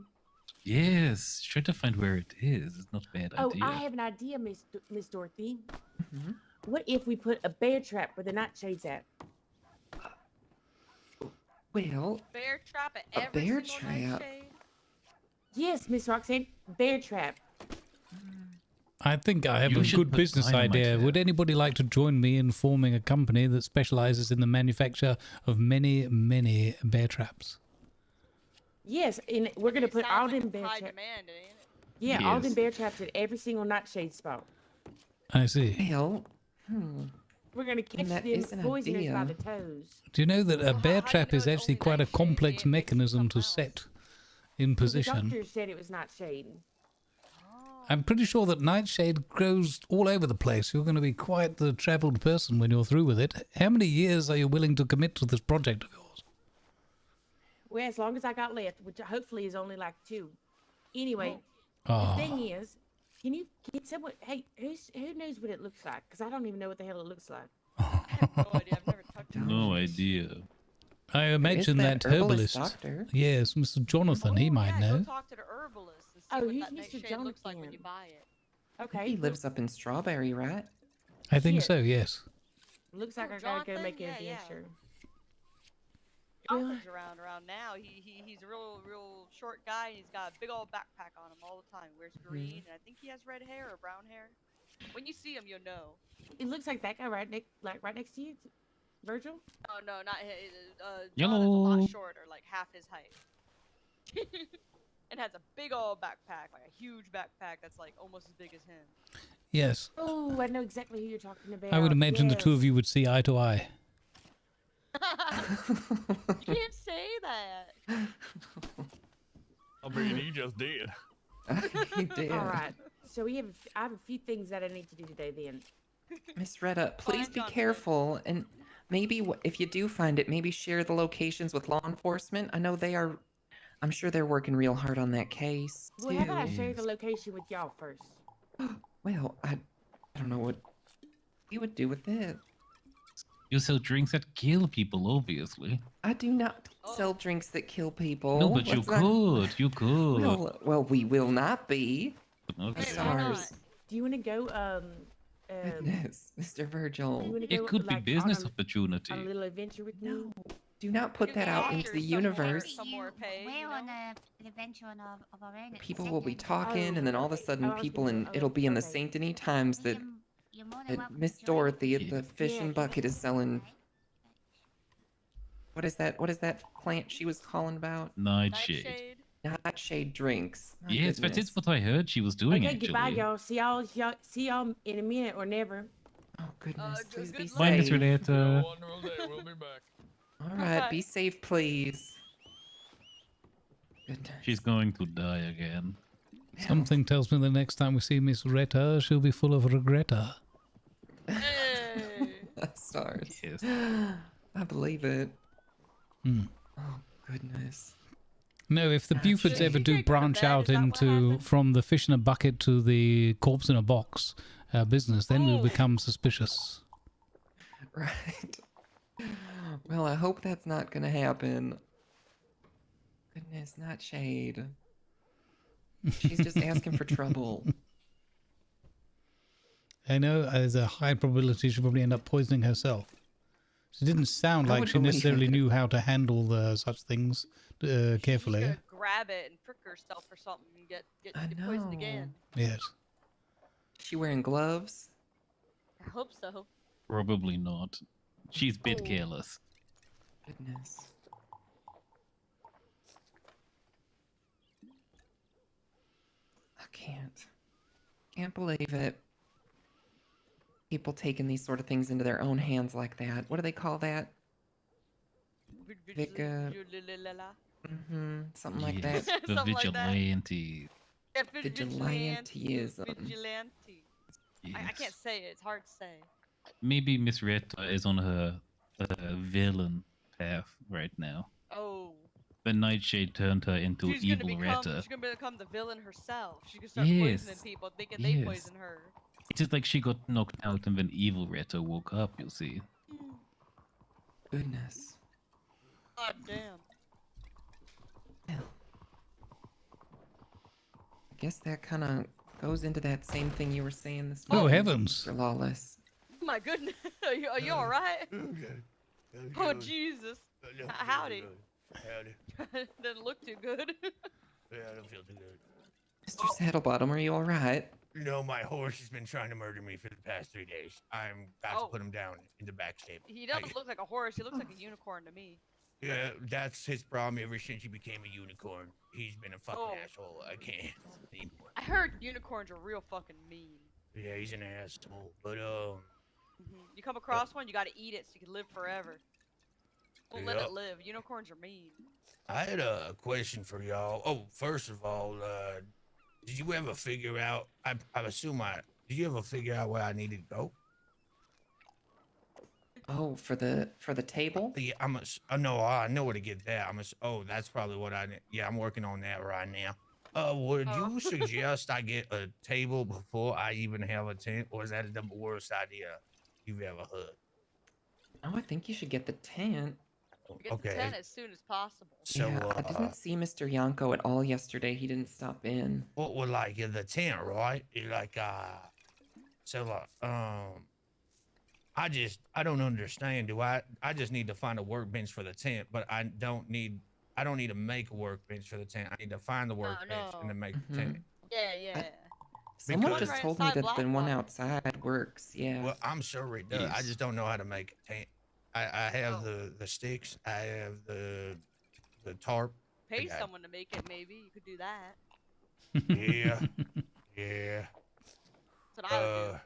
Yes, try to find where it is. It's not a bad idea. Oh, I have an idea, Miss Dorothy. What if we put a bear trap where the nightshade's at? Well, Bear trap at every bear single trap? nightshade? Yes, Miss Roxanne, bear trap. I think I have You a should good put business dynamite idea. there. Would anybody like to join me in forming a company that specializes in the manufacture of many, many bear traps? Yes, and we're gonna put all them bear high traps. demand, ain't it? Yeah, all them Yes. bear traps at every single nightshade spot. I see. Well, We're gonna catch that them is an poisoners by the idea. toes. Do you know that a bear how do you trap know is it's actually only quite a nightshade? complex It makes it mechanism to something else. set in Well, the position? doctor said it was nightshade. I'm pretty sure that nightshade grows all over the place. You're going to be quite the travelled person when you're through with it. How many years are you willing to commit to this project of yours? Well, as long as I got left, which hopefully is only like 2. Anyway, Ah. the thing is, can you get someone? Hey, who knows what it looks like? Because I don't even know what the hell it looks like. No idea. I imagine that that herbalist herbalist. doctor. Yes, Mr. Jonathan, he might Go know. talk to the herbalist and see Oh, what who's that Mr. nightshade looks like when you buy it. Okay. He lives up in Strawberry, right? I think Shit. so, yes. Looks like Oh, I gotta go Jonathan? make an Yeah, adventure. Jonathan's around now. He's a real short guy. And he's got a big old backpack on him all the time. He wears green, and I think he has red hair or brown hair. When you see him, you'll know. It looks like that guy right next to you, Virgil. Oh no, not his. Jonathan's a Yellow. lot shorter, like half his height. And has a big old backpack, like a huge backpack that's like almost as big as him. Yes. Oh, I know exactly who you're talking about. I would imagine the two Yes. of you would see eye to eye. You can't say that. I mean, he just did. He did. All right. So I have a few things that I need to do today. Then. Miss Retta, please be Jonathan. careful, and maybe if you do find it, maybe share the locations with law enforcement. I know they are. I'm sure they're working real hard on that case. Well, how about I too. share the location with y'all first? Well, I don't know what you would do with it. You sell drinks that kill people, obviously. I do not sell drinks that kill people. No, but you Let's not- could. You could. Well, we will not be. Okay. Stars. Do you want to go? Goodness, Mr. Virgil. You wanna It go, could be like, business on opportunity. a little adventure with me? No. Do not put that out into the universe. Somewhere pay, We're you on know? an adventure of our own. at the People will be second. talking, and then all of a sudden, I was people gonna in go- it'll be in the okay. Saint Denis Times that You're more than welcome Miss to join us. Dorothy at the fishing bucket is selling. What is that? What is that plant she was calling about? Nightshade. Nightshade drinks. My Yes, that goodness. is what I heard she was doing, Okay, actually. goodbye, y'all. See y'all in a minute or never. Oh goodness, please be Bye, Miss safe. Renata. We'll be back. All right, be safe, please. Goodness. She's going to die again. Something tells me the next time we see Miss Retta, she'll be full of regretta. Stars. Yes. I believe it. Hmm. Oh goodness. No, if the Bufords ever do branch bed, out is that what into happened? from the fish in a bucket to the corpse in a box business, then we'll become suspicious. Right. Well, I hope that's not gonna happen. Goodness, not Shade. She's just asking for trouble. I know there's a high probability she'll probably end up poisoning herself. She didn't sound I like would she believe necessarily it. knew how to handle such things carefully. She's gonna grab it and prick herself or something and get poisoned again. Yes. She wearing gloves? I hope so. Probably not. She's a bit Oh. careless. Goodness. I can't believe it. People taking these sort of things into their own hands like that. What do they call that? Something like Yes, that. the Something like that. vigilante. Yeah, Vigilanteism. vigilante. I can't say it. It's hard to say. Maybe Miss Retta is on her villain path right now. Oh. The Nightshade turned her into She's evil gonna Retta. she's gonna become the villain herself. She's gonna start Yes. poisoning people, thinking they Yes. poison her. It's just like she got knocked out and then evil Retta woke up, you see. Goodness. God damn. I guess that kind of goes into that same thing you were saying this Oh, morning. heavens. For Lawless. My goodness. Are you alright? Oh, Jesus. Howdy. Howdy. Didn't look too good. Yeah, I don't feel too good. Mr. Saddlebottom, are you alright? No, my horse has been trying to murder me for the past 3 days. I'm about Oh. to put him down in the back stable. He doesn't look like a horse. He looks like a unicorn to me. Yeah, that's his problem ever since he became a unicorn. He's been a fucking asshole. I can't anymore. I heard unicorns are real fucking mean. Yeah, he's an asshole. But You come across one, you gotta eat it so you can live forever. Don't let Yep. it live. Unicorns are mean. I had a question for y'all. Oh, first of all, did you ever figure out? I assume did you ever figure out where I needed to go? Oh, for the table? Yeah, no, I know where to get that. Oh, that's probably what I need. Yeah, I'm working on that right now. Would you suggest I get a table before I even have a tent, or is that the worst idea you've ever heard? Oh, I think you should get the tent. Get the tent as soon as possible. So, yeah, I didn't see Mr. Yanko at all yesterday. He didn't stop in. What would like the tent, right? Like, I don't understand. I just need to find a workbench for the tent, but I don't need to make a workbench for the tent. I need to find the workbench and then make the tent. Yeah. Someone Because- just told me that the one outside works. Yeah. Well, I'm sure it does. I just don't know how to make a tent. I have the sticks. I have the tarp. Pay someone to make it, maybe. You could do that. Yeah. That's what I would do.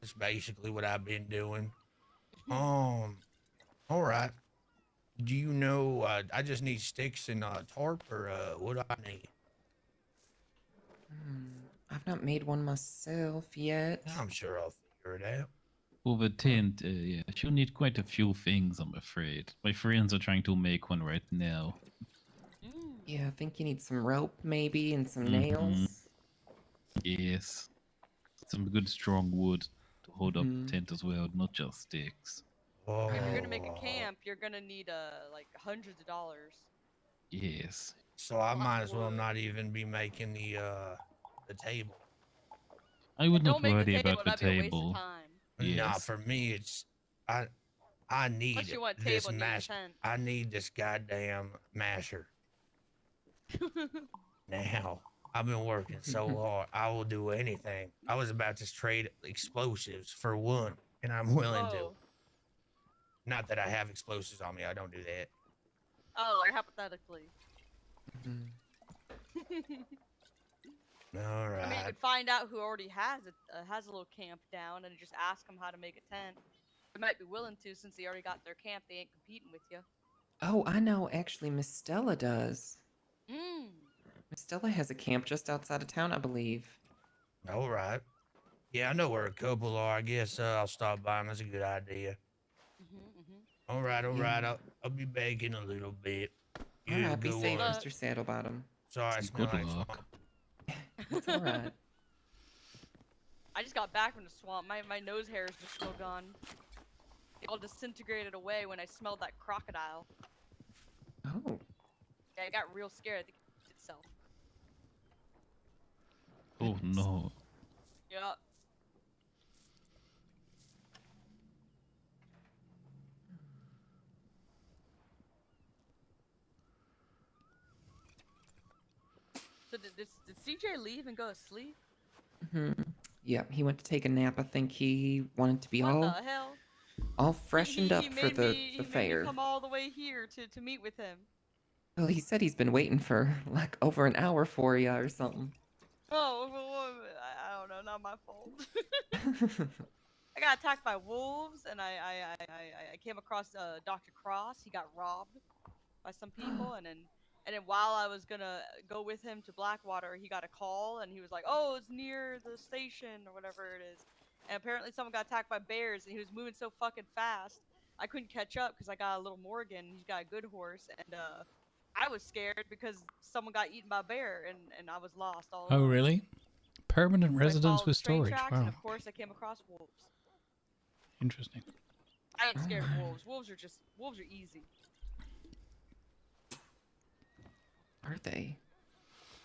That's basically what I've been doing. All right. Do you know? I just need sticks and tarp, or what do I need? I've not made one myself yet. I'm sure I'll figure it out. For the tent, yeah, you'll need quite a few things, I'm afraid. My friends are trying to make one right now. Yeah, I think you need some rope, maybe, and some nails. Yes. Some good strong wood to hold up the tent as well, not just sticks. Oh. If you're gonna make a camp, you're gonna need like hundreds of dollars. Yes. So I might as well not even be making the table. I would not Don't make the worry table, about the that'd be a waste of table. time. Yes. Nah, for me it's I need Unless you want this table near your mash. tent. I need this goddamn masher. Now, I've been working so hard. I will do anything. I was about to trade explosives for one, and I'm willing to. Whoa. Not that I have explosives on me. I don't do that. Oh, like hypothetically. All right. I mean, you could find out who already has a little camp down and just ask them how to make a tent. They might be willing to, since they already got their camp. They ain't competing with you. Oh, I know. Actually, Miss Stella does. Mm. Miss Stella has a camp just outside of town, I believe. All right. Yeah, I know where a couple are. I guess I'll stop by. That's a good idea. All right. I'll be back in a little bit. All You right, be go safe, on. Mr. Saddlebottom. Sorry, I smell Good like luck. smoke. It's all right. I just got back from the swamp. My nose hairs are still gone. They all disintegrated away when I smelled that crocodile. Oh. Yeah, I got real scared. I think it hit itself. Oh no. Yeah. So did CJ leave and go to sleep? Yep, he went to take a nap. I think he wanted to be What all the hell? freshened up He for made the me fair. come all the way here to meet with him. Well, he said he's been waiting for like over an hour for you or something. Oh, well, I don't know, not my fault. I got attacked by wolves, and I came across Dr. Cross. He got robbed by some people, and then while I was gonna go with him to Blackwater, he got a call, and he was like, "Oh, it's near the station or whatever it is." And apparently, someone got attacked by bears, and he was moving so fucking fast, I couldn't catch up because I got a little Morgan. He's got a good horse, and I was scared because someone got eaten by a bear, and I was lost all Oh, alone. really? Permanent So I residence followed with the train storage. tracks, Wow. and of course, I came across wolves. Interesting. I ain't scared of wolves. Wolves are easy. Are they?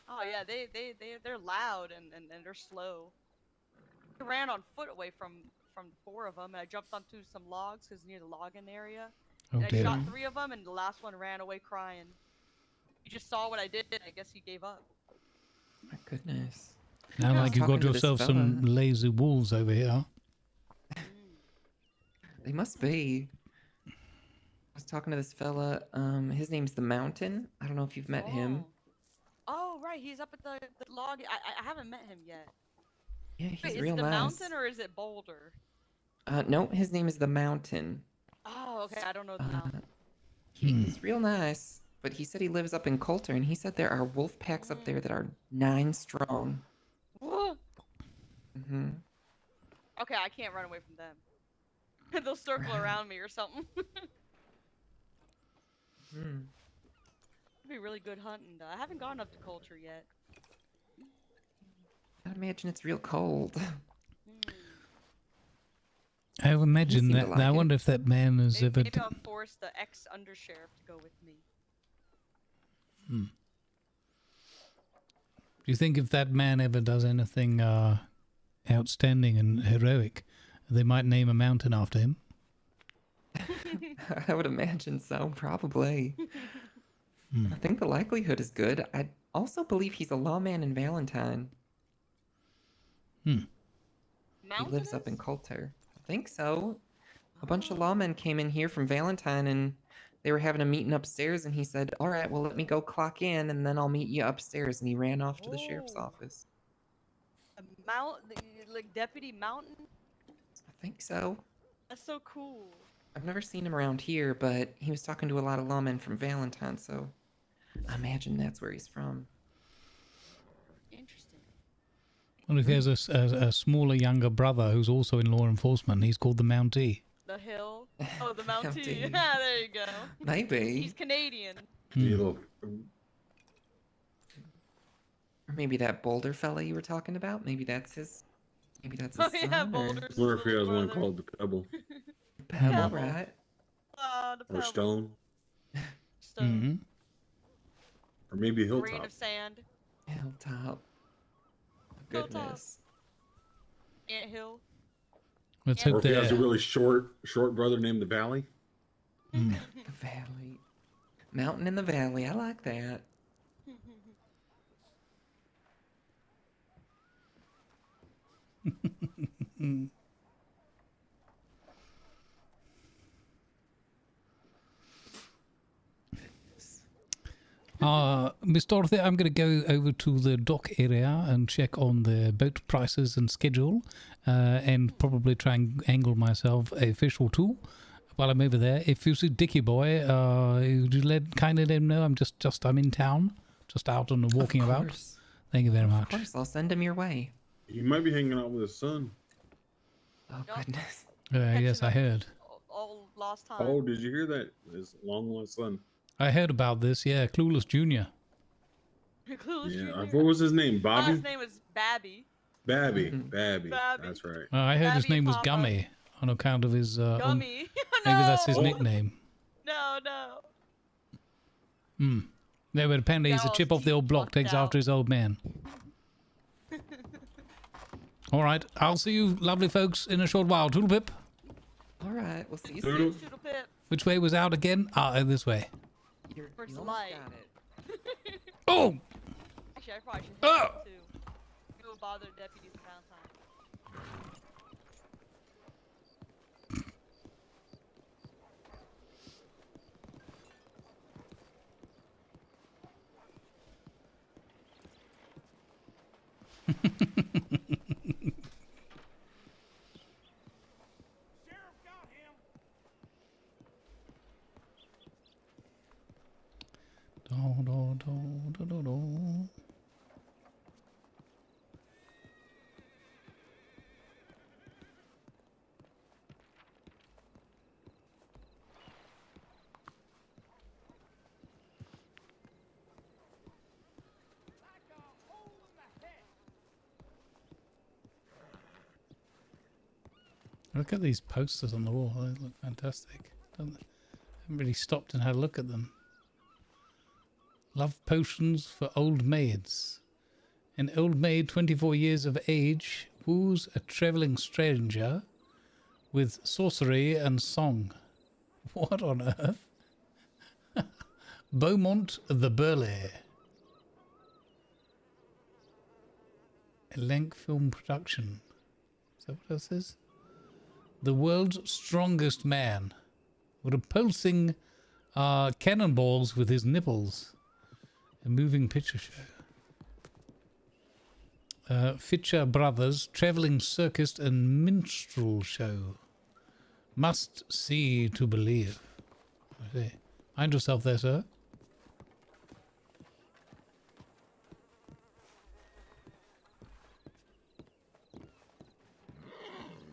Oh yeah, they're loud and they're slow. I ran on foot away from 4 of them, and I jumped onto some logs because near the logging area. Oh, and I dear. shot 3 of them, and the last one ran away crying. He just saw what I did, and I guess he gave up. My goodness. Now, I was like you talking got to this yourself some fella. lazy wolves over here. They must be. I was talking to this fella. His name's the Mountain. I don't know if you've met him. Oh, right. He's up at the log. I haven't met him yet. Yeah, he's Wait, is real it the nice. mountain or is it Boulder? No, his name is the Mountain. Oh, okay. I don't know the mountain. He's real nice, but he said he lives up in Coulter, and he said there are wolf packs up there that are 9 strong. What? Mm-hmm. Okay, I can't run away from them. They'll circle around me or something. It'd be really good hunting, though. I haven't gone up to Coulter yet. I imagine it's real cold. I imagine that. I wonder if that man has ever. Maybe I'll force the ex-undersheriff to go with me. Do you think if that man ever does anything outstanding and heroic, they might name a mountain after him? I would imagine so, probably. I think the likelihood is good. I also believe he's a lawman in Valentine. He lives up in Coulter. I think so. A bunch of lawmen came in here from Valentine, and they were having a meeting upstairs, and he said, all right, well, let me go clock in, and then I'll meet you upstairs. And he ran off to the sheriff's office. Like Deputy Mountain? I think so. That's so cool. I've never seen him around here, but he was talking to a lot of lawmen from Valentine, so I imagine that's where he's from. Interesting. Well, if he has a smaller, younger brother who's also in law enforcement, he's called the Mountie. The hill? Oh, the Mountie. Mountie. Yeah, there you go. Maybe. He's Canadian. Or maybe that Boulder fella you were talking about. Maybe that's his. Maybe that's his son. Yeah, or... Boulder's Wonder if he has one called the Pebble. Pebble, right? The Or Pebble. Stone. Stone. Or maybe Grain Hilltop. of sand. Hilltop. Goodness. Ant Hill. Let's Or hope if he has a that. really short brother named the Valley. The valley. Mountain in the valley. I like that. Miss Dorothy, I'm going to go over to the dock area and check on the boat prices and schedule, and probably try and angle myself a fish or two while I'm over there. If you see Dickie Boy, would you kindly let him know I'm in town, just out and walking about. Thank you very much. Of course, I'll send him your way. He might be hanging out with his son. Oh, goodness. Yes, I heard. All lost time. Oh, did you hear that? His long lost son. I heard about this. Yeah, Clueless Jr. Yeah, what was his name? Bobby? His name was Babby. Babby. Babby. That's right. I heard his Babby name was Papa. Gummy on account of his. Gummy. Maybe that's his No. nickname. No, no. No, but apparently he's a chip off the old block. Takes after his old man. All right, I'll see you, lovely folks, in a short while. Toodle pip. All right, we'll see you Toodle. soon. Toodle pip. Which way was out again? This way. Where's You the almost light? got it. Oh! Actually, I probably should head out too. Go bother deputies in Valentine. Look at these posters on the wall. They look fantastic. I haven't really stopped and had a look at them. Love potions for old maids. An old maid 24 years of age woos a travelling stranger with sorcery and song. What on earth? Beaumont the Burley. A Lenk film production. Is that what this is? The world's strongest man. Repulsing Cannonballs with his nipples. A moving picture show. Fitcher Brothers, Travelling Circus and Minstrel Show. Must see to believe. I see. Mind yourself there, sir.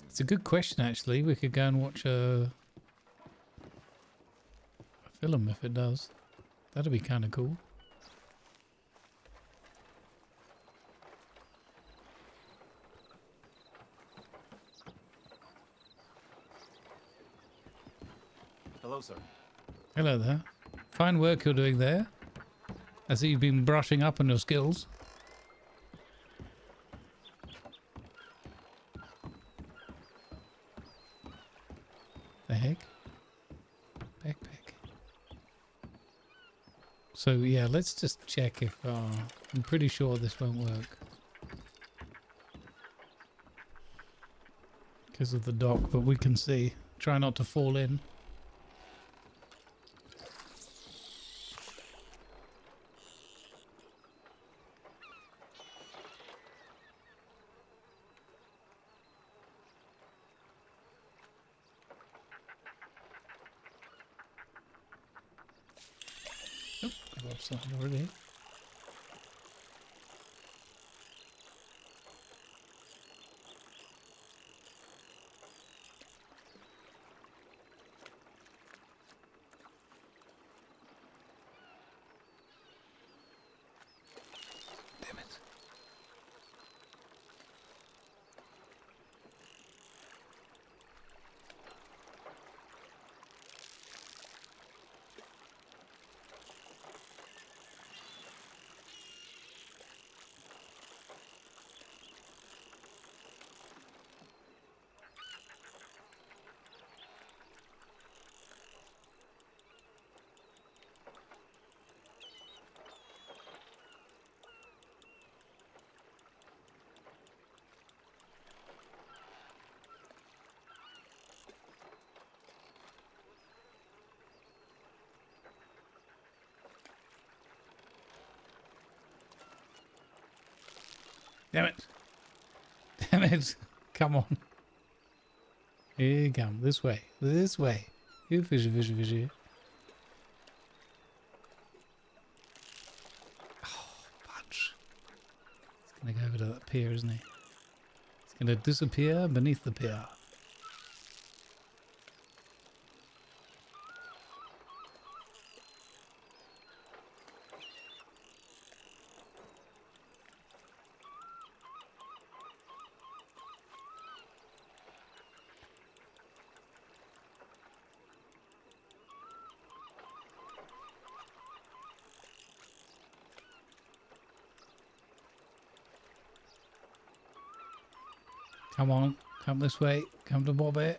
It's a good question, actually. We could go and watch a film if it does. That'd be kind of cool. Hello, sir. Hello there. Fine work you're doing there. I see you've been brushing up on your skills. The heck? Backpack. So yeah, let's just check if I'm pretty sure this won't work. Because of the dock, but we can see. Try not to fall in. Already. Damn it. Damn it. Damn it. Come on. Here you come. This way. This way. You fishy, fishy, fishy. Oh, fudge. He's going to go over to that pier, isn't he? He's going to disappear beneath the pier. Come on, come this way, come to Bobbit.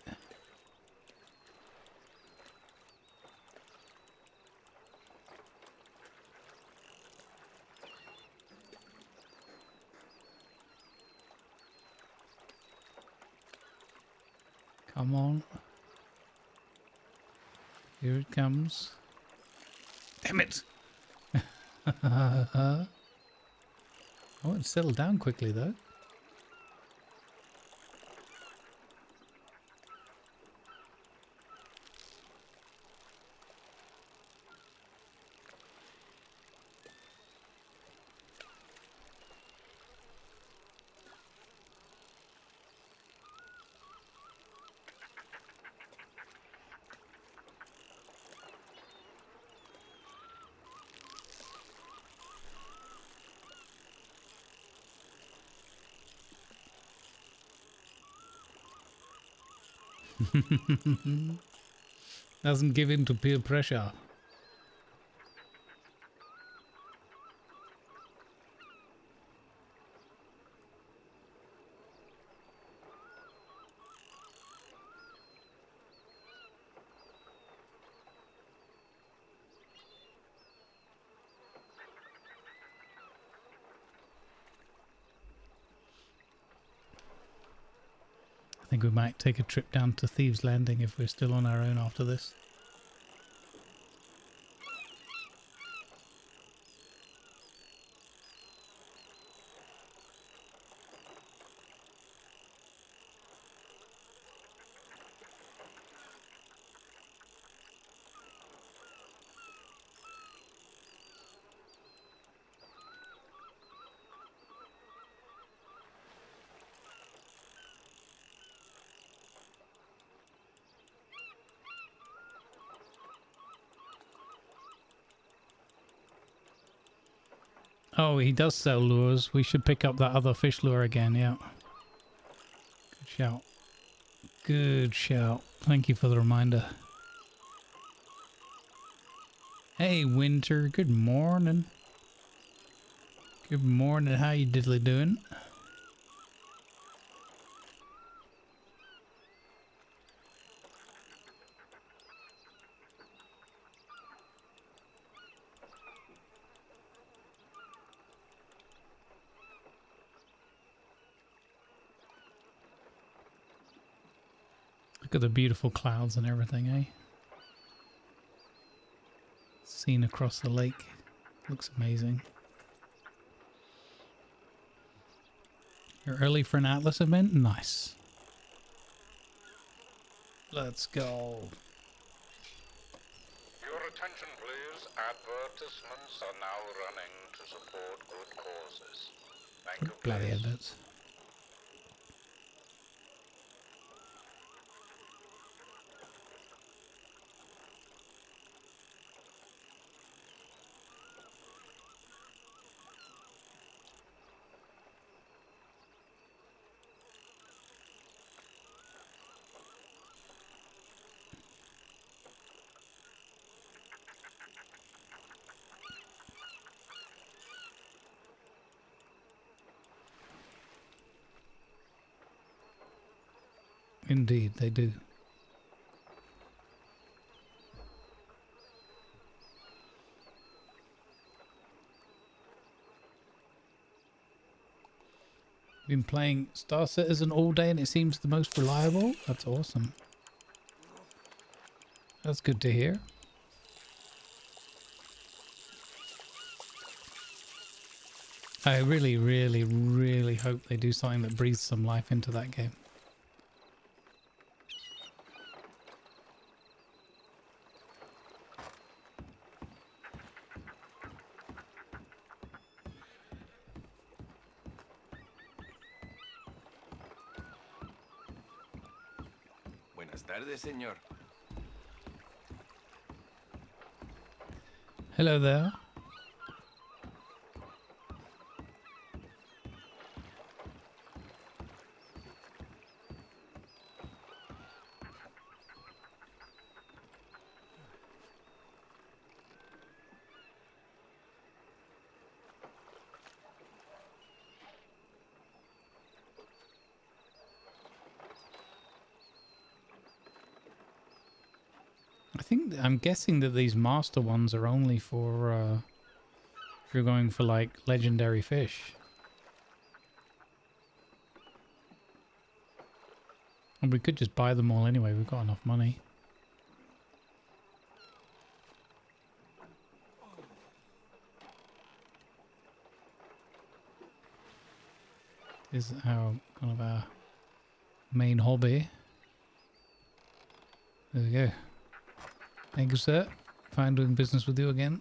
Come on. Here it comes. Damn it! Oh, it settled down quickly though. Doesn't give in to peer pressure. I think we might take a trip down to Thieves Landing if we're still on our own after this. Oh, he does sell lures. We should pick up that other fish lure again, yeah. Good shout. Good shout. Thank you for the reminder. Hey, Winter. Good morning. Good morning. How you diddly doing? Look at the beautiful clouds and everything, eh? Seen across the lake. Looks amazing. You're early for an Atlas event? Nice. Let's go. Your attention, please. Advertisements are now running to support good causes. Thank you, Bloody please. adverts. Indeed, they do. Been playing Star Citizen all day and it seems the most reliable? That's awesome. That's good to hear. I really, really, really hope they do something that breathes some life into that game. Buenas tardes, señor. Hello there. I'm guessing that these master ones are only for if you're going for like legendary fish. And we could just buy them all anyway, we've got enough money. This is our kind of our main hobby. There we go. Thank you, sir. Fine doing business with you again.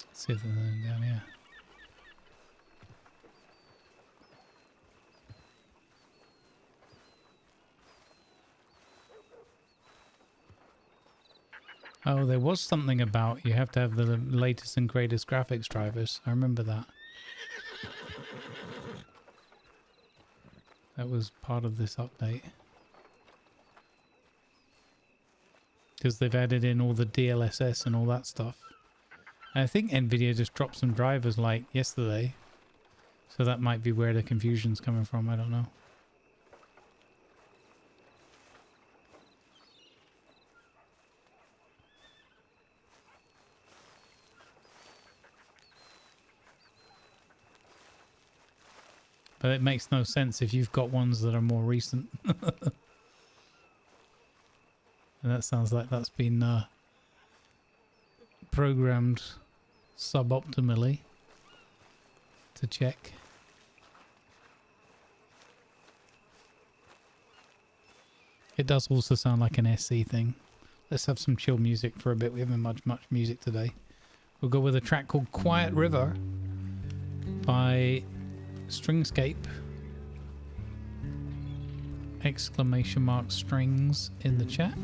Let's see if there's anything down here. Oh, there was something about you have to have the latest and greatest graphics drivers. I remember that. That was part of this update. Because they've added in all the DLSS and all that stuff. And I think Nvidia just dropped some drivers like yesterday. So that might be where the confusion's coming from, I don't know. But it makes no sense if you've got ones that are more recent. And that sounds like that's been programmed suboptimally to check. It does also sound like an SC thing. Let's have some chill music for a bit. We haven't much music today. We'll go with a track called Quiet River by Stringscape. ! Strings in the chat.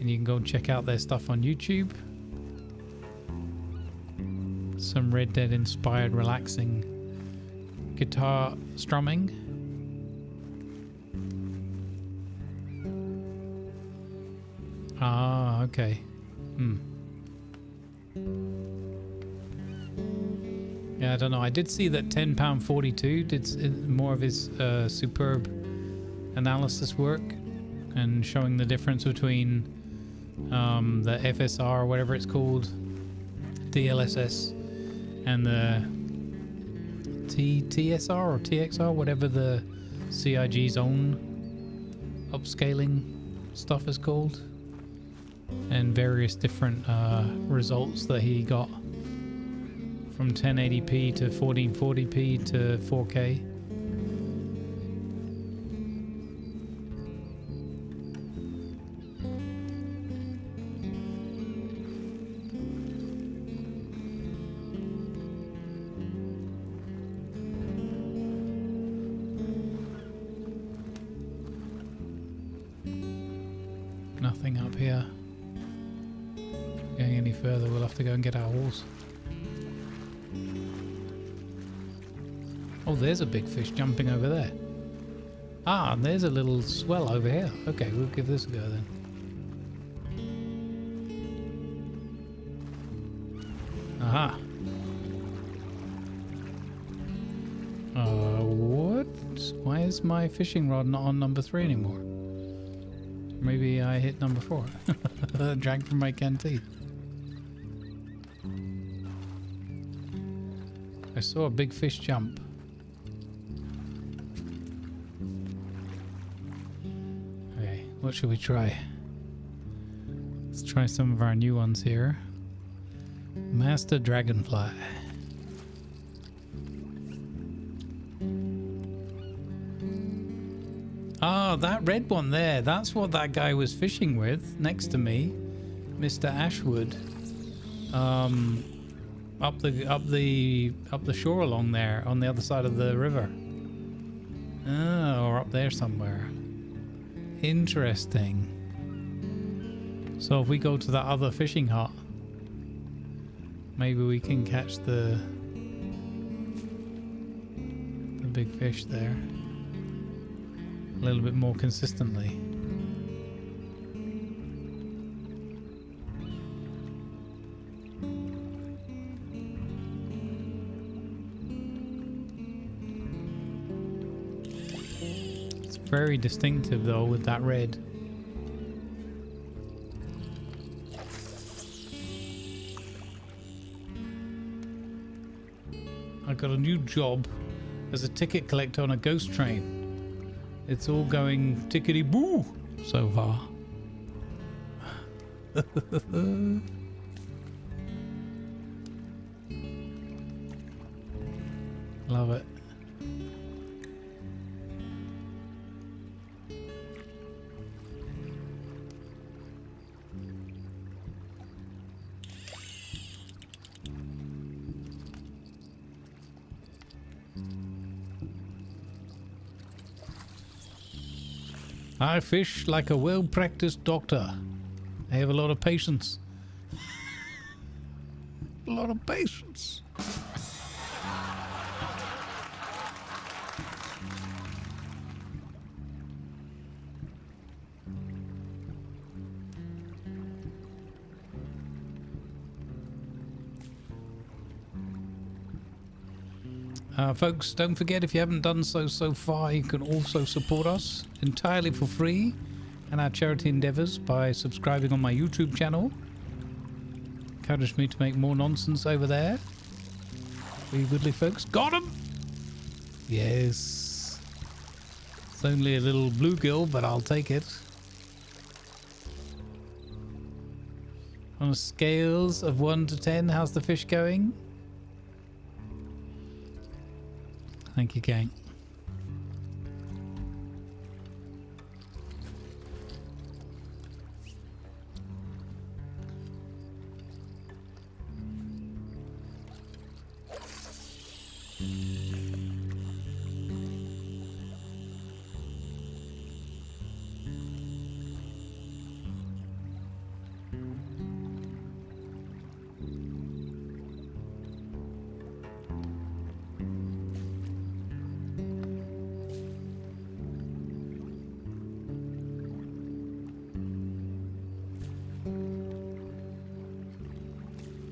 And you can go and check out their stuff on YouTube. Some Red Dead inspired relaxing guitar strumming. Ah, okay. Yeah, I don't know. I did see that £10.42 did more of his superb analysis work and showing the difference between the FSR or whatever it's called, DLSS, and the TSR or TXR, whatever the CIG's own upscaling stuff is called, and various different results that he got from 1080p to 1440p to 4K. Nothing up here. Going any further, we'll have to go and get our horse. Oh, there's a big fish jumping over there. Ah, and there's a little swell over here. Okay, we'll give this a go then. Aha. What? Why is my fishing rod not on number 3 anymore? Maybe I hit number 4. Drank from my canteen. I saw a big fish jump. Okay, what should we try? Let's try some of our new ones here. Master Dragonfly. Oh, that red one there. That's what that guy was fishing with next to me, Mr. Ashwood. Up the shore along there, on the other side of the river. Oh, or up there somewhere. Interesting. So if we go to that other fishing hut, maybe we can catch the big fish there a little bit more consistently. It's very distinctive though with that red. I got a new job as a ticket collector on a ghost train. It's all going tickety-boo so far. Love it. I fish like a well-practiced doctor. I have a lot of patience. A lot of patience. Folks, don't forget, if you haven't done so far, you can also support us entirely for free and our charity endeavors by subscribing on my YouTube channel. Encourage me to make more nonsense over there for you goodly folks. Got him! Yes. It's only a little bluegill, but I'll take it. On scales of 1 to 10, how's the fish going? Thank you, gang.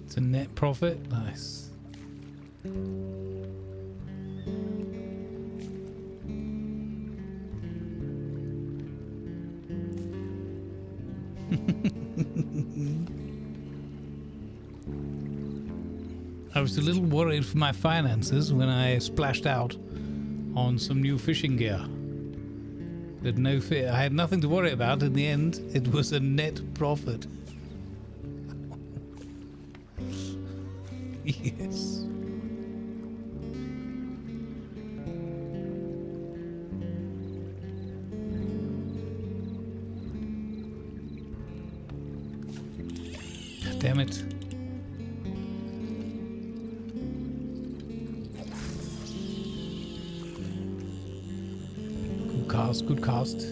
It's a net profit. Nice. I was a little worried for my finances when I splashed out on some new fishing gear. But no fear. I had nothing to worry about. In the end, it was a net profit. Yes. Damn it. Good cast, good cast.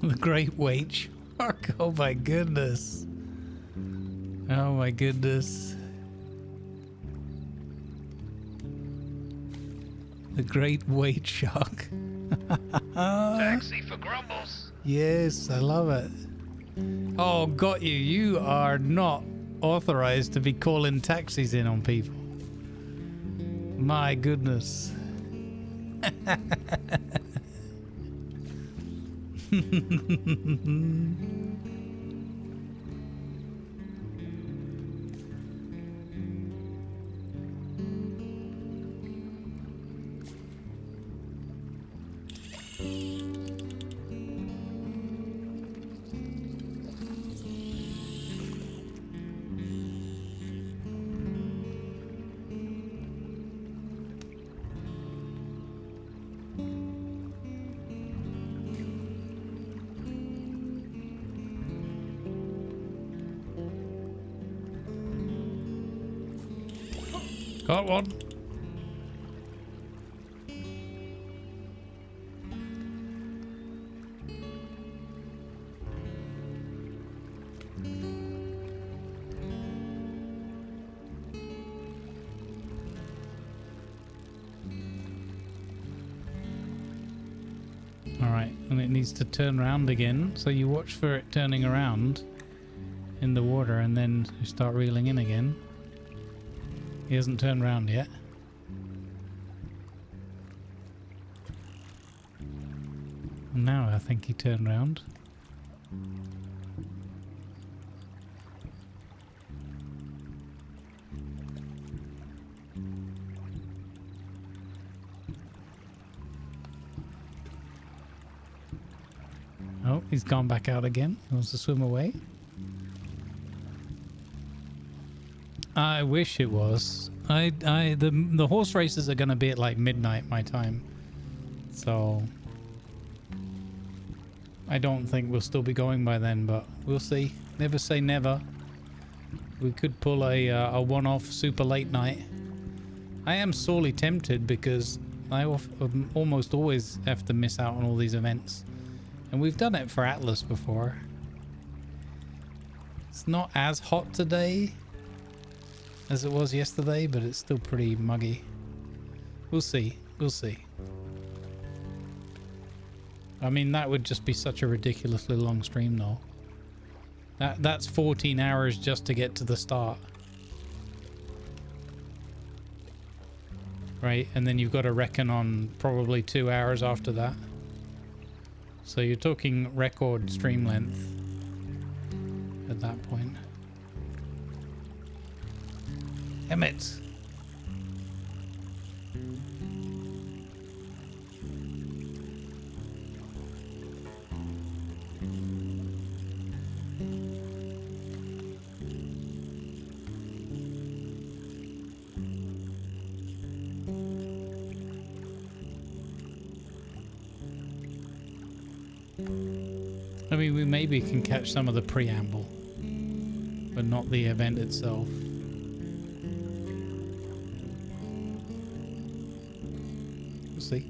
The great white shark. Oh my goodness. Oh my goodness. The great white shark. Taxi for Grumbles. Yes, I love it. Oh, got you. You are not authorized to be calling taxis in on people. My goodness. Got one. Alright, and it needs to turn around again, so you watch for it turning around in the water and then you start reeling in again. He hasn't turned around yet. Now I think he turned around. Oh, he's gone back out again. He wants to swim away. I wish it was. The horse races are going to be at like midnight my time, so I don't think we'll still be going by then, but we'll see. Never say never. We could pull a one-off super late night. I am sorely tempted because I almost always have to miss out on all these events, and we've done it for Atlas before. It's not as hot today as it was yesterday, but it's still pretty muggy. We'll see. We'll see. I mean, that would just be such a ridiculously long stream, though. That's 14 hours just to get to the start. Right, and then you've got to reckon on probably 2 hours after that. So you're talking record stream length at that point. Emmett. I mean, we maybe can catch some of the preamble, but not the event itself. We'll see.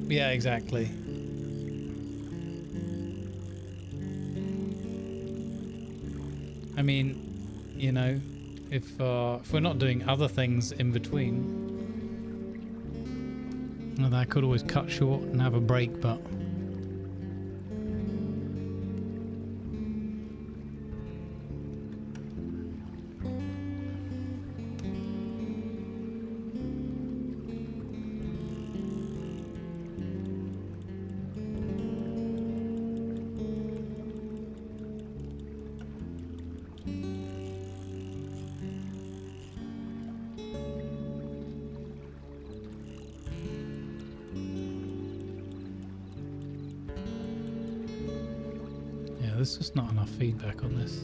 Yeah, exactly. I mean, you know, if we're not doing other things in between, well, that could always cut short and have a break, but there's just not enough feedback on this.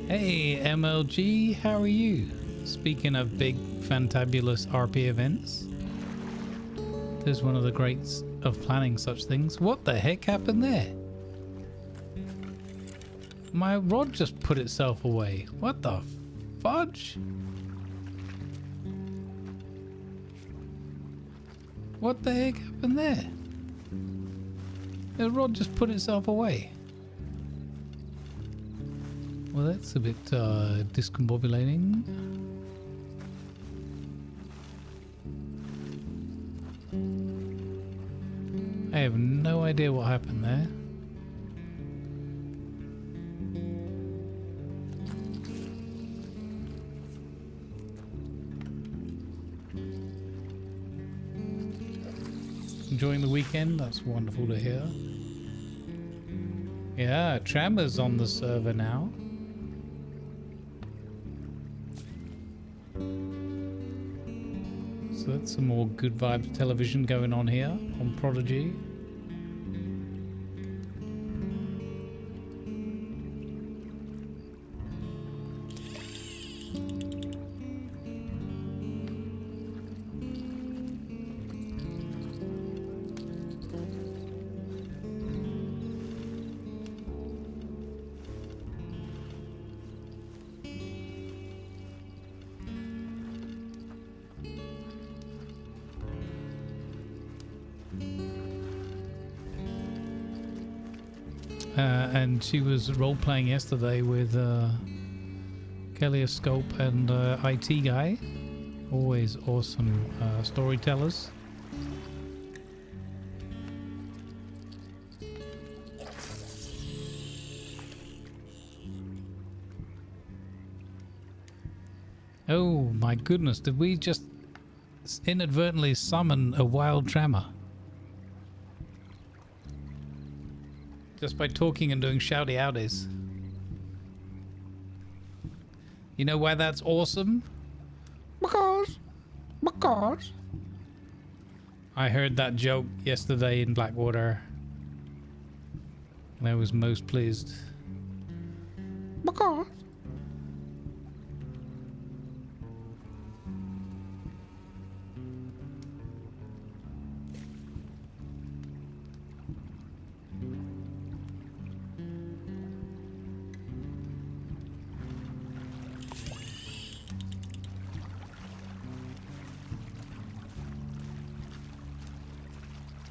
Hey MLG, how are you? Speaking of big fantabulous RP events, there's one of the greats of planning such things. What the heck happened there? My rod just put itself away. What the fudge? What the heck happened there? The rod just put itself away. Well, that's a bit discombobulating. I have no idea what happened there. Enjoying the weekend? That's wonderful to hear. Yeah, Trammer's on the server now. So that's some more good vibes television going on here on Prodigy. And she was role-playing yesterday with Kaleoscope and IT Guy. Always awesome storytellers. Oh my goodness, did we just inadvertently summon a wild tremor? Just by talking and doing shouty outies. You know why that's awesome? Because I heard that joke yesterday in Blackwater and I was most pleased. Because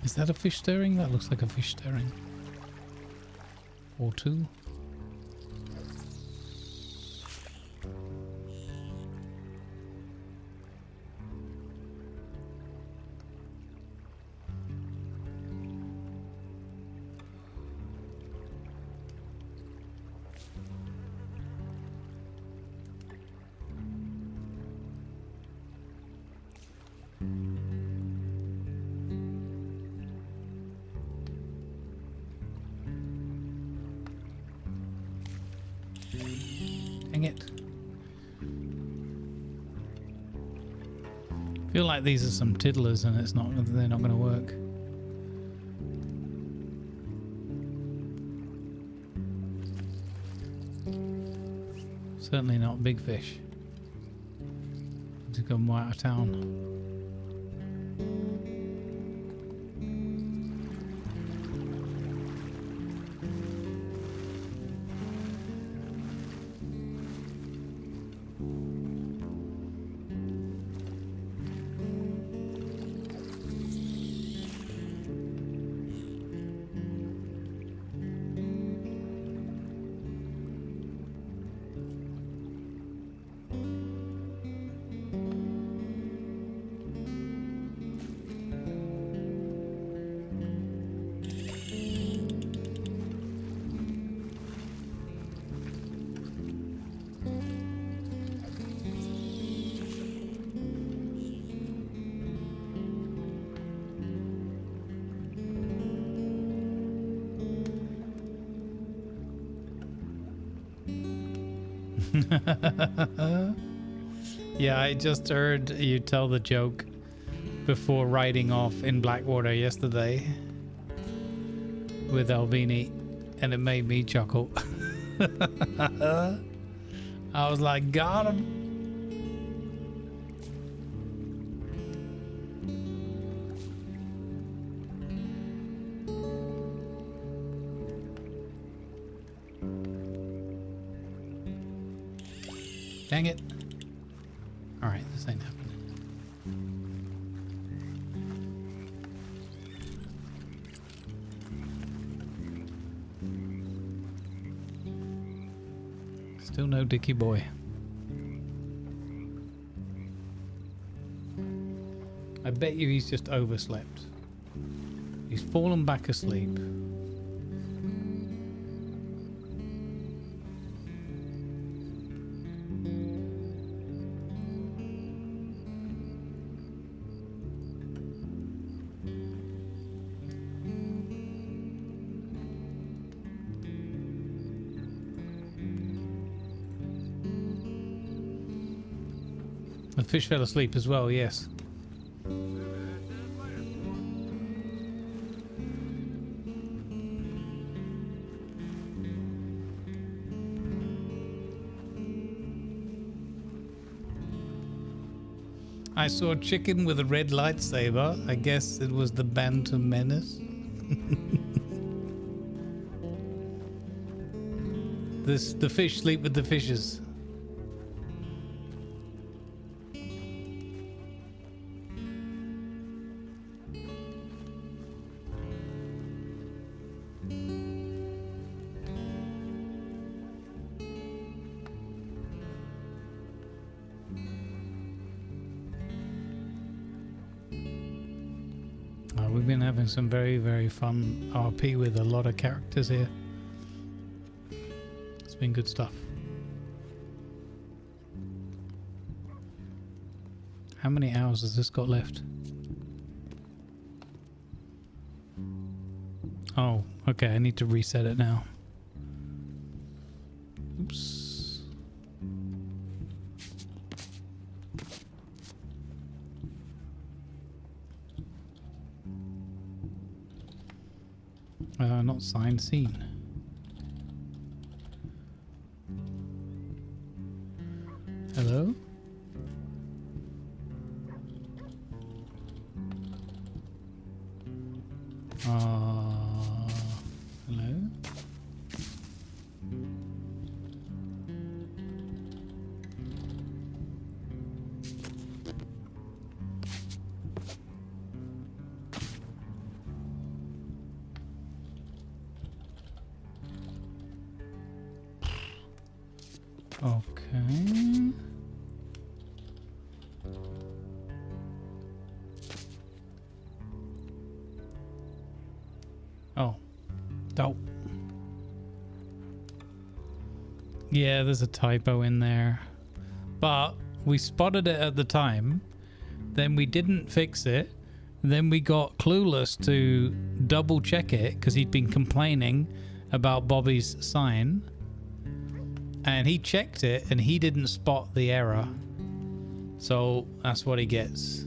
is that a fish stirring? That looks like a fish stirring. Or two. Dang it. Feel like these are some tiddlers and they're not going to work. Certainly not big fish. To come out of town. Yeah, I just heard you tell the joke before riding off in Blackwater yesterday with Alvini, and it made me chuckle. I was like, got him. Dang it. Alright, this ain't happening. Still no Dickie boy. I bet you he's just overslept. He's fallen back asleep. The fish fell asleep as well, yes. I saw a chicken with a red lightsaber. I guess it was the Bantam Menace. The fish sleep with the fishes. We've been having some very, very fun RP with a lot of characters here. It's been good stuff. How many hours has this got left? Oh, okay, I need to reset it now. Oops. Not signed scene. Hello? Hello? Okay. Oh. Dope. Yeah, there's a typo in there. But we spotted it at the time Then we didn't fix it. Then we got Clueless to double check it because he'd been complaining about Bobby's sign. And he checked it and he didn't spot the error. So that's what he gets.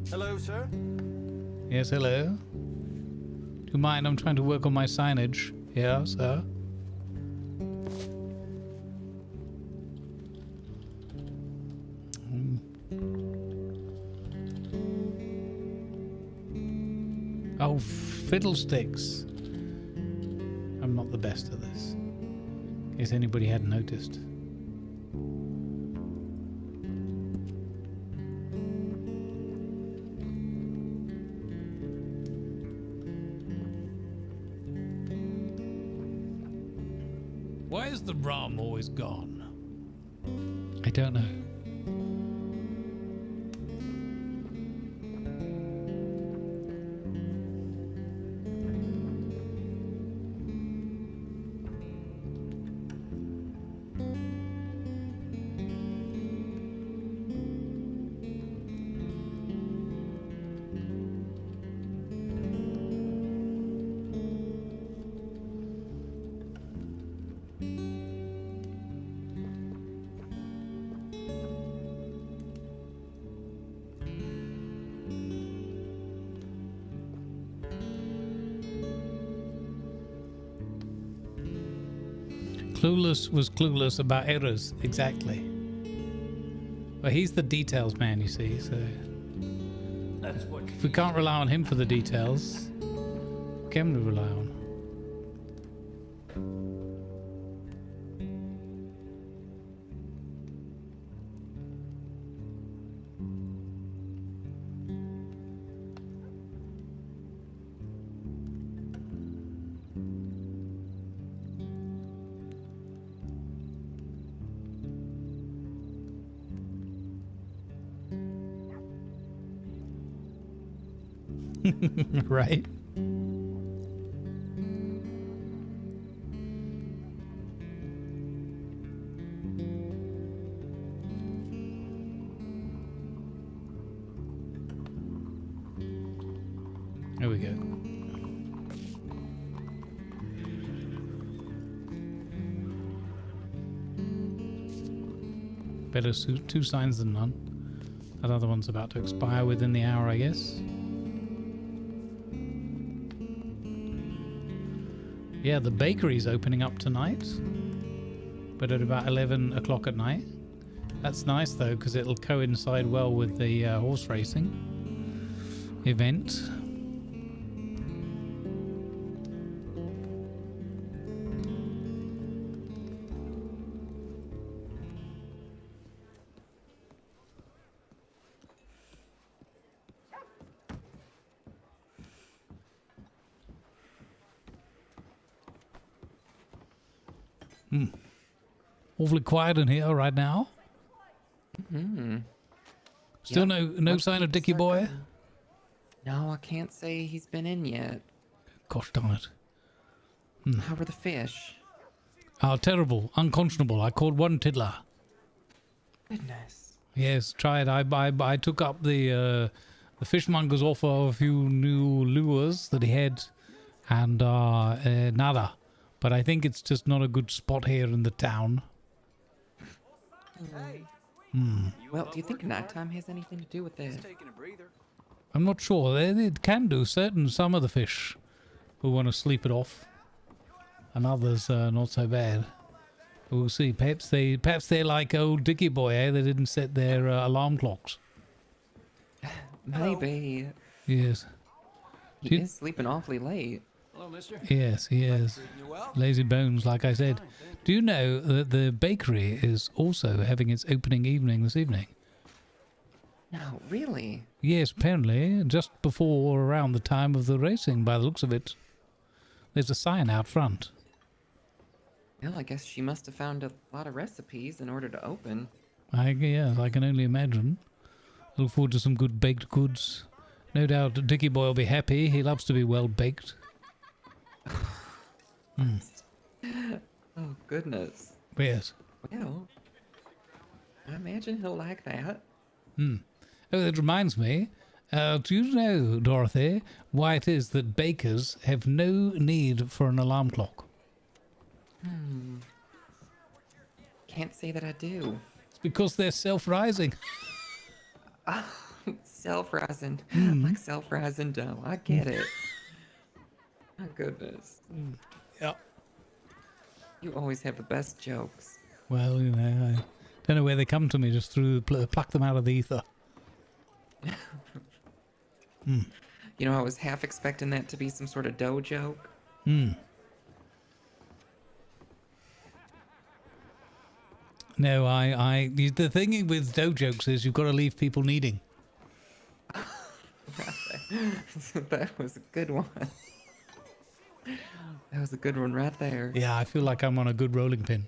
Hello, sir. Yes, hello. Do you mind? I'm trying to work on my signage. Yeah, sir. Oh, fiddlesticks. I'm not the best at this. In case anybody hadn't noticed. Why is the rum always gone? I don't know. Clueless was clueless about errors, exactly. Well, he's the details man, you see, so if we can't rely on him for the details, what can we rely on? Right? There we go. Better two signs than none. That other one's about to expire within the hour, I guess. Yeah, the bakery's opening up tonight, but at about 11 o'clock at night. That's nice though, because it'll coincide well with the horse racing event. Awfully quiet in here right now. Still no sign of Dickie Boy? No, I can't say he's been in yet. Gosh darn it. How were the fish? Oh, terrible. Unconscionable. I caught one tiddler. Goodness. Yes, try it. I took up the fishmonger's offer of a few new lures that he had, and nada. But I think it's just not a good spot here in the town. Well, do you think nighttime has anything to do with it? I'm not sure. It can do. Some of the fish who want to sleep it off, and others not so bad. We'll see. Perhaps they're like old Dickie Boy, eh? They didn't set their alarm clocks. Maybe. Yes. He is sleeping awfully late. Hello, mister. Yes, he is. Lazy bones, like I said. Do you know that the bakery is also having its opening evening this evening? No, really? Yes, apparently, just before or around the time of the racing, by the looks of it. There's a sign out front. Well, I guess she must have found a lot of recipes in order to open. Yes, I can only imagine. Look forward to some good baked goods. No doubt Dickie Boy will be happy. He loves to be well baked. Oh, goodness. Yes. Well, I imagine he'll like that. Oh, that reminds me. Do you know, Dorothy, why it is that bakers have no need for an alarm clock? Can't say that I do. It's because they're self-rising. Self-rising. Hmm. Like self-rising dough. I get it. My goodness. Yeah. You always have the best jokes. Well, you know, I don't know where they come to me, just pluck them out of the ether. You know, I was half expecting that to be some sort of dough joke. No, the thing with dough jokes is you've got to leave people needing. That was a good one. That was a good one right there. Yeah, I feel like I'm on a good rolling pin.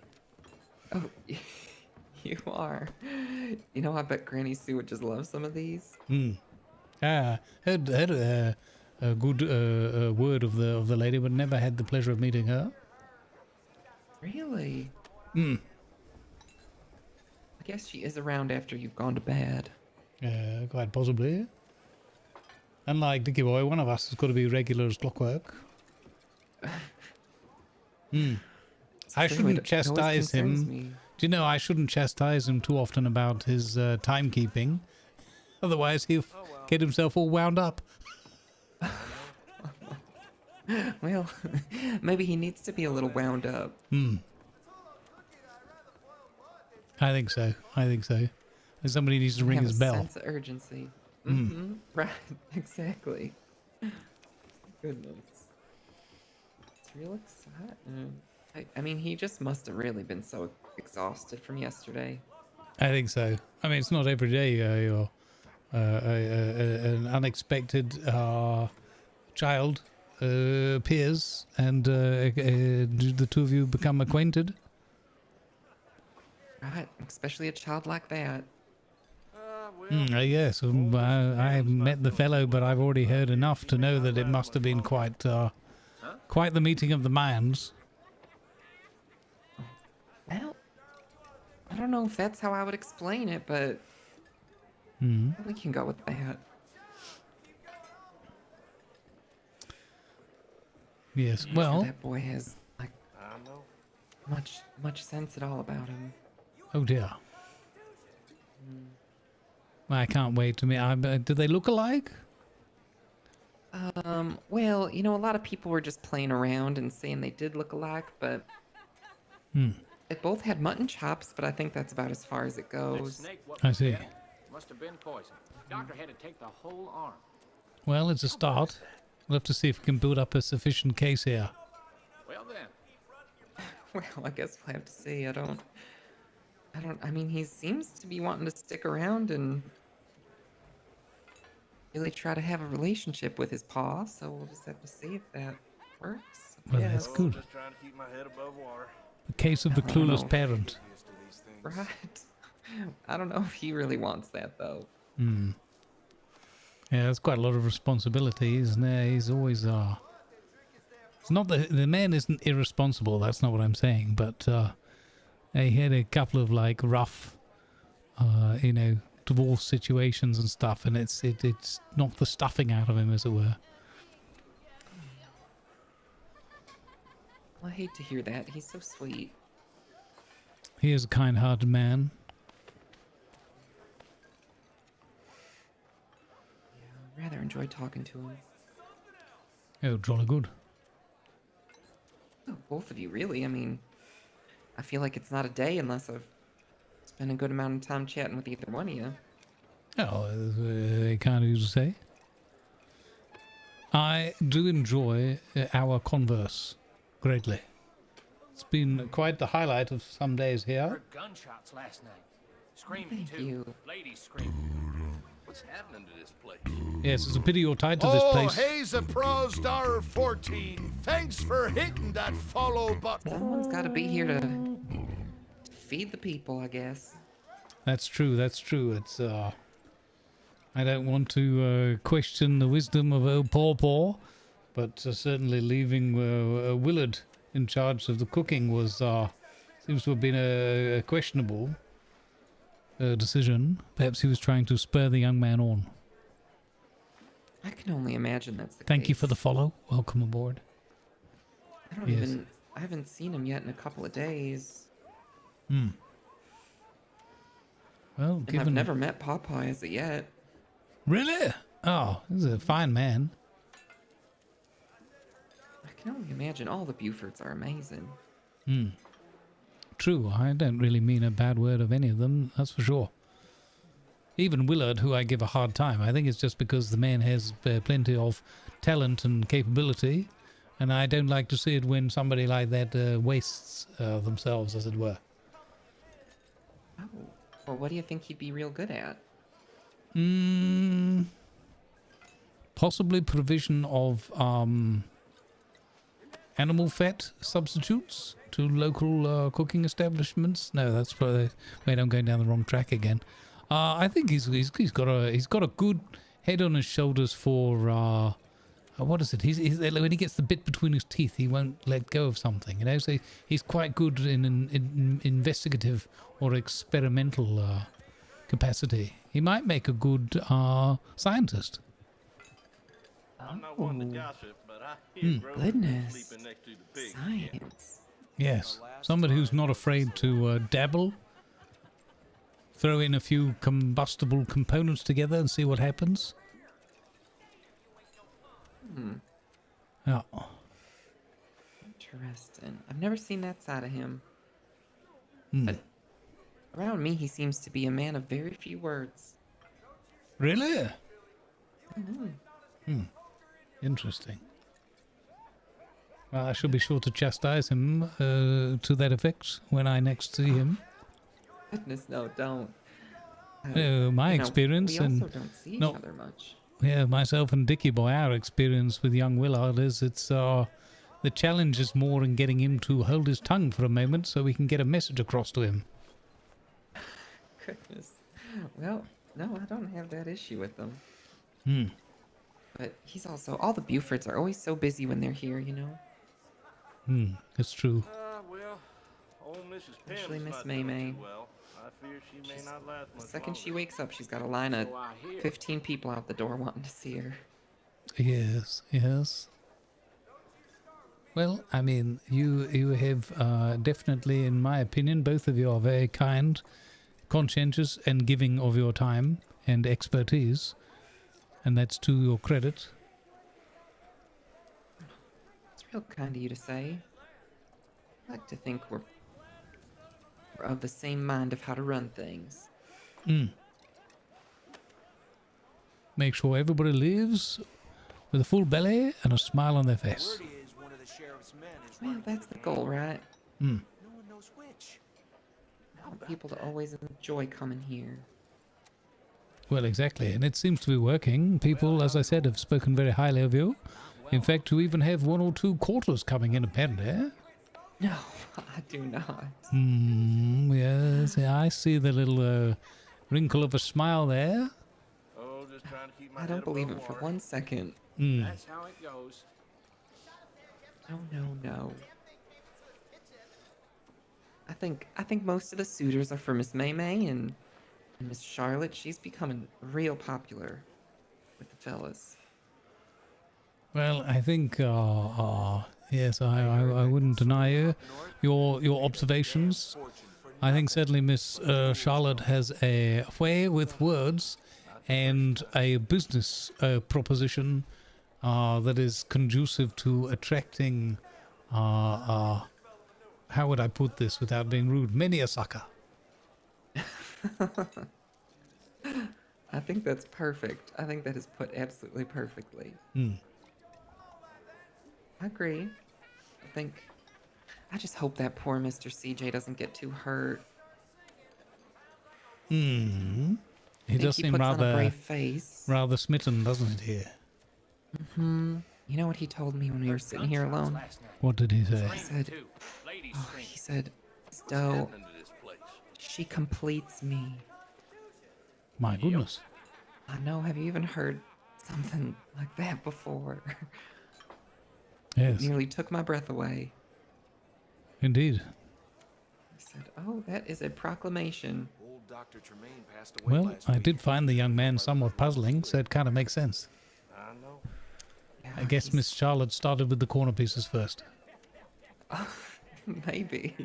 Oh, you are. You know, I bet Granny Sue would just love some of these. Heard a good word of the lady, but never had the pleasure of meeting her. Really? I guess she is around after you've gone to bed. Quite possibly. Unlike Dicky Boy, one of us has got to be regular as clockwork. I shouldn't chastise him. Do you know, I shouldn't chastise him too often about his timekeeping. Otherwise, he'll get himself all wound up. Well, maybe he needs to be a little wound up. I think so. And somebody needs to ring his bell. Sense of urgency. Right, exactly. Goodness. It's real exciting. I mean, he just must have really been so exhausted from yesterday. I think so. I mean, it's not every day an unexpected child appears and do the two of you become acquainted? Right, especially a child like that. Yes, I haven't met the fellow, but I've already heard enough to know that it must have been quite the meeting of the minds. Well, I don't know if that's how I would explain it, but we can go with that. Yes, I'm well, sure that boy has like much sense at all about him. Oh dear. I can't wait to meet. Do they look alike? Well, you know, a lot of people were just playing around and saying they did look alike, but they both had mutton chops, but I think that's about as far as it goes. I see. Must have been poison. Doctor had to take the whole arm. Well, it's a start. We'll have to see if we can build up a sufficient case here. Well then. Well, I guess we'll have to see. I mean, he seems to be wanting to stick around and really try to have a relationship with his paw, so we'll just have to see if that works. Well, that's good. Just trying to keep my head above water. The case of the I don't clueless know. parent. Right. I don't know if he really wants that, though. Yeah, that's quite a lot of responsibility, isn't there? He's always it's not the man isn't irresponsible, that's not what I'm saying, but he had a couple of like rough divorce situations and stuff, and it's knocked the stuffing out of him, as it were. I hate to hear that. He's so sweet. He is a kind-hearted man. I rather enjoy talking to him. Oh, jolly good. Oh, both of you, really. I mean, I feel like it's not a day unless I've spent a good amount of time chatting with either one of you. Oh, kind of you to say. I do enjoy our converse greatly. It's been quite the highlight of some days here. Heard gunshots last night. Screaming Thank too. you. Ladies screaming. What's happening to this place? Yes, it's a pity you're tied to this place. Hayes Pros $14. Thanks for hitting that follow button. Someone's got to be here to feed the people, I guess. That's true. That's true. It's I don't want to question the wisdom of old Paw, but certainly leaving Willard in charge of the cooking was seems to have been questionable. decision. Perhaps he was trying to spur the young man on. I can only imagine that's the case. Thank you for the follow. Welcome aboard. I haven't seen him yet in a couple of days. Hmm. Well, And I've never met Popeye as of yet. Really? Oh, he's a fine man. I can only imagine all the Bufords are amazing. Hmm. True, I don't really mean a bad word of any of them, that's for sure. Even Willard, who I give a hard time, I think it's just because the man has plenty of talent and capability, and I don't like to see it when somebody like that wastes themselves, as it were. Oh, well, what do you think he'd be real good at? Possibly provision of animal fat substitutes to local cooking establishments. No, that's probably, wait, I'm going down the wrong track again. I think he's got a good head on his shoulders for what is it? He's when he gets the bit between his teeth, he won't let go of something. You know, so he's quite good in investigative or experimental capacity. He might make a good scientist. I'm not one to gossip, but I hear Grover Goodness. sleeping next to the pig. Science. Yes, somebody who's not afraid to dabble. Throw in a few combustible components together and see what happens. Yeah. Interesting. I've never seen that side of him. But around me, he seems to be a man of very few words. Really? Interesting. Well, I shall be sure to chastise him to that effect when I next see him. Goodness, no, don't. My experience, we and also don't see each other much. Yeah, myself and Dickie Boy, our experience with young Willard is the challenge is more in getting him to hold his tongue for a moment so we can get a message across to him. Goodness. Well, no, I don't have that issue with them. But he's also, all the Bufords are always so busy when they're here, you know? It's true. Well, old Mrs. Especially Pim's Miss not May doing May. too well. I fear she may not last The much second she longer. wakes up, she's got a line of 15 people out the door wanting to see her. Yes, yes. Well, I mean, you have definitely, in my opinion, both of you are very kind, conscientious, and giving of your time and expertise, and that's to your credit. It's real kind of you to say. I like to think we're of the same mind of how to run things. Make sure everybody lives with a full belly and a smile on their face. Well, that's the goal, right? Hmm. No one knows which. I want people to always enjoy coming here. Well, exactly, and it seems to be working. People, as I said, have spoken very highly of you. In fact, you even have 1 or 2 quarters coming in, apparently. No, I do not. Yes, I see the little wrinkle of a smile there. Oh, just trying to keep my I head don't believe it above for water. 1 second. That's how it goes. No. I think most of the suitors are for Miss May May and Miss Charlotte. She's becoming real popular with the fellas. Well, I think, yes, I wouldn't deny you your observations. I think certainly Miss Charlotte has a way with words and a business proposition that is conducive to attracting, how would I put this without being rude, many a sucker. I think that's perfect. I think that is put absolutely perfectly. I agree. I just hope that poor Mr. CJ doesn't get too hurt. He does he seem puts on a rather brave face. rather smitten, doesn't he? You know what he told me when we were sitting here alone? What did he say? He said, Stowe, she completes me. My goodness. I know, have you even heard something like that before? Yes. It nearly took my breath away. Indeed. I said, oh, that is a proclamation. Dr. Tremaine passed away Well, last I week. did find the young man somewhat puzzling, so it kind of makes sense. I know. I guess Miss Charlotte started with the corner pieces first. Maybe.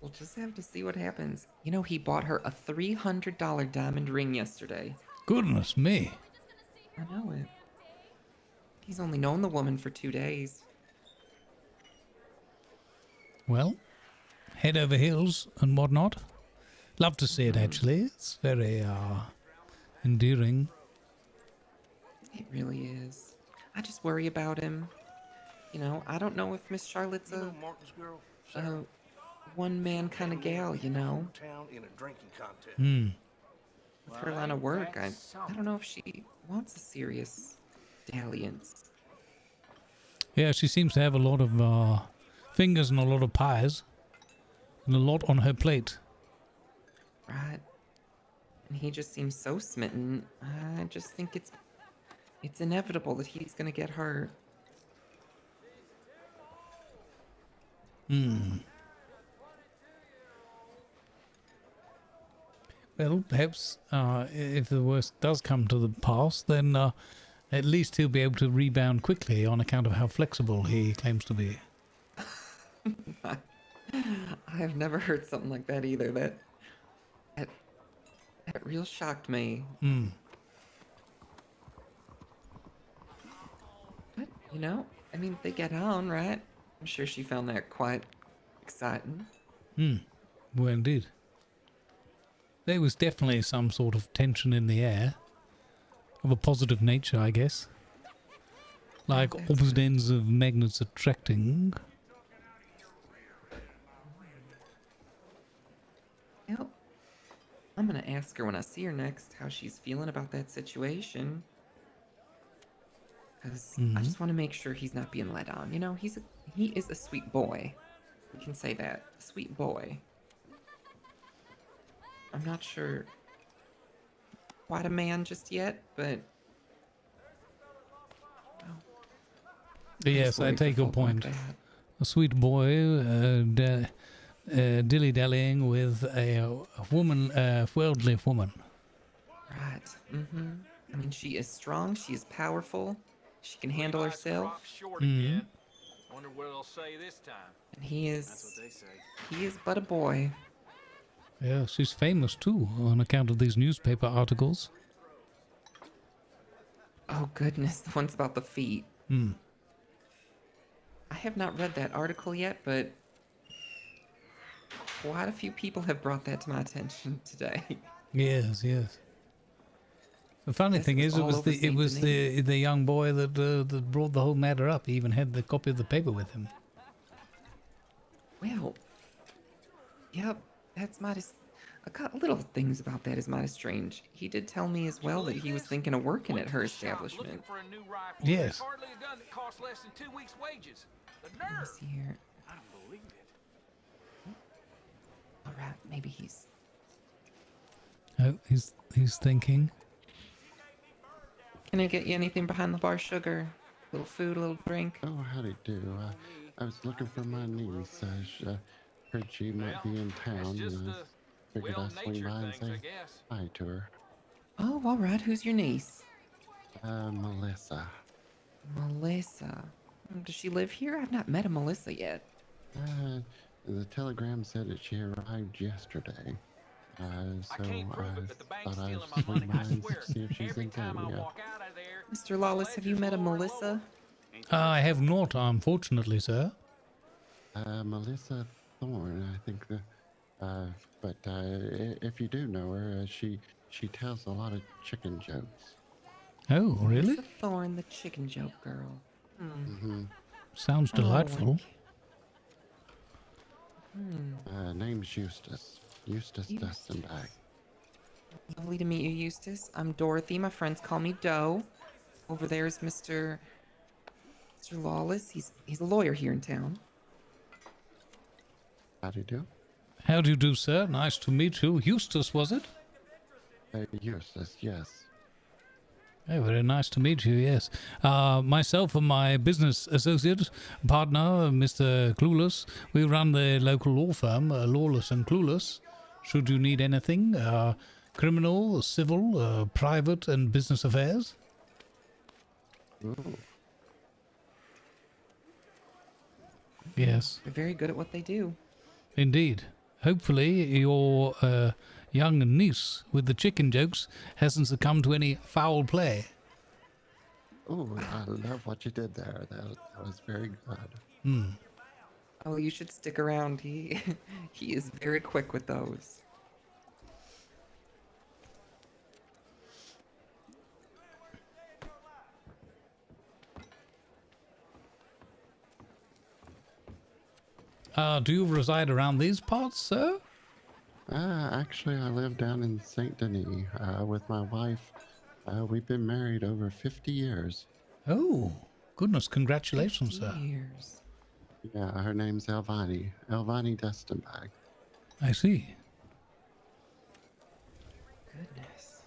We'll just have to see what happens. You know, he bought her a $300 diamond ring yesterday. Goodness me. I know it. He's only known the woman for 2 days. Well, head over heels and whatnot. Love to see it, actually. It's very endearing. It really is. I just worry about him. You know, I don't know if Miss Charlotte's a one-man kind of gal, you know? Town in a drinking contest. With her line of work, I don't know if she wants a serious dalliance. Yeah, she seems to have a lot of fingers and a lot of pies. And a lot on her plate. Right. And he just seems so smitten. I just think it's inevitable that he's gonna get hurt. Well, perhaps if the worst does come to the pass, then at least he'll be able to rebound quickly on account of how flexible he claims to be. I have never heard something like that either. That real shocked me. But, you know, I mean, they get on, right? I'm sure she found that quite exciting. Well, indeed. There was definitely some sort of tension in the air. Of a positive nature, I guess. Like opposite ends of magnets attracting. Well, I'm gonna ask her when I see her next how she's feeling about that situation. Because I just want to make sure he's not being led on. You know, he is a sweet boy. We can say that. A sweet boy. I'm not sure quite a man just yet, but... Yes, I take your point. A sweet boy dilly-dallying with a woman, worldly woman. Right. I mean, she is strong. She is powerful. She can handle herself. Wonder what they'll say this time. And he is... That's what they say. He is but a boy. Yeah, she's famous too, on account of these newspaper articles. Oh goodness, the ones about the feet. I have not read that article yet, but quite a few people have brought that to my attention today. Yes. The funny thing is, it was the young boy that brought the whole matter up. He even had the copy of the paper with him. Well, yep, that's mighty... little things about that is mighty strange. He did tell me as well that he was thinking of working at her establishment. Yes. Hardly a gun that costs less than 2 weeks' wages. The nerve. Let's see here. I don't believe it. All right, maybe he's... Oh, he's thinking. Can I get you anything behind the bar, sugar? A little food, a little drink? Oh, howdy do. I was looking for my niece. I heard she might be in town. And I figured I'd swing by and say hi to her. Oh, all right. Who's your niece? Melissa. Melissa. Does she live here? I've not met a Melissa yet. The telegram said that she arrived yesterday. So I thought I'd swing by and see if she's in town yet. Mr. Lawless, have you met a Melissa? I have not, unfortunately, sir. Melissa Thorne, I think. But if you do know her, she tells a lot of chicken jokes. Oh, really? Melissa Thorne, the chicken joke girl. Sounds delightful. Name's Eustace. Eustace Dustenbach. Lovely to meet you, Eustace. I'm Dorothy. My friends call me Doe. Over there is Mr. Lawless. He's a lawyer here in town. How do you do? How do you do, sir? Nice to meet you. Eustace, was it? Eustace, yes. Oh, very nice to meet you, yes. Myself and my business associate, partner, Mr. Clueless, we run the local law firm, Lawless and Clueless. should you need anything. Criminal, civil, private, and business affairs. Ooh. Yes. They're very good at what they do. Indeed. Hopefully your young niece with the chicken jokes hasn't succumbed to any foul play. Oh, I love what you did there. That was very good. Hmm. Oh, you should stick around. He is very quick with those. Do you reside around these parts, sir? Actually, I live down in Saint Denis with my wife. We've been married over 50 years. Oh, goodness, congratulations, sir. Years. Yeah, her name's Elvani. Elvani Destenbag. I see. Goodness.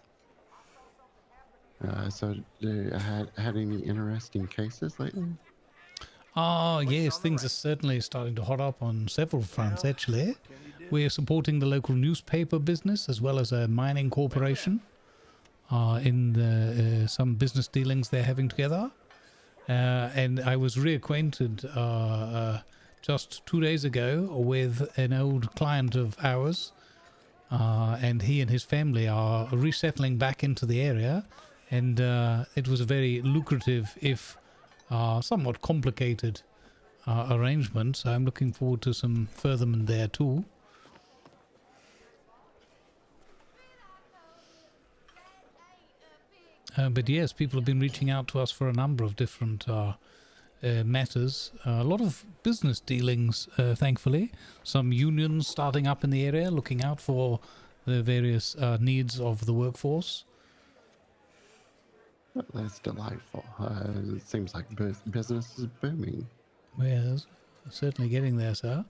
So, had any interesting cases lately? Yes, things are certainly starting to hot up on several fronts, actually. We're supporting the local newspaper business as well as a mining corporation in some business dealings they're having together. And I was reacquainted just 2 days ago with an old client of ours, and he and his family are resettling back into the area, and it was a very lucrative, if somewhat complicated arrangement, so I'm looking forward to some furtherment there too. But yes, people have been reaching out to us for a number of different matters. A lot of business dealings, thankfully. Some unions starting up in the area, looking out for the various needs of the workforce. Well, that's delightful. It seems like business is booming. Yes, certainly getting there, sir.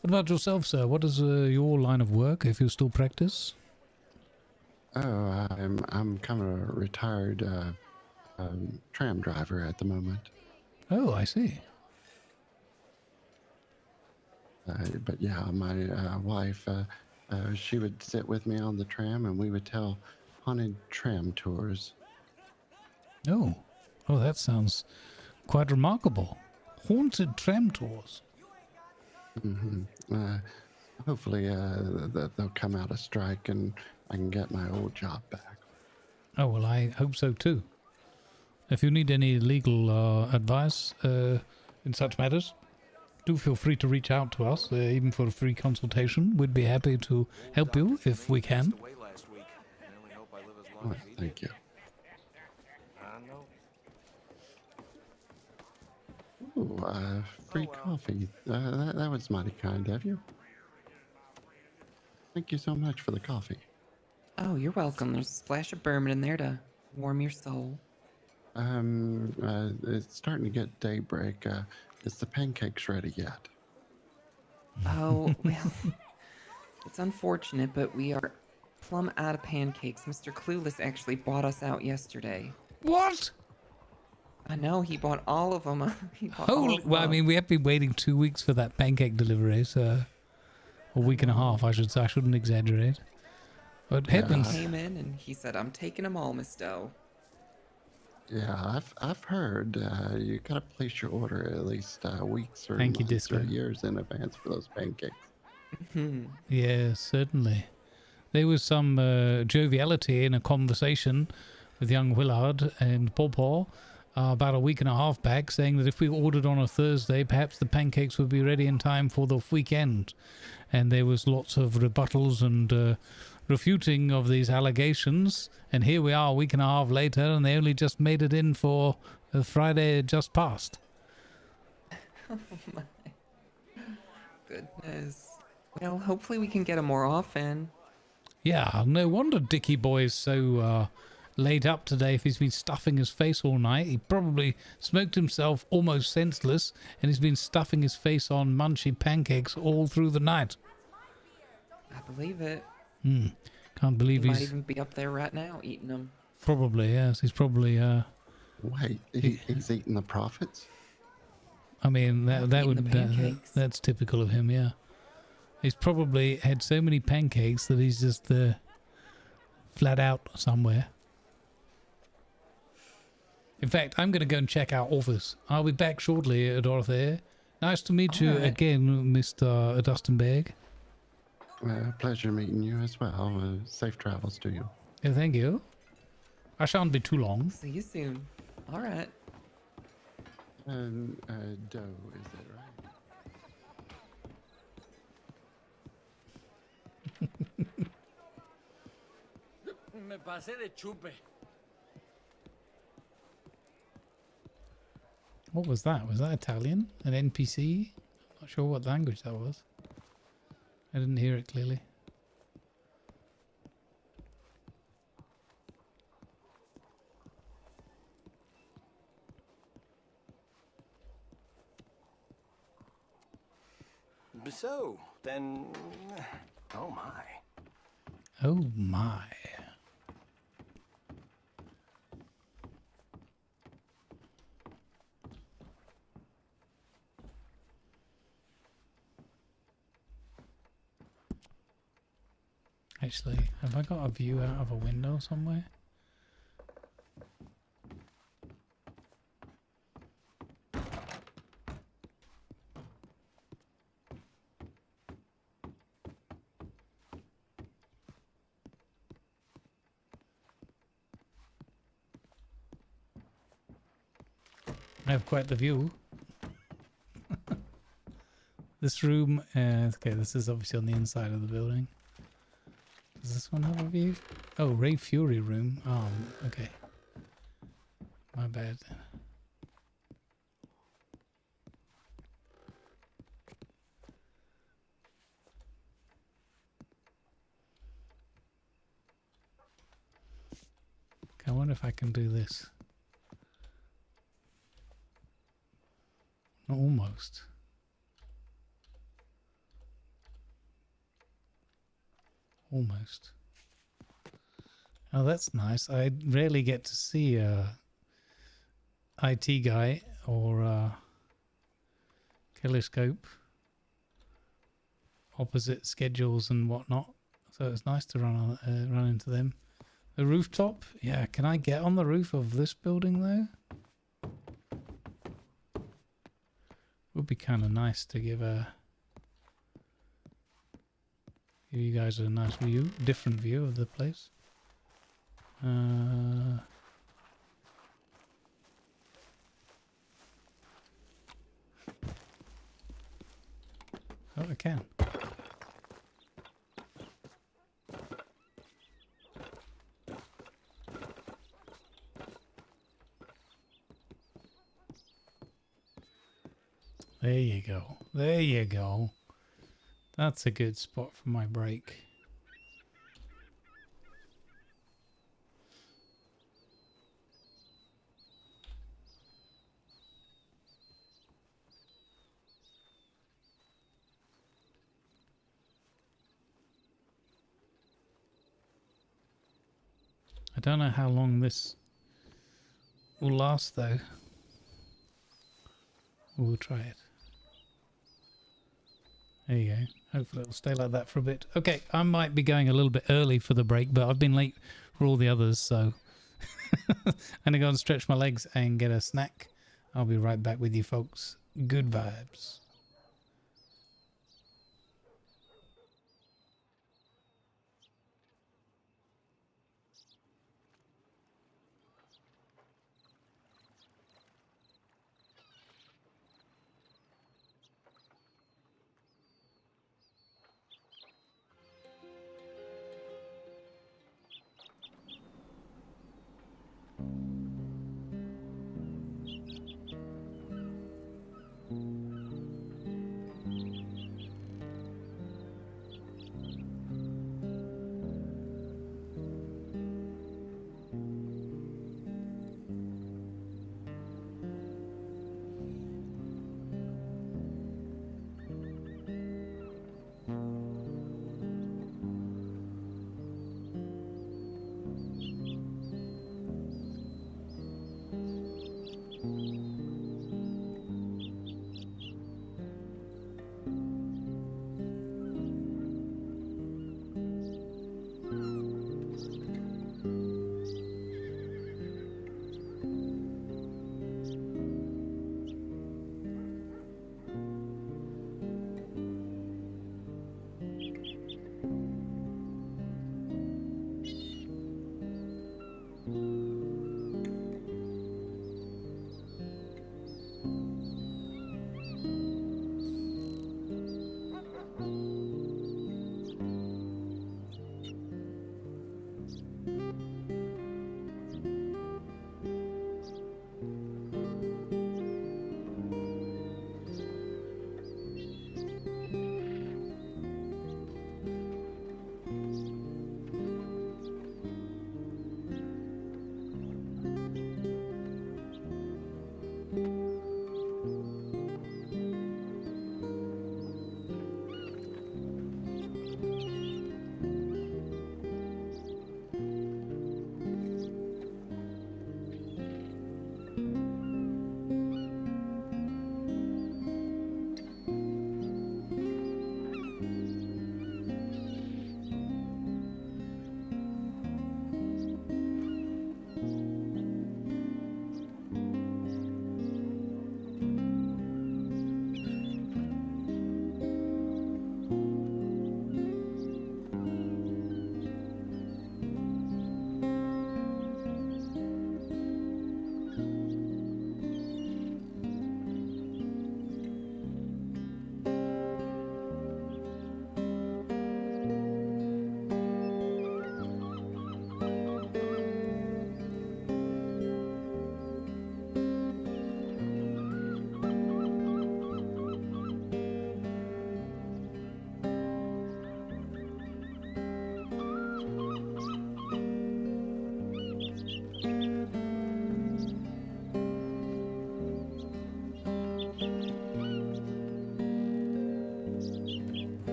What about yourself, sir? What is your line of work, if you still practice? Oh, I'm kind of a retired tram driver at the moment. Oh, I see. But yeah, my wife, she would sit with me on the tram, and we would tell haunted tram tours. Oh, that sounds quite remarkable. Haunted tram tours. Mm-hmm. Hopefully, they'll come out of strike and I can get my old job back. Oh, well, I hope so too. If you need any legal advice in such matters, do feel free to reach out to us, even for a free consultation. We'd be happy to help you if we can. Oh, thank you. Ooh, free coffee. That was mighty kind of you. Thank you so much for the coffee. Oh, you're welcome. There's a splash of bourbon in there to warm your soul. It's starting to get daybreak. Is the pancakes ready yet? Oh, well, it's unfortunate, but we are plumb out of pancakes. Mr. Clueless actually bought us out yesterday. What? I know, he bought all of them. Holy, well, I mean, we have been waiting 2 weeks for that pancake delivery, so a week and a half, I should say. I shouldn't exaggerate. But heavens. He came in and he said, "I'm taking them all, Miss Doe." Yeah, I've heard you gotta place your order at least weeks or Thank you, months or Disco. years in advance for those pancakes. Yes, certainly. There was some joviality in a conversation with young Willard and Pawpaw about a week and a half back, saying that if we ordered on a Thursday, perhaps the pancakes would be ready in time for the weekend. And there was lots of rebuttals and refuting of these allegations. And here we are a week and a half later, and they only just made it in for Friday just past. Oh my goodness. Well, hopefully we can get them more often. Yeah, no wonder Dickie Boy's so laid up today if he's been stuffing his face all night. He probably smoked himself almost senseless, and he's been stuffing his face on munchy pancakes all through the night. I believe it. Can't believe He he's... might even be up there right now eating them. Probably, yes. He's probably... Wait, he's eating the profits? I mean, that Eating would... the pancakes. that's typical of him, yeah. He's probably had so many pancakes that he's just flat out somewhere. In fact, I'm going to go and check our office. I'll be back shortly, Dorothy. Nice to meet you again, Mr. Dustenberg. Pleasure meeting you as well. Safe travels to you. Yeah, thank you. I shan't be too long. See you soon. All right. Doe, is it right? Me pasé de chupe. What was that? Was that Italian? An NPC? Not sure what language that was. I didn't hear it clearly. So, then... Oh, my. Oh, my. Actually, have I got a view out of a window somewhere? I have quite the view. This room, okay, this is obviously on the inside of the building. Does this one have a view? Oh, Ray Fury room. Oh, okay. My bad. Okay, I wonder if I can do this. Almost. Almost. Oh, that's nice. I rarely get to see a IT guy or a Killoscope opposite schedules and whatnot. So it's nice to run into them. The rooftop? Yeah, can I get on the roof of this building though? Would be kind of nice to give you guys a nice view, different view of the place. Oh, I can. There you go. There you go. That's a good spot for my break. I don't know how long this will last though. We'll try it. There you go. Hopefully it'll stay like that for a bit. Okay, I might be going a little bit early for the break, but I've been late for all the others, so I'm gonna go and stretch my legs and get a snack. I'll be right back with you folks. Good vibes.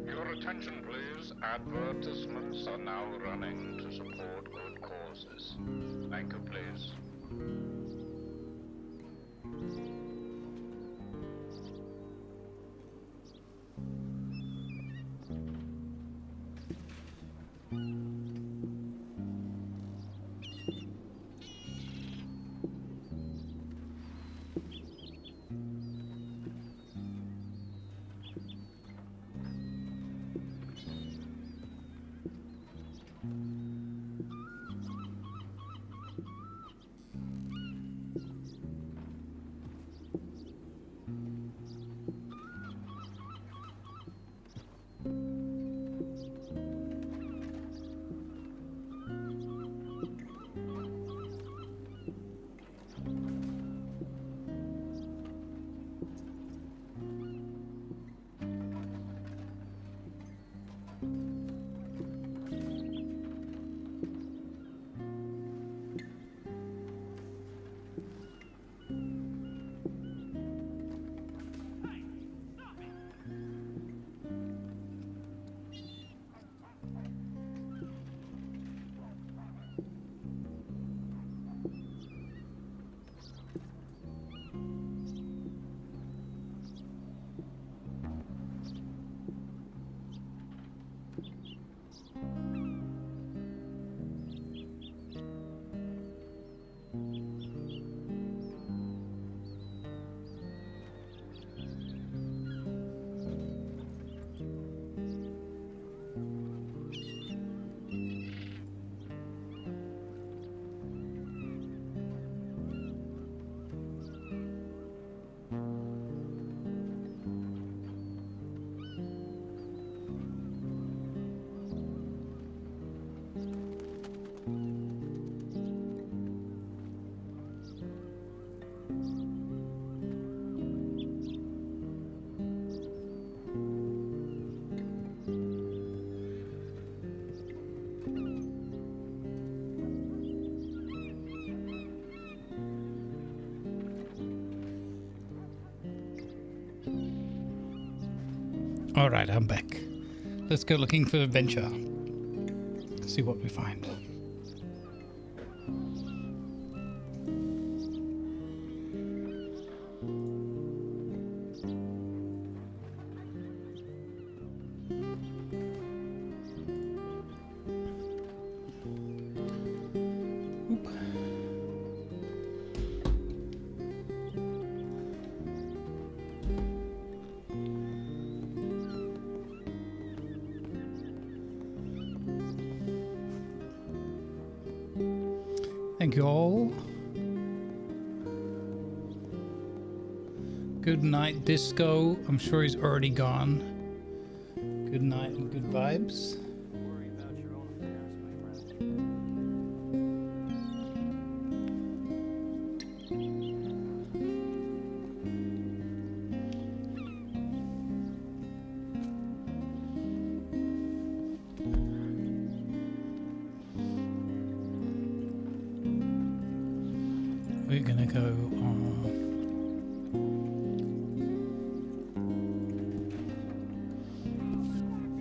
Your attention, please. Advertisements are now running to support good causes. Thank you, please. All right, I'm back. Let's go looking for adventure. See what we find. Thank you all. Good night, Disco. I'm sure he's already gone. Good night and good vibes. gonna go on.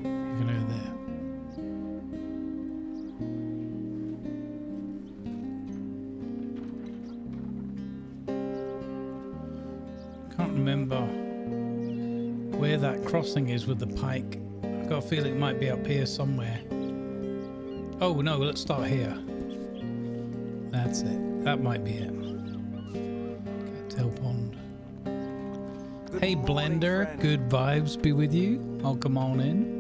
You're gonna go there. Can't remember where that crossing is with the pike. I've got a feeling it might be up here somewhere. Oh no, let's start here. That's it. That might be it. Cattail Pond. Hey Blender, good vibes be with you. Welcome on in.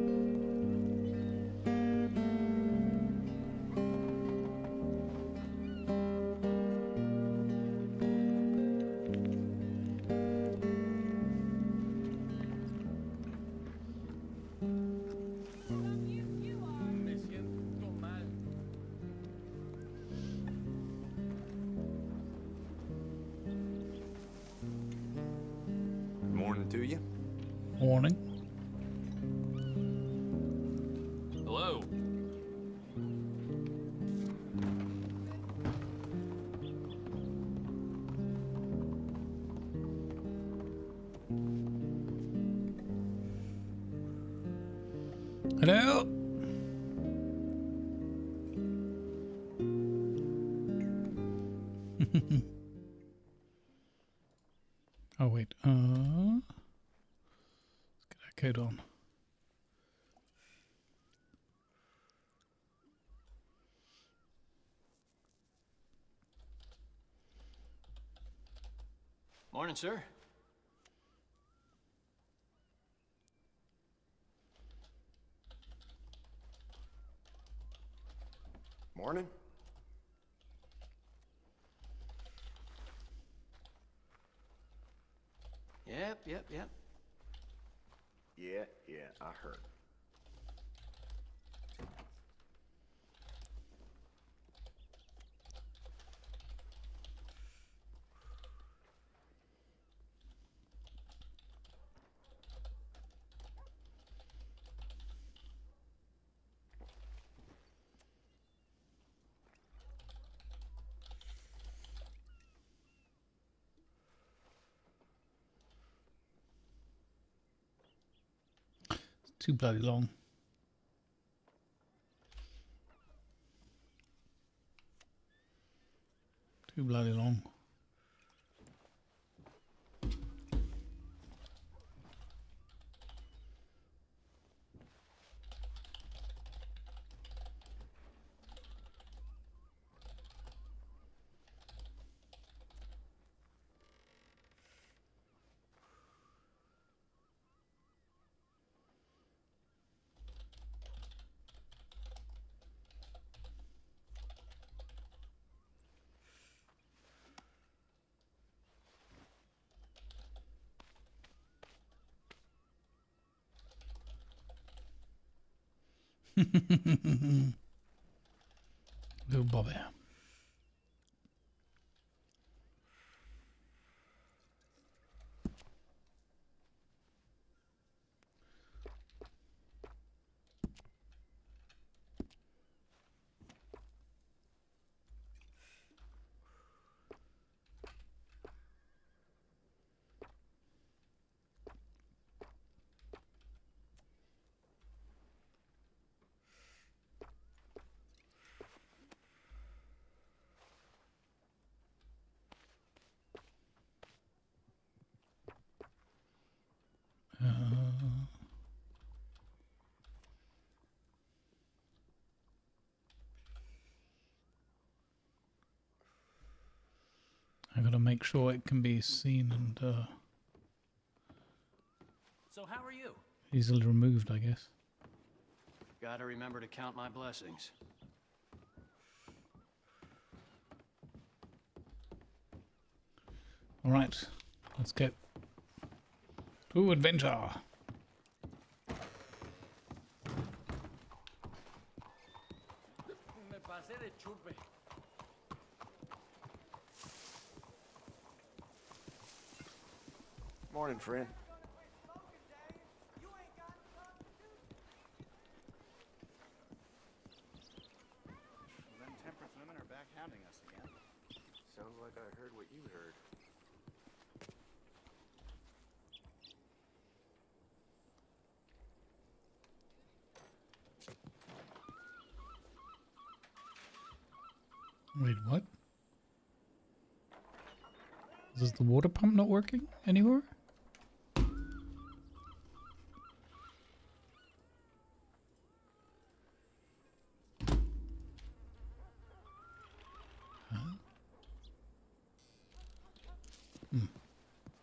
Morning to you. Morning. Hello. Hello. Oh wait. Let's get our code on. Morning, sir. Morning. Yep. Yeah, I heard. Too bloody long. Too bloody long. Little Bobby. I gotta make sure it can be seen and So how are you? easily removed, I guess. Gotta remember to count my blessings. All right, let's get to adventure. Me pasé de chupe. Morning, friend. Them temperance women are back hounding us again. So, like I heard what you heard. Wait, what? Is the water pump not working anymore?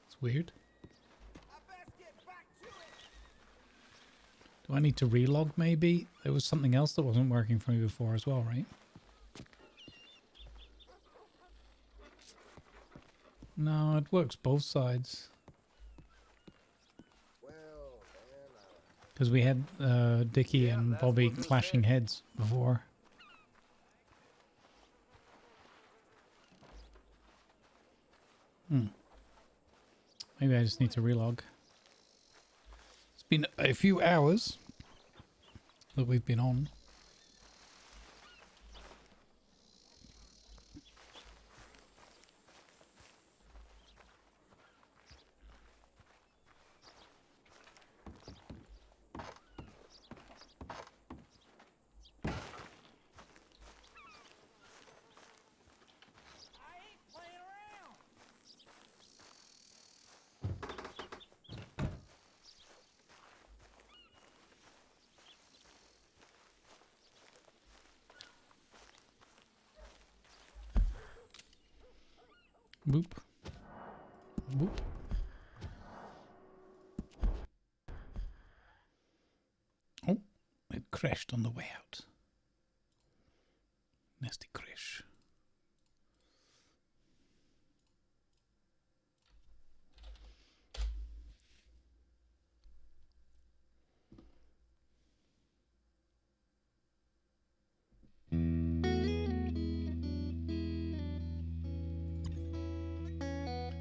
It's weird. Do I need to relog maybe? There was something else that wasn't working for me before as well, right? No, it works both sides. Because we had Dickie and Bobby clashing heads before. Maybe I just need to relog. It's been a few hours that we've been on. Boop. Boop. Oh, it crashed on the way out. Nasty crash.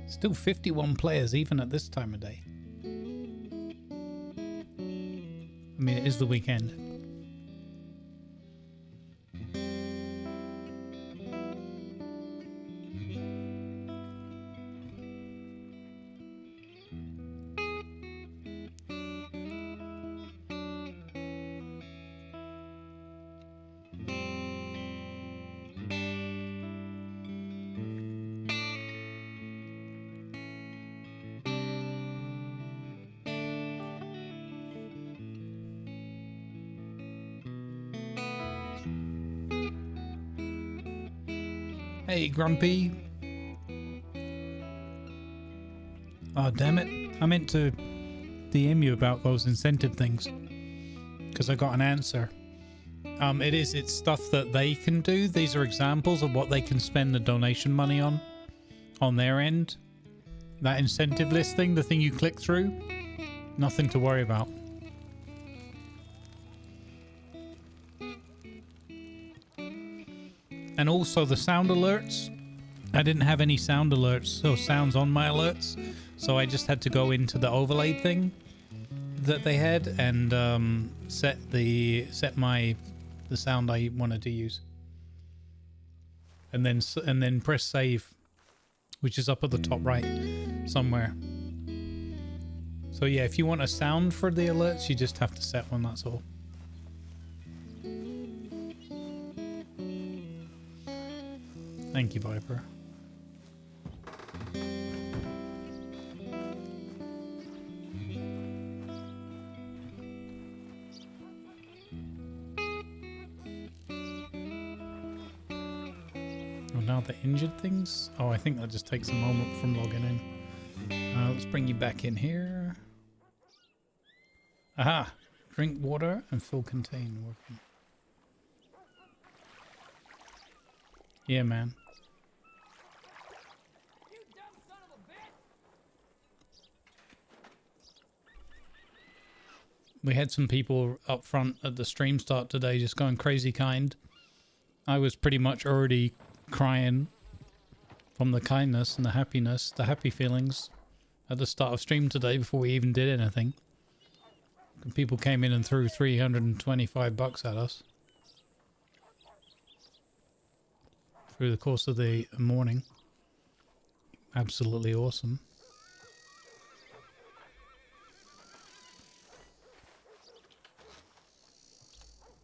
Still 51 players even at this time of day. I mean, it is the weekend. Hey, Grumpy. Oh, damn it. I meant to DM you about those incentive things. Because I got an answer. It's stuff that they can do. These are examples of what they can spend the donation money on their end. That incentive list thing, the thing you click through, nothing to worry about. And also the sound alerts. I didn't have any sound alerts or sounds on my alerts, so I just had to go into the overlay thing that they had and set the sound I wanted to use, and then press save, which is up at the top right somewhere. So yeah, if you want a sound for the alerts, you just have to set one. That's all. Thank you, Viper. Oh, now the injured things? Oh, I think that just takes a moment from logging in. Let's bring you back in here. Aha! Drink water and fill contain working. Yeah, man. We had some people up front at the stream start today just going crazy kind. I was pretty much already crying from the kindness and the happiness, the happy feelings at the start of stream today before we even did anything. And people came in and threw $325 at us through the course of the morning. absolutely awesome.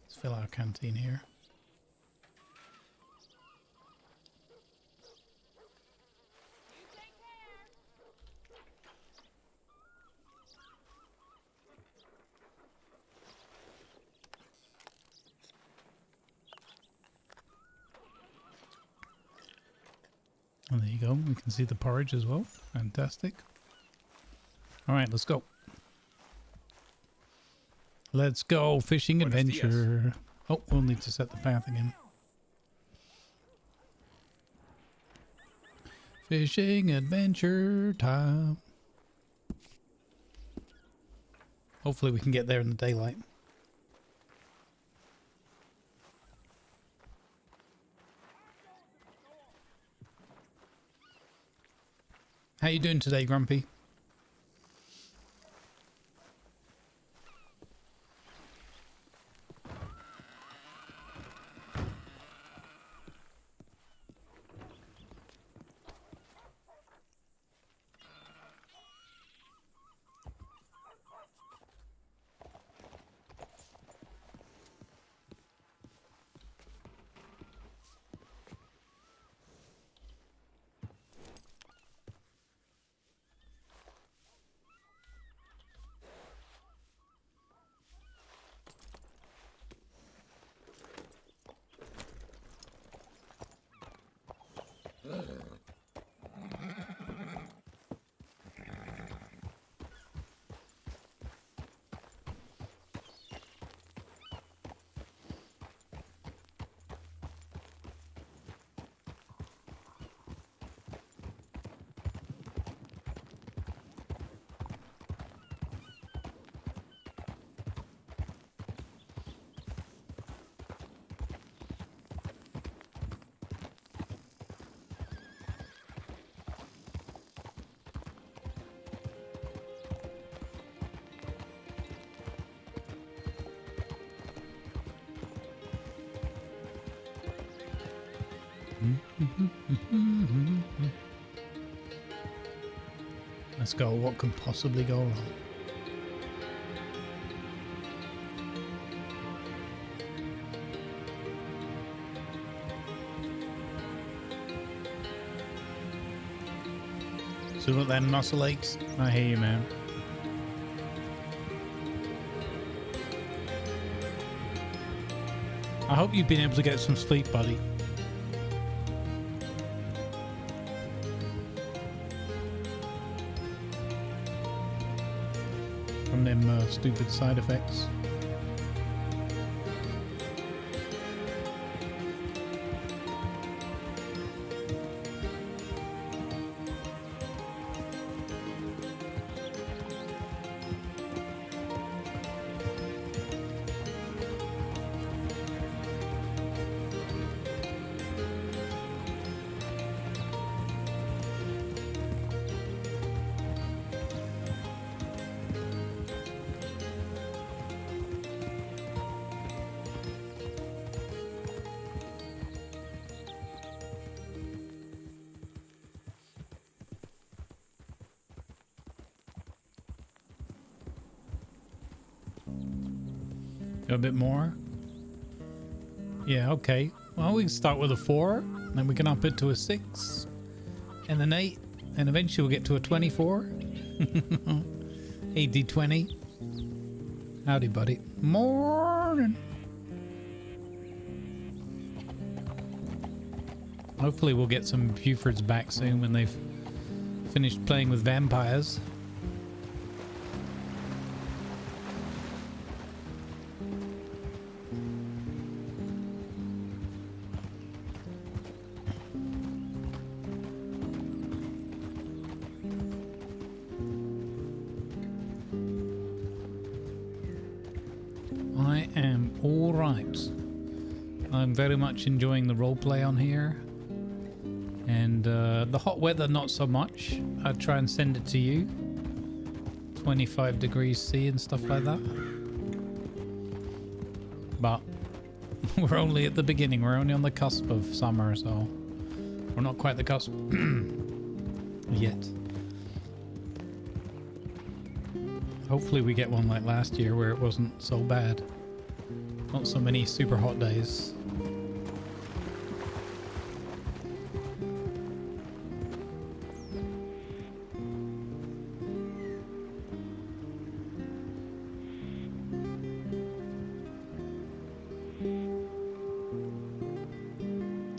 Let's fill our canteen here. And there you go. We can see the porridge as well. Fantastic. All right, let's go. Let's go fishing adventure. Oh, we'll need to set the path again. Fishing adventure time. Hopefully we can get there in the daylight. How you doing today, Grumpy? Let's go. What could possibly go wrong? So what then, oscillates? I hear you, man. I hope you've been able to get some sleep, buddy. From them stupid side effects. A bit more. Yeah, okay. Well, we can start with a 4, then we can up it to a 6, and an 8, and eventually we'll get to a 24. AD20. Howdy, buddy. Morning. Hopefully we'll get some Bufords back soon when they've finished playing with vampires. I am all right. I'm very much enjoying the roleplay on here. And the hot weather, not so much. I'll try and send it to you. 25 degrees C and stuff like that. But we're only at the beginning. We're only on the cusp of summer, so we're not quite the cusp. yet. Hopefully we get one like last year where it wasn't so bad. Not so many super hot days.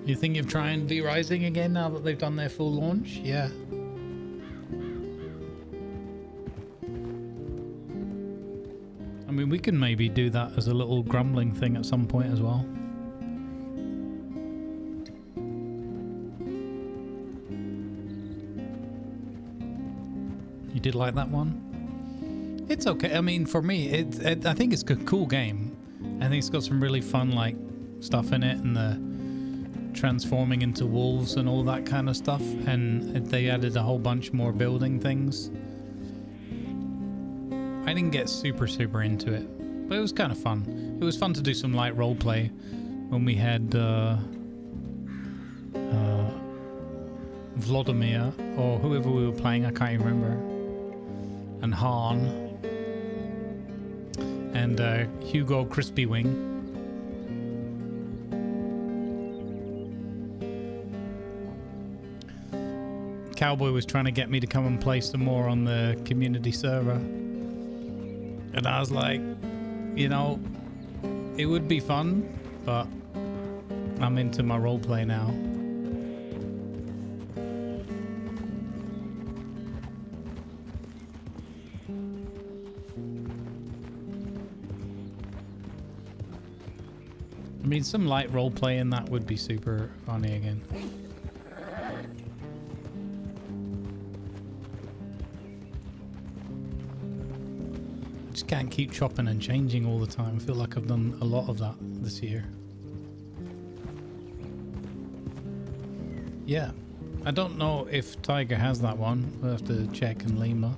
You think of trying V-Rising again now that they've done their full launch? Yeah. I mean, we can maybe do that as a little grumbling thing at some point as well. You did like that one? It's okay. I mean, for me, I think it's a cool game. I think it's got some really fun, like, stuff in it, and the transforming into wolves and all that kind of stuff. And they added a whole bunch more building things. I didn't get super into it, but it was kind of fun. It was fun to do some light role play when we had Vladimir or whoever we were playing, I can't even remember, and Han and Hugo Crispy Wing. Cowboy was trying to get me to come and play some more on the community server. And I was like, you know, it would be fun, but I'm into my roleplay now. I mean, some light roleplay in that would be super funny again. Can't keep chopping and changing all the time. I feel like I've done a lot of that this year. Yeah, I don't know if Tiger has that one. We'll have to check in Lima.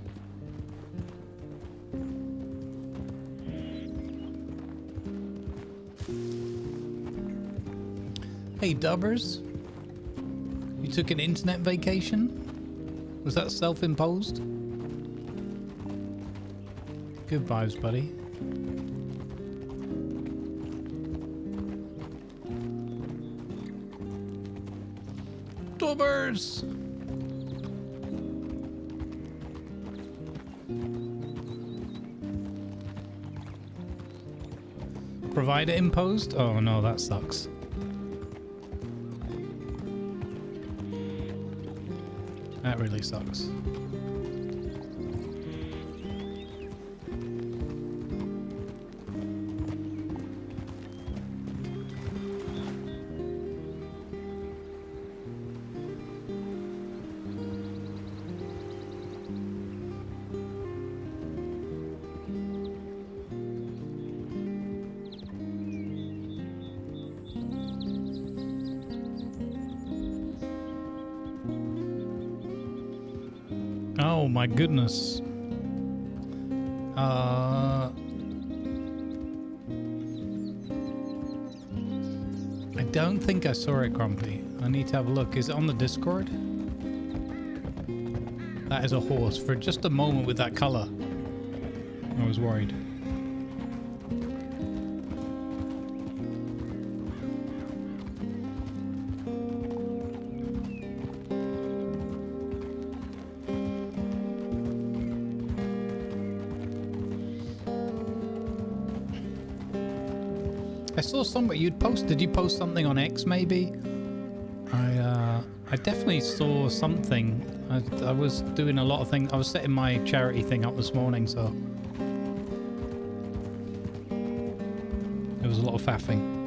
Hey Dubbers, you took an internet vacation? Was that self-imposed? Good vibes, buddy. Dubbers! Provider imposed? Oh no, that sucks. That really sucks. Oh my goodness. I don't think I saw it, Grumpy. I need to have a look. Is it on the Discord? That is a horse. For just a moment with that color, I was worried. I saw somewhere you'd post. Did you post something on X maybe? I definitely saw something. I was doing a lot of things. I was setting my charity thing up this morning, so there was a lot of faffing.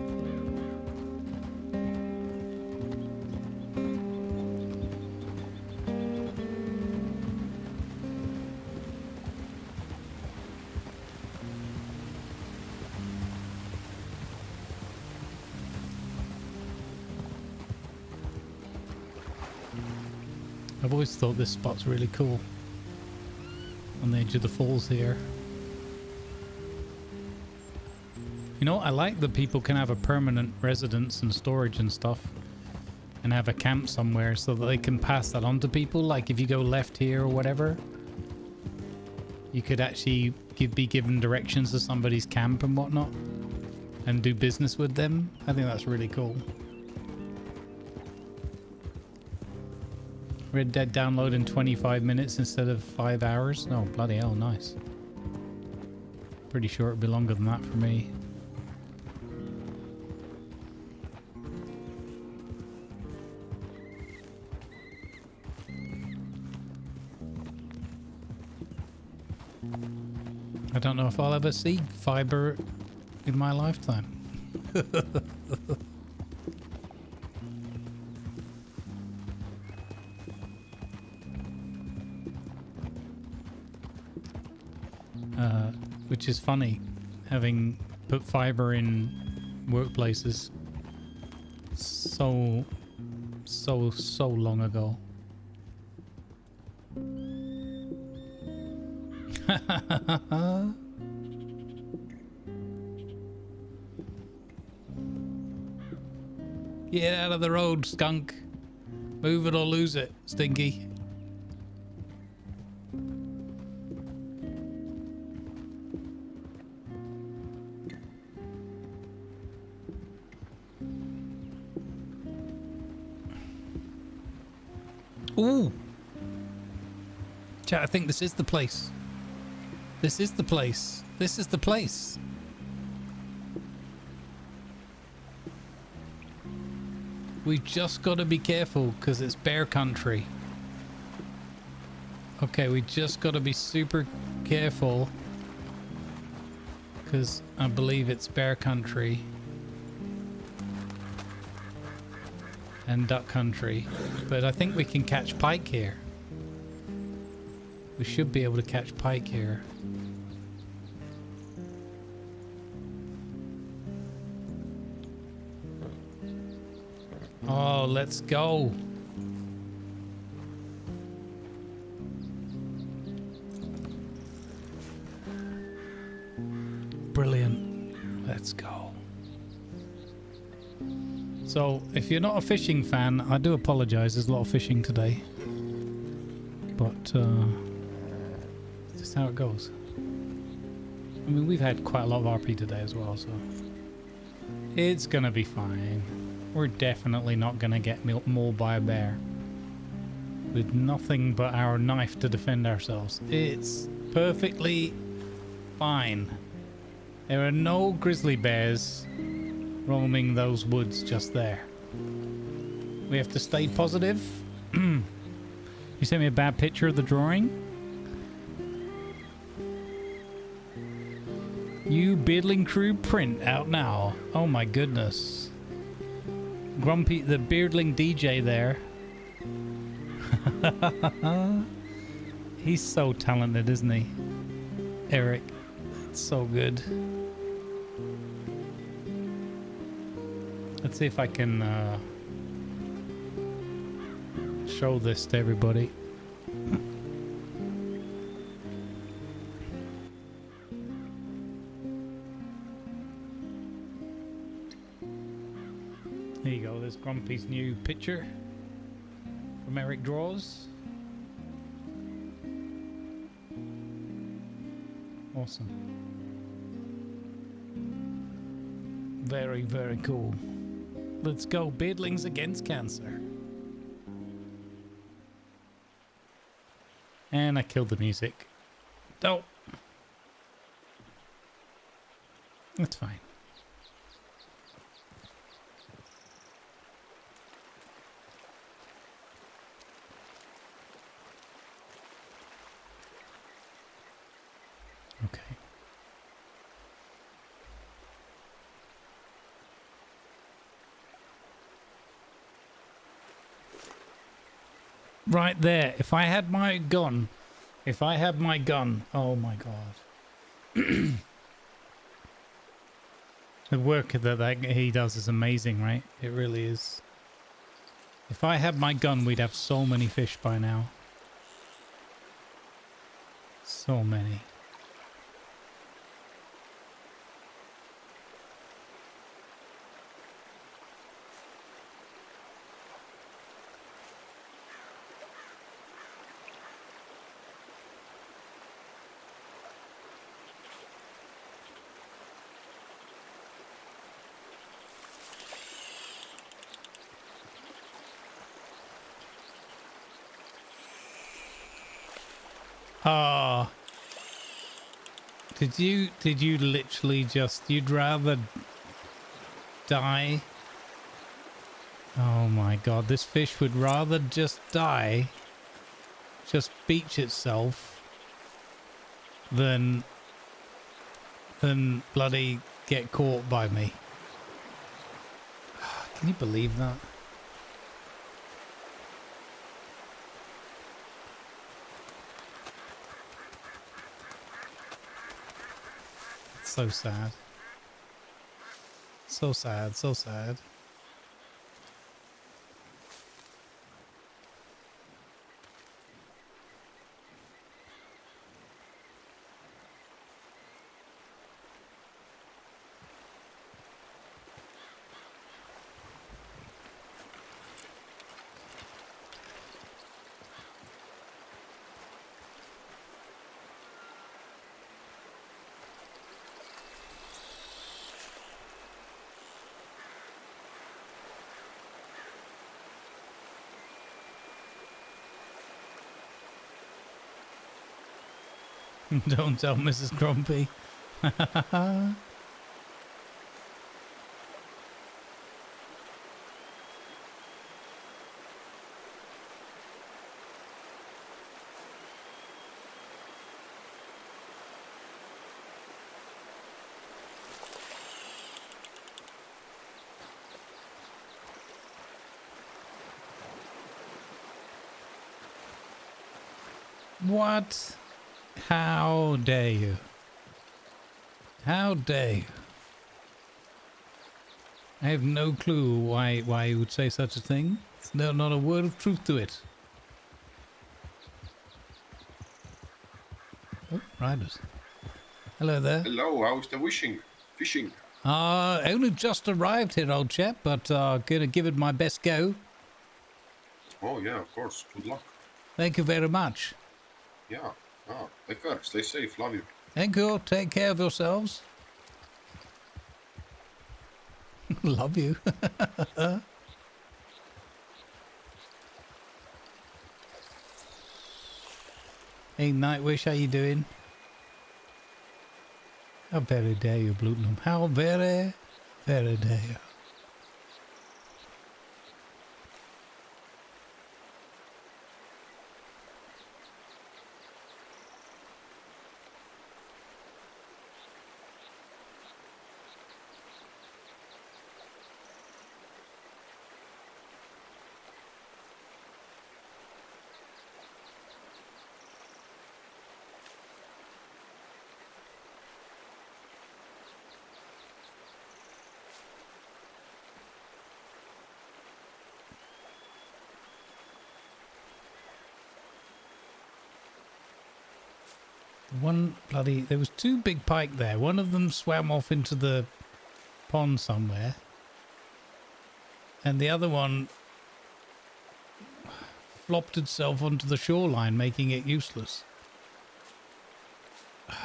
I've always thought this spot's really cool. On the edge of the falls here. You know, I like that people can have a permanent residence and storage and stuff. and have a camp somewhere so that they can pass that on to people. Like if you go left here or whatever, you could actually be given directions to somebody's camp and whatnot and do business with them. I think that's really cool. Red Dead download in 25 minutes instead of 5 hours. Oh, bloody hell, nice. Pretty sure it'd be longer than that for me. I don't know if I'll ever see fiber in my lifetime. Which is funny, having put fiber in workplaces so long ago. Get out of the road, skunk. Move it or lose it, Stinky. Ooh. Chat, I think this is the place. This is the place. This is the place. We've just got to be careful because it's bear country. Okay, we just got to be super careful because I believe it's bear country and duck country. But I think we can catch pike here. We should be able to catch pike here. Oh, let's go. Brilliant. Let's go. So, if you're not a fishing fan, I do apologize. There's a lot of fishing today. But, it's just how it goes. I mean, we've had quite a lot of RP today as well, so it's gonna be fine. We're definitely not gonna get mauled by a bear with nothing but our knife to defend ourselves. It's perfectly fine. There are no grizzly bears roaming those woods just there. We have to stay positive. You sent me a bad picture of the drawing. You Beardling Crew print out now. Oh my goodness. Grumpy, the Beardling DJ there. He's so talented, isn't he? Eric. It's so good. Let's see if I can show this to everybody. There you go, there's Grumpy's new picture from Eric Draws. Awesome. Very, very cool. Let's go, Beardlings against cancer. And I killed the music. Oh. That's fine. Okay. Right there. If I had my gun, oh my god. The work that he does is amazing, right? It really is. If I had my gun, we'd have so many fish by now. So many. Ah. Did you literally just, you'd rather die? Oh my god, this fish would rather just die, just beach itself, than bloody get caught by me. Can you believe that? It's so sad. So sad, so sad. Don't tell Mrs. Grumpy. What? How dare you? How dare you? I have no clue why you would say such a thing. There's not a word of truth to it. Oh, riders. Hello there. Hello, how's the fishing? Only just arrived here, old chap, but gonna give it my best go. Oh yeah, of course. Good luck. Thank you very much. Yeah. Ah, take care. Stay safe. Love you. Thank you. Take care of yourselves. Love you. Hey, Nightwish, how you doing? How very dare you, Blutenham? How very dare you? There was two big pike there. One of them swam off into the pond somewhere. And the other one flopped itself onto the shoreline, making it useless. I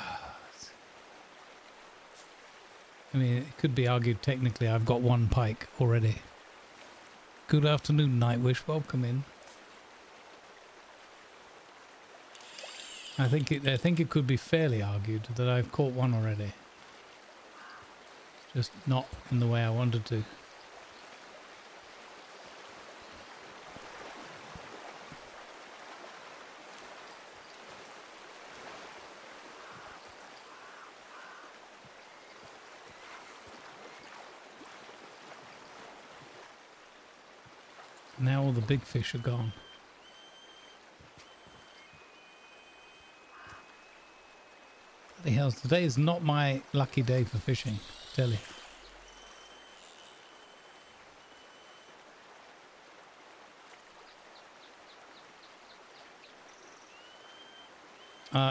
mean, it could be argued technically I've got one pike already. Good afternoon, Nightwish. Welcome in. I think it could be fairly argued that I've caught one already. Just not in the way I wanted to. Now all the big fish are gone. Bloody hell, today is not my lucky day for fishing, I tell you.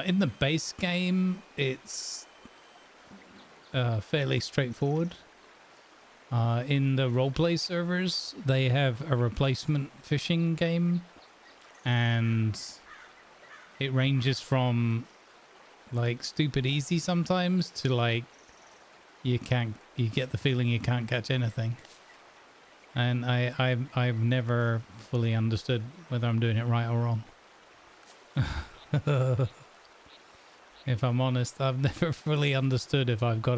In the base game, it's fairly straightforward. In the roleplay servers, they have a replacement fishing game, and it ranges from like stupid easy sometimes to like you get the feeling you can't catch anything. And I've never fully understood whether I'm doing it right or wrong. If I'm honest, I've never fully understood if I've got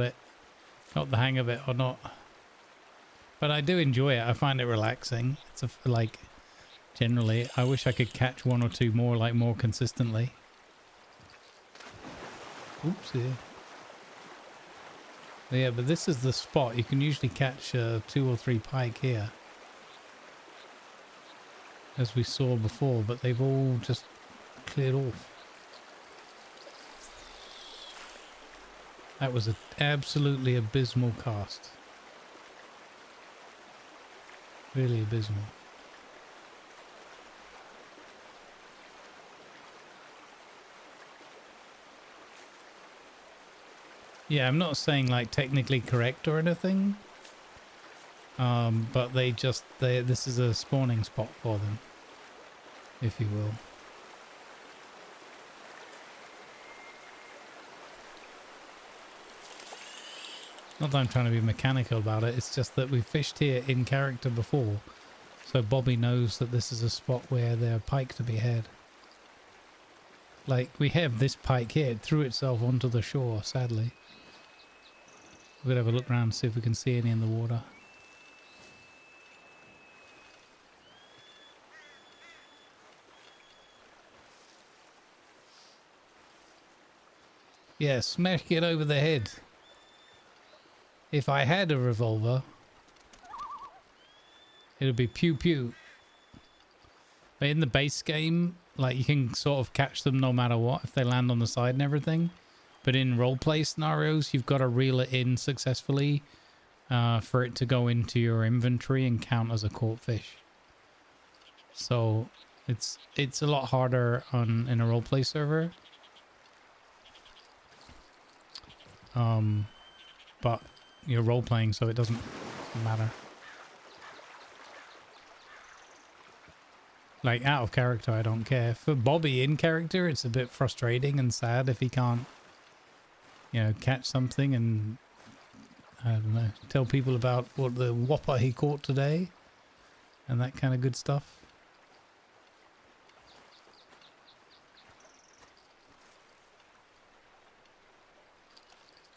the hang of it or not. But I do enjoy it. I find it relaxing. It's like, generally, I wish I could catch one or two more, like more consistently. Oopsie. Yeah, but this is the spot. You can usually catch 2 or 3 pike here, as we saw before, but they've all just cleared off. That was an absolutely abysmal cast. Really abysmal. Yeah, I'm not saying like technically correct or anything. But this is a spawning spot for them, if you will. Not that I'm trying to be mechanical about it, it's just that we've fished here in character before, so Bobby knows that this is a spot where there are pike to be had. Like, we have this pike here, it threw itself onto the shore, sadly. We're gonna have a look around and see if we can see any in the water. Yeah, smash it over the head. If I had a revolver, it would be pew pew. But in the base game, like, you can sort of catch them no matter what if they land on the side and everything. But in roleplay scenarios, you've got to reel it in successfully for it to go into your inventory and count as a caught fish. So it's a lot harder in a roleplay server. But you're role-playing, so it doesn't matter. Like, out of character, I don't care. For Bobby in character, it's a bit frustrating and sad if he can't, you know, catch something and, I don't know, tell people about what the whopper he caught today and that kind of good stuff.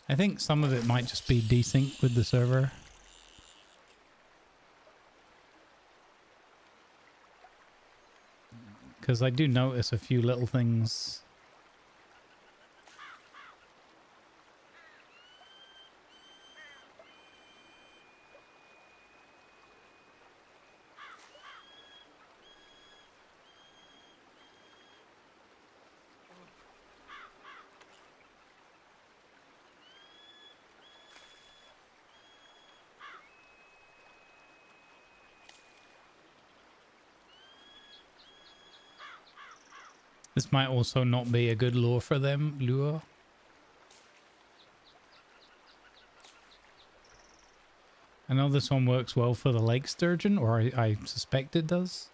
I think some of it might just be desync with the server. Because I do notice a few little things. This might also not be a good lure for them. I know this one works well for the lake sturgeon, or I suspect it does.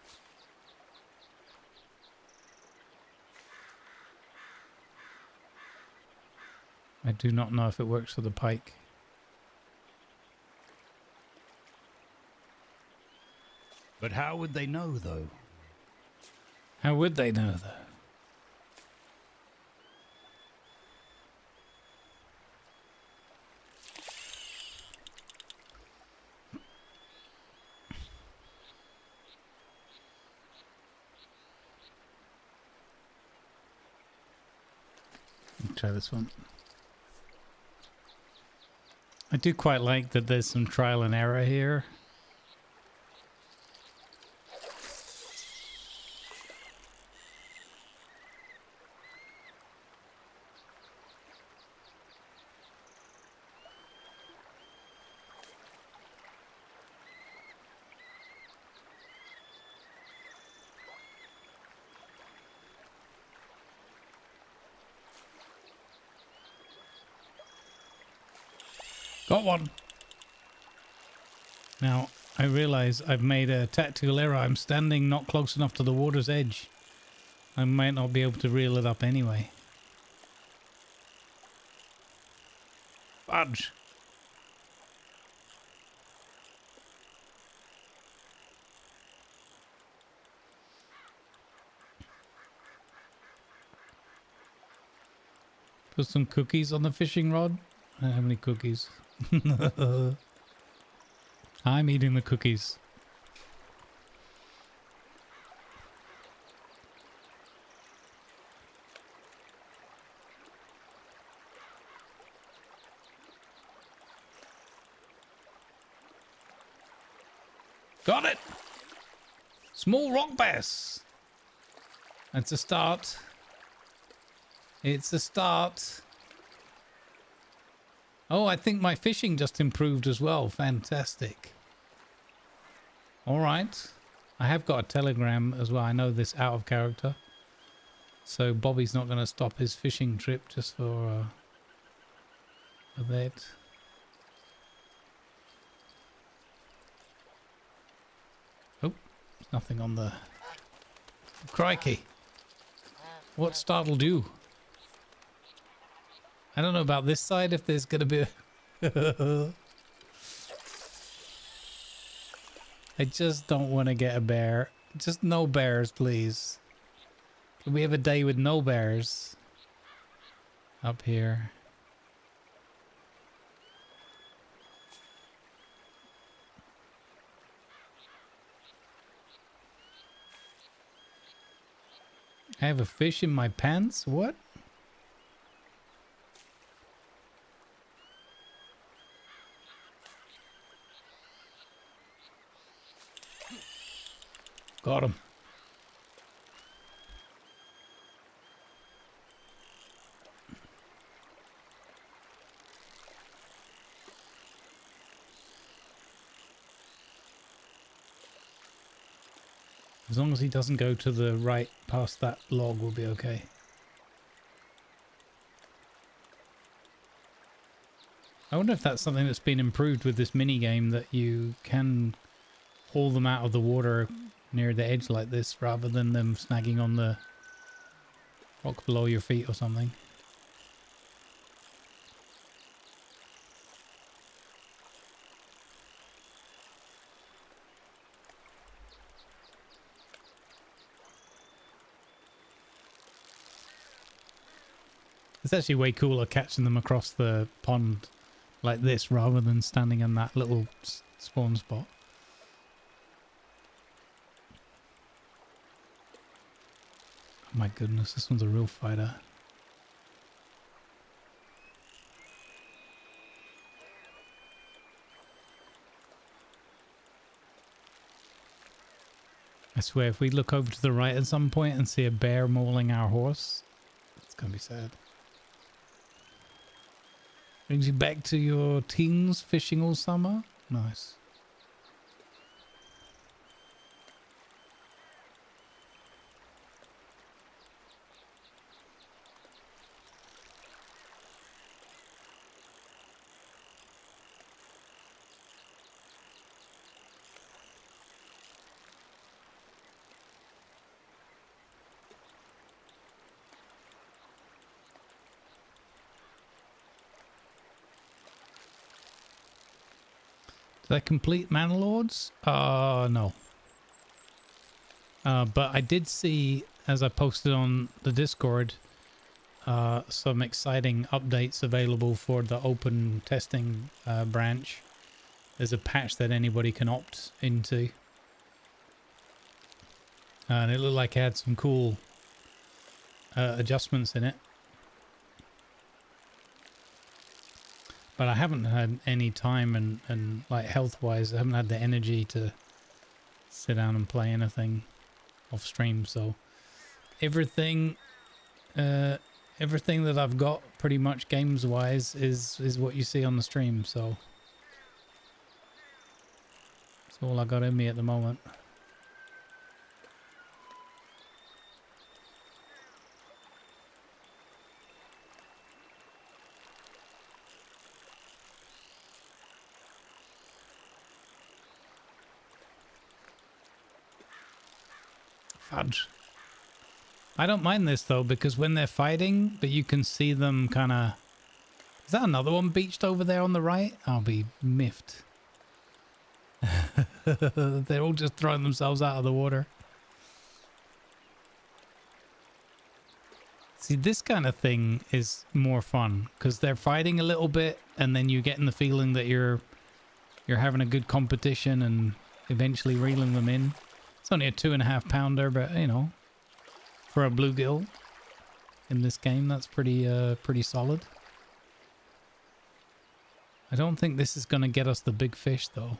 I do not know if it works for the pike. But how would they know, though? How would they know, though? Try this one. I do quite like that there's some trial and error here. Got one. Now, I realize I've made a tactical error. I'm standing not close enough to the water's edge. I might not be able to reel it up anyway. Fudge. Put some cookies on the fishing rod. I don't have any cookies. I'm eating the cookies. Got it! Small rock bass. That's a start. It's a start. Oh, I think my fishing just improved as well. Fantastic. All right. I have got a telegram as well. I know this out of character. So Bobby's not going to stop his fishing trip just for that. Oh, nothing on the... Crikey. What startled you? I don't know about this side, if there's going to be a... I just don't want to get a bear. Just no bears, please. Can we have a day with no bears? Up here. I have a fish in my pants? What? Got him. As long as he doesn't go to the right past that log, we'll be okay. I wonder if that's something that's been improved with this mini game, that you can haul them out of the water near the edge like this rather than them snagging on the rock below your feet or something. It's actually way cooler catching them across the pond like this rather than standing in that little spawn spot. Oh my goodness, this one's a real fighter. I swear, if we look over to the right at some point and see a bear mauling our horse, it's gonna be sad. Brings you back to your teens fishing all summer? Nice. Did I complete Manlords? No. But I did see, as I posted on the Discord, some exciting updates available for the open testing branch. There's a patch that anybody can opt into. And it looked like it had some cool adjustments in it. But I haven't had any time and like health-wise, I haven't had the energy to sit down and play anything off stream. So everything that I've got pretty much games-wise is what you see on the stream. So that's all I got in me at the moment. Fudge. I don't mind this though, because when they're fighting, but you can see them kind of... Is that another one beached over there on the right? I'll be miffed. They're all just throwing themselves out of the water. See, this kind of thing is more fun because they're fighting a little bit, and then you're getting the feeling that you're having a good competition and eventually reeling them in. It's only a 2.5 pounder, but you know, for a bluegill in this game, that's pretty solid. I don't think this is going to get us the big fish, though.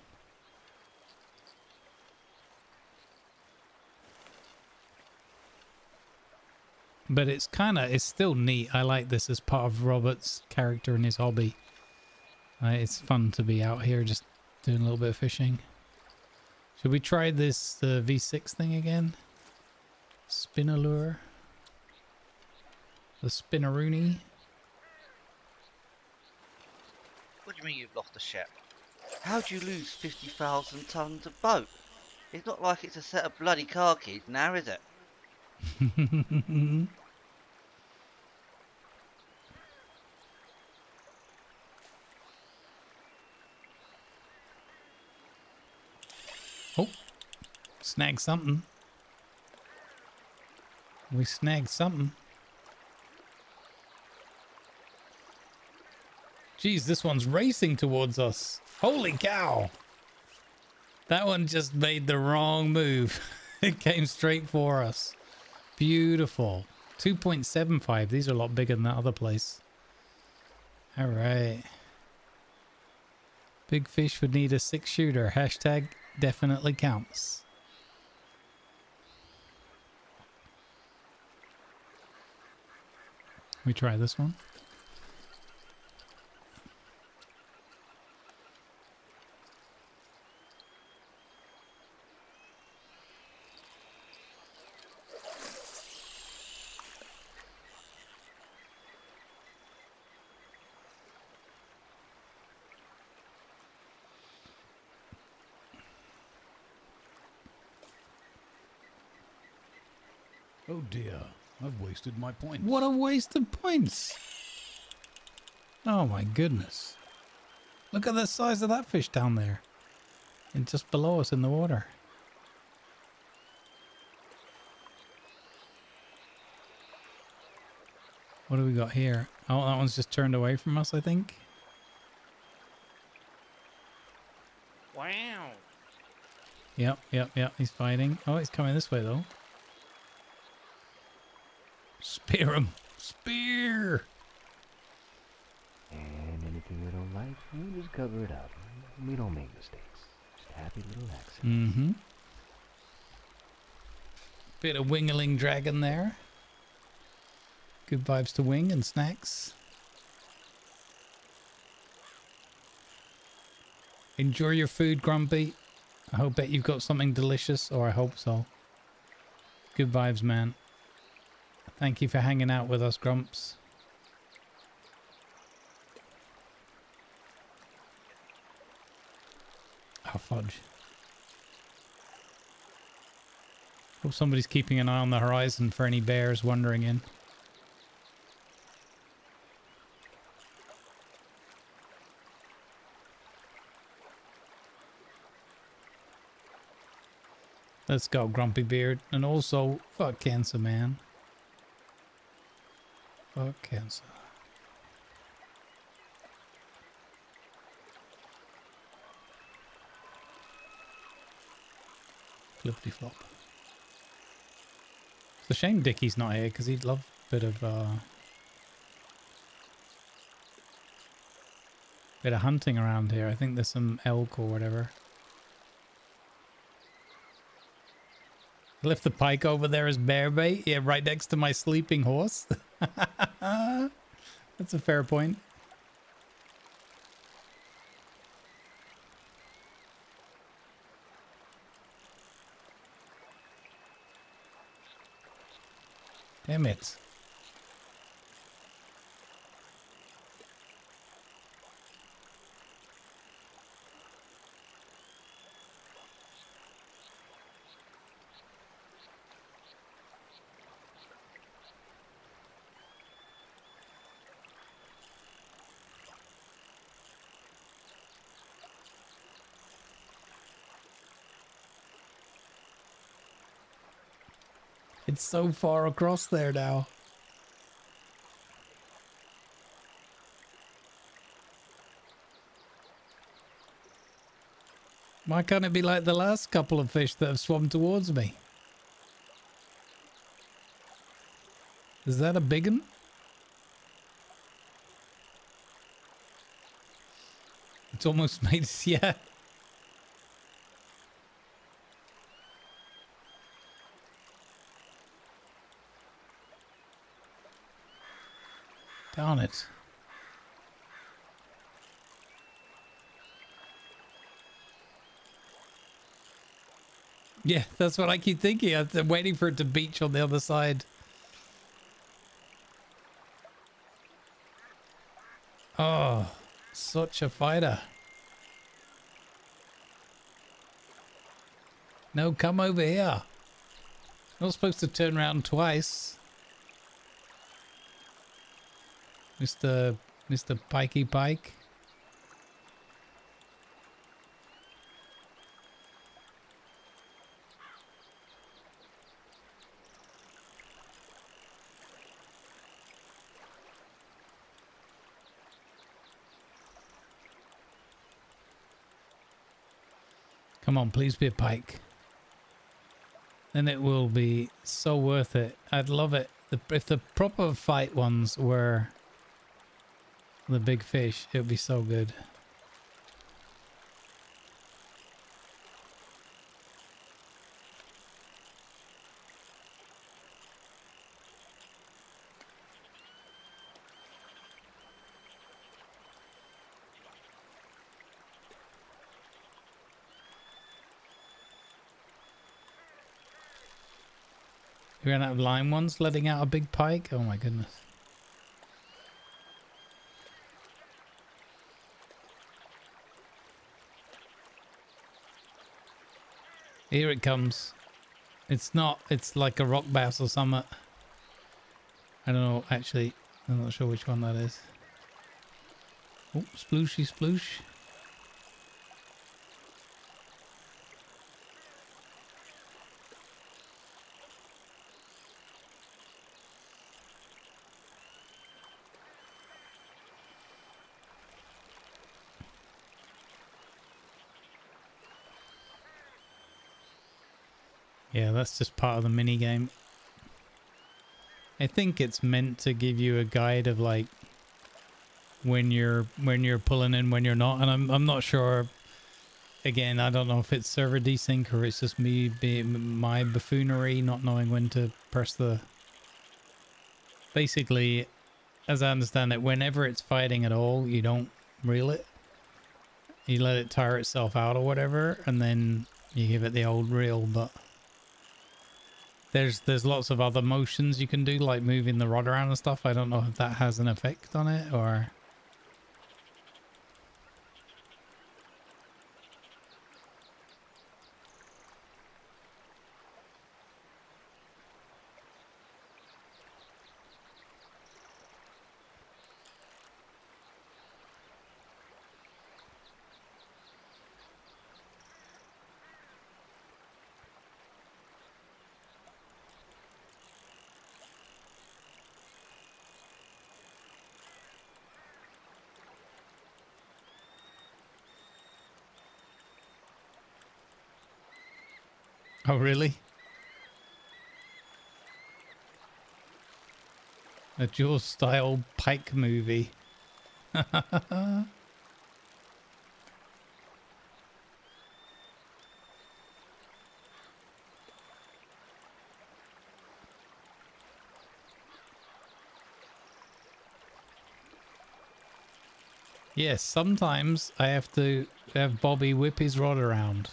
But it's still neat. I like this as part of Robert's character and his hobby. It's fun to be out here just doing a little bit of fishing. Should we try this V6 thing again? Spinalure. The Spinaroonie. What do you mean you've lost a ship? How do you lose 50,000 tons of boat? It's not like it's a set of bloody car keys now, is it? Oh, snag something. We snagged something. Geez, this one's racing towards us. Holy cow. That one just made the wrong move. It came straight for us. Beautiful. 2.75. These are a lot bigger than that other place. All right. Big fish would need a 6-shooter. Hashtag definitely counts. We try this one. Oh dear, I've wasted my points. What a waste of points. Oh my goodness. Look at the size of that fish down there. And just below us in the water. What do we got here? Oh, that one's just turned away from us, I think. Wow. Yep. He's fighting. Oh, he's coming this way, though. Spear him. Spear. And anything we don't like, we just cover it up. We don't make mistakes. Just happy little accidents. Mm-hmm. Bit of wingling dragon there. Good vibes to wing and snacks. Enjoy your food, Grumpy. I bet you've got something delicious, or I hope so. Good vibes, man. Thank you for hanging out with us, Grumps. Oh, fudge. Hope somebody's keeping an eye on the horizon for any bears wandering in. Let's go, Grumpy Beard. And also, fuck cancer, man. Fuck cancer. Flippity flop. It's a shame Dickie's not here because he'd love a bit of hunting around here. I think there's some elk or whatever. Left the pike over there as bear bait. Yeah, right next to my sleeping horse. That's a fair point. Damn it. It's so far across there now. Why can't it be like the last couple of fish that have swum towards me? Is that a big one? It's almost made, yeah. Darn it. Yeah, that's what I keep thinking. I'm waiting for it to beach on the other side. Oh, such a fighter. No, come over here. Not supposed to turn around twice. Mr. Pikey Pike. Come on, please be a pike. Then it will be so worth it. I'd love it. If the proper fight ones were the big fish, it would be so good. We ran out of lime ones, letting out a big pike. Oh my goodness. Here it comes. It's not, it's like a rock bass or something. I don't know, actually. I'm not sure which one that is. Oh, splooshy sploosh. Yeah, that's just part of the mini game. I think it's meant to give you a guide of like when you're pulling in, when you're not, and I'm not sure. Again, I don't know if it's server desync or it's just me being my buffoonery, not knowing when to press the. Basically, as I understand it, whenever it's fighting at all, you don't reel it. You let it tire itself out or whatever, and then you give it the old reel, but. There's lots of other motions you can do, like moving the rod around and stuff. I don't know if that has an effect on it or... Oh, really? A Jaws style pike movie. Yes, sometimes I have to have Bobby whip his rod around.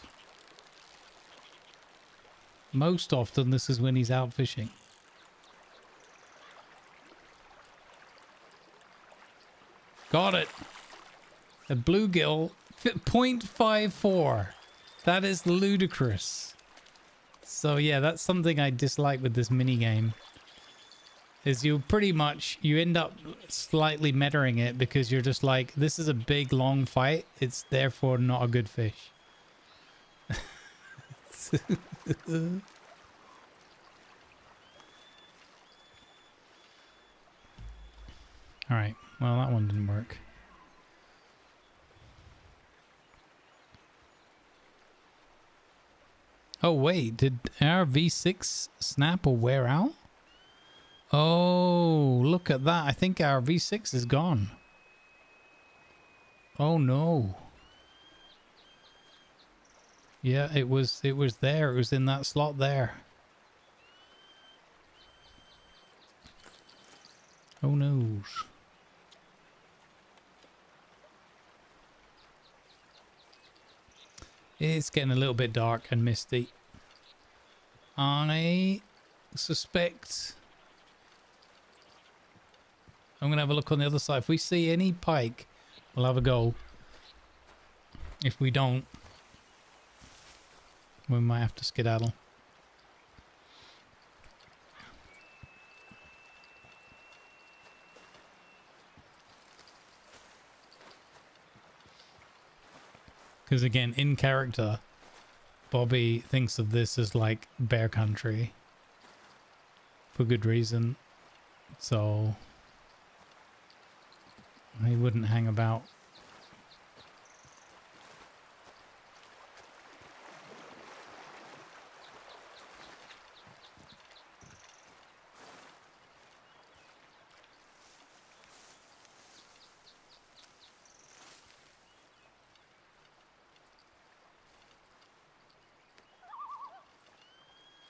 Most often this is when he's out fishing. Got it. A bluegill 0.54. That is ludicrous. So yeah, that's something I dislike with this mini game. Is you pretty much, you end up slightly metering it because you're just like, this is a big long fight. It's therefore not a good fish. All right. Well, that one didn't work. Oh, wait. Did our V6 snap or wear out? Oh, look at that. I think our V6 is gone. Oh, no. Yeah, it was there. It was in that slot there. Oh, no. It's getting a little bit dark and misty. I suspect I'm going to have a look on the other side. If we see any pike, we'll have a go. If we don't, we might have to skedaddle. Because again, in character, Bobby thinks of this as like bear country. For good reason. So he wouldn't hang about.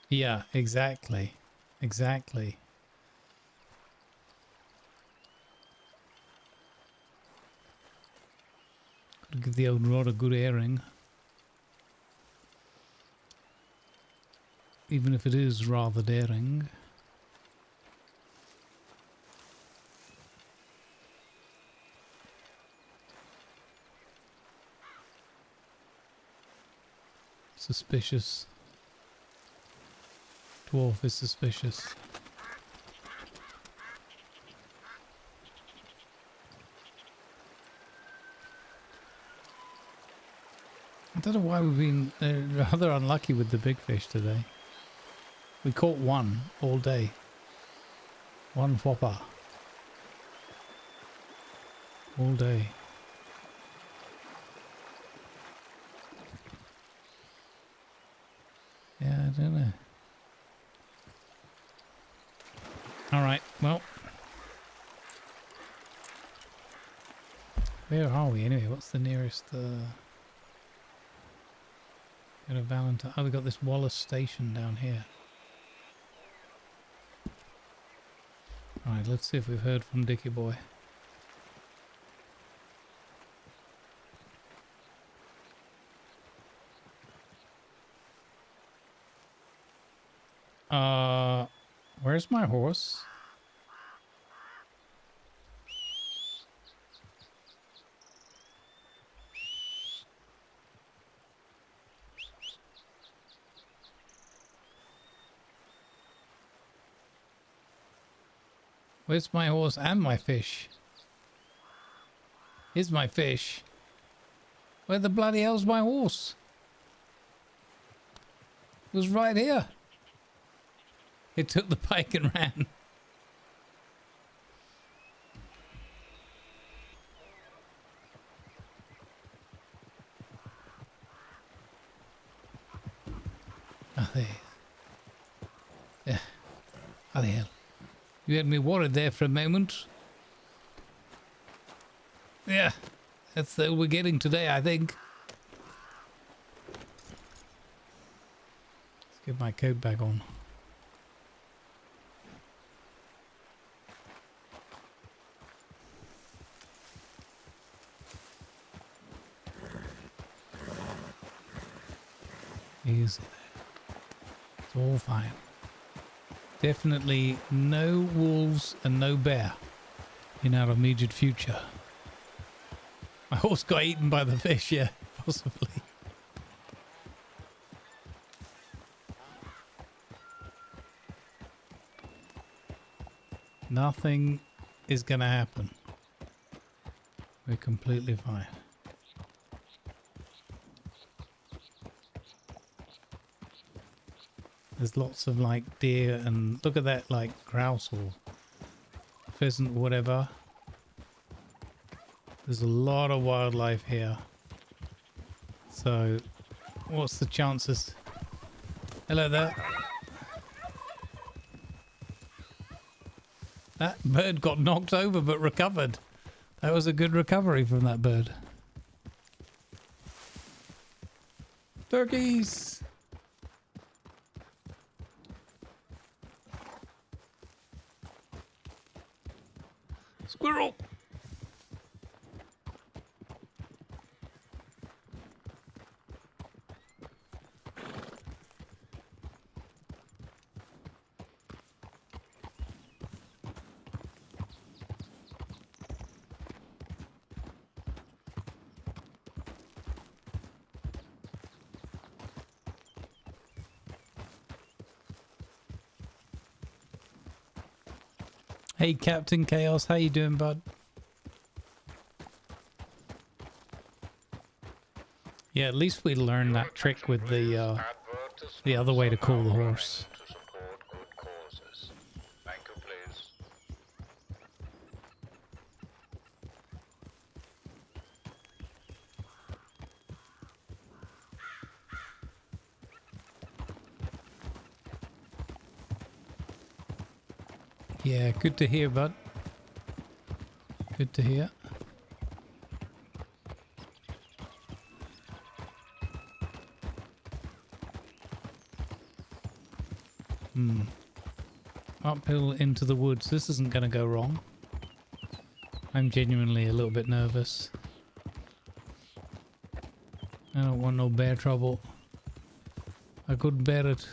Yeah, exactly. Exactly. Gotta give the old rod a good airing. Even if it is rather daring. Suspicious. Dwarf is suspicious. I don't know why we've been rather unlucky with the big fish today. We caught one all day. One whopper. All day. Yeah, I don't know. Alright, well. Where are we anyway? What's the nearest got a Valentine. Oh, we got this Lawless station down here. Alright, let's see if we've heard from Dickie Boy. Where's my horse? Where's my horse and my fish? Here's my fish. Where the bloody hell's my horse? It was right here. It took the pike and ran. Oh, there. Yeah. How the hell? You had me worried there for a moment. Yeah. That's all we're getting today, I think. Let's get my coat back on. Easy there. It's all fine. Definitely no wolves and no bear in our immediate future. My horse got eaten by the fish, yeah, possibly. Nothing is going to happen. We're completely fine. There's lots of like deer and look at that like grouse or pheasant or whatever. There's a lot of wildlife here. So what's the chances Hello there. That bird got knocked over but recovered. That was a good recovery from that bird. Turkeys! Squirrel! Hey Captain Chaos, how you doing, bud? Yeah, at least we learned that trick with the other way to call the horse. To support good causes. Thank you, please. Yeah, good to hear, bud. Good to hear. Uphill into the woods. This isn't going to go wrong. I'm genuinely a little bit nervous. I don't want no bear trouble. I couldn't bear it.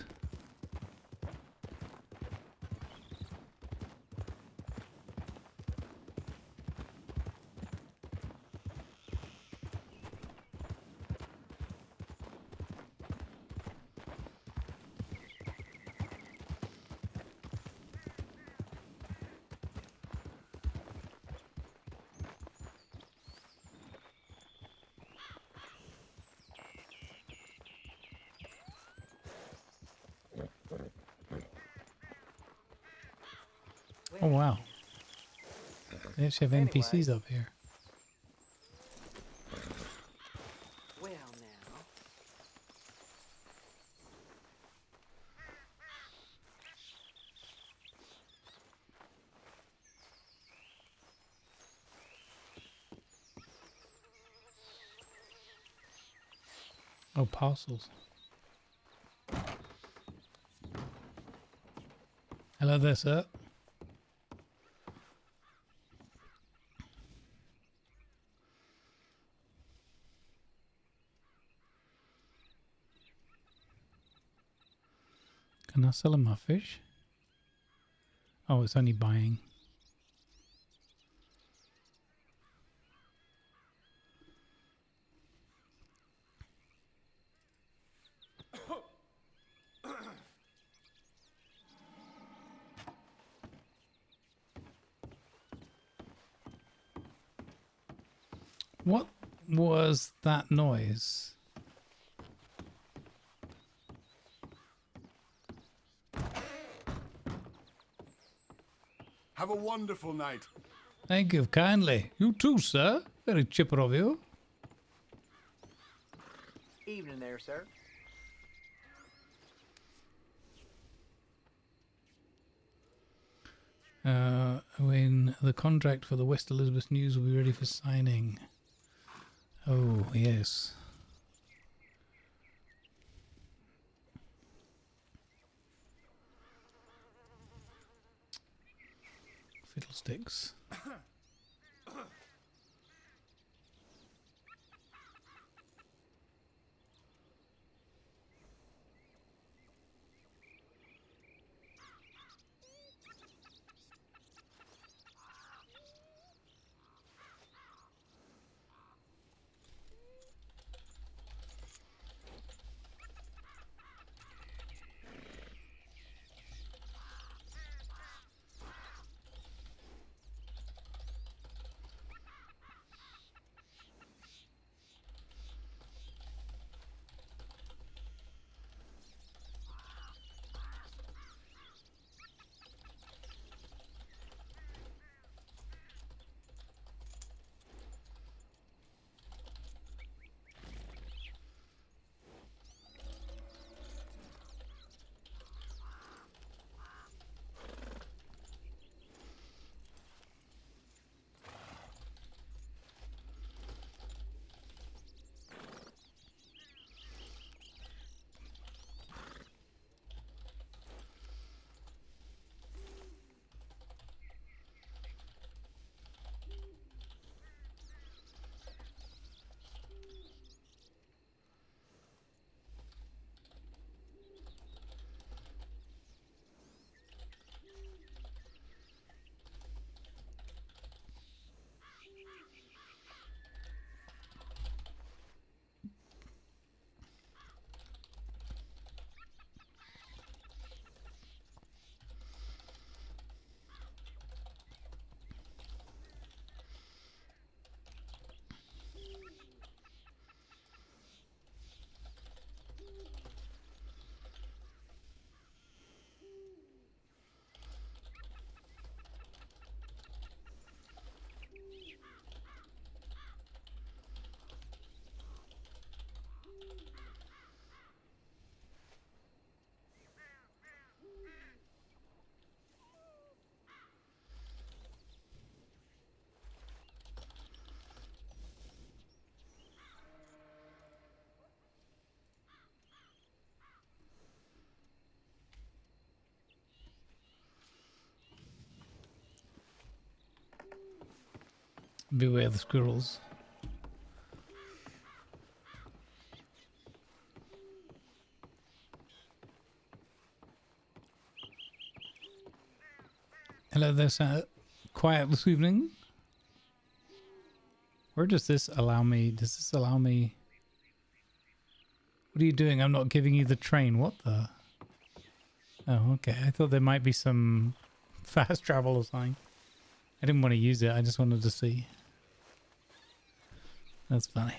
Oh wow. They actually have NPCs up here. Well now. Oh, parcels. Hello there, sir. Can I sell him my fish? Oh, it's only buying. What was that noise? Have a wonderful night. Thank you kindly. You too, sir. Very chipper of you. Evening there, sir. When the contract for the West Elizabeth News will be ready for signing. Oh, yes. Fiddlesticks. Beware the squirrels. Hello there, sir. Quiet this evening. Where does this allow me? Does this allow me? What are you doing? I'm not giving you the train. What the? Oh, okay. I thought there might be some fast travel or something. I didn't want to use it. I just wanted to see. That's funny.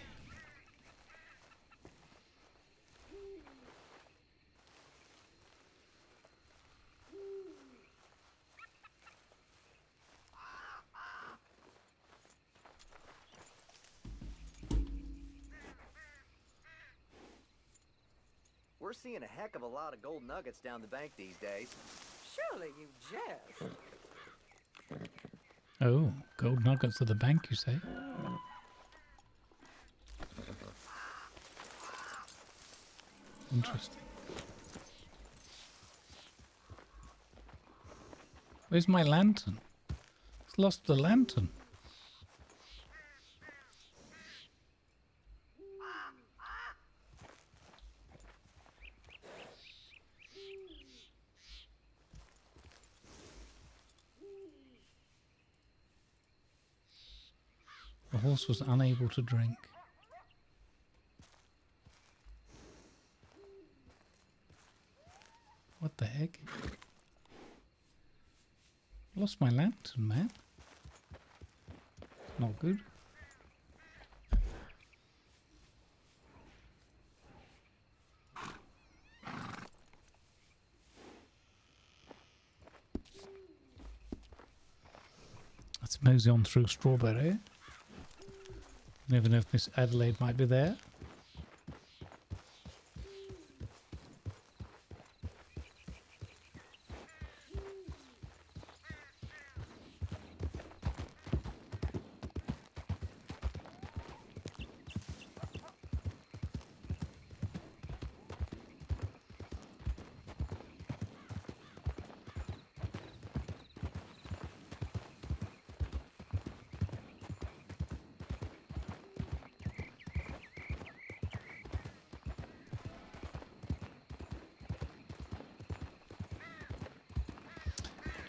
We're seeing a heck of a lot of gold nuggets down the bank these days. Surely you jest. Oh, gold nuggets at the bank, you say? Interesting. Where's my lantern? It's lost the lantern. The horse was unable to drink. What the heck? Lost my lantern, man. Not good. Let's mosey on through Strawberry. Never know if Miss Adelaide might be there.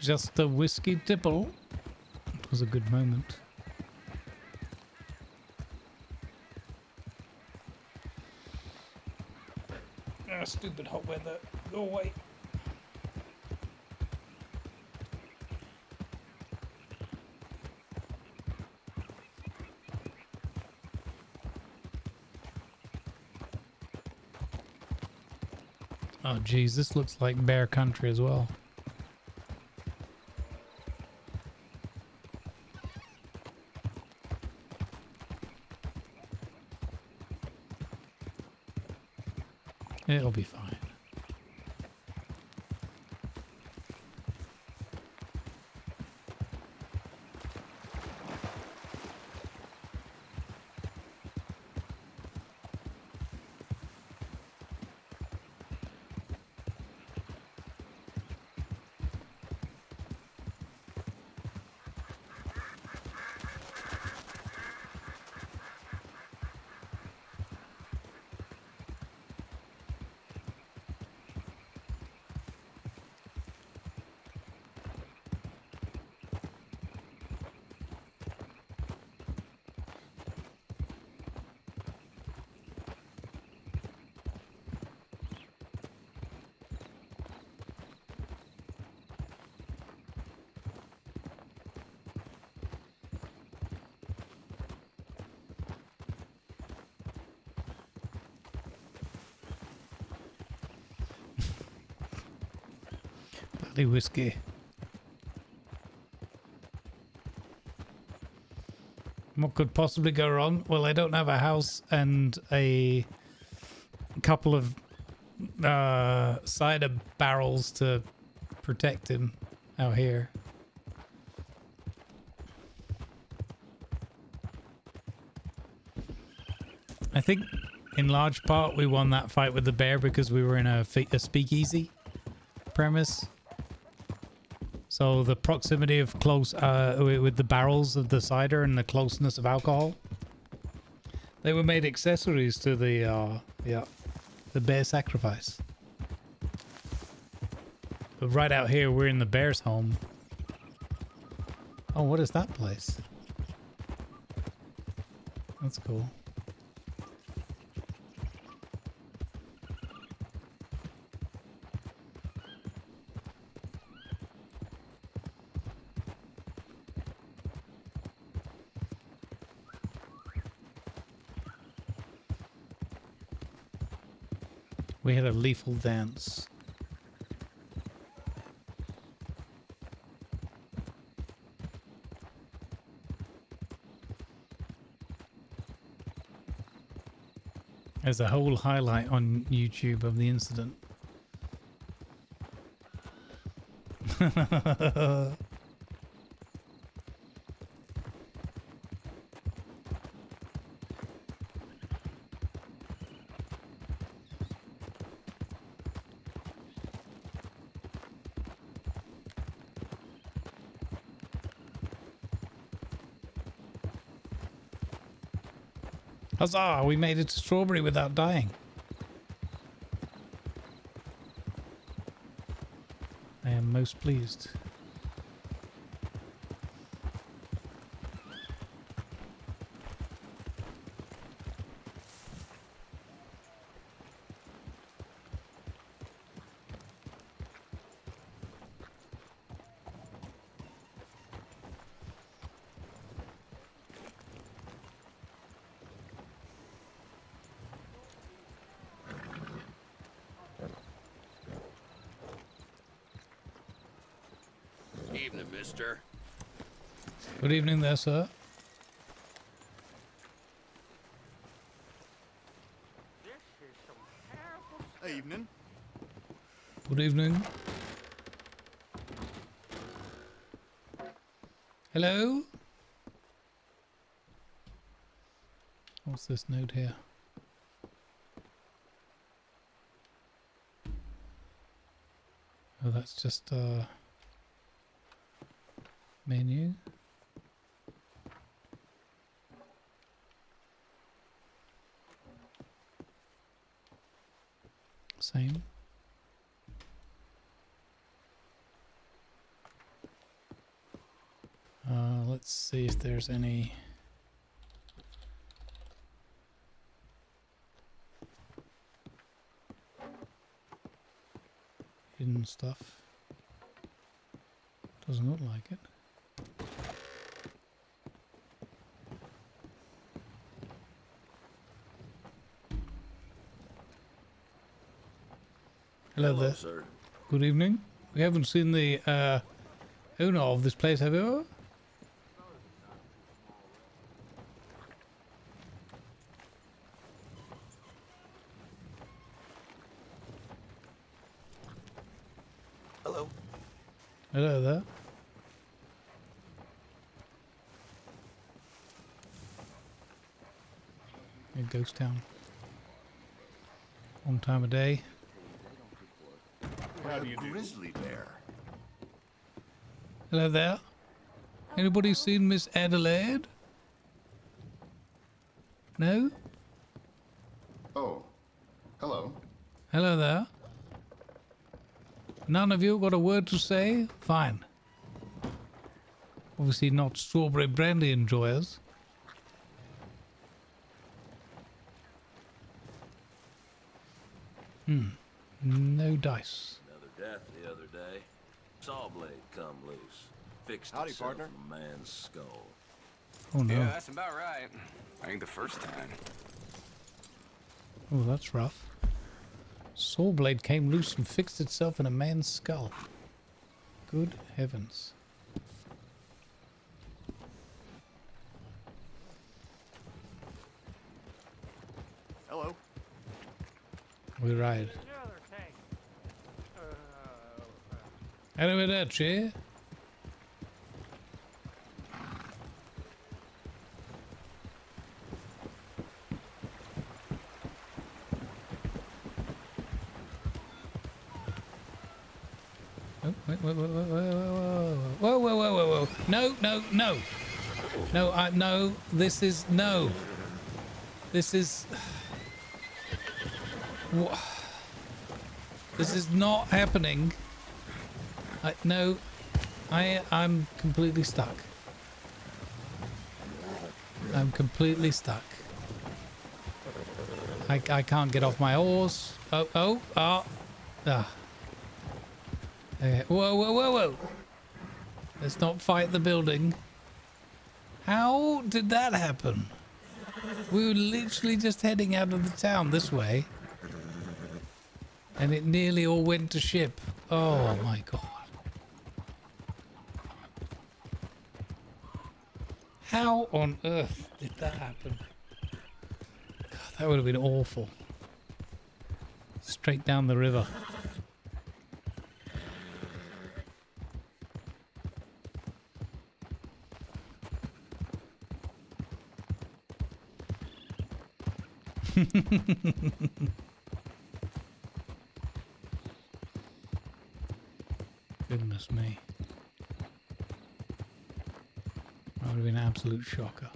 Just a whiskey tipple. It was a good moment. Ah, stupid hot weather. Go away. Oh geez, this looks like bear country as well. It'll be fine. Bloody whiskey. What could possibly go wrong? Well, I don't have a house and a couple of cider barrels to protect him out here. I think in large part we won that fight with the bear because we were in a speakeasy premise. So the proximity of close with the barrels of the cider and the closeness of alcohol. They were made accessories to the bear sacrifice. But right out here, we're in the bear's home. Oh, what is that place? That's cool. We had a lethal dance. There's a whole highlight on YouTube of the incident. Huzzah! We made it to Strawberry without dying. I am most pleased. Evening, mister. Good evening there, sir. Evening. Good evening. Hello? What's this note here? Oh, that's just menu. Same. Let's see if there's any hidden stuff. Doesn't look like it. Hello there. Sir. Good evening. We haven't seen the owner of this place, have you? Hello. Hello there. A ghost town. Long time of day. How do you do? Grizzly bear. Hello there. Anybody seen Miss Adelaide? No? Oh. Hello. Hello there. None of you got a word to say? Fine. Obviously not strawberry brandy enjoyers. No dice. Another death the other day. Saw blade come loose. Fixed Howdy, itself partner. from a man's skull. Oh no. Yeah, that's about right. I think the first time. Oh, that's rough. Saw blade came loose and fixed itself in a man's skull. Good heavens. Hello. We ride. Arrivederci. Oh, wait, Whoa, whoa, whoa, whoa, whoa, whoa, whoa, whoa, whoa. No, no, no. No, no, this is, no. This is... This is not happening. No, I'm completely stuck. I'm completely stuck. I can't get off my horse. Oh. Ah. Okay. Whoa, whoa, whoa, whoa. Let's not fight the building. How did that happen? We were literally just heading out of the town this way. And it nearly all went to ship. Oh my god. How on earth did that happen? God, that would have been awful. Straight down the river. Goodness me. That would have been an absolute shocker.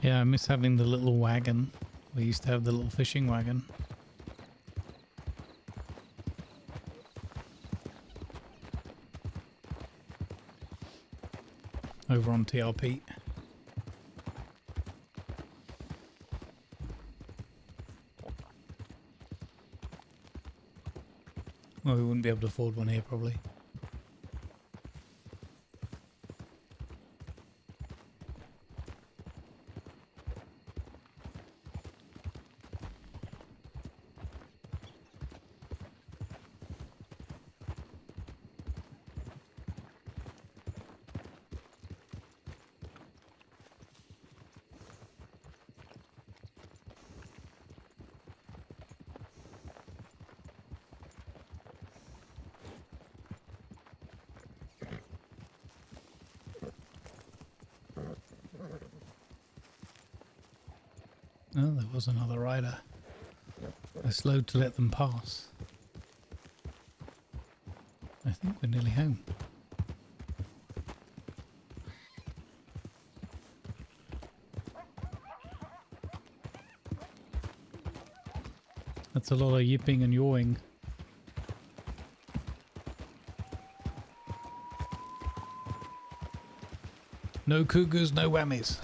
Yeah, I miss having the little wagon. We used to have the little fishing wagon. Over on TRP. Well, we wouldn't be able to afford one here probably. Oh, there was another rider. I slowed to let them pass. I think we're nearly home. That's a lot of yipping and yawing. No cougars, no whammies.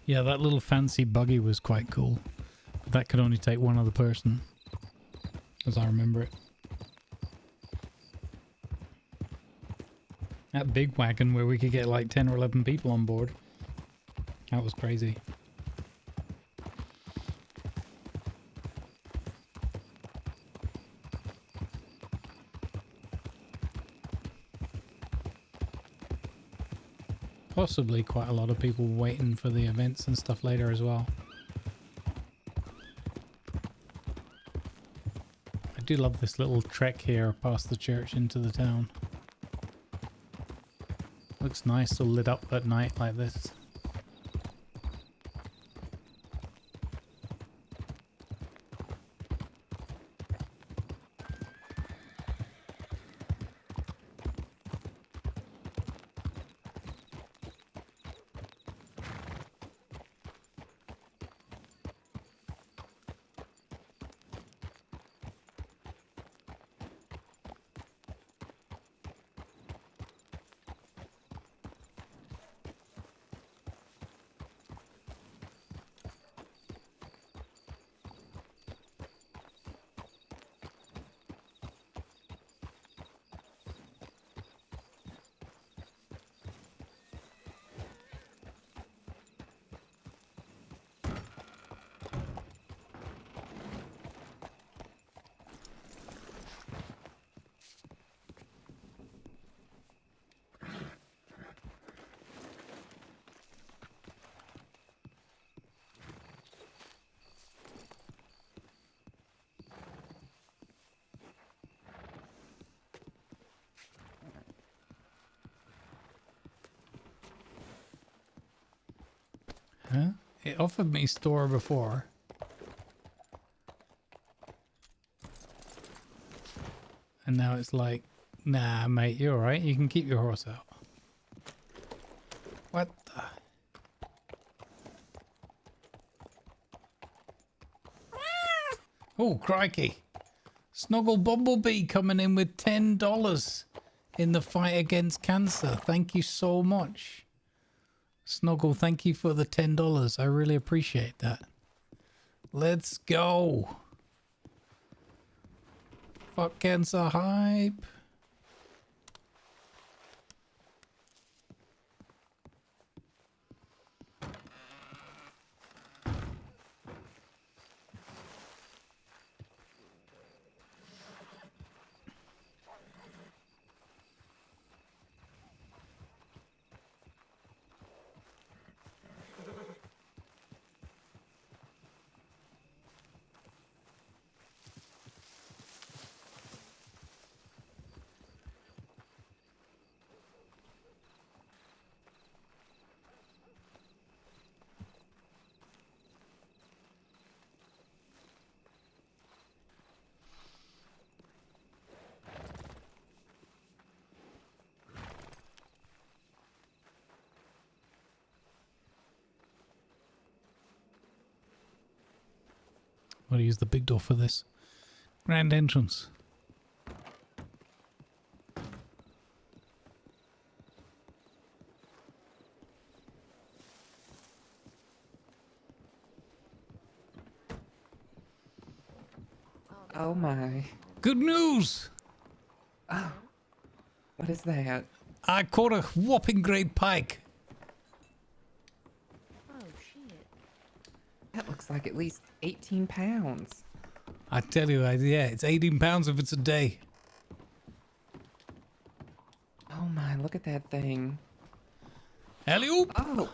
Yeah, that little fancy buggy was quite cool. But that could only take one other person, as I remember it. That big wagon where we could get like 10 or 11 people on board. That was crazy. Possibly quite a lot of people waiting for the events and stuff later as well. I do love this little trek here past the church into the town. Looks nice all lit up at night like this. Huh? It offered me store before. And now it's like, nah, mate, you're alright. You can keep your horse out. What the? Oh, crikey. Snuggle Bumblebee coming in with $10 in the fight against cancer. Thank you so much. Snuggle, thank you for the $10. I really appreciate that. Let's go. Fuck cancer hype. I'm gonna use the big door for this. Grand entrance. Oh my. Good news! Oh. What is that? I caught a whopping great pike. Oh, shit. That looks like at least 18 pounds. I tell you, yeah, it's 18 pounds if it's a day. Oh my, look at that thing. Alley-oop! Oh.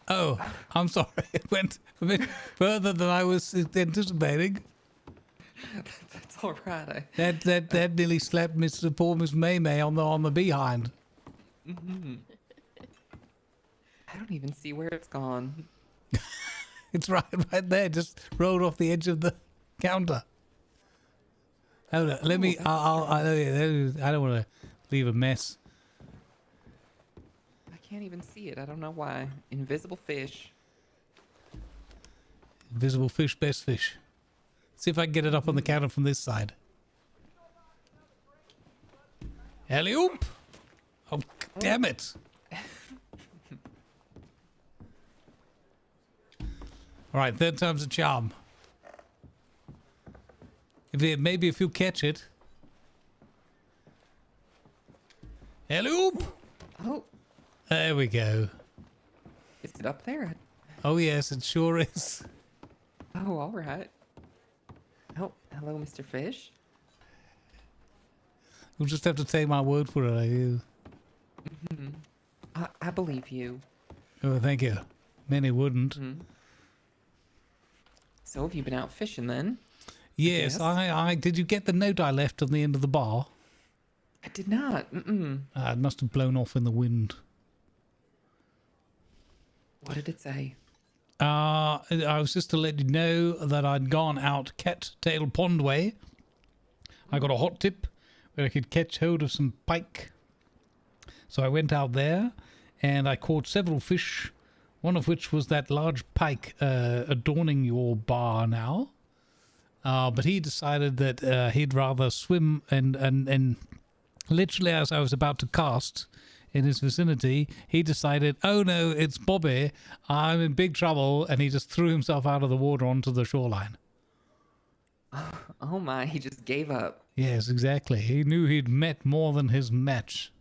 Oh, I'm sorry. It went a bit further than I was anticipating. That's all right. That nearly slapped poor Miss May on the behind. Mm-hmm. I don't even see where it's gone. It's right there. Just rolled off the edge of the counter. Hold on, let me. I don't want to leave a mess. I can't even see it. I don't know why. Invisible fish. Invisible fish, best fish. See if I can get it up on the counter from this side. Alley-oop! Oh, damn it! All right, third time's a charm. Maybe if you catch it. Alley-oop! Oh. There we go. Is it up there? Oh yes, it sure is. Oh, all right. Oh, hello, Mr. Fish. You'll just have to take my word for it, you. Mm-hmm. I believe you. Oh, thank you. Many wouldn't. Mm-hmm. So have you been out fishing then? Yes, I did. You get the note I left on the end of the bar? I did not. It must have blown off in the wind. What did it say? I was just to let you know that I'd gone out Cattail Pond way. I got a hot tip where I could catch hold of some pike. So I went out there and I caught several fish, one of which was that large pike adorning your bar now. But he decided that he'd rather swim and literally as I was about to cast in his vicinity, he decided, oh no, it's Bobby, I'm in big trouble, and he just threw himself out of the water onto the shoreline. Oh my, he just gave up. Yes, exactly. He knew he'd met more than his match.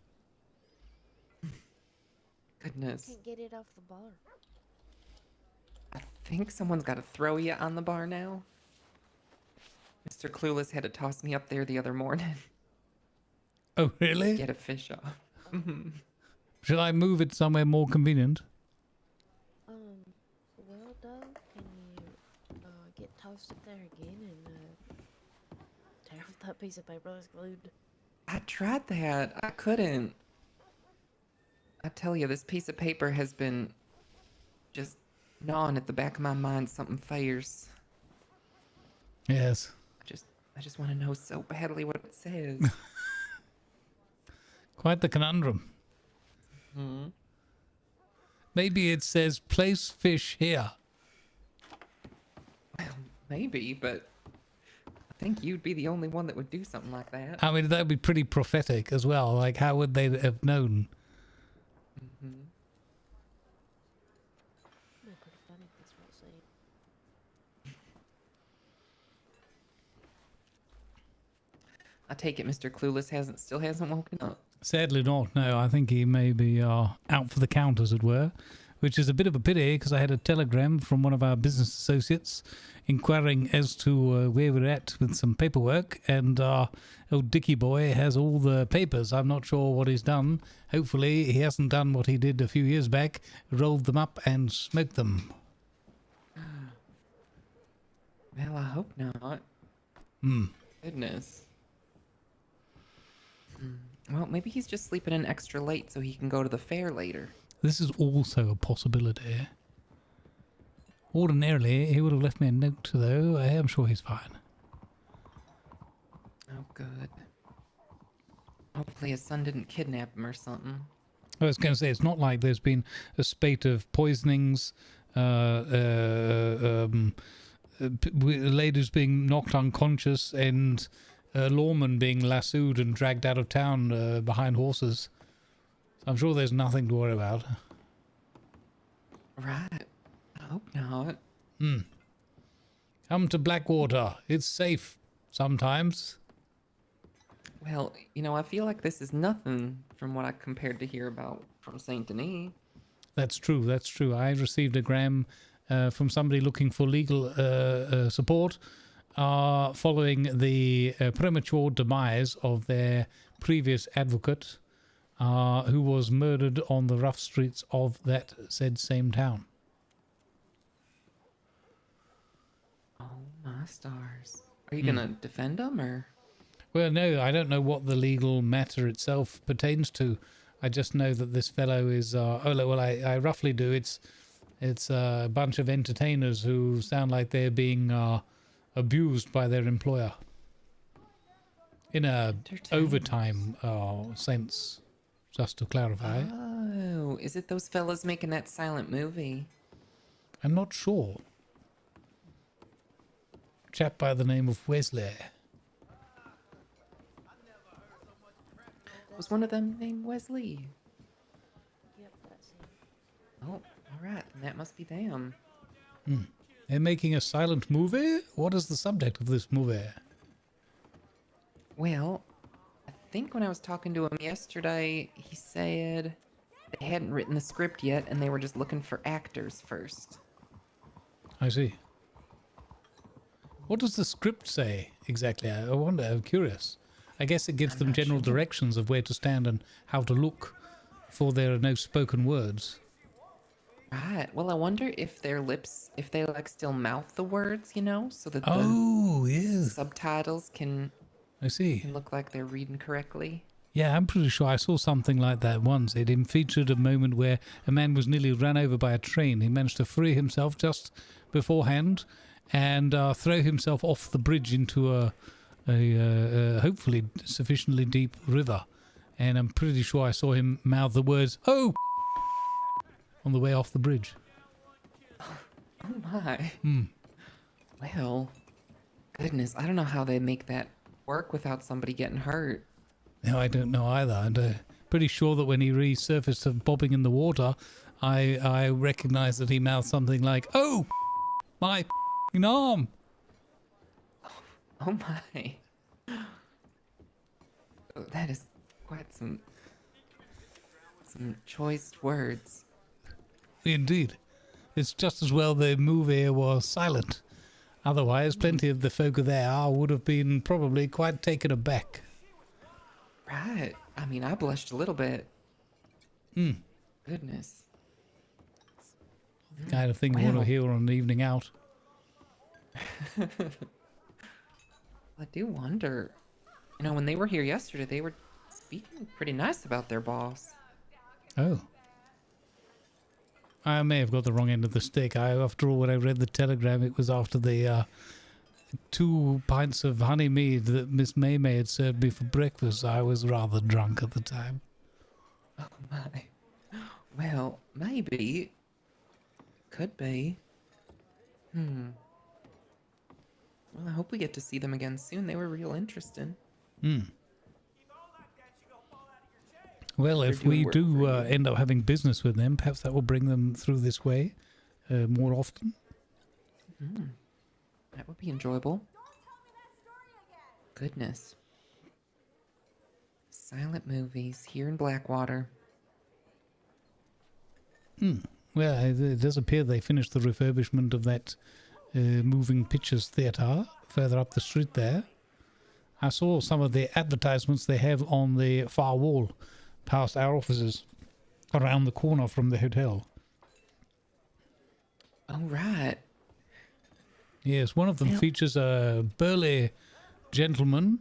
Goodness. Can't get it off the bar. I think someone's got to throw you on the bar now. Mr. Clueless had to toss me up there the other morning. Oh, really? Get a fish off. Should I move it somewhere more convenient? Well, Doug, can you get tossed up there again and tear off that piece of paper that's glued? I tried that. I couldn't. I tell you, this piece of paper has been just gnawing at the back of my mind something fierce. Yes. I just want to know so badly what it says. Quite the conundrum. Hmm. Maybe it says place fish here. Well, maybe, but I think you'd be the only one that would do something like that. I mean, that would be pretty prophetic as well. Like, how would they have known? Mm-hmm. Pretty funny, that's what I'm saying. I take it Mr. Clueless still hasn't woken up. Sadly not, no. I think he may be out for the count, as it were, which is a bit of a pity because I had a telegram from one of our business associates inquiring as to where we're at with some paperwork, and old Dickie boy has all the papers. I'm not sure what he's done. Hopefully he hasn't done what he did a few years back, rolled them up and smoked them. Well, I hope not. Hmm. Goodness. Well, maybe he's just sleeping in extra late so he can go to the fair later. This is also a possibility. Ordinarily, he would have left me a note, though. I am sure he's fine. Oh, good. Hopefully his son didn't kidnap him or something. I was going to say, it's not like there's been a spate of poisonings, ladies being knocked unconscious, and lawmen being lassoed and dragged out of town behind horses. I'm sure there's nothing to worry about. Right. I hope not. Come to Blackwater. It's safe sometimes. Well, you know, I feel like this is nothing from what I compared to hear about from Saint Denis. That's true. That's true. I received a gram from somebody looking for legal support following the premature demise of their previous advocate, who was murdered on the rough streets of that said same town. Oh my stars. Are you gonna defend him, or? Well, no, I don't know what the legal matter itself pertains to. I just know that this fellow is... I roughly do. It's a bunch of entertainers who sound like they're being abused by their employer. In a overtime sense, just to clarify. Oh, is it those fellas making that silent movie? I'm not sure. Chap by the name of Wesley. Was one of them named Wesley? Yep, that's him. Oh, alright, then that must be them. They're making a silent movie? What is the subject of this movie? Well, I think when I was talking to him yesterday, he said they hadn't written the script yet and they were just looking for actors first. I see. What does the script say exactly? I wonder, I'm curious. I guess it gives them general directions of where to stand and how to look, for there are no spoken words. Right. Well, I wonder if their lips, if they like still mouth the words, you know, so that the subtitles can, I see, can look like they're reading correctly. Yeah, I'm pretty sure I saw something like that once. It featured a moment where a man was nearly run over by a train. He managed to free himself just beforehand and throw himself off the bridge into a hopefully sufficiently deep river. And I'm pretty sure I saw him mouth the words, "Oh!" on the way off the bridge. Oh my. Well, goodness, I don't know how they make that work without somebody getting hurt. No, I don't know either. And pretty sure that when he resurfaced and bobbing in the water, I recognized that he mouthed something like, "Oh, my arm." Oh my. Oh, that is quite some choice words. Indeed. It's just as well the movie was silent. Otherwise, plenty of the folk there would have been probably quite taken aback. Right. I mean, I blushed a little bit. Goodness. The kind of thing you want to hear on an evening out. I do wonder. You know, when they were here yesterday, they were speaking pretty nice about their boss. Oh. I may have got the wrong end of the stick. After all, when I read the telegram, it was after the 2 pints of honey mead that Miss May had served me for breakfast. I was rather drunk at the time. Oh my. Well, maybe. Could be. Well, I hope we get to see them again soon. They were real interesting. Well, if we do end up having business with them, perhaps that will bring them through this way more often. That would be enjoyable. Goodness. Silent movies here in Blackwater. Well, it does appear they finished the refurbishment of that moving pictures theatre further up the street there. I saw some of the advertisements they have on the far wall past our offices around the corner from the hotel. Oh, right. Yes, one of them features a burly gentleman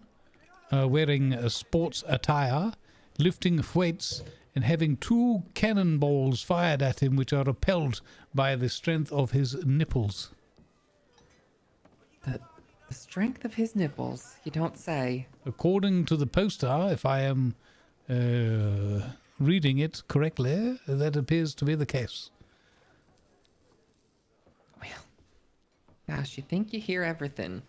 wearing a sports attire, lifting weights, and having 2 cannonballs fired at him which are repelled by the strength of his nipples. The strength of his nipples, you don't say. According to the poster, if I am reading it correctly, that appears to be the case. Gosh, you think you hear everything.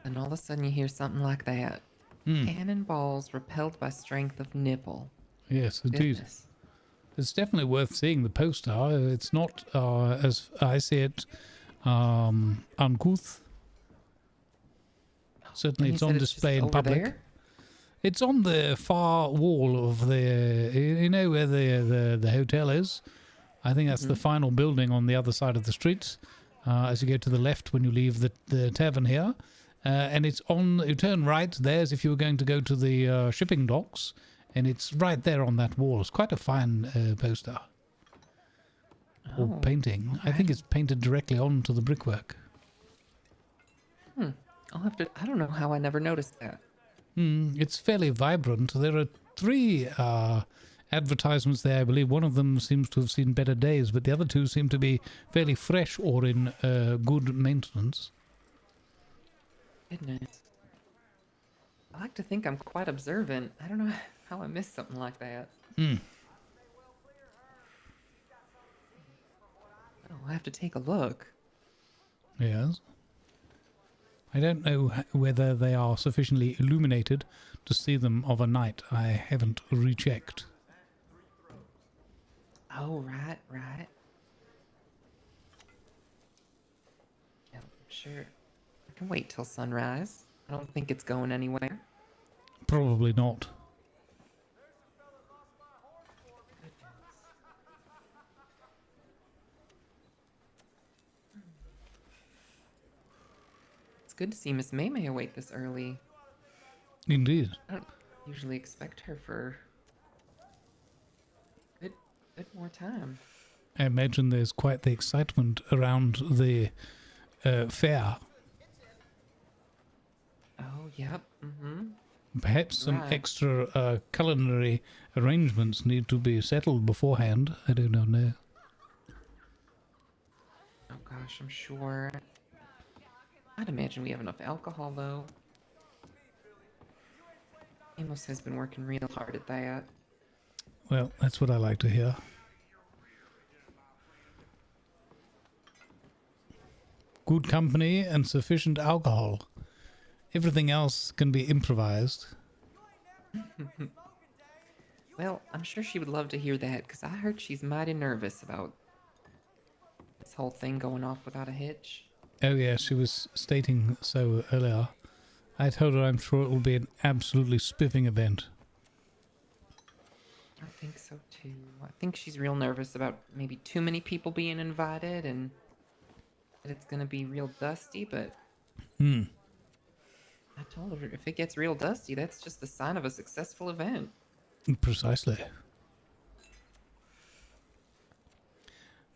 And all of a sudden you hear something like that. Cannonballs repelled by strength of nipple. Yes, indeed. It's definitely worth seeing the poster. It's not, as I see it, uncouth. Certainly it's on display in public. There? It's on the far wall of the, you know where the hotel is? I think that's the final building on the other side of the street, as you go to the left when you leave the tavern here. And it's on, you turn right there as if you were going to go to the shipping docks, and it's right there on that wall. It's quite a fine poster. Or painting. Okay. I think it's painted directly onto the brickwork. I'll have to, I don't know how I never noticed that. It's fairly vibrant. There are 3 advertisements there, I believe. One of them seems to have seen better days, but the other 2 seem to be fairly fresh or in good maintenance. Goodness. I like to think I'm quite observant. I don't know how I missed something like that. Hmm. Oh, I'll have to take a look. Yes. I don't know whether they are sufficiently illuminated to see them of a night. I haven't rechecked. Oh, right, right. Yeah, sure. I can wait till sunrise. I don't think it's going anywhere. Probably not. It's good to see Miss May awake this early. Indeed. I don't usually expect her for a bit more time. I imagine there's quite the excitement around the fair. Oh, yep. Perhaps some extra culinary arrangements need to be settled beforehand. I do not know. Oh gosh, I'm sure. I'd imagine we have enough alcohol, though. Amos has been working real hard at that. Well, that's what I like to hear. Good company and sufficient alcohol. Everything else can be improvised. Well, I'm sure she would love to hear that, because I heard she's mighty nervous about this whole thing going off without a hitch. Oh yeah, she was stating so earlier. I told her I'm sure it will be an absolutely spiffing event. I think so too. I think she's real nervous about maybe too many people being invited and that it's going to be real dusty, but I told her if it gets real dusty, that's just the sign of a successful event. Precisely.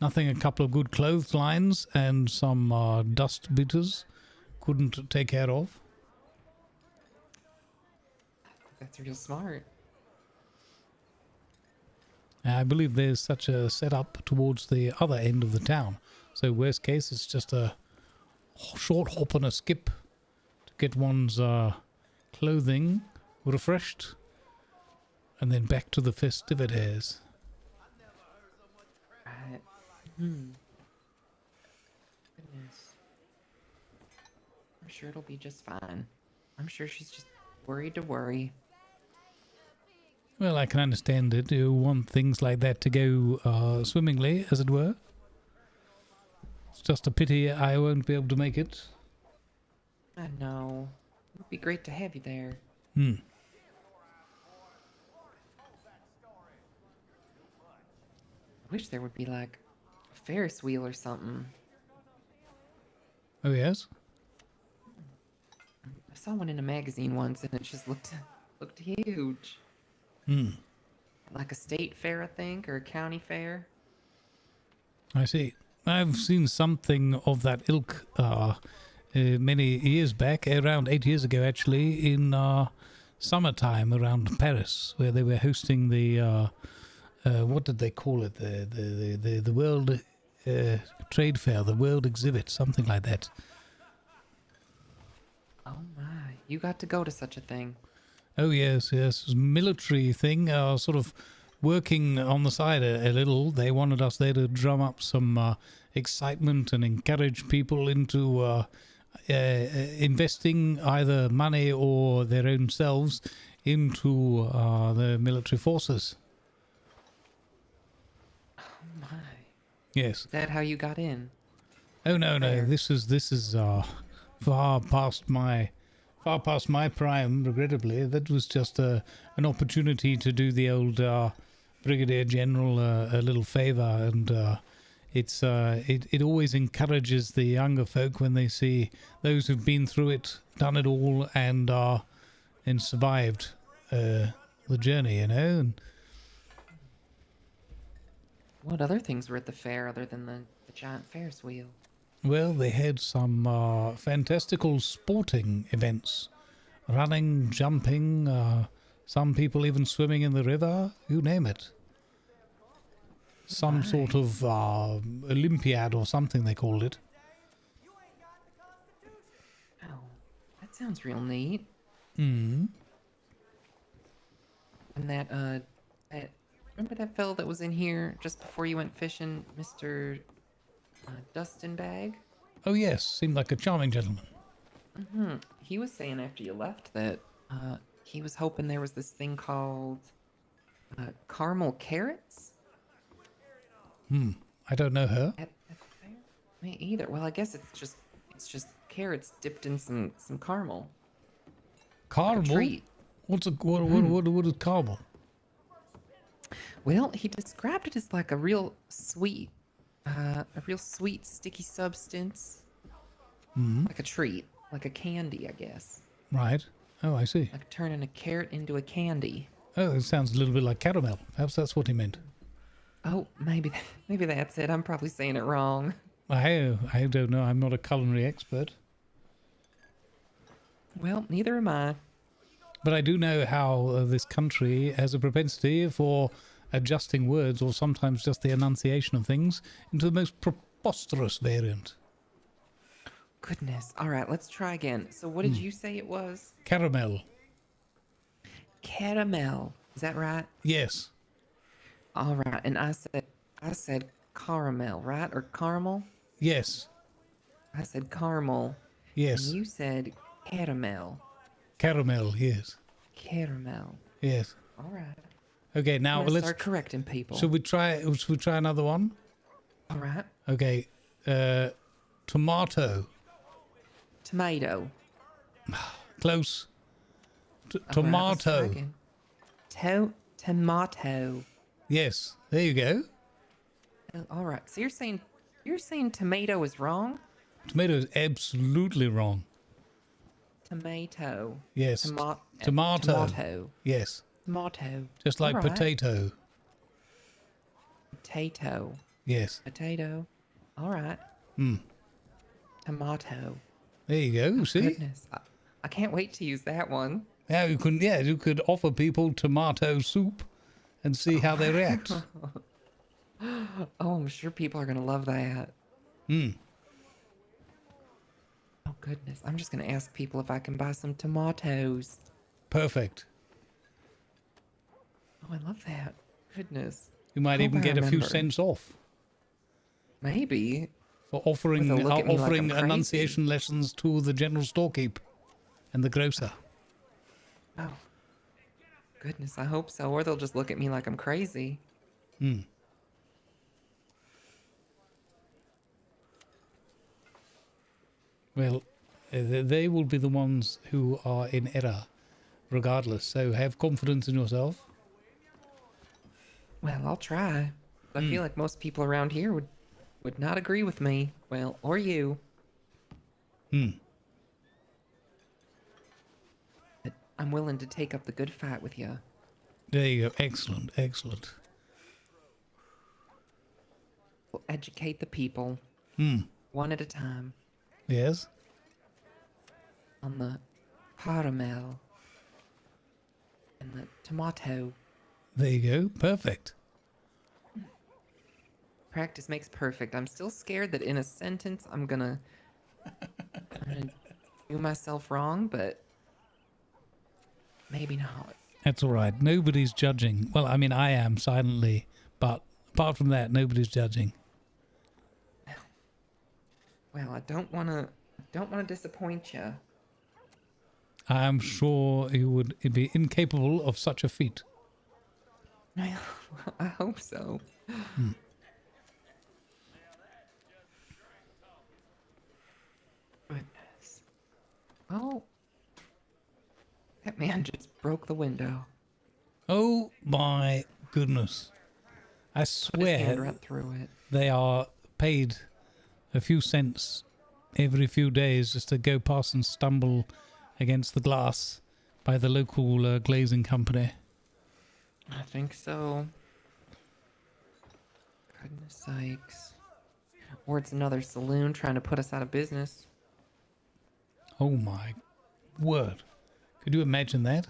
Nothing a couple of good clotheslines and some dust beaters couldn't take care of. That's real smart. I believe there's such a setup towards the other end of the town. So worst case, it's just a short hop and a skip to get one's clothing refreshed, and then back to the festivities. Right. Goodness. I'm sure it'll be just fine. I'm sure she's just worried to worry. Well, I can understand it. You want things like that to go swimmingly, as it were. It's just a pity I won't be able to make it. I know. It would be great to have you there. Hmm. I wish there would be like a Ferris wheel or something. Oh, yes? I saw one in a magazine once and it just looked huge. Hmm. Like a state fair, I think, or a county fair. I see. I've seen something of that ilk many years back, around 8 years ago actually, in summertime around Paris, where they were hosting the what did they call it? The World Trade Fair, the World Exhibit, something like that. Oh my! You got to go to such a thing. Oh yes, yes, it was a military thing, sort of working on the side a little. They wanted us there to drum up some excitement and encourage people into investing either money or their own selves into the military forces. Oh my! Yes. Is that how you got in? Oh no, no, this is far past my prime, regrettably. That was just an opportunity to do the old Brigadier General a little favour, and it always encourages the younger folk when they see those who've been through it, done it all, and survived the journey, you know. And what other things were at the fair other than the giant Ferris wheel? well, they had some fantastical sporting events. Running, jumping, some people even swimming in the river, you name it. Some sort of Olympiad or something they called it. Oh, that sounds real neat. Hmm. And that remember that fellow that was in here just before you went fishing, Mr. Dustin Bag? Oh yes, seemed like a charming gentleman. Mm-hmm. He was saying after you left that he was hoping there was this thing called caramel carrots. I don't know her. At the fair? Me either. Well, I guess it's just carrots dipped in some caramel. Caramel? Like a treat. What is caramel? Well, he described it as like a real sweet sticky substance. Like a treat, like a candy, I guess. Right. Oh, I see. Like turning a carrot into a candy. Oh, it sounds a little bit like caramel. Perhaps that's what he meant. Oh, maybe that's it. I'm probably saying it wrong. I don't know. I'm not a culinary expert. Well, neither am I. But I do know how this country has a propensity for adjusting words, or sometimes just the enunciation of things, into the most preposterous variant. Goodness. All right, let's try again. So what did you say it was? Caramel. Caramel. Is that right? Yes. All right. And I said caramel, right? Or caramel? Yes. I said caramel. Yes. And you said caramel. Caramel, yes. Caramel. Yes. All right. Okay, now let's start correcting people. Should we try another one? All right. Okay. Tomato. Tomato. Close. Tomato. Tomato. Yes. There you go. All right. So you're saying tomato is wrong? Tomato is absolutely wrong. Tomato. Yes. Tomato. Tomato. Yes. Tomato. Just like All right. potato. Potato. Yes. Potato. All right. Tomato. There you go. See? Goodness. I can't wait to use that one. Yeah, you could offer people tomato soup and see how they react. Oh, I'm sure people are gonna love that. Hmm. Oh goodness, I'm just gonna ask people if I can buy some tomatoes. Perfect. Oh, I love that. Goodness. You might Hope even I get a few remember. cents off Maybe. for offering Or they'll look at me like offering I'm crazy. enunciation lessons to the general storekeep and the grocer. Oh. Goodness, I hope so. Or they'll just look at me like I'm crazy. Hmm. Well, they will be the ones who are in error, regardless. So have confidence in yourself. Well, I'll try. I feel like most people around here would not agree with me. Well, or you. Hmm. But I'm willing to take up the good fight with you. There you go. Excellent. Excellent. We'll educate the people. Hmm. One at a time. Yes. On the caramel. And the tomato. There you go. Perfect. Practice makes perfect. I'm still scared that in a sentence I'm gonna do myself wrong, but maybe not. That's all right. Nobody's judging. Well, I mean, I am silently, but apart from that, nobody's judging. Well, I don't wanna disappoint you. I am sure you would be incapable of such a feat. I hope so. Hmm. Goodness. Oh. That man just broke the window. Oh my goodness. I Put his hand swear right through it. they are paid a few cents every few days just to go past and stumble against the glass by the local glazing company. I think so. Goodness sakes. Or it's another saloon trying to put us out of business. Oh my word. Could you imagine that?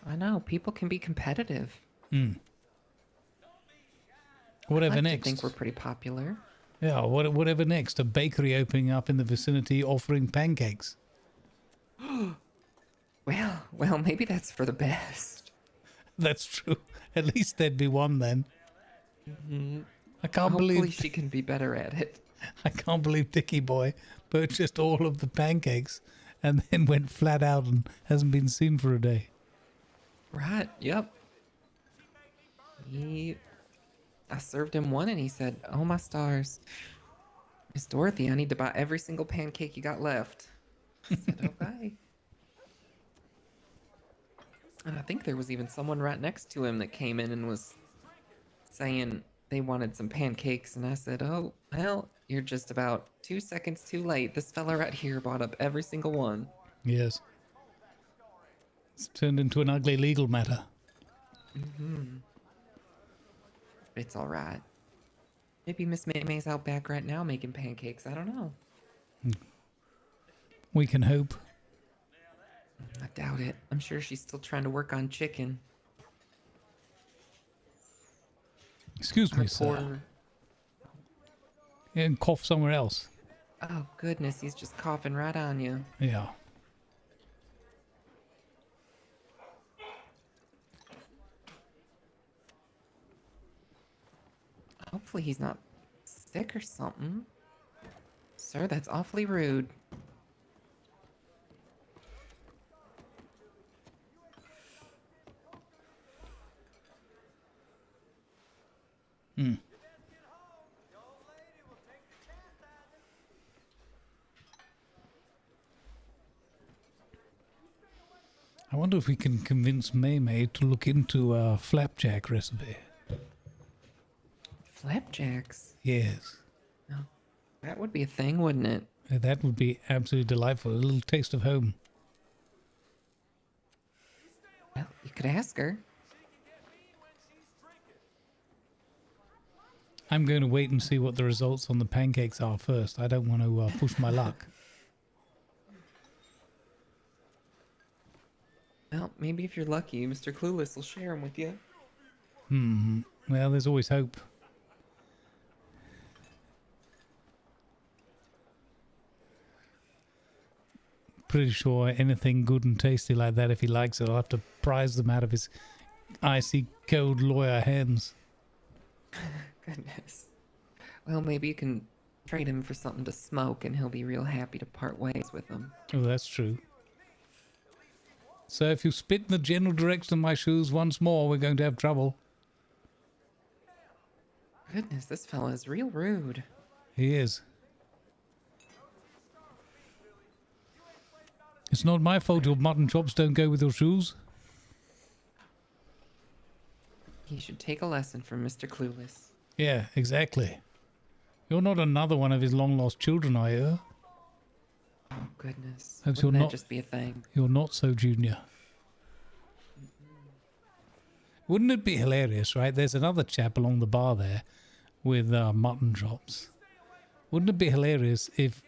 I know, people can be competitive. Hmm. Whatever I like next. to think we're pretty popular. Yeah, whatever next. A bakery opening up in the vicinity offering pancakes. Well, maybe that's for the best. That's true. At least there'd be one then. Mm-hmm. I can't Hopefully believe she can be better at it. I can't believe Dickie Boy purchased all of the pancakes and then went flat out and hasn't been seen for a day. Right, yep. I served him one and he said, "Oh my stars. Miss Dorothy, I need to buy every single pancake you got left." I said, "Okay." And I think there was even someone right next to him that came in and was saying they wanted some pancakes. And I said, "Oh, well, you're just about 2 seconds too late. This fella right here bought up every single one." Yes. It's turned into an ugly legal matter. Mm-hmm. It's all right. Maybe Miss May's out back right now making pancakes. I don't know. We can hope. I doubt it. I'm sure she's still trying to work on chicken. Excuse me, sir. You can cough somewhere else. Oh, goodness. He's just coughing right on you. Yeah. Hopefully he's not sick or something. Sir, that's awfully rude. Hmm. I wonder if we can convince May to look into a flapjack recipe. Flapjacks? Yes. Oh, that would be a thing, wouldn't it? That would be absolutely delightful. A little taste of home. Well, you could ask her. I'm going to wait and see what the results on the pancakes are first. I don't want to push my luck. Well, maybe if you're lucky, Mr. Clueless will share them with you. Well, there's always hope. Pretty sure anything good and tasty like that, if he likes it, I'll have to prize them out of his icy cold lawyer hands. Goodness. Well, maybe you can trade him for something to smoke and he'll be real happy to part ways with them. Oh, that's true. So if you spit in the general direction of my shoes once more, we're going to have trouble. Goodness, this fella is real rude. He is. It's not my fault your mutton chops don't go with your shoes. He should take a lesson from Mr. Clueless. Yeah, exactly. You're not another one of his long-lost children, are you? Oh, goodness. Hopes Wouldn't you're that not, just be a thing? You're not so junior. Wouldn't it be hilarious, right? There's another chap along the bar there with mutton chops. Wouldn't it be hilarious if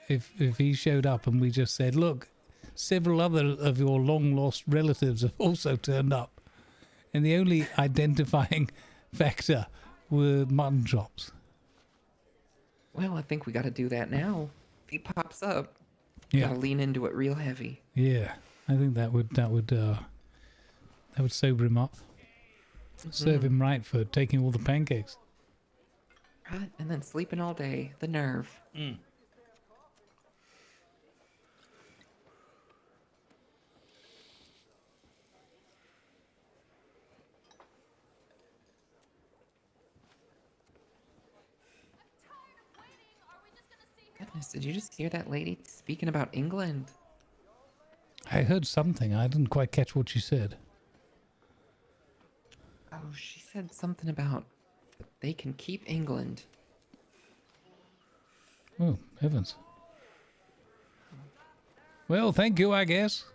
he showed up and we just said, look, several other of your long-lost relatives have also turned up, and the only identifying factor were mutton chops. Well, I think we got to do that now. If he pops up, Yeah. gotta lean into it real heavy. Yeah, I think that would sober him up. Serve him right for taking all the pancakes. Right, and then sleeping all day. The nerve. Goodness, did you just hear that lady speaking about England? I heard something. I didn't quite catch what she said. Oh, she said something about they can keep England. Oh, heavens. Well, thank you, I guess.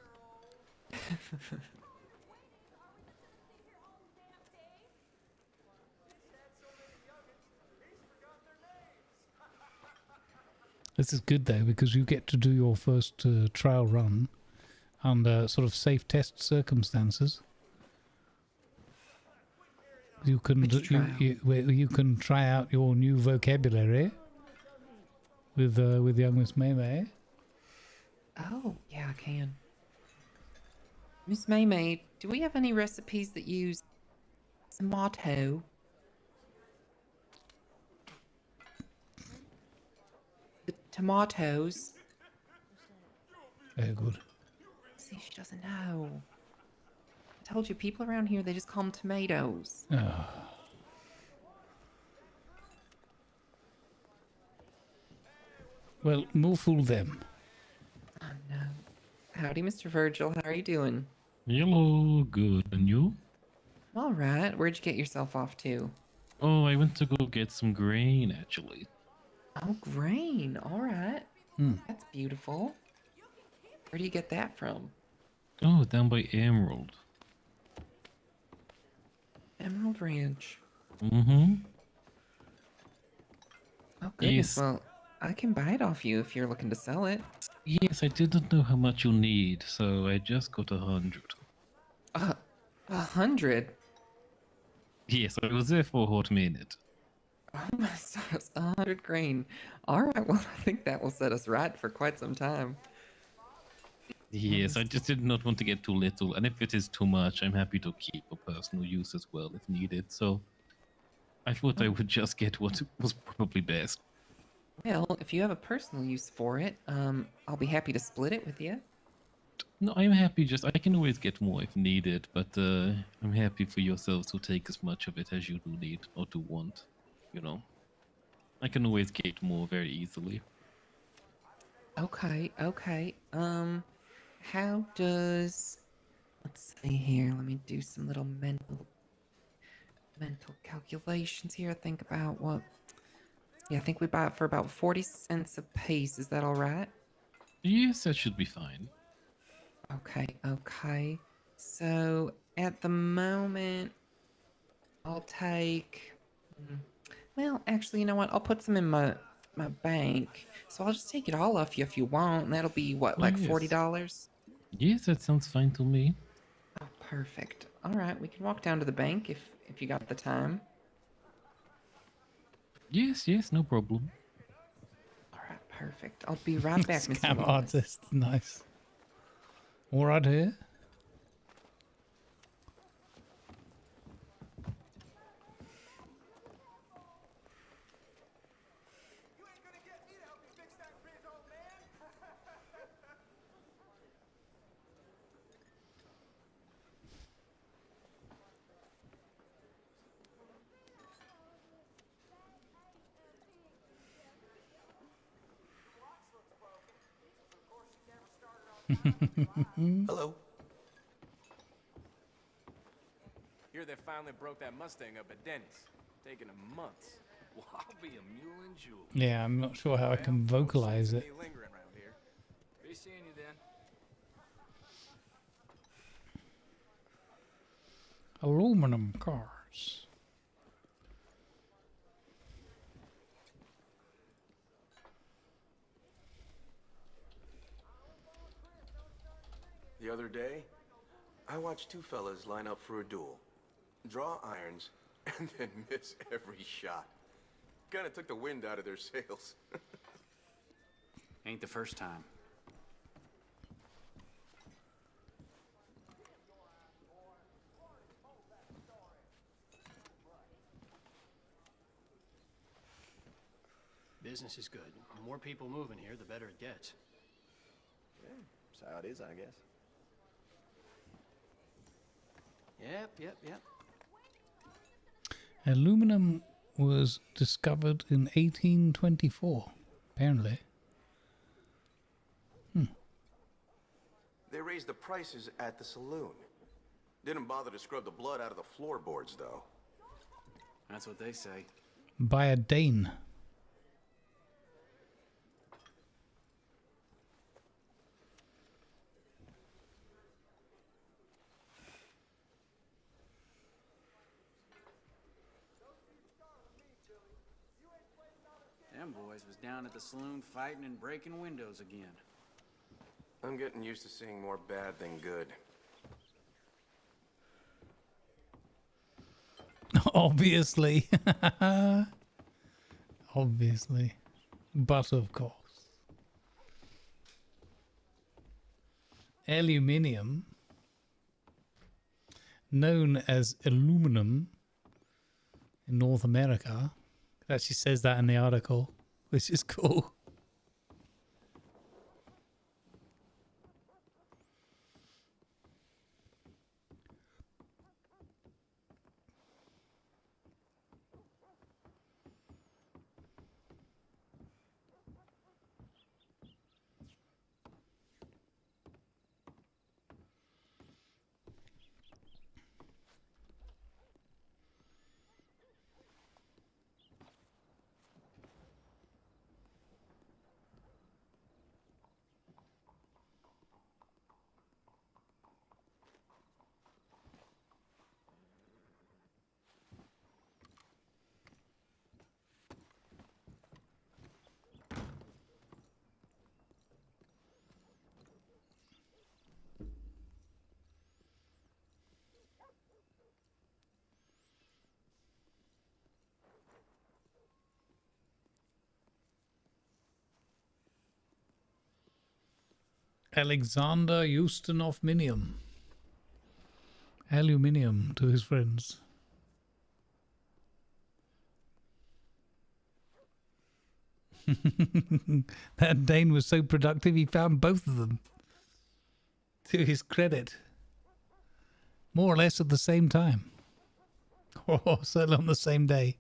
This is good, though, because you get to do your first trial run under sort of safe test circumstances. You can you can try out your new vocabulary with young Miss Maymay. Oh, yeah, I can. Miss Maymay, do we have any recipes that use tomato? The tomatoes. Very good. See, she doesn't know. I told you, people around here, they just call them tomatoes. Oh. Well, more fool them. Oh, no. Howdy, Mr. Virgil. How are you doing? Hello, good. And you? All right. Where'd you get yourself off to? Oh, I went to go get some grain, actually. Oh, grain. All right. Hmm. That's beautiful. Where do you get that from? Oh, down by Emerald. Emerald Ranch. Mm-hmm. Oh, goodness. Yes. Well, I can buy it off you if you're looking to sell it. Yes, I didn't know how much you'll need, so I just got 100. 100? Yes, I was there for a hot minute. Oh my stars, 100 grain. All right, well, I think that will set us right for quite some time. Yes, I just did not want to get too little, and if it is too much, I'm happy to keep for personal use as well if needed, so I thought I would just get what was probably best. Well, if you have a personal use for it, I'll be happy to split it with you. No, I'm happy I can always get more if needed, but I'm happy for yourselves to take as much of it as you do need or do want, you know. I can always get more very easily. Okay, okay. How does... Let's see here, let me do some little mental calculations here. Think about what... Yeah, I think we buy it for about 40 cents a piece. Is that all right? Yes, that should be fine. Okay, okay. So, at the moment, I'll take... Well, actually, you know what? I'll put some in my bank. So I'll just take it all off you if you want. And that'll be, what, like yes. $40? Yes, that sounds fine to me. Oh, perfect. All right, we can walk down to the bank if you got the time. Yes, no problem. All right, perfect. I'll be right back, Mr. Scam Lawless. artist, nice. All right here. Hello. Here they finally broke that Mustang up at Denny's. Taking them months. Well, I'll be a mule and jewel. Yeah, I'm not sure how I can vocalize it. Me lingering around here. Be seeing you then. Aluminum cars. The other day, I watched two fellas line up for a duel. Draw irons, and then miss every shot. Kinda took the wind out of their sails. Ain't the first time. Business is good. The more people moving here, the better it gets. Yeah, that's how it is, I guess. Yep. Aluminum was discovered in 1824, apparently. They raised the prices at the saloon. Didn't bother to scrub the blood out of the floorboards, though. That's what they say. By a Dane. Them boys was down at the saloon fighting and breaking windows again. I'm getting used to seeing more bad than good. Obviously. Obviously. But of course. Aluminium, known as aluminum in North America, it actually says that in the article, which is cool. Alexander Ustinov-Minium. Aluminium to his friends. That Dane was so productive he found both of them. To his credit. More or less at the same time. Or certainly on the same day.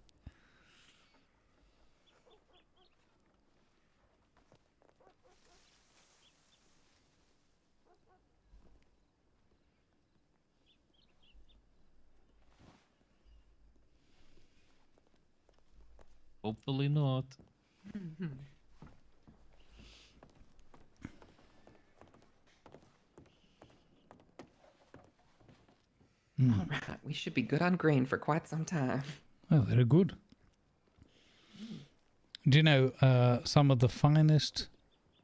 Hopefully not. All right, we should be good on grain for quite some time. Oh, very good. Do you know some of the finest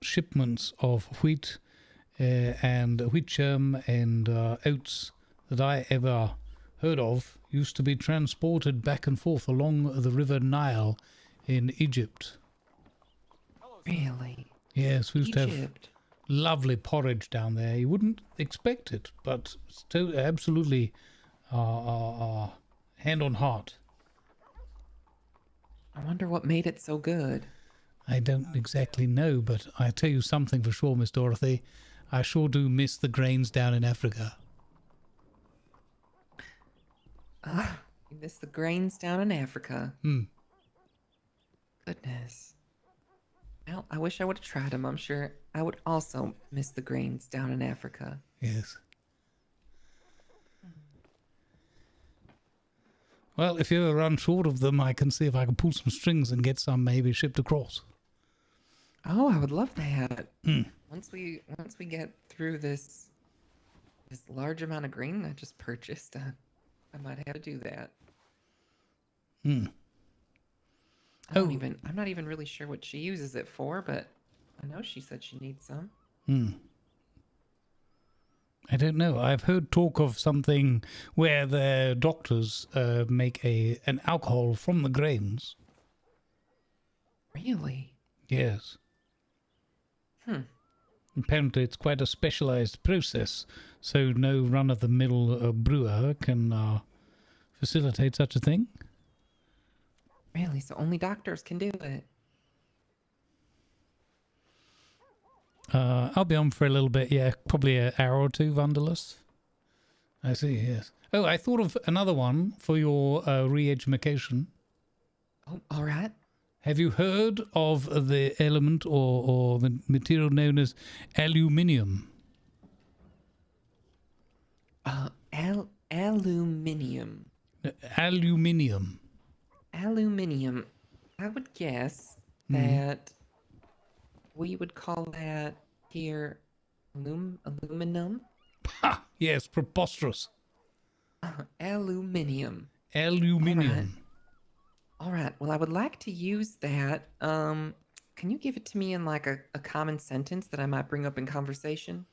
shipments of wheat and wheat germ and oats that I ever heard of used to be transported back and forth along the River Nile in Egypt. Really? Yes, we used to have Egypt. lovely porridge down there. You wouldn't expect it, but still absolutely hand on heart. I wonder what made it so good. I don't exactly know, but I tell you something for sure, Miss Dorothy. I sure do miss the grains down in Africa. You miss the grains down in Africa. Hmm. Goodness. Well, I wish I would have tried them. I'm sure I would also miss the grains down in Africa. Yes. Well, if you ever run short of them, I can see if I can pull some strings and get some maybe shipped across. Oh, I would love that. Hmm. Once we get through this large amount of grain I just purchased, I might have to do that. Hmm. I'm not even really sure what she uses it for, but I know she said she needs some. Hmm. I don't know. I've heard talk of something where the doctors make an alcohol from the grains. Really? Yes. Apparently it's quite a specialized process, so no run-of-the-mill brewer can facilitate such a thing. Really? So only doctors can do it? I'll be on for a little bit, yeah, probably an hour or two, Vandalus. I see, yes. Oh, I thought of another one for your re-education. Oh, all right. Have you heard of the element or the material known as aluminium? Aluminium. Aluminium. Aluminium. I would guess that we would call that here aluminum. Ha! Yes, preposterous. Aluminium. Aluminium. All right. Well, I would like to use that. Can you give it to me in like a common sentence that I might bring up in conversation?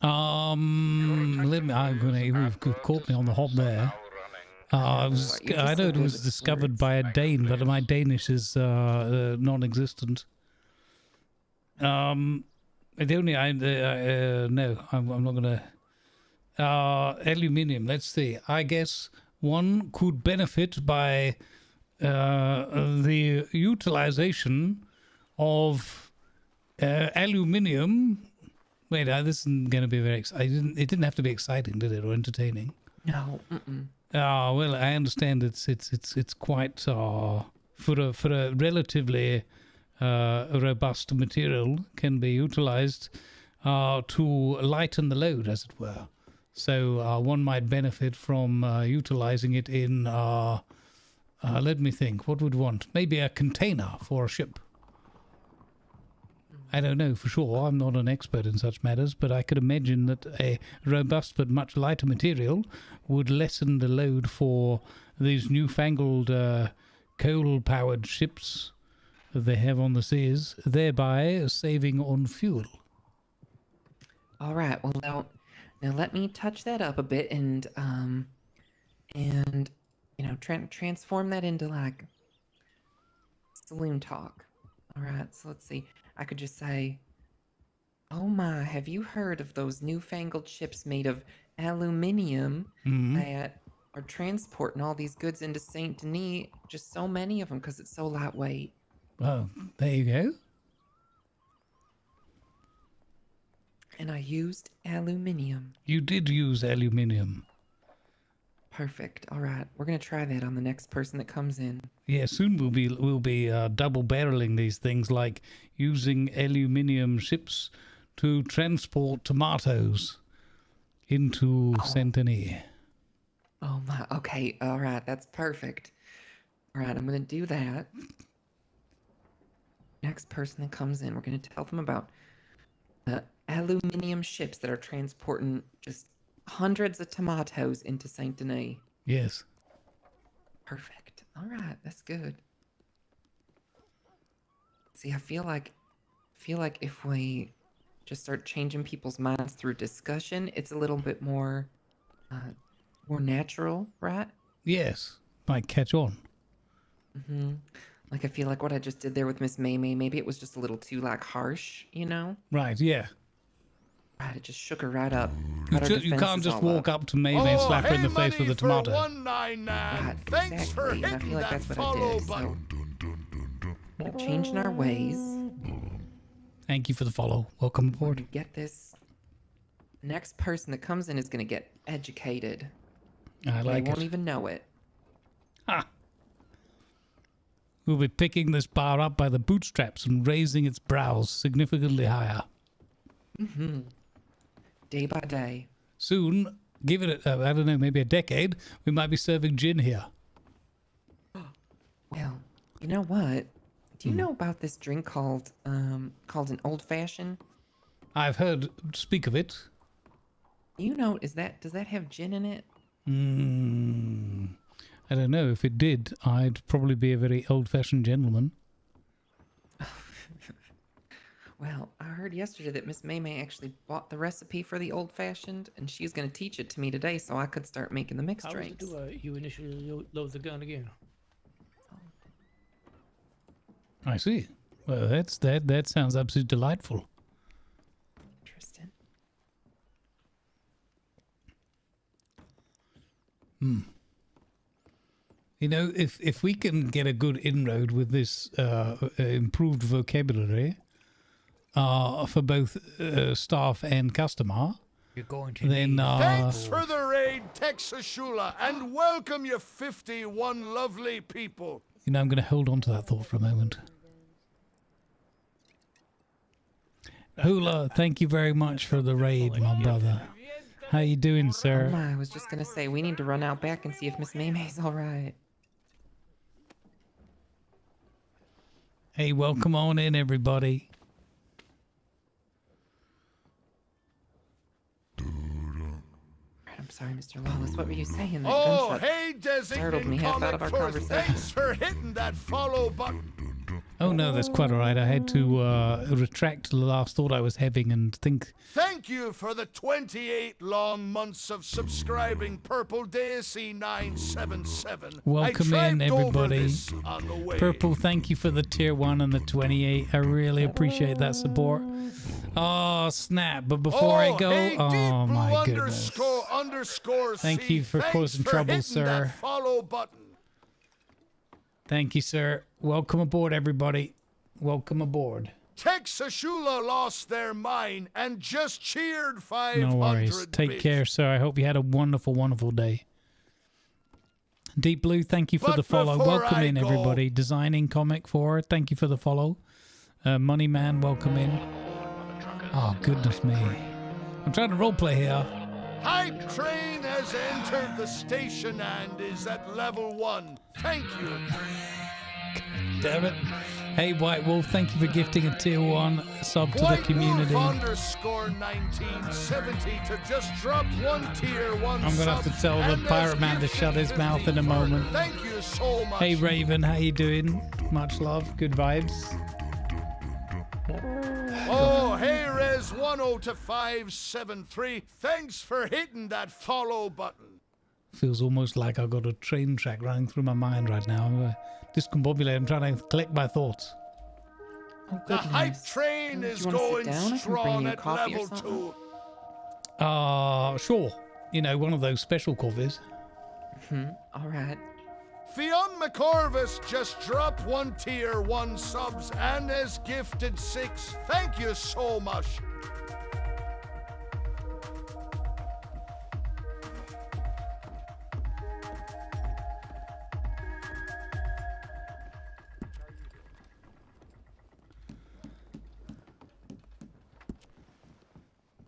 Let me. You've caught me on the hop there. I know it was discovered by a Dane, but my Danish is non-existent. No, I'm not gonna. Aluminium. Let's see. I guess one could benefit by the utilization of aluminium. Wait, this isn't going to be very exciting. It didn't have to be exciting, did it, or entertaining? No. Well, I understand it's quite for a relatively robust material can be utilized to lighten the load, as it were. So one might benefit from utilizing it in. Let me think. What would want? Maybe a container for a ship. I don't know for sure. I'm not an expert in such matters, but I could imagine that a robust but much lighter material would lessen the load for these newfangled coal-powered ships that they have on the seas, thereby saving on fuel. All right. Well, now let me touch that up a bit and transform that into like saloon talk. All right. So let's see. I could just say, "Oh my, have you heard of those newfangled ships made of aluminium that are transporting all these goods into Saint Denis? Just so many of them because it's so lightweight." Well, there you go. And I used aluminium. You did use aluminium. Perfect. All right, we're gonna try that on the next person that comes in. Yeah, soon we'll be double barreling these things, like using aluminium ships to transport tomatoes into Saint Denis. Oh my. Okay. All right. That's perfect. All right. I'm gonna do that. Next person that comes in, we're gonna tell them about the aluminium ships that are transporting just hundreds of tomatoes into Saint Denis. Yes. Perfect. All right, that's good. See, I feel like if we just start changing people's minds through discussion, it's a little bit more more natural, right? Yes, might catch on. Like I feel like what I just did there with Miss May, maybe it was just a little too like harsh, you know? Right, yeah. Right, it just shook her right up. You can't just walk up to May and slap her in the face with a tomato. Right, Thanks for exactly. And I hitting feel like that that's what I follow did. button. So we're changing our ways. Thank you for the follow. Welcome aboard. Get this. Next person that comes in is going to get educated. I like They won't it. even know it. Ha! We'll be picking this bar up by the bootstraps and raising its brows significantly higher. Day by day. Soon, give it, I don't know, maybe a decade, we might be serving gin here. Well, you know what? Do you know about this drink called an old fashioned? I've heard speak of it. You know, does that have gin in it? I don't know. If it did, I'd probably be a very old-fashioned gentleman. Well, I heard yesterday that Miss May actually bought the recipe for the old fashioned, and she's going to teach it to me today, so I could start making the mixed drinks. You initially load the gun again? I see. Well, that sounds absolutely delightful. Interesting. You know, if we can get a good inroad with this improved vocabulary for both staff and customer, you're going to then Thanks for the raid, Texashula, and welcome you 51 lovely people. you know, I'm going to hold on to that thought for a moment. Hula, thank you very much for the raid, my brother. How you doing, sir? I was just going to say, we need to run out back and see if Miss May's all right. Hey, welcome on in, everybody. I'm sorry, Mr. Lawless. What were you saying? That Oh, gunshot hey, startled me designated half out comic of our force. conversation. Thanks for hitting that follow button. Oh no, that's quite all right. I had to retract the last thought I was having and think. Thank you for the 28 long months of subscribing, Purple Daisy 977. Welcome I in, tried over everybody. this on the way. Purple, thank you for the tier 1 and the 28. I really appreciate that support. Oh snap! But before I go, hey, oh my goodness. ___ Thank C. you for Thanks causing for trouble, hitting sir. That follow button. Thank you, sir. Welcome aboard, everybody. Welcome aboard. Texashula lost their mind and just cheered 500. No worries. Take bits. care, sir. I hope you had a wonderful, wonderful day. Deep Blue, thank you for But the follow. before Welcome I in, go- everybody. Designing Comic 4, thank you for the follow. Money Man, welcome in. Oh, goodness me. I'm trying to roleplay here. Hype train has entered the station and is at level 1. Thank you. Damn it. Hey, White Wolf, thank you for gifting a tier 1 sub to the White community. Wolf _1970 to just drop 1 tier 1 I'm going to have to sub tell the and Pirate has Man to shut his gifted mouth in a 50 moment. further. Thank you so much. Hey, Raven, how you doing? Much love. Good vibes. Oh, hey, Res 102573. Thanks for hitting that follow button. Feels almost like I've got a train track running through my mind right now. I'm discombobulated. I'm trying to collect my thoughts. Oh, The goodness. hype train is you wanna sit going down? I can bring strong you at coffee or level something. 2. Sure. You know, one of those special coffees. All right. Fionn McCorvus just dropped 1 tier 1 subs and has gifted 6. Thank you so much.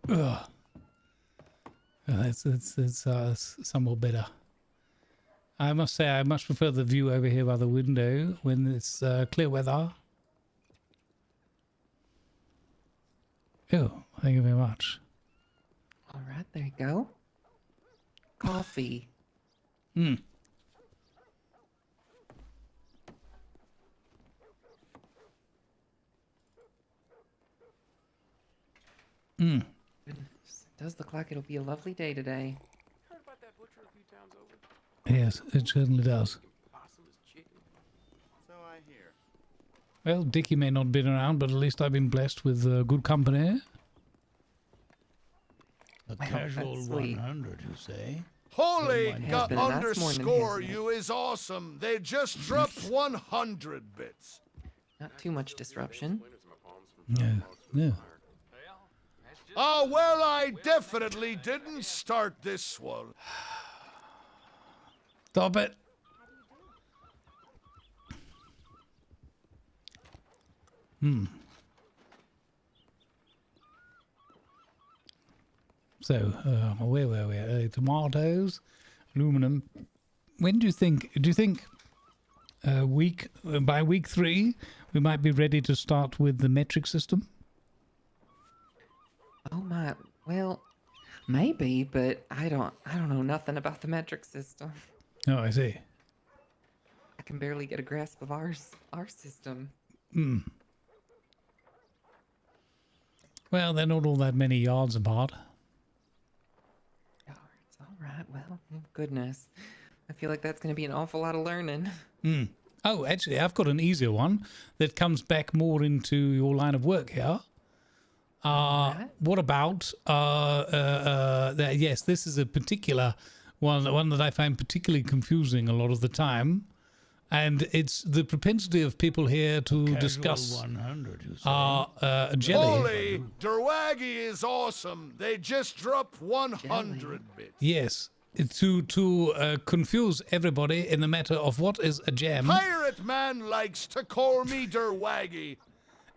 Ugh. It's somewhat better. I must say, I much prefer the view over here by the window when it's clear weather. Oh, thank you very much. All right, there you go. Coffee. Hmm. Goodness, it does look like it'll be a lovely day today. Yes, it certainly does. So I hear. Well, Dickie may not have been around, but at least I've been blessed with good company. A casual 100, you say? Holy Has God, been a nice morning, underscore hasn't it? you is awesome. They just dropped 100 bits. Not too much disruption. No, no. Oh, well, I definitely didn't start this one. Stop it. So, where were we? Tomatoes, aluminum. When do you think by week 3 we might be ready to start with the metric system? Oh my, well, maybe, but I don't know nothing about the metric system. Oh, I see. I can barely get a grasp of our system. Well, they're not all that many yards apart. Yards, all right. Well, goodness, I feel like that's going to be an awful lot of learning. Oh, actually, I've got an easier one that comes back more into your line of work here. What about yes, this is a particular one that I find particularly confusing a lot of the time, and it's the propensity of people here to discuss 100, you say? jelly. Holy, Derwaggy is awesome. They just dropped 100 bits. Yes, to confuse everybody in the matter of what is a jam Pirate man likes to call me Derwaggy.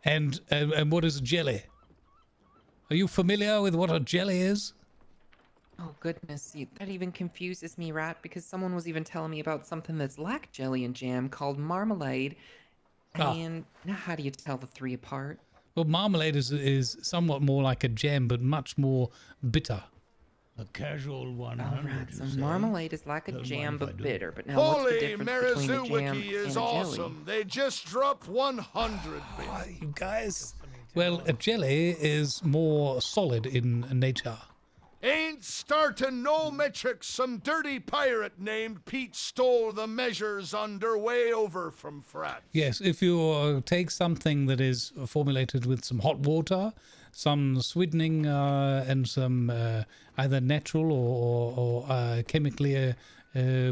and what is a jelly. Are you familiar with what a jelly is? Oh goodness, that even confuses me, right? Because someone was even telling me about something that's like jelly and jam called marmalade. And now how do you tell the three apart? Well, marmalade is somewhat more like a jam, but much more bitter. A casual 100, Alright, so you say? marmalade is like a Don't jam mind if I but do. bitter. But now what's the Holy difference between a jam Marizouiki and is a jelly? awesome. They just dropped 100 bits. You guys. Well, a jelly is more solid in nature. Ain't starting no metrics. Some dirty pirate named Pete stole the measures underway over from France. Yes, if you take something that is formulated with some hot water, some sweetening, and some either natural or chemically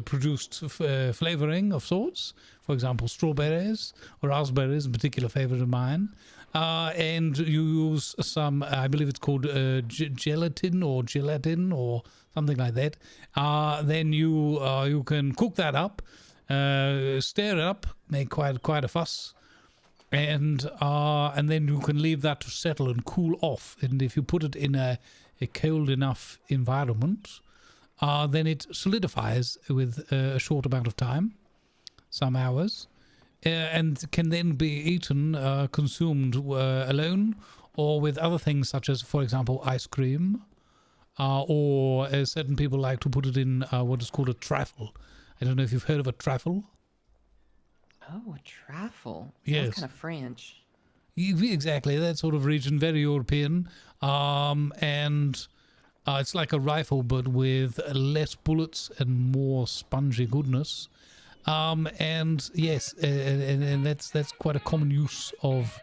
produced flavoring of sorts, for example, strawberries or raspberries, a particular favorite of mine, and you use some, I believe it's called gelatin or something like that, then you can cook that up, stir it up, make quite a fuss, and then you can leave that to settle and cool off. And if you put it in a cold enough environment, then it solidifies with a short amount of time, some hours, and can then be eaten, consumed alone, or with other things such as, for example, ice cream, or certain people like to put it in what is called a trifle. I don't know if you've heard of a trifle. Oh, a trifle. Yes. Sounds kind of French. Exactly, that sort of region, very European, and it's like a rifle but with less bullets and more spongy goodness. And yes, and that's quite a common use of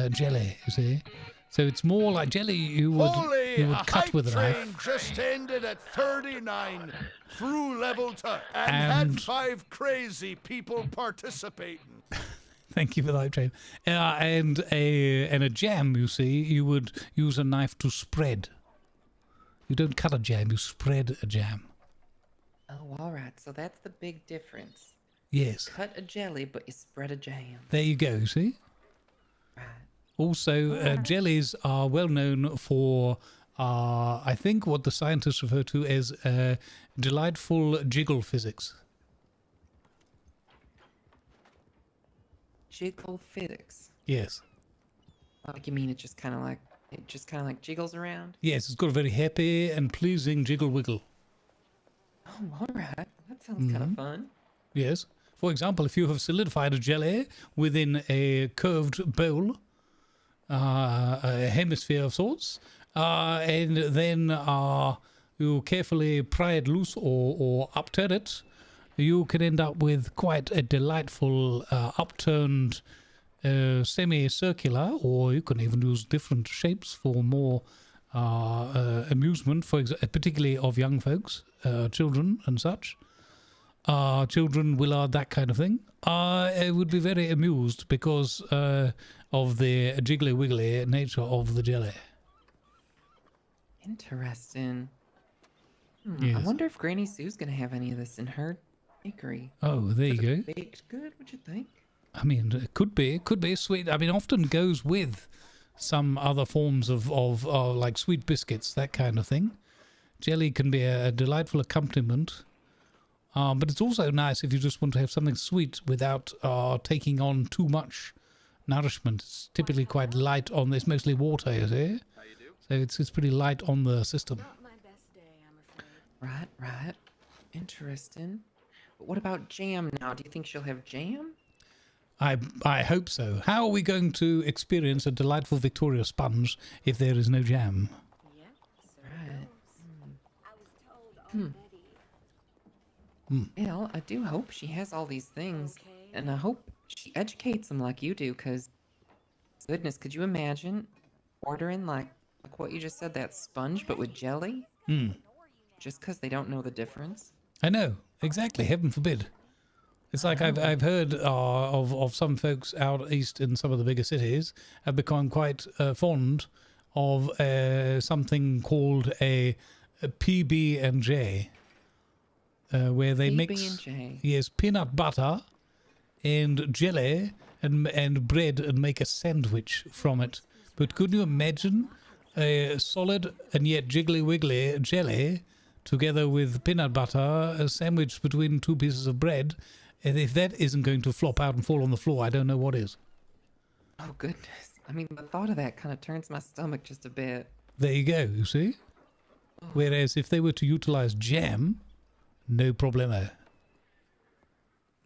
jelly, you see. So it's more like jelly you would cut with a knife. Train just ended at 39 through level 2 and had 5 crazy people participating. Thank you for that, train. And a jam, you see, you would use a knife to spread. You don't cut a jam, you spread a jam. Oh, all right. So that's the big difference. Yes. Cut a jelly, but you spread a jam. There you go, see? Right. Also, jellies are well known for, I think, what the scientists refer to as delightful jiggle physics. Jiggle physics. Yes. Like you mean it just kind of like jiggles around? Yes, it's got a very happy and pleasing jiggle wiggle. Oh, all right. That sounds kind of fun. Yes. For example, if you have solidified a jelly within a curved bowl, a hemisphere of sorts, and then you carefully pry it loose or upturn it, you can end up with quite a delightful upturned semicircular, or you can even use different shapes for more amusement, particularly of young folks, children and such. Children, Willard, that kind of thing. I would be very amused because of the jiggly wiggly nature of the jelly. Interesting. Yes. I wonder if Granny Sue's gonna have any of this in her bakery. Oh, there you go. Baked good, what you think? I mean, it could be sweet. I mean, often goes with some other forms of like sweet biscuits, that kind of thing. Jelly can be a delightful accompaniment. But it's also nice if you just want to have something sweet without taking on too much nourishment. It's typically quite light on this, mostly water, you see? So it's pretty light on the system. Right. Interesting. But what about jam now? Do you think she'll have jam? I hope so. How are we going to experience a delightful Victoria sponge if there is no jam? Right. Well, I do hope she has all these things, and I hope she educates them like you do, because, goodness, could you imagine ordering like what you just said, that sponge, but with jelly? Just because they don't know the difference? I know, exactly. Heaven forbid. It's like I've heard of some folks out east in some of the bigger cities have become quite fond of something called a PB&J, where they mix peanut butter and jelly and bread and make a sandwich from it. But could you imagine a solid and yet jiggly wiggly jelly together with peanut butter sandwiched between two pieces of bread? And if that isn't going to flop out and fall on the floor, I don't know what is. Oh, goodness. I mean, the thought of that kind of turns my stomach just a bit. There you go, you see? Whereas if they were to utilize jam, no problemo.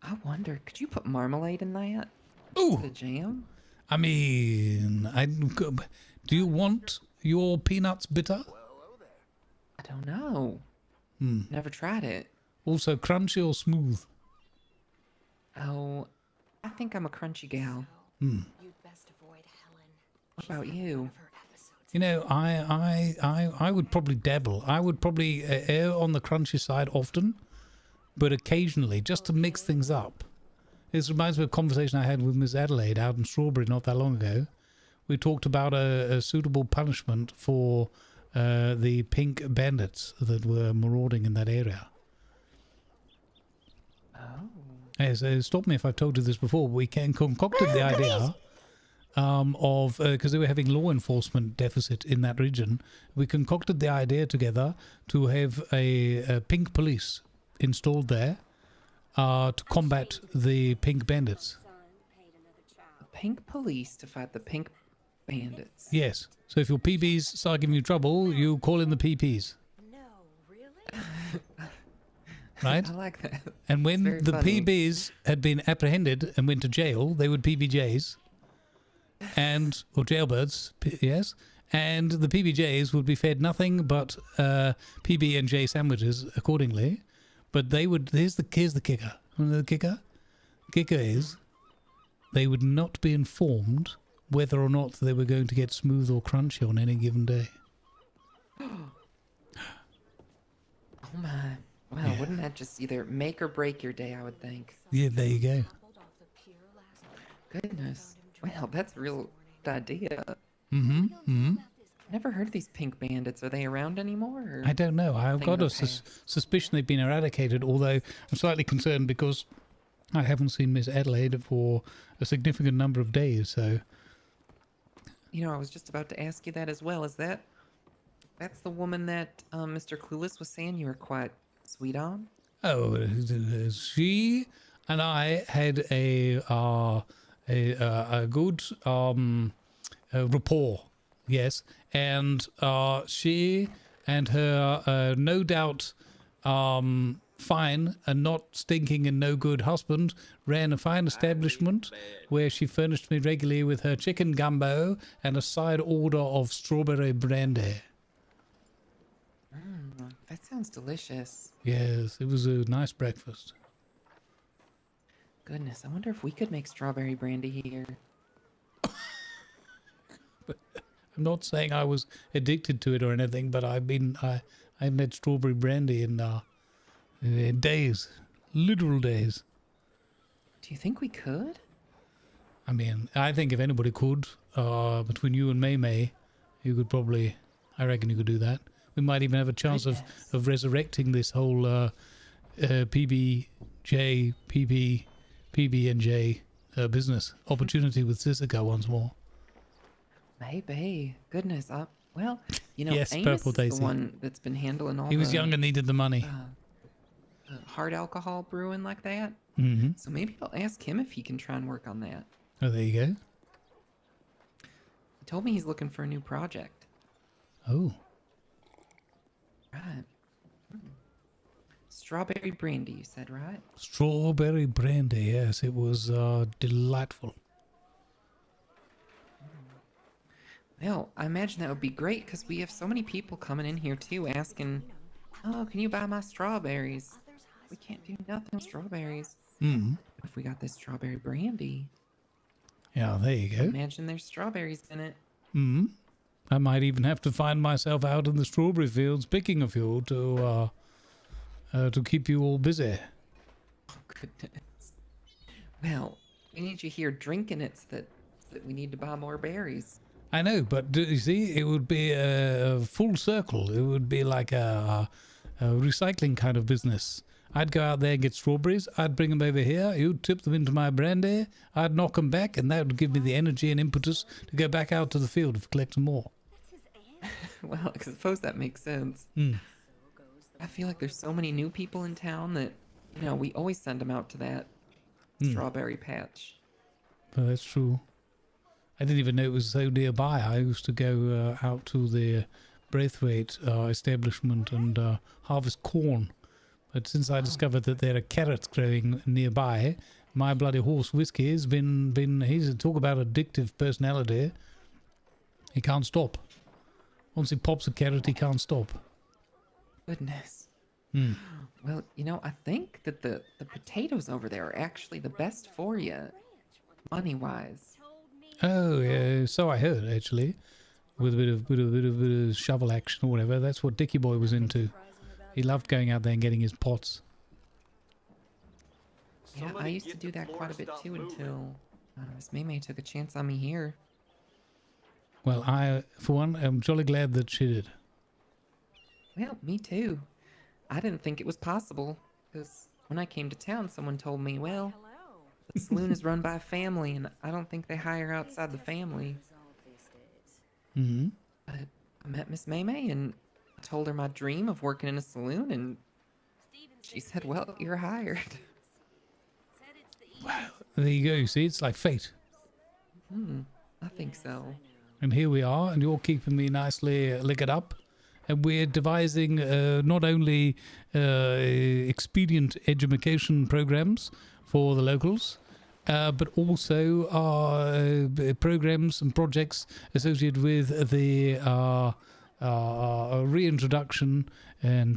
I wonder, could you put marmalade in that? Ooh! The jam? I mean, do you want your peanuts bitter? I don't know. Never tried it. Also, crunchy or smooth? Oh, I think I'm a crunchy gal. You'd best avoid Helen. What about you? You know, I would probably dabble. I would probably err on the crunchy side often, but occasionally, just to mix things up. This reminds me of a conversation I had with Miss Adelaide out in Strawberry not that long ago. We talked about a suitable punishment for the pink bandits that were marauding in that area. Oh. Yes, stop me if I've told you this before. We concocted the idea of, because they were having law enforcement deficit in that region, we concocted the idea together to have a pink police installed there to combat the pink bandits. A pink police to fight the pink bandits? Yes. So if your PBs start giving you trouble, you call in the PPs. No, really? Right? I like that. And when the funny. PBs had been apprehended and went to jail, they would PBJs, or jailbirds, yes, and the PBJs would be fed nothing but PB&J sandwiches accordingly. But they would. Here's the kicker. The kicker is they would not be informed whether or not they were going to get smooth or crunchy on any given day. Oh my. Wow, wouldn't that just either make or break your day, I would think. Yeah, there you go. Goodness. Well, that's a real idea. Mm-hmm. Never heard of these pink bandits. Are they around anymore? Or I don't know. I've thing got of a the past? suspicion they've been eradicated, although I'm slightly concerned because I haven't seen Miss Adelaide for a significant number of days, so... You know, I was just about to ask you that as well. Is that's the woman that Mr. Clueless was saying you were quite sweet on? Oh, she and I had a good rapport, yes, and she and her no doubt fine and not stinking and no good husband ran a fine establishment where she furnished me regularly with her chicken gumbo and a side order of strawberry brandy. That sounds delicious. Yes, it was a nice breakfast. Goodness, I wonder if we could make strawberry brandy here. I'm not saying I was addicted to it or anything, but I haven't had strawberry brandy in days, literal days. Do you think we could? I mean, I think if anybody could, between you and May, you could probably, I reckon you could do that. We might even have a chance of resurrecting this whole PB&J business opportunity with Sissika once more. Maybe. Goodness. Well, you know, Yes, Amos Purple is Daisy. the one that's been handling all He was the, young and needed the money. hard alcohol brewing like that. Mm-hmm. So maybe I'll ask him if he can try and work on that. Oh, there you go. He told me he's looking for a new project. Oh. Right. Strawberry brandy, you said, right? Strawberry brandy, yes. It was delightful. Well, I imagine that would be great because we have so many people coming in here too asking, oh, can you buy my strawberries? We can't do nothing with strawberries. Mm. If we got this strawberry brandy, Yeah, there you go. imagine there's strawberries in it. Mm. I might even have to find myself out in the strawberry fields picking a few to keep you all busy. Oh, goodness. Well, we need you here drinking it so that we need to buy more berries. I know, but you see, it would be a full circle. It would be like a recycling kind of business. I'd go out there and get strawberries. I'd bring them over here. You'd tip them into my brandy. I'd knock them back, and that would give me the energy and impetus to go back out to the field to collect some more. Well, I suppose that makes sense. Mm. I feel like there's so many new people in town that, you know, we always send them out to that strawberry patch. Well, that's true. I didn't even know it was so nearby. I used to go out to the Braithwaite establishment and harvest corn. But since I discovered that there are carrots growing nearby, my bloody horse Whisky has been he's talk about addictive personality. He can't stop. Once he pops a carrot, he can't stop. Goodness. Mm. Well, you know, I think that the potatoes over there are actually the best for you, money-wise. Oh, yeah, so I heard actually, with a bit of shovel action or whatever. That's what Dickie Boy was into. He loved going out there and getting his pots. Yeah, I used to do that quite a bit too until Miss Maymay took a chance on me here. Well, I, for one, am jolly glad that she did. Well, me too. I didn't think it was possible, because when I came to town, someone told me, well, the saloon is run by a family, and I don't think they hire outside the family. Mm-hmm. But I met Miss Maymay, and I told her my dream of working in a saloon, and she said, well, you're hired. Wow, there you go. You see, it's like fate. I think so. And here we are, and you're keeping me nicely liquored up. And we're devising not only expedient education programs for the locals, but also programs and projects associated with the reintroduction and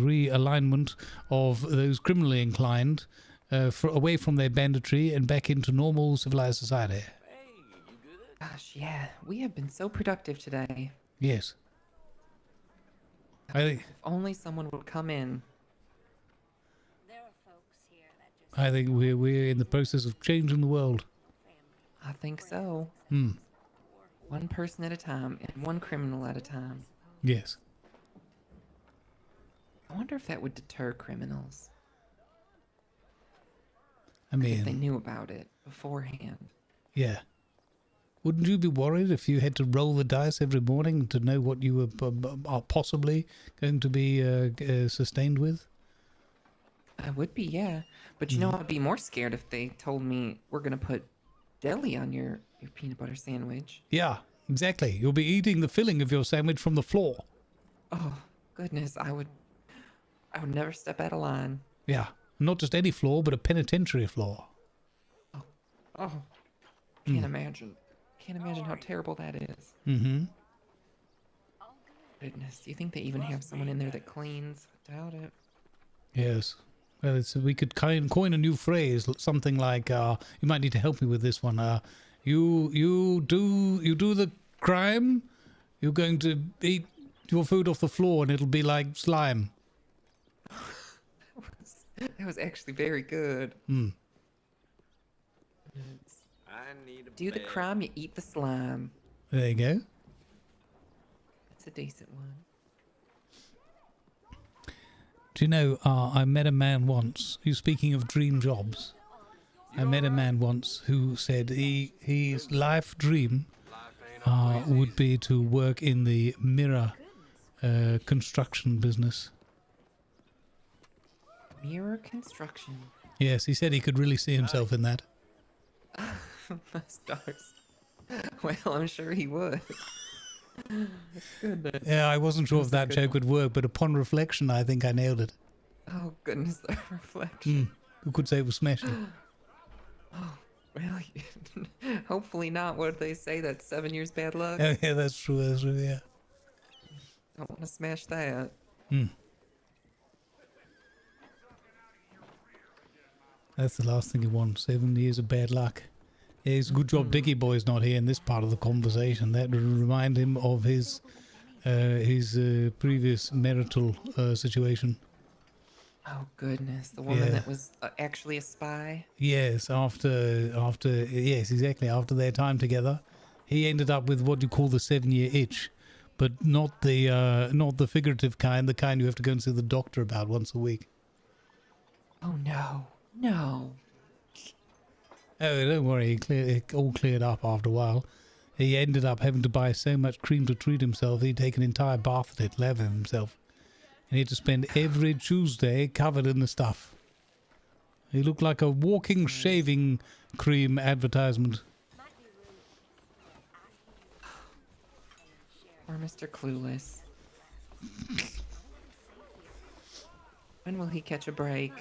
realignment of those criminally inclined away from their banditry and back into normal civilized society. Gosh, yeah, we have been so productive today. Yes. If only someone would come in. I think we're in the process of changing the world. I think so. Hmm. One person at a time and one criminal at a time. Yes. I wonder if that would deter criminals. I mean, if they knew about it beforehand. Yeah. Wouldn't you be worried if you had to roll the dice every morning to know what you were are possibly going to be sustained with? I would be, yeah. But you know, I'd be more scared if they told me we're going to put deli on your peanut butter sandwich. Yeah, exactly. You'll be eating the filling of your sandwich from the floor. Oh, goodness. I would never step out of line. Yeah. Not just any floor, but a penitentiary floor. Oh. Can't imagine. Can't imagine how terrible that is. Mm-hmm. Goodness, do you think they even have someone in there that cleans? I doubt it. Yes. Well, we could coin a new phrase, something like, you might need to help me with this one. You do the crime, you're going to eat your food off the floor and it'll be like slime. That was actually very good. Hmm. Do the crime, you eat the slime. There you go. That's a decent one. Do you know, I met a man once, who's speaking of dream jobs. I met a man once who said his life dream would be to work in the mirror construction business. Mirror construction. Yes, he said he could really see himself in that. Stars. Well, I'm sure he would. Goodness. Yeah, I wasn't sure if that joke would work, but upon reflection, I think I nailed it. Oh, goodness, the reflection. Who could say it was smashing? Oh, well, hopefully not. What did they say? That's 7 years bad luck? Oh, yeah, that's true, yeah. Don't want to smash that. That's the last thing you want. 7 years of bad luck. Yeah, it's a good job Dickie Boy's not here in this part of the conversation. That would remind him of his previous marital situation. Oh, goodness. The woman that was actually a spy? Yes, yes, exactly. After their time together, he ended up with what you call the 7-year itch, but not the figurative kind, the kind you have to go and see the doctor about once a week. Oh, no. No. Oh, don't worry. It all cleared up after a while. He ended up having to buy so much cream to treat himself, he'd take an entire bath at it, lather himself. And he had to spend every Tuesday covered in the stuff. He looked like a walking shaving cream advertisement. Or Mr. Clueless. When will he catch a break?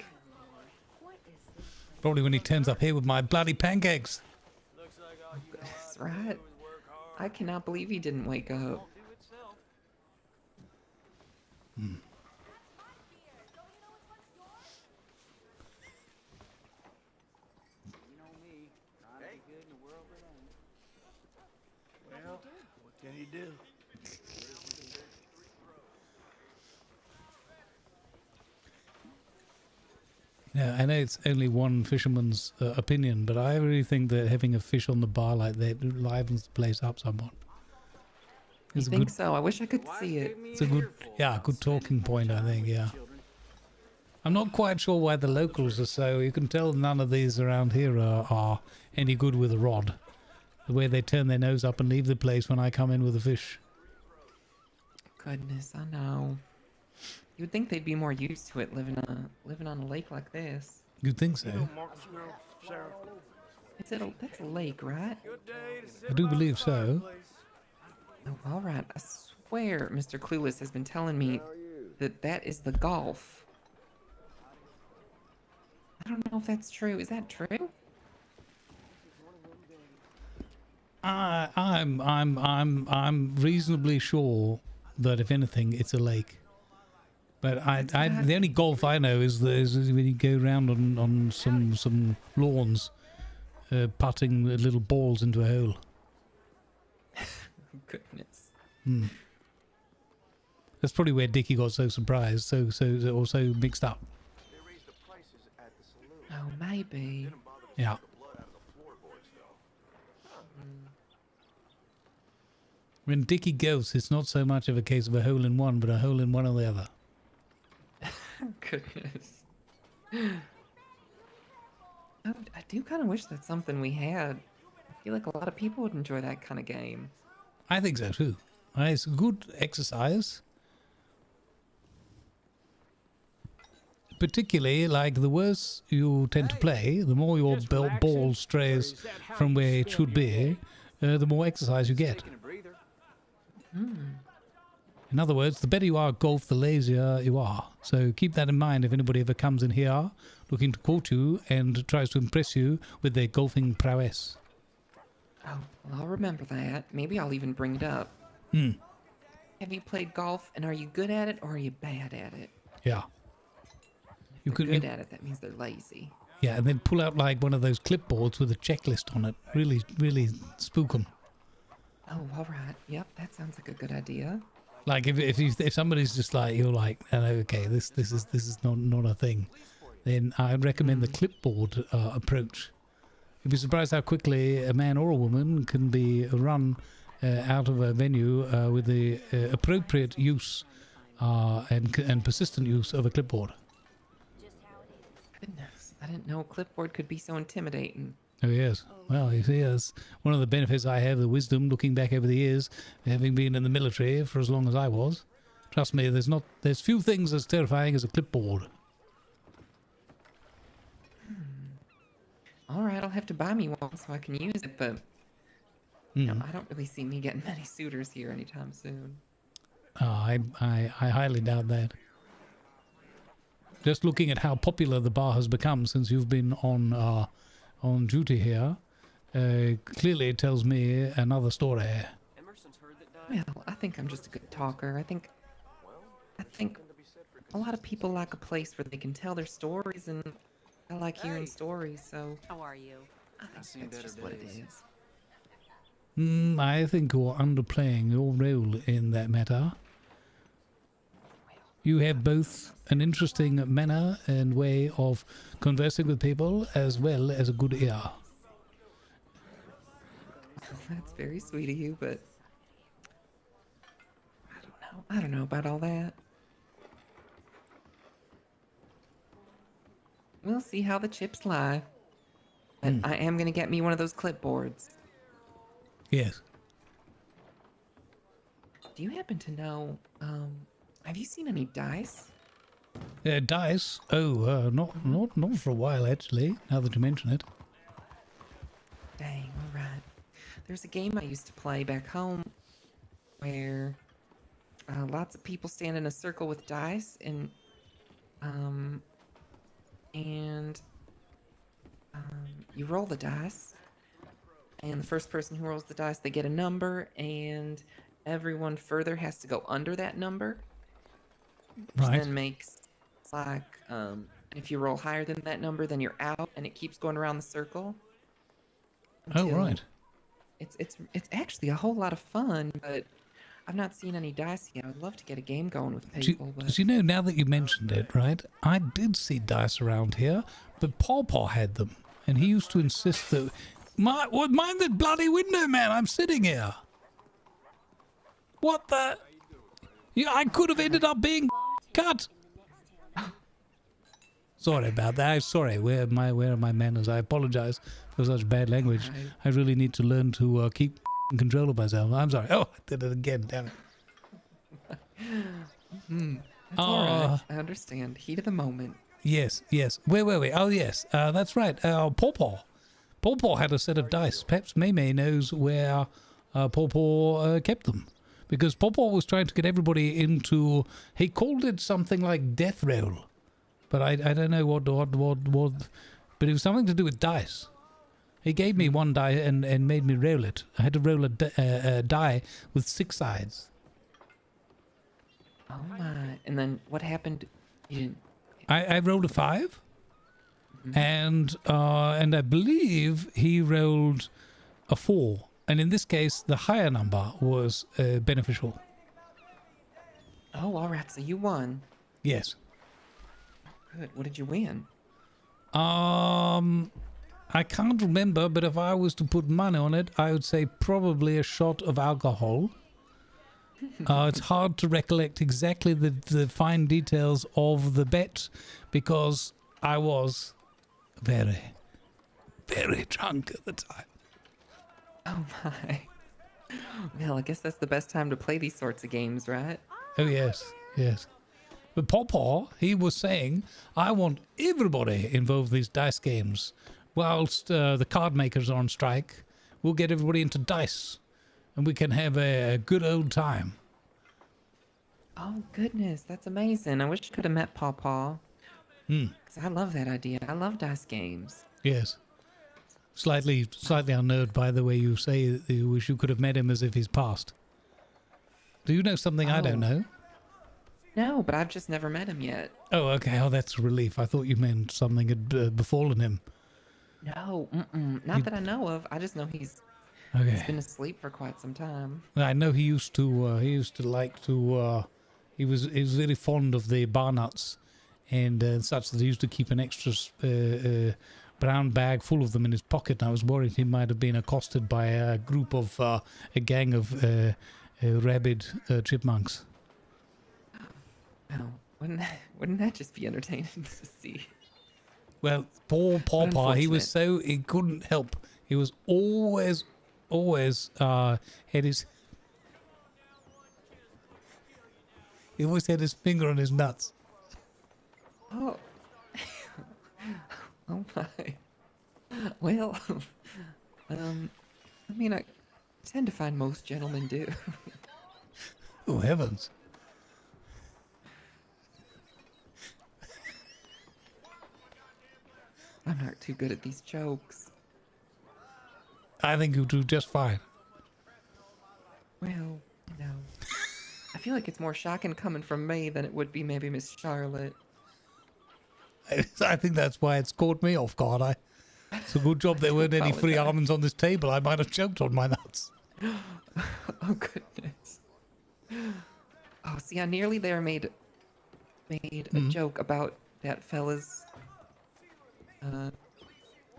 Probably when he turns up here with my bloody pancakes. That's right. I cannot believe he didn't wake up. Well, what can he do? Yeah, I know it's only one fisherman's opinion, but I really think that having a fish on the bar like that livens the place up somewhat. I think so. I wish I could see it. It's a good, good talking point, I think, yeah. I'm not quite sure why the locals are so. You can tell none of these around here are any good with a rod. The way they turn their nose up and leave the place when I come in with a fish. Goodness, I know. You'd think they'd be more used to it living on a lake like this. You'd think so. That's a lake, right? I do believe so. Oh, all right. I swear Mr. Clueless has been telling me that is the Gulf. I don't know if that's true. Is that true? I'm reasonably sure that if anything, it's a lake. But the only golf I know is when you go around on some lawns, putting little balls into a hole. Goodness. That's probably where Dickie got so surprised, so mixed up. Oh, maybe. Yeah. When Dickie goes, it's not so much of a case of a hole in one, but a hole in one or the other. Goodness. I do kind of wish that's something we had. I feel like a lot of people would enjoy that kind of game. I think so too. It's good exercise. Particularly, like, the worse you tend to play, the more your ball strays from where it should be, the more exercise you get. In other words, the better you are at golf, the lazier you are. So keep that in mind if anybody ever comes in here looking to court you and tries to impress you with their golfing prowess. Oh, well, I'll remember that. Maybe I'll even bring it up. Have you played golf, and are you good at it, or are you bad at it? Yeah. You If could they're good at it, that means they're lazy. Yeah, and then pull out like one of those clipboards with a checklist on it. Really, really spook them. Oh, all right. Yep, that sounds like a good idea. Like if somebody's just like, you're like, okay, this is not a thing, then I'd recommend the clipboard approach. You'd be surprised how quickly a man or a woman can be run out of a venue with the appropriate use and persistent use of a clipboard. Goodness, I didn't know a clipboard could be so intimidating. Oh yes. Well, you see, that's one of the benefits I have, the wisdom, looking back over the years, having been in the military for as long as I was. Trust me, there's few things as terrifying as a clipboard. All right, I'll have to buy me one so I can use it, but you know, I don't really see me getting many suitors here anytime soon. I highly doubt that. Just looking at how popular the bar has become since you've been on duty here, clearly it tells me another story. Well, I think I'm just a good talker. I think a lot of people like a place where they can tell their stories, and I like hearing stories, so... How are you? I think that's just what it is. I think you're underplaying your role in that matter. You have both an interesting manner and way of conversing with people, as well as a good ear. That's very sweet of you, but I don't know about all that. We'll see how the chips lie. But I am going to get me one of those clipboards. Yes. Do you happen to know, have you seen any dice? Dice? Oh, not for a while, actually, now that you mention it. Dang, alright. There's a game I used to play back home where lots of people stand in a circle with dice, and you roll the dice, and the first person who rolls the dice, they get a number, and everyone further has to go under that number. Which Right. then makes like, if you roll higher than that number, then you're out, and it keeps going around the circle. Oh, right. It's actually a whole lot of fun, but I've not seen any dice yet. I'd love to get a game going with people. Do you know, now that you mentioned it, right, I did see dice around here, but Paw had them, and he used to insist that, mind that bloody window, man, I'm sitting here. What the? Yeah, I could have ended up being cut. Sorry about that. I'm sorry. Where are my manners? I apologize for such bad language. I really need to learn to keep control of myself. I'm sorry. Oh, I did it again. Damn it. That's all right. I understand. Heat of the moment. Yes. Where were we? Oh, yes. That's right. Paw had a set of dice. Perhaps May knows where Paw kept them. Because Paw was trying to get everybody into... He called it something like death roll. But I don't know what... But it was something to do with dice. He gave me one die and made me roll it. I had to roll a die with 6 sides. Oh my! And then what happened? You didn't. I rolled a 5, and I believe he rolled a 4. And in this case, the higher number was beneficial. Oh, all right. So you won. Yes. Good. What did you win? I can't remember, but if I was to put money on it, I would say probably a shot of alcohol. It's hard to recollect exactly the fine details of the bet because I was very, very drunk at the time. Oh my. Well, I guess that's the best time to play these sorts of games, right? Oh, yes. But Paw, he was saying, I want everybody involved in these dice games. Whilst the card makers are on strike, we'll get everybody into dice, and we can have a good old time. Oh, goodness. That's amazing. I wish I could have met Paw. Because I love that idea. I love dice games. Yes. Slightly unnerved by the way you say that you wish you could have met him as if he's passed. Do you know something I don't know? No, but I've just never met him yet. Oh, okay. Oh, that's a relief. I thought you meant something had befallen him. No, not that I know of. I just know he's been asleep for quite some time. I know he used to like to. He was very fond of the bar nuts, and such that he used to keep an extra brown bag full of them in his pocket. And I was worried he might have been accosted by a group of a gang of rabid chipmunks. Oh, wouldn't that just be entertaining to see? Well, poor Pawpaw, he couldn't help. He was always had his finger on his nuts. Oh. Oh my. Well, I mean, I tend to find most gentlemen do. Oh, heavens. I'm not too good at these jokes. I think you do just fine. Well, no. I feel like it's more shocking coming from me than it would be maybe Miss Charlotte. I think that's why it's caught me off guard. It's a good job there weren't any free almonds on this table. I might have choked on my nuts. Oh, goodness. Oh, see, I nearly there made a joke about that fella's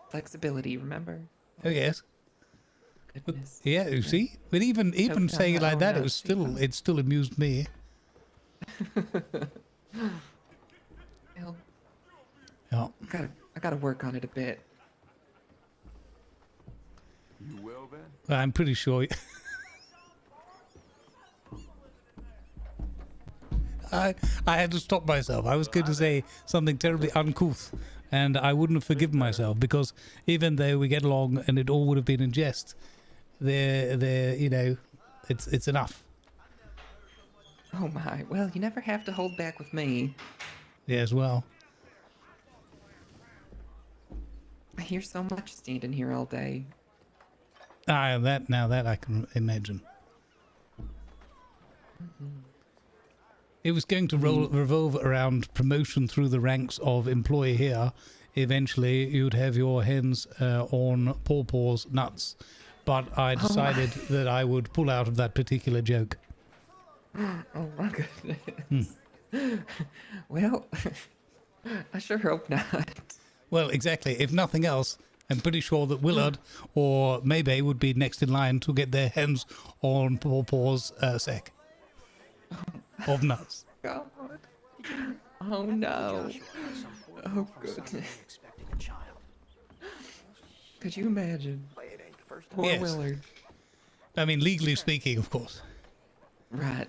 flexibility, remember? Oh, yes. Goodness. Yeah, you see? But even saying it like that, it still amused me. Well, yeah. I gotta work on it a bit. You will, Ben? I'm pretty sure. I had to stop myself. I was going to say something terribly uncouth, and I wouldn't have forgiven myself, because even though we get along and it all would have been in jest, it's enough. Oh my. Well, you never have to hold back with me. Yes, well. I hear so much standing here all day. That I can imagine. It was going to revolve around promotion through the ranks of employee here. Eventually, you'd have your hands on Pawpaw's nuts. But I decided that I would pull out of that particular joke. Oh my goodness. Well, I sure hope not. Well, exactly. If nothing else, I'm pretty sure that Willard or Maybay would be next in line to get their hands on Pawpaw's sack of nuts. God. Oh no. Oh goodness. Could you imagine? Poor Yes. Willard. I mean, legally speaking, of course. Right.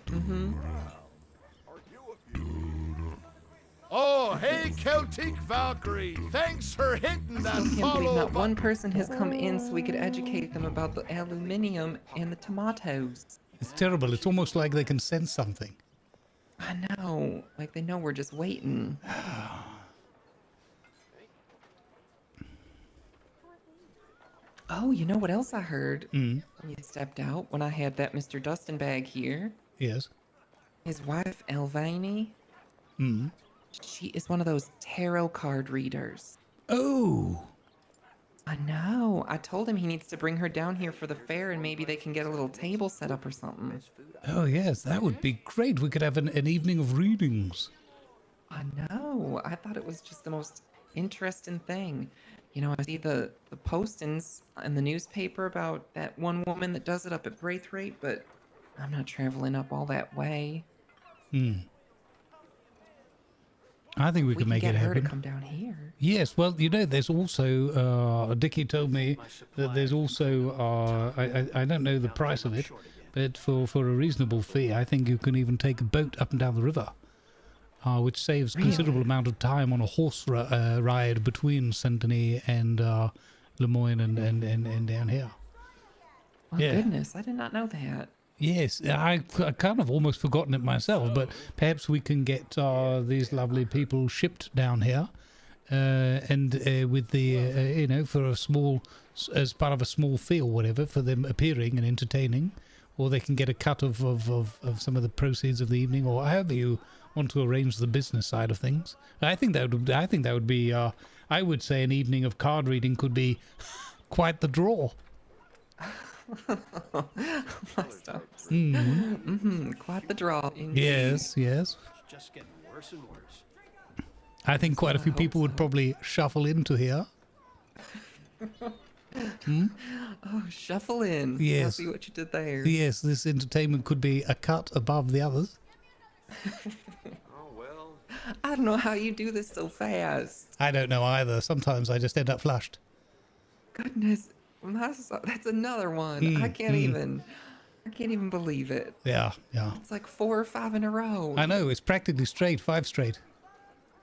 Oh, hey, Celtic Valkyrie. Thanks for hitting that I can't believe follow not one person has come in so we could educate them about the aluminium and the tomatoes. It's terrible. It's almost like they can sense something. I know. Like they know we're just waiting. Oh, you know what else I heard when you stepped out? When I had that Mr. Dustin bag here. Yes. His wife, Elvini, she is one of those tarot card readers. Oh. I know. I told him he needs to bring her down here for the fair and maybe they can get a little table set up or something. Oh, yes. That would be great. We could have an evening of readings. I know. I thought it was just the most interesting thing. You know, I see the postings in the newspaper about that one woman that does it up at Braithwaite, but I'm not traveling up all that way. I think we can make it happen. Her to come down here. Yes, well, you know, there's also, Dickie told me that there's also, I don't know the price of it, but for a reasonable fee, I think you can even take a boat up and down the river, which saves considerable amount of time on a horse ride between Saint-Denis and Lemoyne and down here. Oh, goodness, I did not know that. Yes, I kind of almost forgotten it myself, but perhaps we can get these lovely people shipped down here, and with the, for a small, as part of a small fee or whatever, for them appearing and entertaining, or they can get a cut of some of the proceeds of the evening, or however you want to arrange the business side of things. I think that would be. I would say an evening of card reading could be quite the draw. Quite the draw. Indeed. Yes, yes. Just getting worse and worse. I think quite a few people would probably shuffle into here. Oh, shuffle in. Yes. I see what you did there. Yes, this entertainment could be a cut above the others. Oh, well. I don't know how you do this so fast. I don't know either. Sometimes I just end up flushed. Goodness, that's another one. I can't even believe it. Yeah, yeah. It's like 4 or 5 in a row. I know, it's practically straight, 5 straight.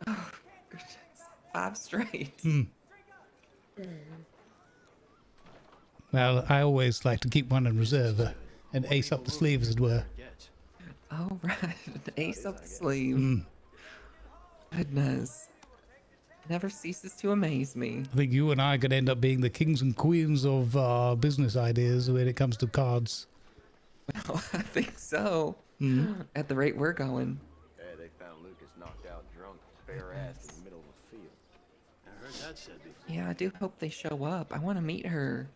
Oh, goodness. 5 straight. Well, I always like to keep one in reserve, an ace up the sleeve, as it were. Oh, right. An ace up the sleeve. Goodness. Never ceases to amaze me. I think you and I could end up being the kings and queens of business ideas when it comes to cards. Well, I think so. At the rate we're going. Hey, they found Lucas knocked out drunk, bare ass in the middle of a field. I heard that said before. Yeah, I do hope they show up. I want to meet her.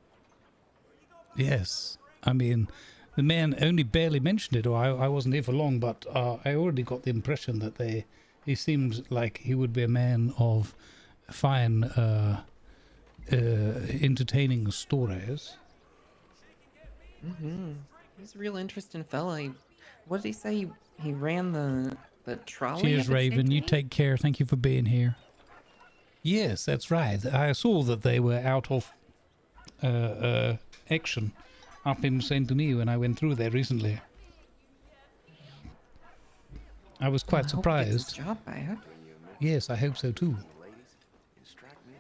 Yes. I mean, the man only barely mentioned it, or I wasn't here for long, but I already got the impression that he seemed like he would be a man of fine, entertaining stories. He's a real interesting fella. What did he say? He ran the trolley? Cheers, Raven. You take care. Thank you for being here. Yes, that's right. I saw that they were out of action up in Saint Denis when I went through there recently. I was quite surprised. Yes, I hope so too.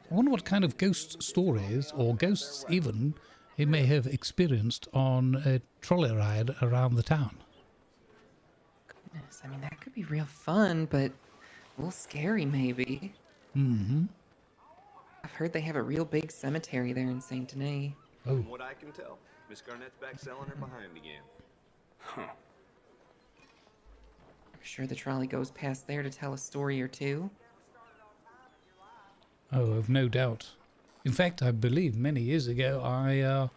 I wonder what kind of ghost stories, or ghosts even, he may have experienced on a trolley ride around the town. Goodness, I mean, that could be real fun, but a little scary maybe. I've heard they have a real big cemetery there in Saint Denis. Oh. From what I can tell, Miss Garnett's back selling her behind again. Huh. I'm sure the trolley goes past there to tell a story or two. Oh, I've no doubt. In fact, I believe many years ago I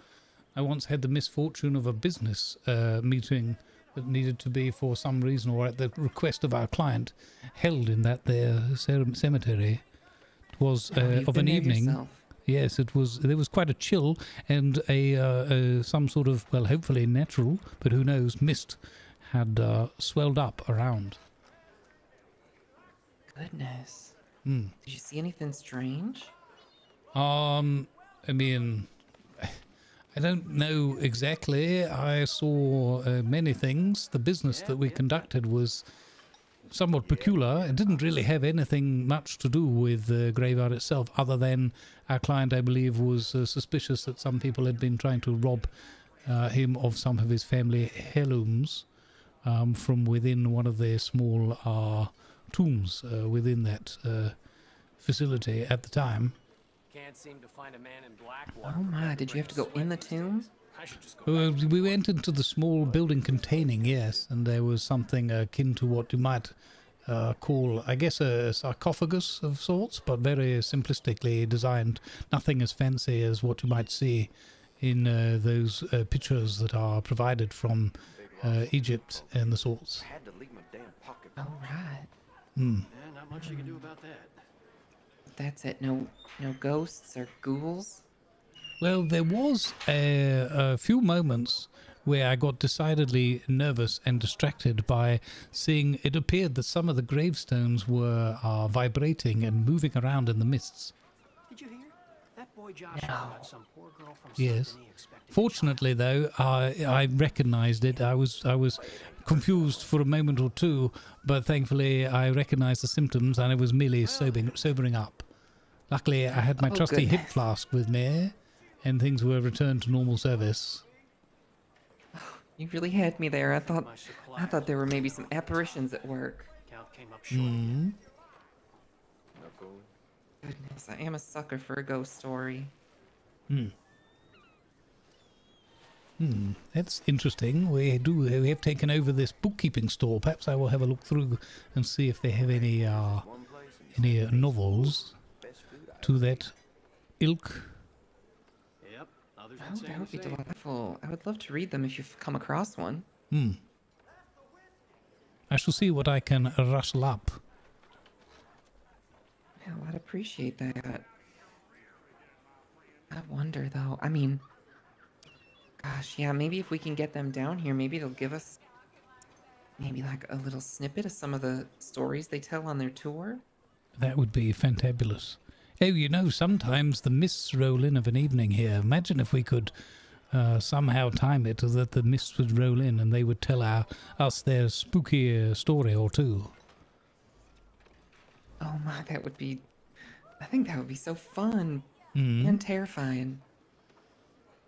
once had the misfortune of a business meeting that needed to be, for some reason or at the request of our client, held in that there cemetery. It was of an evening. Yourself. Yes, it was. There was quite a chill and some sort of, well, hopefully natural, but who knows, mist had swelled up around. Goodness. Did you see anything strange? I mean, I don't know exactly. I saw many things. The business that we conducted was somewhat peculiar. It didn't really have anything much to do with the graveyard itself, other than our client, I believe, was suspicious that some people had been trying to rob him of some of his family heirlooms from within one of their small tombs within that facility at the time. Can't seem to find a man in black. Oh my, did you have to go in the tomb? We went into the small building containing, yes, and there was something akin to what you might call, I guess, a sarcophagus of sorts, but very simplistically designed. Nothing as fancy as what you might see in those pictures that are provided from Egypt and the sorts. All right. Yeah, not much you can do about that. That's it. No ghosts or ghouls? Well, there was a few moments where I got decidedly nervous and distracted by seeing it appeared that some of the gravestones were vibrating and moving around in the mists. Did you hear? That boy Josh got some poor girl from Yes. Fortunately, though, I recognized it. I was confused for a moment or two, but thankfully I recognized the symptoms and it was merely sobering up. Luckily, I had my trusty hip flask with me, and things were returned to normal service. You really had me there. I thought there were maybe some apparitions at work. Goodness, I am a sucker for a ghost story. That's interesting. We have taken over this bookkeeping store. Perhaps I will have a look through and see if they have any novels to that ilk. Yep. Others Oh, that would be delightful. I would love to read them if you've come across one. I shall see what I can rustle up. Yeah, I'd appreciate that. I wonder, though. I mean, gosh, yeah, maybe if we can get them down here, maybe they'll give us maybe like a little snippet of some of the stories they tell on their tour. That would be fantabulous. Oh, you know, sometimes the mists roll in of an evening here. Imagine if we could somehow time it so that the mists would roll in and they would tell us their spooky story or two. Oh my, that would be... I think that would be so fun and terrifying.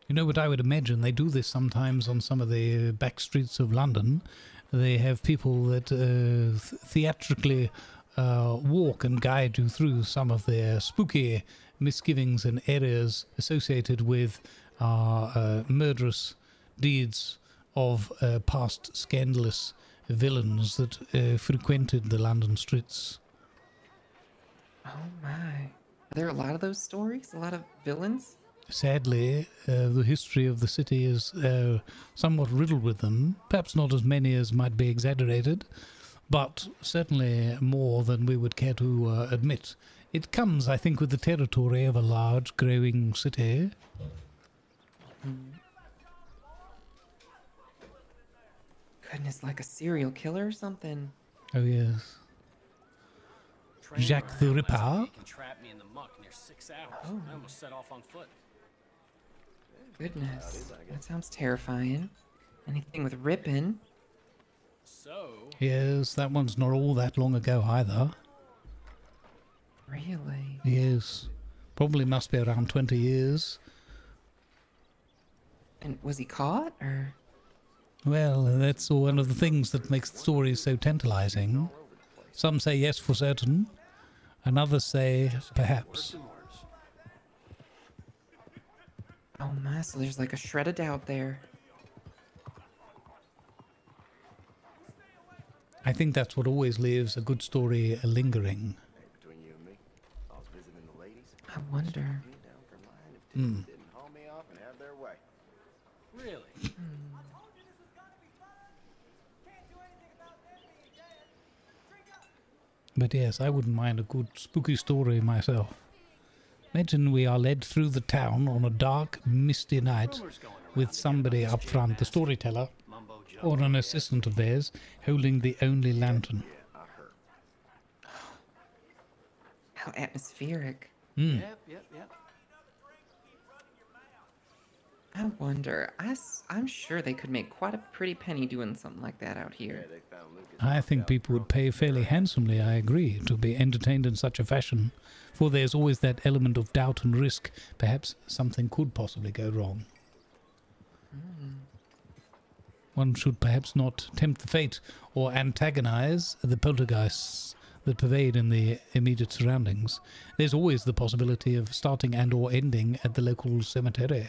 You know what I would imagine? They do this sometimes on some of the back streets of London. They have people that theatrically walk and guide you through some of their spooky misgivings and errors associated with murderous deeds of past scandalous villains that frequented the London streets. Oh my. Are there a lot of those stories? A lot of villains? Sadly, the history of the city is somewhat riddled with them. Perhaps not as many as might be exaggerated, but certainly more than we would care to admit. It comes, I think, with the territory of a large, growing city. Goodness, like a serial killer or something. Oh, yes. Jacques the Ripper. Can trap me in the muck near 6 hours. Oh. I almost set off on foot. Goodness, that sounds terrifying. Anything with ripping. So... Yes, that one's not all that long ago either. Really? Yes. Probably must be around 20 years. And was he caught, or...? Well, that's one of the things that makes the stories so tantalizing. Some say yes for certain, and others say perhaps. Oh my, so there's like a shred of doubt there. I think that's what always leaves a good story lingering. Between you and me, I was visiting the ladies. I wonder. Didn't haul me off and have their way. Really? But yes, I wouldn't mind a good spooky story myself. Imagine we are led through the town on a dark, misty night with somebody up front, the storyteller, or an assistant of theirs, holding the only lantern. How atmospheric. Yep. I wonder. I'm sure they could make quite a pretty penny doing something like that out here. I think people would pay fairly handsomely, I agree, to be entertained in such a fashion, for there's always that element of doubt and risk. Perhaps something could possibly go wrong. One should perhaps not tempt the fate or antagonize the poltergeists that pervade in the immediate surroundings. There's always the possibility of starting and or ending at the local cemetery.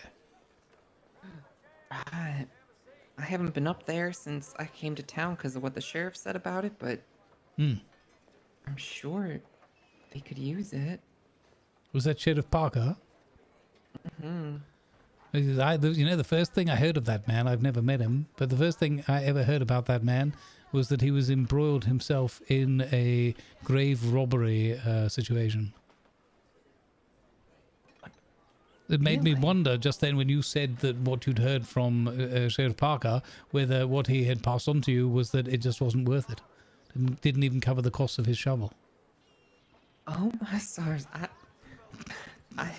Right. I haven't been up there since I came to town because of what the sheriff said about it, but I'm sure they could use it. Was that Sheriff Parker? The first thing I heard of that man, I've never met him, but the first thing I ever heard about that man was that he was embroiled himself in a grave robbery situation. It made me wonder just then when you said that what you'd heard from Sheriff Parker, whether what he had passed on to you was that it just wasn't worth it. Didn't even cover the cost of his shovel. Oh my stars,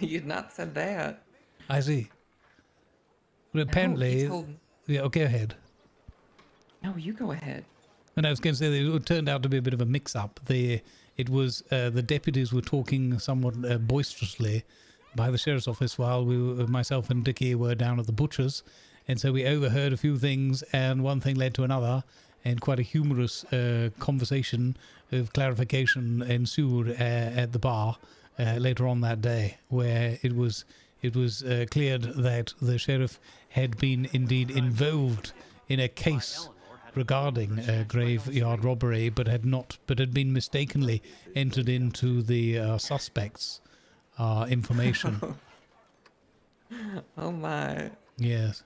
you'd not said that. I see. Well, apparently... Yeah, go ahead. No, you go ahead. And I was going to say that it turned out to be a bit of a mix-up. The deputies were talking somewhat boisterously by the sheriff's office while myself and Dickie were down at the butcher's, and so we overheard a few things, and one thing led to another, and quite a humorous conversation of clarification ensued at the bar later on that day, where it was it was cleared that the sheriff had been indeed involved in a case regarding graveyard robbery, but had been mistakenly entered into the suspect's information. Oh my. Yes.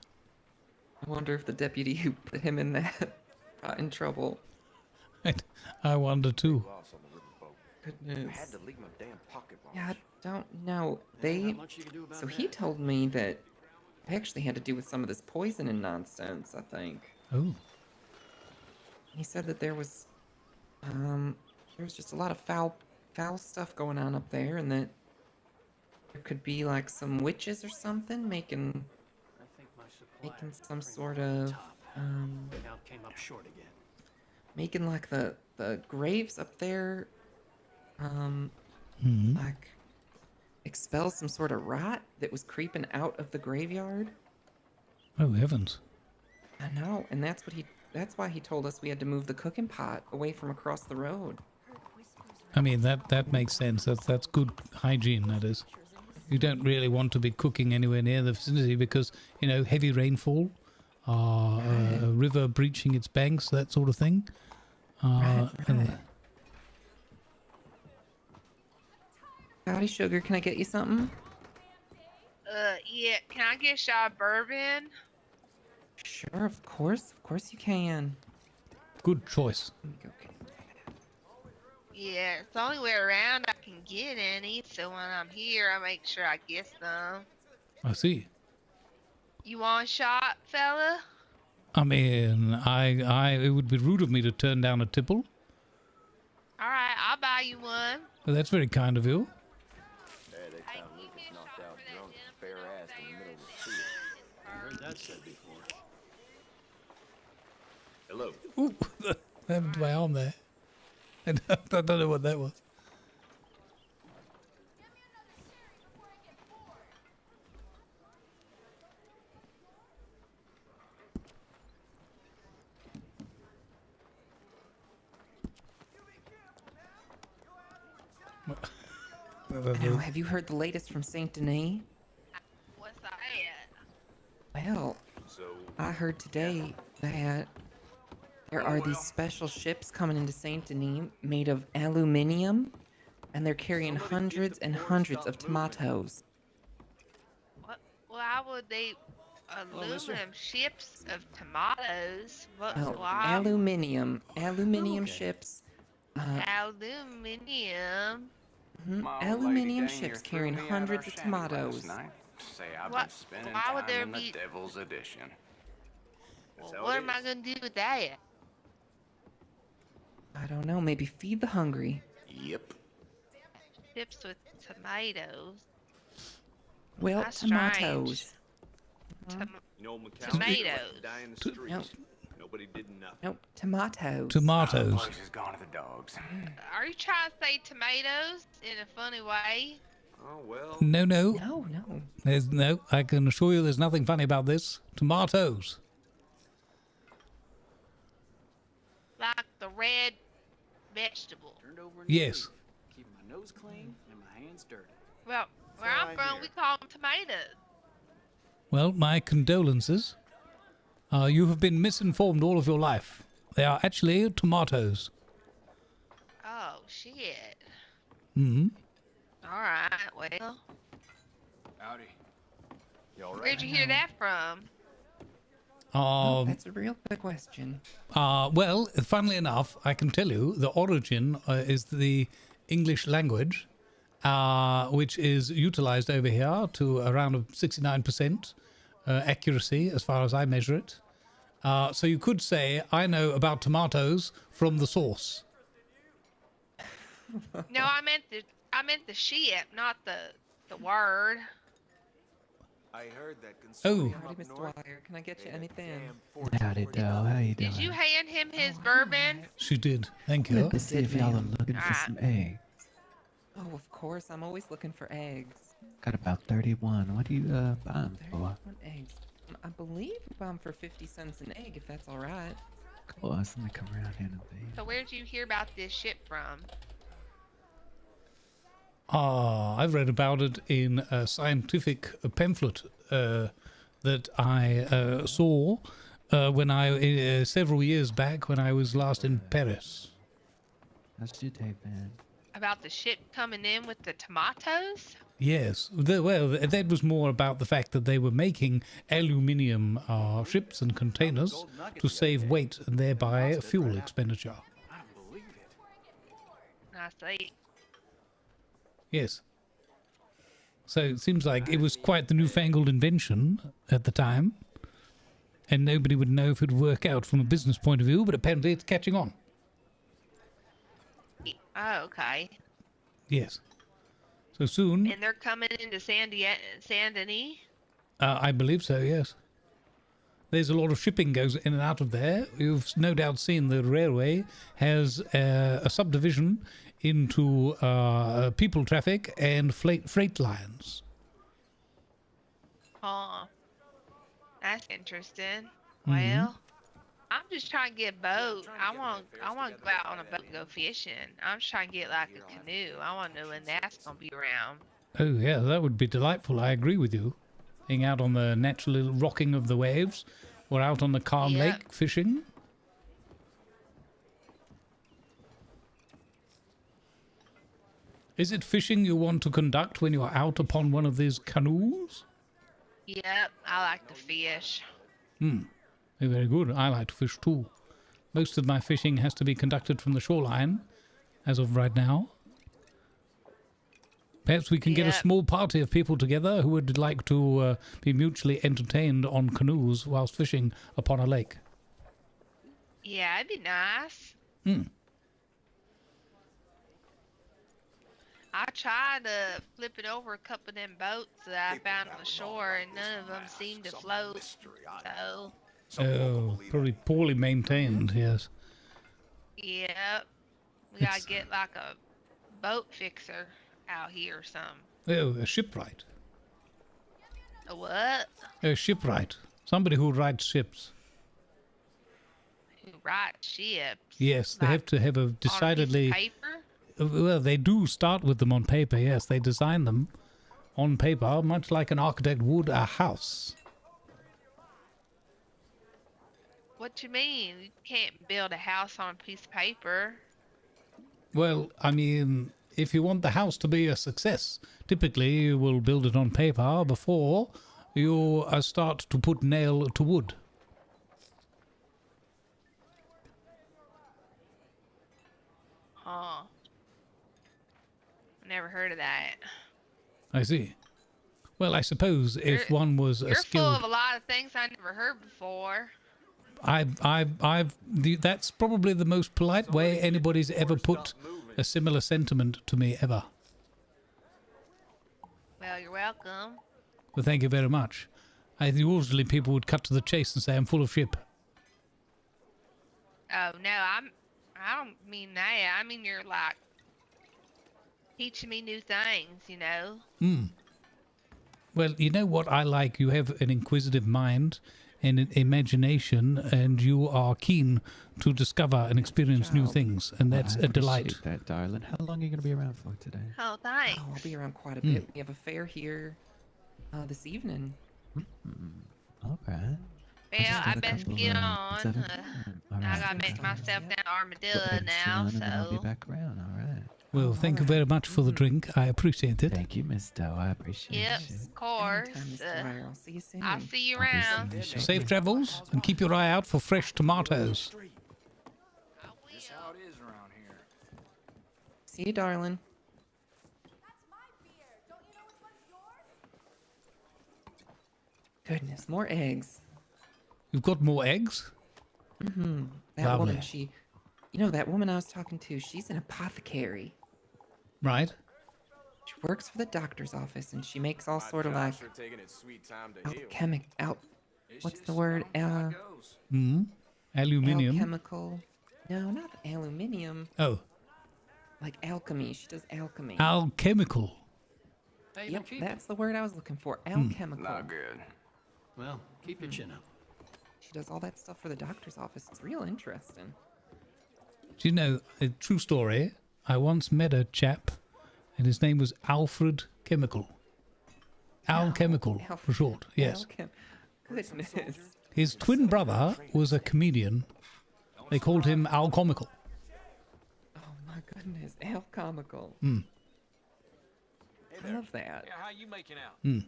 I wonder if the deputy who put him in that got in trouble. I wonder too. Goodness. I had to leave my damn pocket watch. Yeah, I don't know. So he told me that it actually had to do with some of this poison and nonsense, I think. Oh. He said that there was just a lot of foul stuff going on up there, and that there could be like some witches or something making some sort of came up short again. making like the graves up there like expel some sort of rot that was creeping out of the graveyard. Oh heavens. I know, and that's why he told us we had to move the cooking pot away from across the road. I mean, that makes sense. That's good hygiene, that is. You don't really want to be cooking anywhere near the vicinity because, you know, heavy rainfall, a river breaching its banks, that sort of thing. Right. Howdy, sugar. Can I get you something? Yeah. Can I get y'all bourbon? Sure, of course you can. Good choice. Yeah, it's the only way around I can get any, so when I'm here, I make sure I get some. I see. You want a shot, fella? I mean, it would be rude of me to turn down a tipple. Alright, I'll buy you one. Well, that's very kind of you. Hey, they found Lucas knocked out drunk, bare ass in the middle of the field. I heard that said before. Hello. Ooh, what happened to my arm there? I don't know what that was. Now, have you heard the latest from Saint Denis? What's that? Well, I heard today that there are these special ships coming into Saint Denis made of aluminium, and they're carrying hundreds and hundreds of tomatoes. What? Why would they aluminum ships of tomatoes? Well, Why? aluminium ships. Aluminium. Aluminium ships carrying hundreds of tomatoes. Say I've What? been spending Why would time there in the be- Devil's Edition. Well, what am I gonna do with that? I don't know, maybe feed the hungry. Yep. Chips with tomatoes. Well, That's tomatoes. Tom- You know, tomatoes. die in the streets. Nope. Nobody did nothing. Nope, tomatoes. Tomatoes. The place has gone to the dogs. Are you trying to say tomatoes in a funny way? Oh, well. No. No. There's no. I can assure you, there's nothing funny about this. Tomatoes. Like the red vegetable. Turned over in Yes. the leaf. Keep my nose clean and my hands dirty. Well, where I'm from, we call them tomatoes. Well, my condolences. You have been misinformed all of your life. They are actually tomatoes. Oh, shit. Hmm. Alright, well. Howdy. You all right? Where'd you hear that from? That's a real good question. Well, funnily enough, I can tell you the origin is the English language, which is utilized over here to around 69% accuracy as far as I measure it. So you could say I know about tomatoes from the source. No, I meant the ship, not the word. I heard that Oh. Howdy, Mr. Dwyer. Can I get you anything? Howdy, Doe. How you doing? Did you hand him his bourbon? She did. Thank you. Look to see if y'all are looking for some eggs. Oh, of course. I'm always looking for eggs. Got about 31. What do you buy 'em for? 31 eggs. I believe we buy 'em for 50 cents an egg, if that's all right. Close. Let me come around here and be. So where'd you hear about this ship from? I've read about it in a scientific pamphlet that I saw when I several years back when I was last in Paris. How's your day, man? About the ship coming in with the tomatoes? Yes, well, that was more about the fact that they were making aluminium ships and containers to save weight and thereby fuel expenditure. I see. Yes. So it seems like it was quite the newfangled invention at the time, and nobody would know if it would work out from a business point of view, but apparently it's catching on. Oh, okay. Yes. So soon... And they're coming into Saint Denis? I believe so, yes. There's a lot of shipping goes in and out of there. You've no doubt seen the railway has a subdivision into people traffic and freight lines. Oh, that's interesting. Mm-hmm. Well, I'm just trying to get a boat. I want to go out on a boat and go fishing. I'm just trying to get like a canoe. I want to know when that's gonna be around. Oh yeah, that would be delightful. I agree with you. Being out on the natural rocking of the waves, or out on the calm lake fishing. Is it fishing you want to conduct when you are out upon one of these canoes? Yep, I like to fish. Very good. I like to fish too. Most of my fishing has to be conducted from the shoreline, as of right now. Perhaps we can get a small party of people together who would like to be mutually entertained on canoes whilst fishing upon a lake. Yeah, it'd be nice. I tried flipping over a couple of them boats that I found on the shore, and none of them seemed to float. So. Oh, probably poorly maintained, yes. Yep. We gotta get like a boat fixer out here or something. Oh, a shipwright. A what? A shipwright. Somebody who writes ships. Who writes ships? Yes, they have to have a decidedly... On a piece of paper? Well, they do start with them on paper, yes. They design them on paper, much like an architect would a house. What you mean? You can't build a house on a piece of paper. Well, I mean, if you want the house to be a success, typically you will build it on paper before you start to put nail to wood. Huh. Never heard of that. I see. Well, I suppose if one was a You're skilled... full of a lot of things I never heard before. That's probably the most polite way anybody's ever put a similar sentiment to me ever. Well, you're welcome. Well, thank you very much. Usually people would cut to the chase and say, I'm full of ship. Oh, no, I don't mean that. I mean, you're like teaching me new things, you know? Well, you know what I like? You have an inquisitive mind and an imagination, and you are keen to discover and experience new things, and that's a delight. That, darling. How long are you going to be around for today? Oh, thanks. Oh, I'll be around quite a bit. We have a fair here this evening. All right. Well, I best get on. I gotta make myself down to Armadillo now, so... I'll be back around, all right. Well, thank you very much for the drink. I appreciate it. Thank you, Miss Doe. I appreciate Yep, it. of course. I'll see you soon. I'll see you around. Safe travels, and keep your eye out for fresh tomatoes. Just how it is around here. See you, darling. Goodness, more eggs. You've got more eggs? Mm-hmm. That Lovely. woman, you know, that woman I was talking to, she's an apothecary. Right. She works for the doctor's office, and she makes all sort of like what's the word? Aluminium. Alchemical. No, not aluminium. Oh. Like alchemy. She does alchemy. Alchemical. Yep, that's the word I was looking for. Alchemical. Not good. Well, keep your chin up. She does all that stuff for the doctor's office. It's real interesting. Do you know, a true story, I once met a chap, and his name was Alfred Chemical. Al Chemical, for short, yes. Goodness. His twin brother was a comedian. They called him Al Comical. Oh my goodness, Al Comical. Hmm. I love that. Yeah, how you making out? Hmm.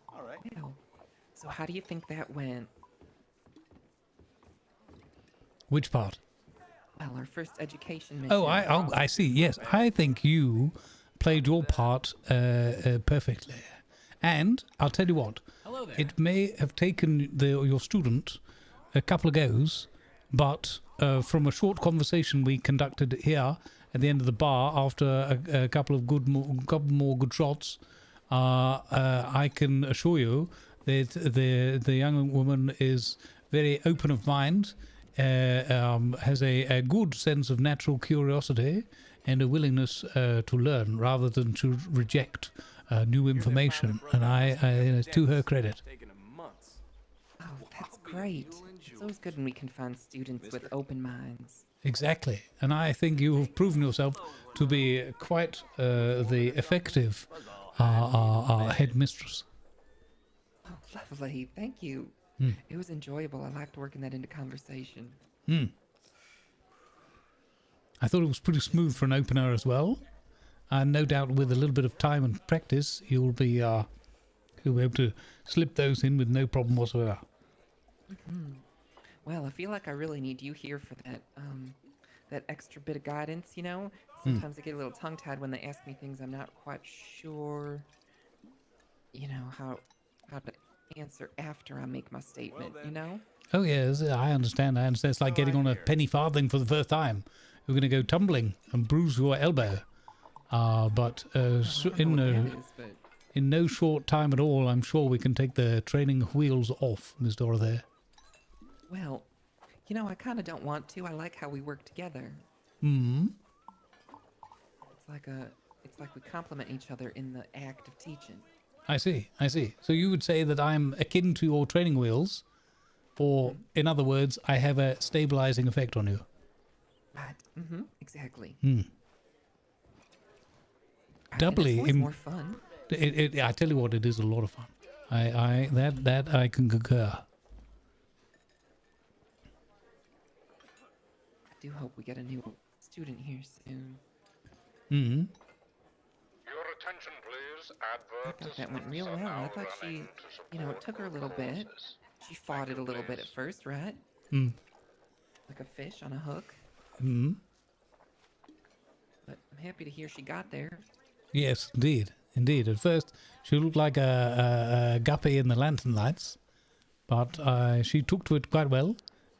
All right. Well, so how do you think that went? Which part? Well, our first education mission. Oh, I see. Yes, I think you played your part perfectly. And I'll tell you what, it may have taken your student a couple of goes, but from a short conversation we conducted here at the end of the bar after a couple more good shots, I can assure you that the young woman is very open of mind, has a good sense of natural curiosity and a willingness to learn rather than to reject new information, and to her credit. Oh, that's great. It's always good when we can find students with open minds. Exactly, and I think you have proven yourself to be quite the effective headmistress. Oh, lovely. Thank you. It was enjoyable. I liked working that into conversation. I thought it was pretty smooth for an opener as well. And no doubt with a little bit of time and practice, you'll be able to slip those in with no problem whatsoever. Well, I feel like I really need you here for that that extra bit of guidance, you know? Sometimes I get a little tongue-tied when they ask me things I'm not quite sure, you know, how to answer after I make my statement, you know? Oh, yes, I understand. It's like getting on a penny farthing for the first time. You're going to go tumbling and bruise your elbow. But in no short time at all, I'm sure we can take the training wheels off, Miss Dorothy. Well, you know, I kind of don't want to. I like how we work together. It's like we complement each other in the act of teaching. I see. So you would say that I'm akin to your training wheels, or in other words, I have a stabilizing effect on you. Right. Exactly. Doubly more fun. I tell you what, it is a lot of fun. That I can concur. I do hope we get a new student here soon. Your attention, please. I thought that went real well. I thought she, you know, it took her a little bit. She fought it a little bit at first, right? Like a fish on a hook. But I'm happy to hear she got there. Yes, indeed. At first, she looked like a guppy in the lantern lights, but she took to it quite well,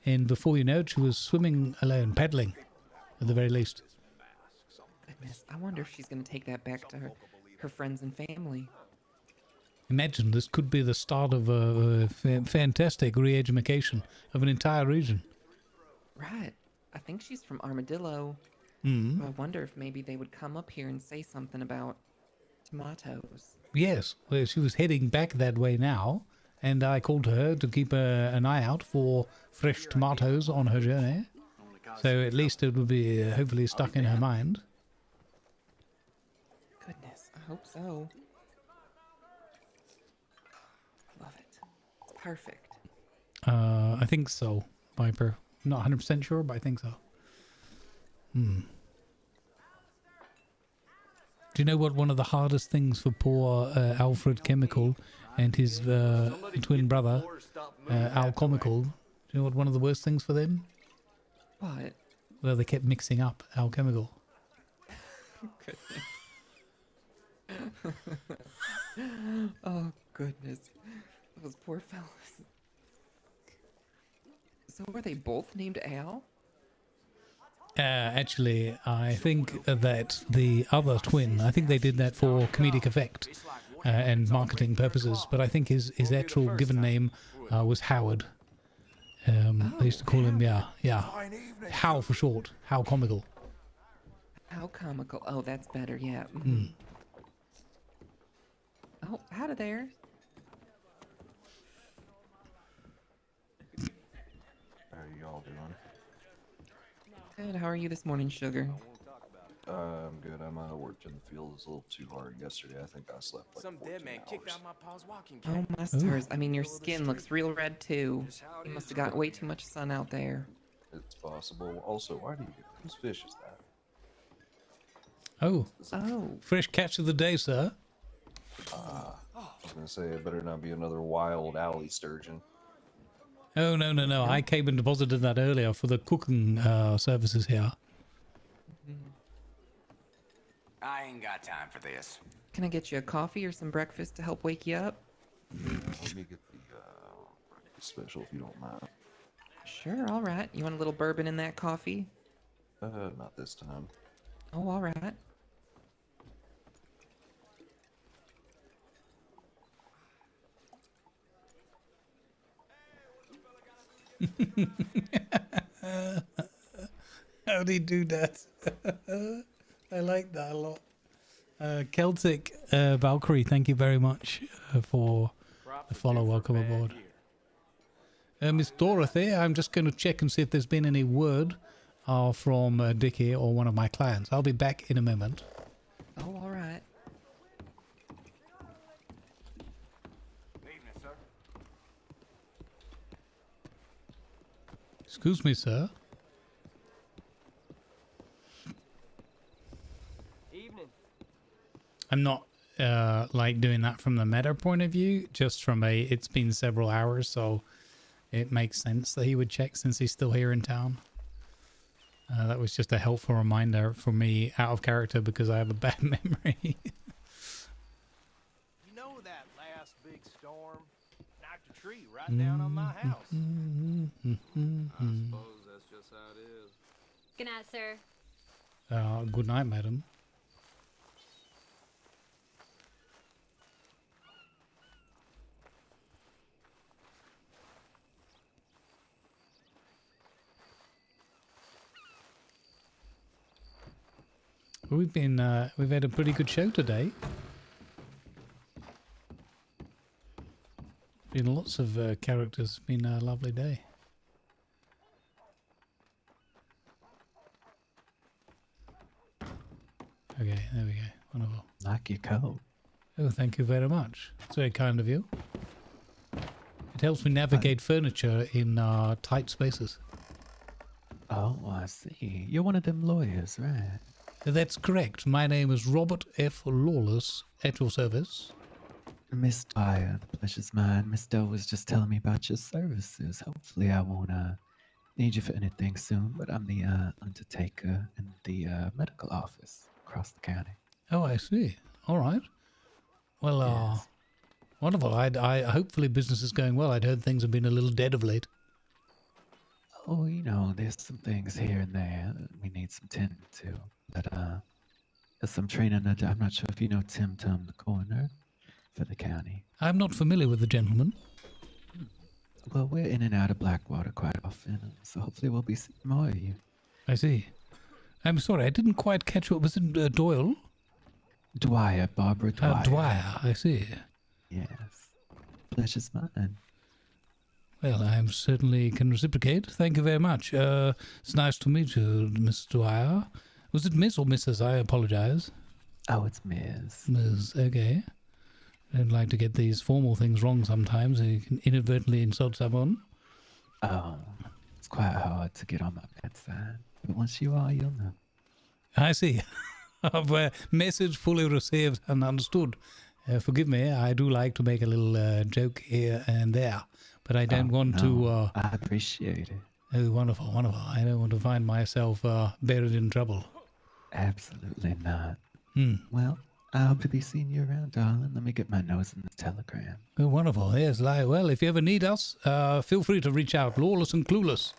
and before you know it, she was swimming alone, paddling, at the very least. Goodness, I wonder if she's going to take that back to her friends and family. Imagine this could be the start of a fantastic re-education of an entire region. Right. I think she's from Armadillo. I wonder if maybe they would come up here and say something about tomatoes. Yes, well, she was heading back that way now, and I called her to keep an eye out for fresh tomatoes on her journey. So at least it would be hopefully stuck in her mind. Goodness, I hope so. Love it. It's perfect. I think so, Viper. I'm not 100% sure, but I think so. Do you know what one of the hardest things for poor Alfred Chemical and his twin brother, Al Comical, do you know what one of the worst things for them? What? Well, they kept mixing up Al Chemical. Oh, goodness. Those poor fellas. So were they both named Al? Actually, I think that the other twin, I think they did that for comedic effect and marketing purposes, but I think his actual given name was Howard. They used to call him, How for short, How Comical. How comical. Oh, that's better, yeah. Oh, howdy there. How are y'all doing? Good, how are you this morning, sugar? I'm good. I'm out of work in the field was a little too hard yesterday. I think I slept like Some 14 dead man hours. kicked out my pa's walking Oh, cane. my stars. I mean, your skin looks real red, too. You must have got way too much sun out there. It's possible. Also, why do you get whose fish is that? Oh. Oh. Fresh catch of the day, sir. I was gonna say it better not be another wild alley sturgeon. Oh, no, no, no. I came and deposited that earlier for the cooking services here. I ain't got time for this. Can I get you a coffee or some breakfast to help wake you up? Let me get the breakfast special if you don't mind. Sure, all right. You want a little bourbon in that coffee? Not this time. Oh, all right. How'd he do that? I like that a lot. Celtic Valkyrie, thank you very much for the follow. Welcome aboard. Miss Dorothy, I'm just going to check and see if there's been any word from Dickie or one of my clients. I'll be back in a moment. Oh, all right. Evening, sir. Excuse me, sir. Evening. I'm not like doing that from the meta point of view, just from it's been several hours, so it makes sense that he would check since he's still here in town. That was just a helpful reminder for me out of character because I have a bad memory. You know that last big storm knocked a tree right down on my house. I suppose that's just how it is. Good night, sir. Good night, madam. We've had a pretty good show today. Been lots of characters. Been a lovely day. Okay, there we go. Wonderful. Like your coat. Oh, thank you very much. It's very kind of you. It helps me navigate furniture in tight spaces. Oh, I see. You're one of them lawyers, right? That's correct. My name is Robert F. Lawless, at your service. Miss Dwyer, the pleasure's mine. Miss Doe was just telling me about your services. Hopefully I won't need you for anything soon, but I'm the undertaker in the medical office across the county. Oh, I see. All right. Well, Yes. wonderful. I hopefully business is going well. I'd heard things have been a little dead of late. Oh, you know, there's some things here and there that we need some tending to. But there's some training. I'm not sure if you know Tim Tum, the coroner for the county. I'm not familiar with the gentleman. Well, we're in and out of Blackwater quite often, so hopefully we'll be seeing more of you. I see. I'm sorry, I didn't quite catch what was it, Doyle? Dwyer, Barbara Dwyer. Dwyer, I see. Yes. Pleasure's mine. Well, I certainly can reciprocate. Thank you very much. It's nice to meet you, Miss Dwyer. Was it Miss or Mrs.? I apologize. Oh, it's Ms. Ms. Okay. I don't like to get these formal things wrong sometimes. You can inadvertently insult someone. Oh, it's quite hard to get on my bad side. But once you are, you'll know. I see. Message fully received and understood. Forgive me, I do like to make a little joke here and there, but I don't want to... I appreciate it. Oh, wonderful, wonderful. I don't want to find myself buried in trouble. Absolutely not. Hmm. Well, I hope to be seeing you around, darling. Let me get my nose in the telegram. Oh, wonderful. Yes, well, if you ever need us, feel free to reach out. Lawless and Clueless.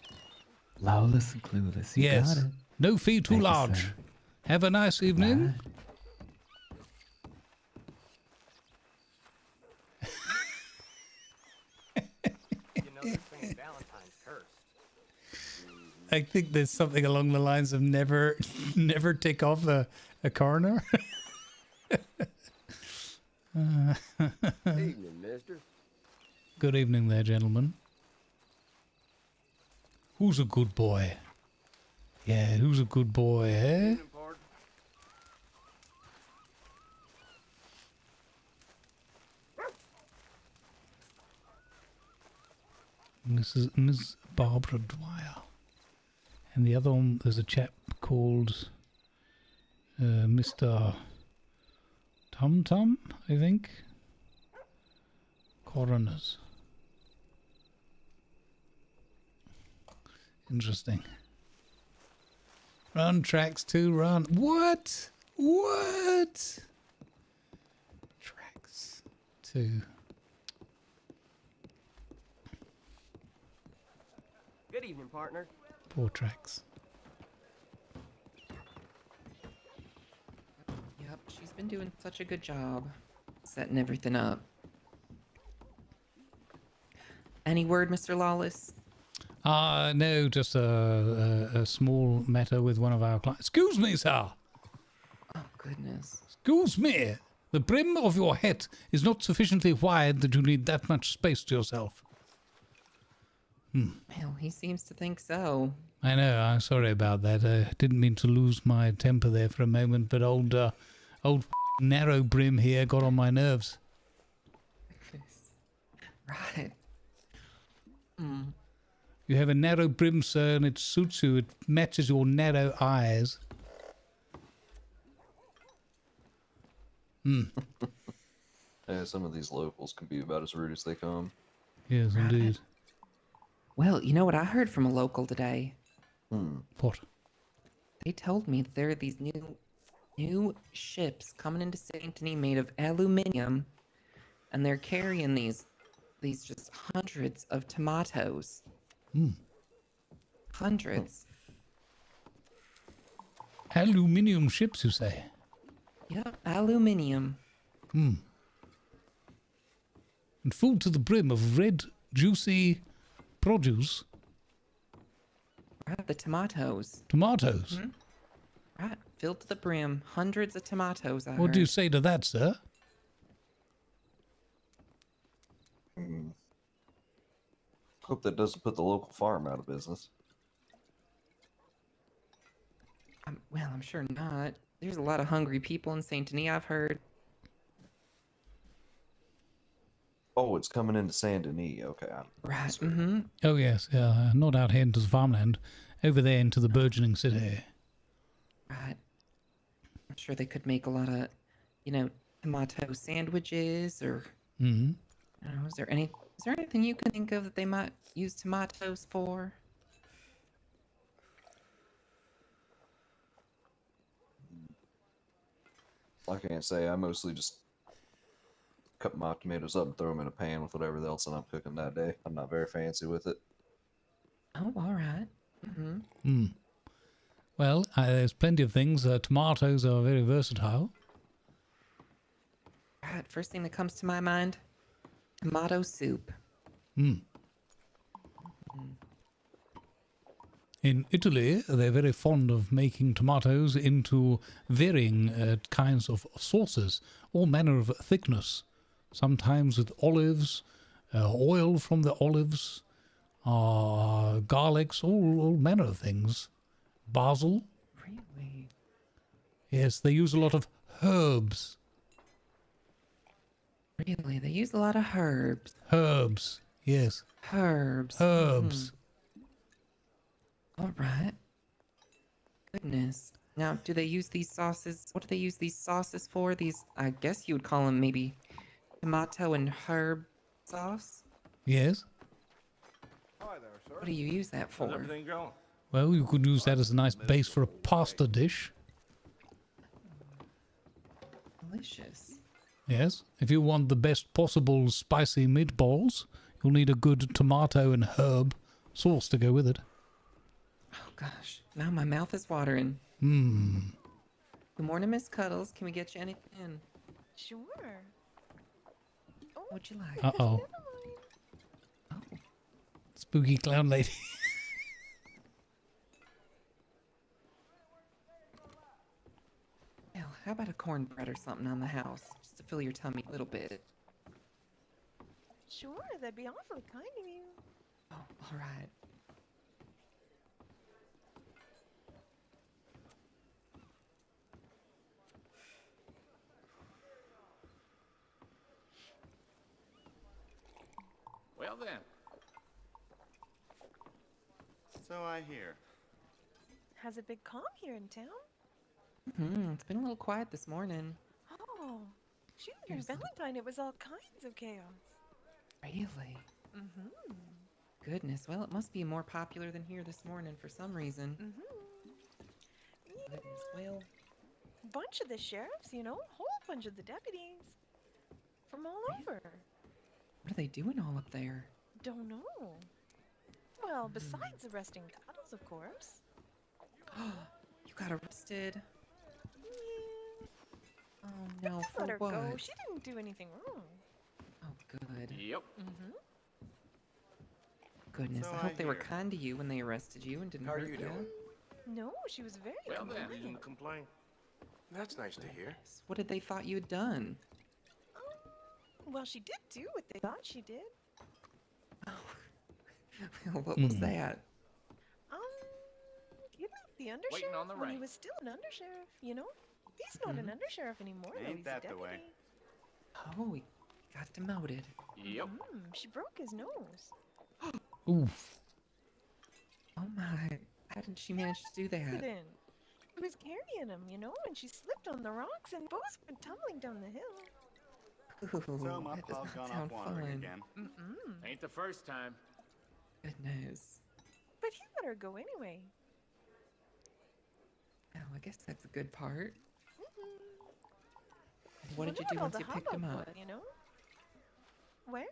Lawless and Clueless. You Yes. got it. No fee too Thank you, large. sir. Have a nice evening. You know this thing is Valentine's cursed. I think there's something along the lines of never take off a coroner. Evening, mister. Good evening there, gentlemen. Who's a good boy? Yeah, who's a good boy, eh? This is Ms. Barbara Dwyer. And the other one, there's a chap called Mr. Tum Tum, I think. Coroners. Interesting. Run, tracks 2, run. What? What? Tracks 2. Good evening, partner. Poor tracks. Yep, she's been doing such a good job setting everything up. Any word, Mr. Lawless? No, just a small matter with one of our clients. Excuse me, sir. Oh, goodness. Excuse me. The brim of your hat is not sufficiently wide that you need that much space to yourself. Well, he seems to think so. I know, I'm sorry about that. I didn't mean to lose my temper there for a moment, but old narrow brim here got on my nerves. Right. You have a narrow brim, sir, and it suits you. It matches your narrow eyes. Yeah, some of these locals can be about as rude as they come. Yes, indeed. Well, you know what I heard from a local today? What? They told me that there are these new ships coming into Saint Denis made of aluminium, and they're carrying these just hundreds of tomatoes. Hundreds. Aluminium ships, you say? Yep, aluminium. And full to the brim of red, juicy produce. Right, the tomatoes. Tomatoes? Right, filled to the brim. Hundreds of tomatoes, I What do you heard. say to that, sir? Hope that doesn't put the local farm out of business. Well, I'm sure not. There's a lot of hungry people in Saint Denis, I've heard. Oh, it's coming into Saint Denis. Okay. Right. Oh, yes. Yeah, not out here into the farmland. Over there into the burgeoning city. Right. I'm sure they could make a lot of, tomato sandwiches or. I don't know, is there anything you can think of that they might use tomatoes for? I can't say. I mostly just cut my tomatoes up and throw them in a pan with whatever else I'm cooking that day. I'm not very fancy with it. Oh, all right. Well, there's plenty of things. Tomatoes are very versatile. Right, first thing that comes to my mind, tomato soup. In Italy, they're very fond of making tomatoes into varying kinds of sauces, all manner of thickness. Sometimes with olives, oil from the olives, garlics, all manner of things. Basil. Really? Yes, they use a lot of herbs. Really? They use a lot of herbs. Herbs, yes. Herbs. Herbs. All right. Goodness. Now, do they use these sauces? What do they use these sauces for? These, I guess you would call them maybe tomato and herb sauce? Yes. Hi there, sir. What do you use that for? How's everything going? Well, you could use that as a nice base for a pasta dish. Delicious. Yes. If you want the best possible spicy meatballs, you'll need a good tomato and herb sauce to go with it. Oh, gosh. Now my mouth is watering. Good morning, Miss Cuddles. Can we get you anything? Sure. What'd you like? Uh-oh. Spooky clown lady. Well, how about a cornbread or something on the house? Just to fill your tummy a little bit. Sure, that'd be awfully kind of you. Oh, all right. Well then, So I hear. Has it been calm here in town? It's been a little quiet this morning. Oh, shoot, your Valentine, it was all kinds of chaos. Really? Mm-hmm. Goodness, well, it must be more popular than here this morning for some reason. Goodness, well. Bunch of the sheriffs, you know, whole bunch of the deputies. From all over. What are they doing all up there? Don't know. Well, besides arresting Cuddles, of course. You got arrested? Yeah. Oh no, Just for let her what? go. She didn't do anything wrong. Oh, good. Yep. Goodness, So I hope I they were hear. kind to you when they arrested you and didn't How are hurt you you. doing? No, she was very Well, then. compliant. Reason to complain? That's nice to hear. What did they thought you had done? Well, she did do what they thought she did. What was that? Kidnapped the Waiting undersheriff on the when he rain. was still an undersheriff, you know? He's not an undersheriff anymore, though. Ain't He's that a the way? deputy. Oh, he got demoted. Yep. She broke his nose. Oof. Oh my, how did she manage to do that? Accident. She was carrying him, you know, and she slipped on the rocks and both went tumbling down the hill. Ooh, So my that does pa's not gone sound off wandering fun. again. Ain't the first time. Goodness. But he let her go anyway. Well, I guess that's a good part. What Wonder did you do all once the you picked him hubbub up? was, you know? Where?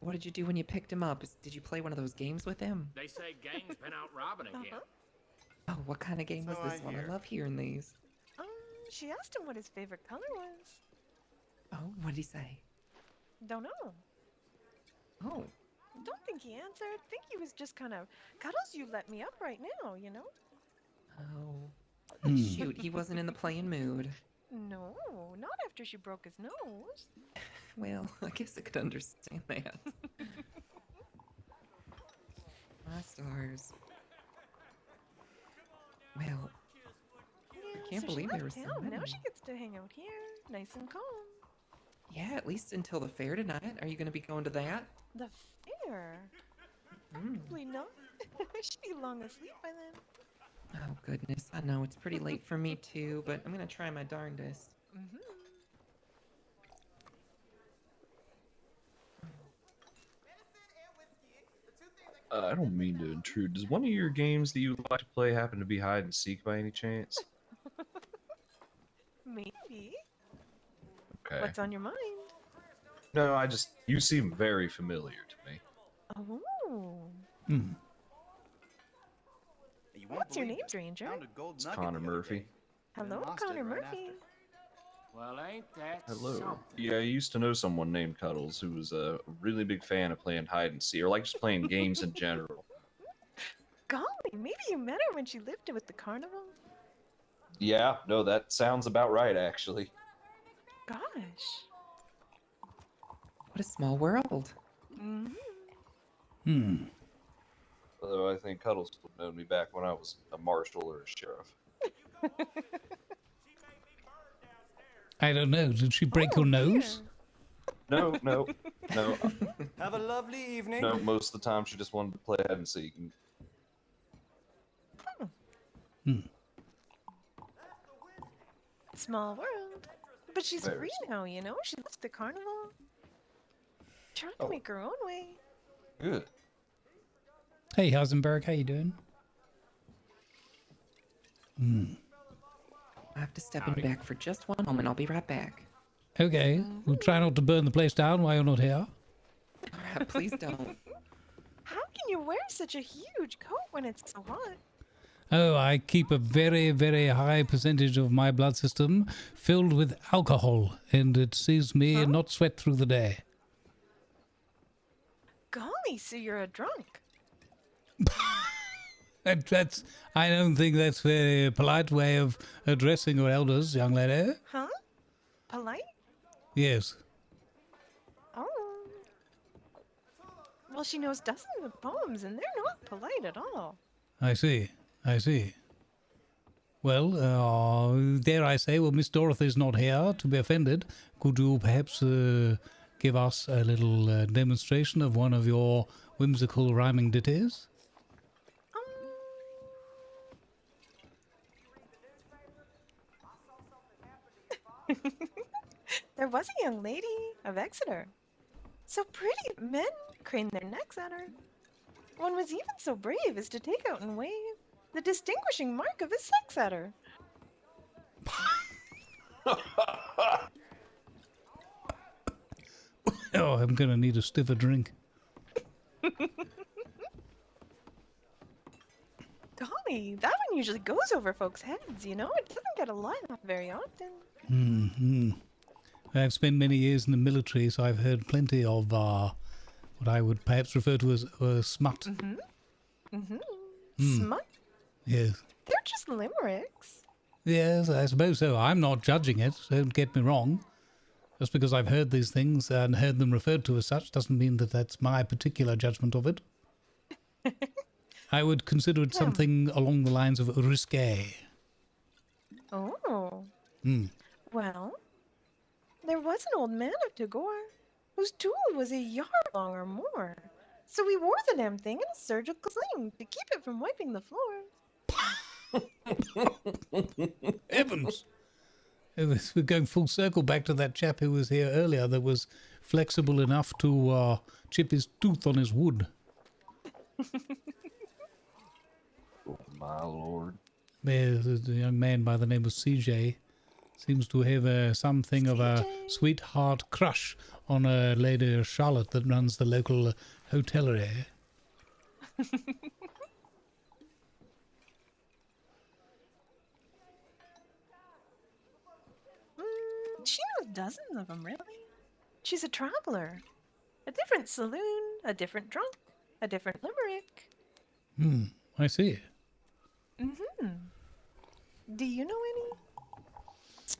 What did you do when you picked him up? Did you play one of those games with him? They say gang's been out robbing again. Oh, what kind of game was So this I one? hear. I love hearing these. She asked him what his favorite color was. Oh, what did he say? Don't know. Oh, Don't think he answered. Think he was just kind of, Cuddles, you let me up right now, you know? oh. Shoot, he wasn't in the playing mood. No, not after she broke his nose. Well, I guess I could understand that. My stars. Well, Yeah, can't so believe she there left were so town. Now many. she gets to hang out here, nice and calm. yeah, at least until the fair tonight. Are you going to be going to that? The fair? Probably not. She'd be long asleep by then. Oh, goodness. I know it's pretty late for me, too, but I'm going to try my darndest. I don't mean to intrude. Does one of your games that you like to play happen to be hide and seek by any chance? Maybe. Okay. What's on your mind? No, you seem very familiar to me. Oh. You won't What's your believe name, it. stranger? Found a gold It's nugget Connor the other Murphy. day. Hello, lost it Connor right Murphy. Well, ain't that Hello. something? Yeah, I used to know someone named Cuddles who was a really big fan of playing hide and seek, or like just playing games in general. Golly, maybe you met her when she lived with the carnival? Yeah, no, that sounds about right, actually. Gosh. What a small world. Although I think Cuddles would have known me back when I was a marshal or a sheriff. I don't know. Did she break your nose? No. Have a lovely evening. No, most of the time she just wanted to play hide and seek. Small world. But she's Very free now, you know? She left the carnival. Trying to Oh. make her own way. Good. Hey, Heisenberg, how you doing? I have to step in back for just one moment. I'll be right back. Okay, we'll try not to burn the place down while you're not here. Please don't. How can you wear such a huge coat when it's so hot? Oh, I keep a very, very high percentage of my blood system filled with alcohol, and it sees me not sweat through the day. Golly, so you're a drunk. I don't think that's a very polite way of addressing your elders, young lady. Huh? Polite? Yes. Oh. Well, she knows dozens of poems, and they're not polite at all. I see. Well, dare I say, well, Miss Dorothy's not here to be offended. Could you perhaps give us a little demonstration of one of your whimsical rhyming ditties? There was a young lady of Exeter. So pretty men craned their necks at her. One was even so brave as to take out and wave the distinguishing mark of his sex at her. Oh, I'm gonna need a stiffer drink. Golly, that one usually goes over folks' heads, you know? It doesn't get a laugh very often. Hmm. I've spent many years in the military, so I've heard plenty of what I would perhaps refer to as smut. Smut? Yes. They're just limericks. Yes, I suppose so. I'm not judging it, don't get me wrong. Just because I've heard these things and heard them referred to as such doesn't mean that that's my particular judgment of it. I would consider it something along the lines of risque. Oh. Hmm. Well, there was an old man of Tagore whose tool was a yard long or more. So we wore the damn thing in a surgical sling to keep it from wiping the floor. Heavens! We're going full circle back to that chap who was here earlier that was flexible enough to chip his tooth on his wood. Oh, my lord. There's a young man by the name of CJ. Seems to have something of a sweetheart crush on a lady Charlotte that runs the local hotellerie. She knows dozens of them, really. She's a traveler. A different saloon, a different drunk, a different limerick. I see. Do you know any?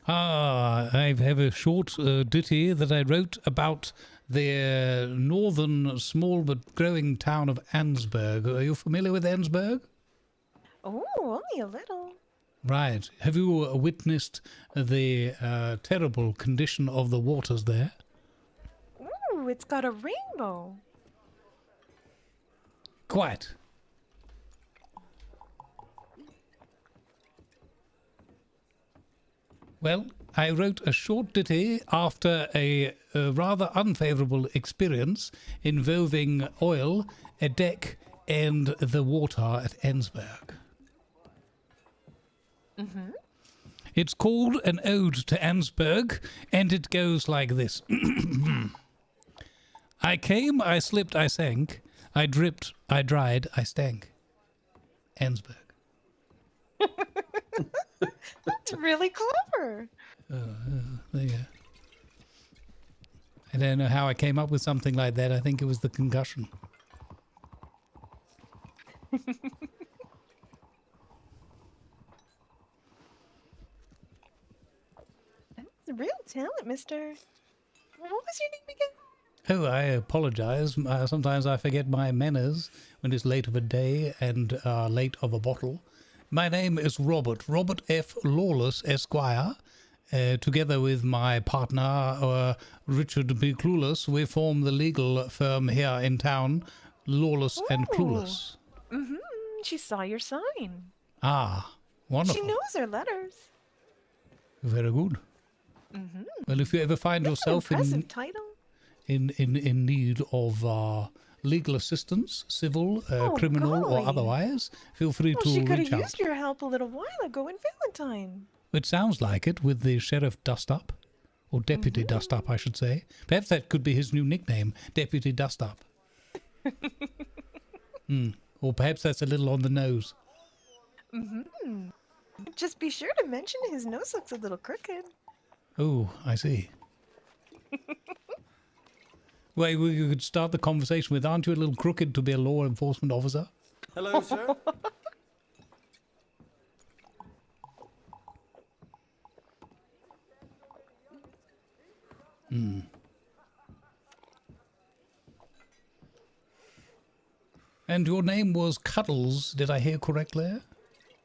I have a short ditty that I wrote about the northern, small but growing town of Ansberg. Are you familiar with Ansberg? Oh, only a little. Right. Have you witnessed the terrible condition of the waters there? Ooh, it's got a rainbow. Quite. Well, I wrote a short ditty after a rather unfavourable experience involving oil, a deck, and the water at Ansberg. It's called An Ode to Ansberg, and it goes like this. I came, I slipped, I sank. I dripped, I dried, I stank. Ansberg. That's really clever. There you go. I don't know how I came up with something like that. I think it was the concussion. That's a real talent, mister. What was your name again? Oh, I apologize. Sometimes I forget my manners when it's late of a day and late of a bottle. My name is Robert F. Lawless, Esquire. Together with my partner, Richard B. Clueless, we form the legal firm here in town, Lawless and Clueless. She saw your sign. Ah, wonderful. She knows her letters. Very good. Well, if you ever find yourself impressive title. in need of legal assistance, civil, criminal, or otherwise, feel free to she could reach have out. used your help a little while ago in Valentine. It sounds like it with the Sheriff Dustup, or Deputy Dustup, I should say. Perhaps that could be his new nickname, Deputy Dustup. Or perhaps that's a little on the nose. Just be sure to mention his nose looks a little crooked. Oh, I see. Well, we could start the conversation with, aren't you a little crooked to be a law enforcement officer? Hello, sir. And your name was Cuddles, did I hear correctly?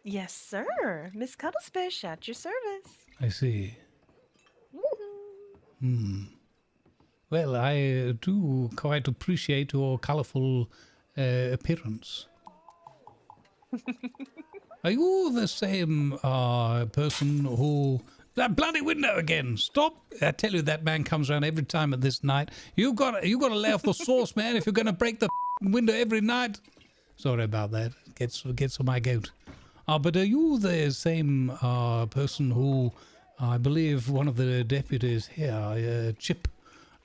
Yes, sir. Miss Cuddlespish at your service. I see. Well, I do quite appreciate your colourful appearance. Are you the same person who That bloody window again. Stop. I tell you, that man comes around every time at this night. You got to lay off the sauce, man, if you're going to break the window every night. Sorry about that. Gets on my goat. But are you the same person who, I believe one of the deputies here, Chip,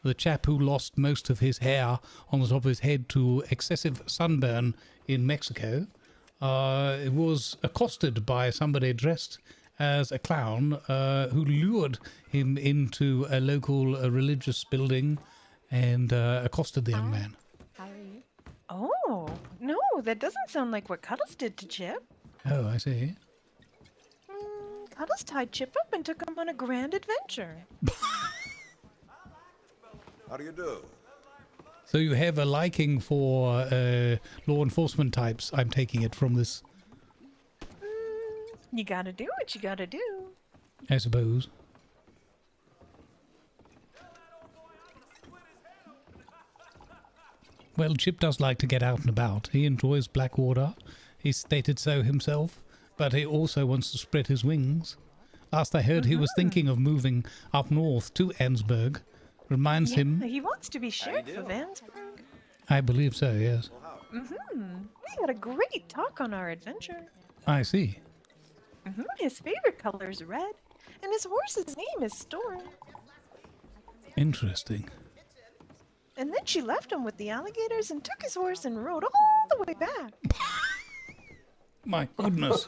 the chap who lost most of his hair on the top of his head to excessive sunburn in Mexico, was accosted by somebody dressed as a clown who lured him into a local religious building and accosted the young man. How are you? Oh, no, that doesn't sound like what Cuddles did to Chip. Oh, I see. Cuddles tied Chip up and took him on a grand adventure. How do you do? So you have a liking for law enforcement types, I'm taking it from this. You gotta do what you gotta do. I suppose. Well, Chip does like to get out and about. He enjoys Blackwater. He stated so himself, but he also wants to spread his wings. Last I heard, he was thinking of moving up north to Ansburg. Reminds him... He wants to be sheriff of Ansburg. I believe so, yes. We had a great talk on our adventure. I see. His favorite color is red, and his horse's name is Storm. Interesting. And then she left him with the alligators and took his horse and rode all the way back. My goodness.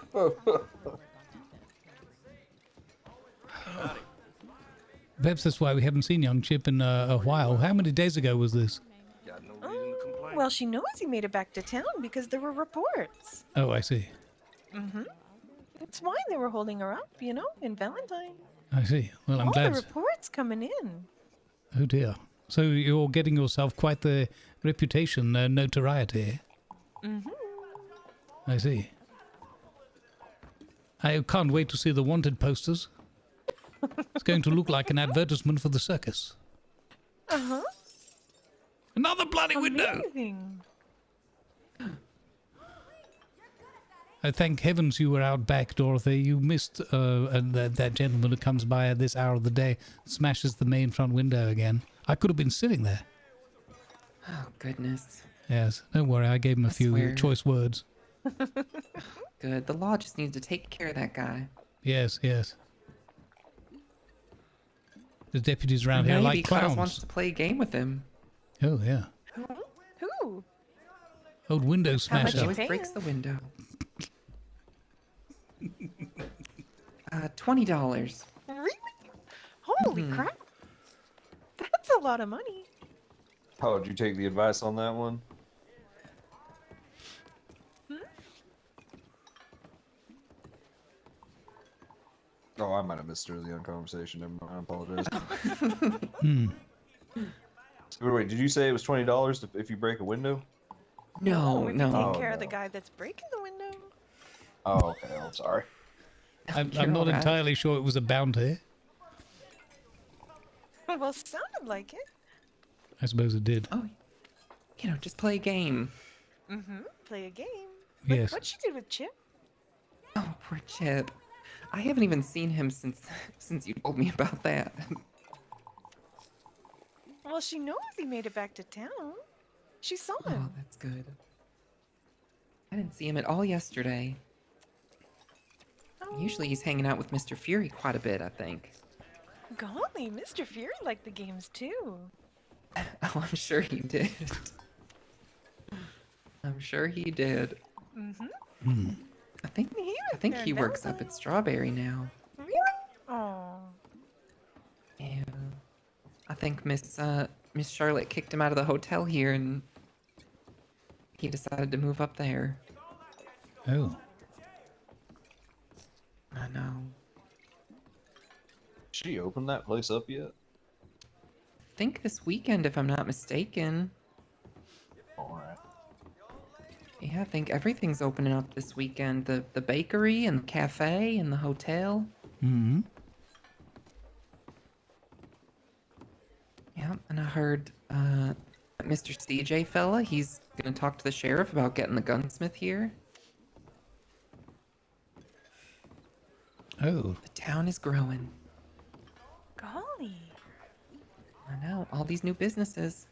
Perhaps that's why we haven't seen young Chip in a while. How many days ago was this? Well, she knows he made it back to town because there were reports. Oh, I see. That's why they were holding her up, you know, in Valentine. I see. Well, I'm all glad. the reports coming in. Oh dear. So you're getting yourself quite the reputation, notoriety. I see. I can't wait to see the wanted posters. It's going to look like an advertisement for the circus. Another bloody window! Thank heavens you were out back, Dorothy. You missed that gentleman who comes by at this hour of the day, smashes the main front window again. I could have been sitting there. Oh, goodness. Yes, don't worry, I gave him a few choice words. Good. The law just needs to take care of that guy. Yes, yes. The deputies around here like clowns. Maybe wants to play a game with him. Oh, yeah. Who? Old window smasher. He always breaks the window. $20. Really? Holy crap. That's a lot of money. How would you take the advice on that one? Oh, I might have missed early on conversation. Never mind. I apologize. So, wait, did you say it was $20 if you break a window? No, Take care of the guy that's breaking the window. Oh, okay. I'm sorry. I'm not entirely sure it was a bounty. Well, sounded like it. I suppose it did. Oh, just play a game. Play a game. Yes. What'd she do with Chip? Oh, poor Chip. I haven't even seen him since you told me about that. Well, she knows he made it back to town. She saw him. Oh, that's good. I didn't see him at all yesterday. Usually he's hanging out with Mr. Fury quite a bit, I think. Golly, Mr. Fury liked the games too. Oh, I'm sure he did. I'm sure he did. I think he works up at Strawberry now. Really? Oh. Yeah. I think Miss Charlotte kicked him out of the hotel here, and he decided to move up there. Oh. I know. She opened that place up yet? I think this weekend, if I'm not mistaken. Alright. Yeah, I think everything's opening up this weekend. The bakery and the cafe and the hotel. Yeah, and I heard Mr. CJ fella, he's gonna talk to the sheriff about getting the gunsmith here. Oh. The town is growing. Really? I know, all these new businesses.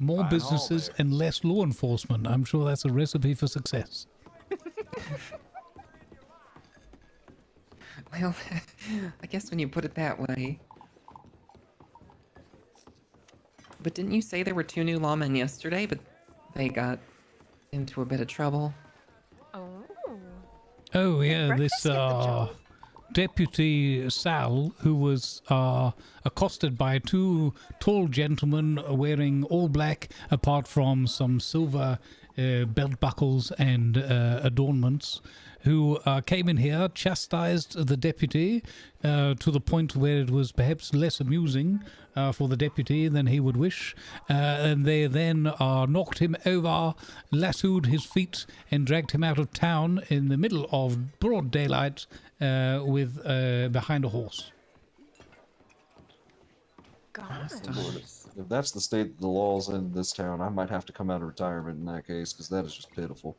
More Fine businesses hall and less law enforcement. I'm sure that's a recipe for success. Well, I guess when you put it that way. But didn't you say there were 2 new lawmen yesterday, but they got into a bit of trouble? Oh. Oh yeah, breakfast this get the job? Deputy Sal, who was accosted by 2 tall gentlemen wearing all black, apart from some silver belt buckles and adornments, who came in here, chastised the deputy to the point where it was perhaps less amusing for the deputy than he would wish, and they then knocked him over, lassoed his feet, and dragged him out of town in the middle of broad daylight with behind a horse. Gosh. If that's the state of the laws in this town, I might have to come out of retirement in that case, because that is just pitiful.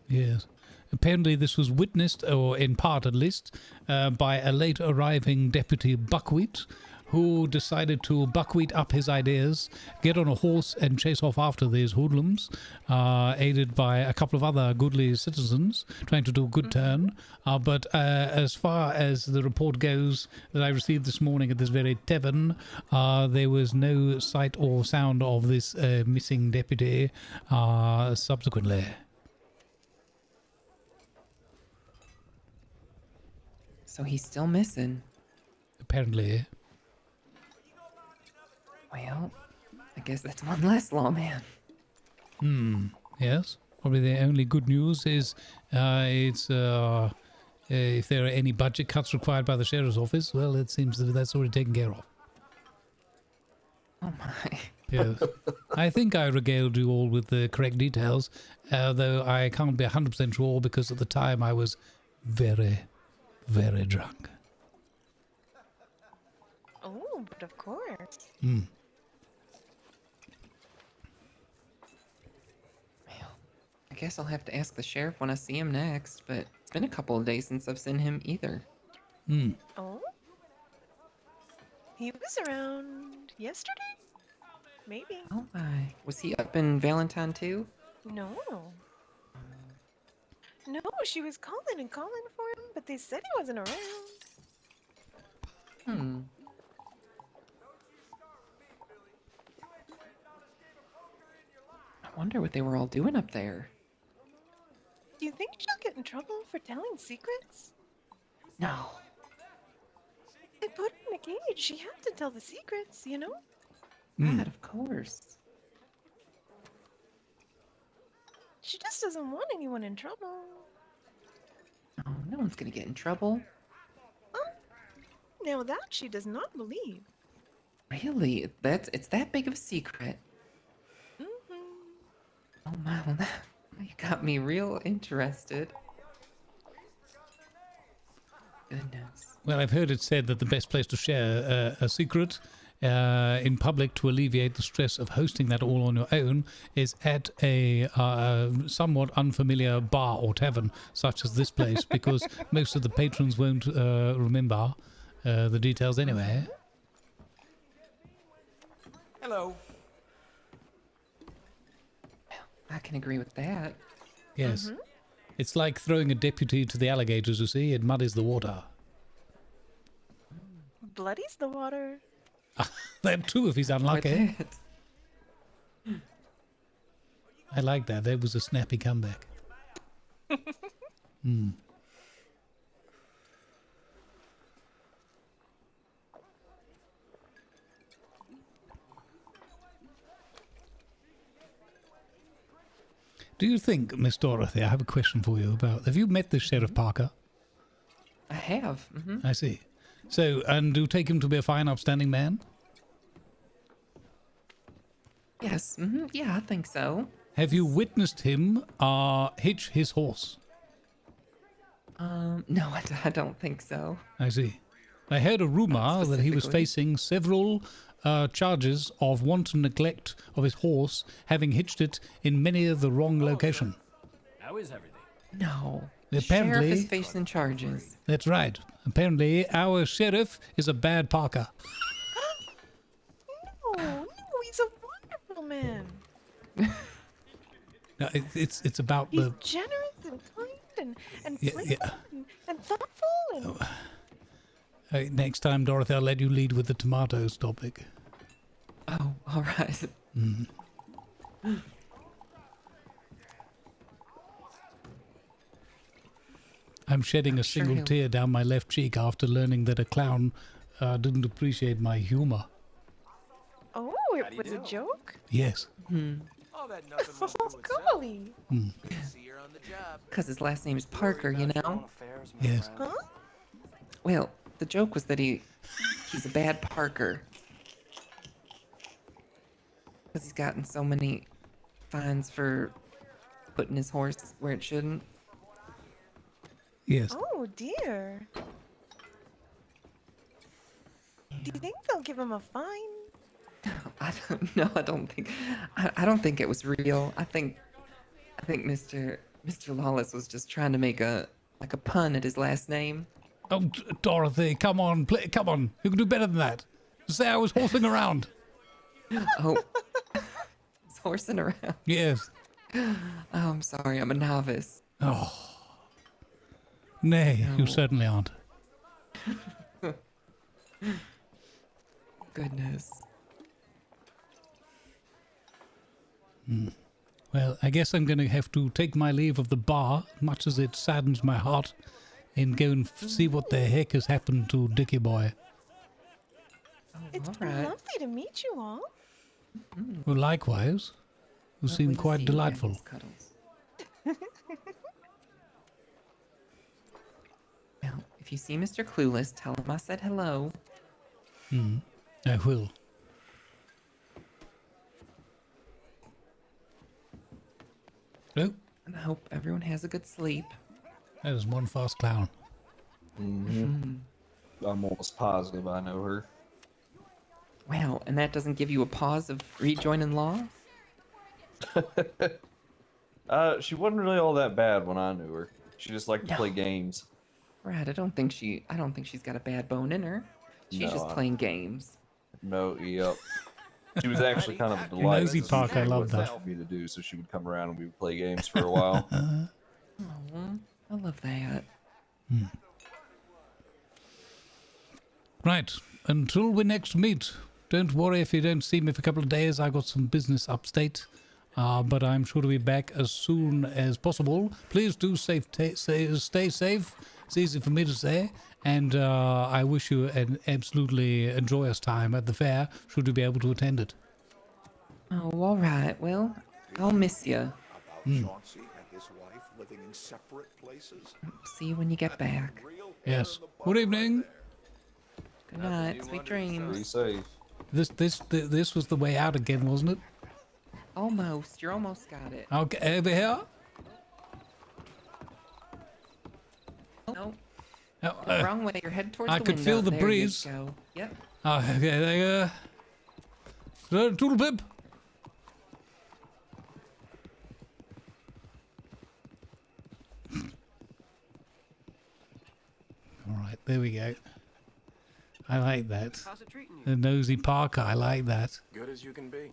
Yes. Apparently this was witnessed, or in part at least, by a late arriving Deputy Buckwheat, who decided to buckwheat up his ideas, get on a horse and chase off after these hoodlums, aided by a couple of other goodly citizens trying to do a good turn. But as far as the report goes that I received this morning at this very tavern, there was no sight or sound of this missing deputy subsequently. So he's still missing. Apparently. Well, I guess that's one less lawman. Yes. Probably the only good news is it's if there are any budget cuts required by the sheriff's office, well, it seems that that's already taken care of. Oh my. Yes. I think I regaled you all with the correct details, though I can't be 100% sure because at the time I was very, very drunk. Oh, but of course. I guess I'll have to ask the sheriff when I see him next, but it's been a couple of days since I've seen him either. Oh? He was around yesterday? Maybe. Oh my. Was he up in Valentine too? No. No, she was calling and calling for him, but they said he wasn't around. I wonder what they were all doing up there. Do you think she'll get in trouble for telling secrets? No. They put her in a cage. She had to tell the secrets, you know? God, of course. She just doesn't want anyone in trouble. Oh, no one's gonna get in trouble. Oh, now that she does not believe. Really? It's that big of a secret? Oh my, well, you got me real interested. Goodness. Well, I've heard it said that the best place to share a secret in public to alleviate the stress of hosting that all on your own is at a somewhat unfamiliar bar or tavern, such as this place, because most of the patrons won't remember the details anyway. Hello. I can agree with that. Yes. It's like throwing a deputy to the alligators, you see. It muddies the water. Bloodies the water. That too, if he's unlucky. I like that. That was a snappy comeback. Do you think, Miss Dorothy, I have a question for you about... Have you met this Sheriff Parker? I have. I see. So, and do you take him to be a fine, upstanding man? Yes. Yeah, I think so. Have you witnessed him hitch his horse? No, I don't think so. I see. I heard a rumor that he was specifically. facing several charges of wanton neglect of his horse, having hitched it in many of the wrong location. How is everything? No. Apparently, Sheriff is facing charges. That's right. Apparently, our sheriff is a bad parker. No, he's a wonderful man. No, it's about He's the. generous and kind and Yeah, playful yeah. and thoughtful and... Next time, Dorothy, I'll let you lead with the tomatoes topic. Oh, all right. Mm. I'm shedding a sure single he'll- tear down my left cheek after learning that a clown didn't appreciate my humor. Oh, it was a joke? Yes. Oh, that nothing won't Oh, do itself. golly. Mm. See her on the job. Because his last name is Parker, you know? Yes. Huh? Well, the joke was that he's a bad Parker. Because he's gotten so many fines for putting his horse where it shouldn't. Yes. Oh, dear. Do you think they'll give him a fine? I don't know. I don't think. I don't think it was real. I think Mr. Lawless was just trying to make a pun at his last name. Oh, Dorothy, come on, come on. You can do better than that. Say I was horsing around. Oh, he's horsing around. Yes. Oh, I'm sorry. I'm a novice. Oh. Nay, you No. certainly aren't. Goodness. Well, I guess I'm going to have to take my leave of the bar, much as it saddens my heart, and go and see what the heck has happened to Dickie Boy. It's been Alright. lovely to meet you all. Well, likewise. You Lovely seem to quite see you delightful. guys, Cuddles. Well, if you see Mr. Clueless, tell him I said hello. I will. Oh, And I hope everyone has a good sleep. that is one fast clown. I'm almost positive I know her. Wow, and that doesn't give you a pause of rejoining law? She wasn't really all that bad when I knew her. She just liked to play games. Right, I don't think she's got a bad bone in her. She's No, just playing games. No, yep. She was actually kind of a You delight. nosy because Park, I she love wasn't that. much for me to do, so she would come around and we would play games for a while. Aw, I love that. Right, until we next meet, don't worry if you don't see me for a couple of days. I got some business upstate, but I'm sure to be back as soon as possible. Please do stay safe. It's easy for me to say. And I wish you an absolutely joyous time at the fair, should you be able to attend it. Oh, all right. Well, I'll miss you. Chauncey and his wife living in separate places. See you when you get back. Yes. Good evening. Good night. Sweet Be dreams. safe. This was the way out again, wasn't it? Almost. You almost got it. Okay, over here. No. Oh, Wrong way. You're headed towards I the could window. feel the There breeze. You go. Yep. Okay, there you go. Toodle pip. All right, there we go. I like that. How's it treating you? The nosy Parker, I like that. Good as you can be.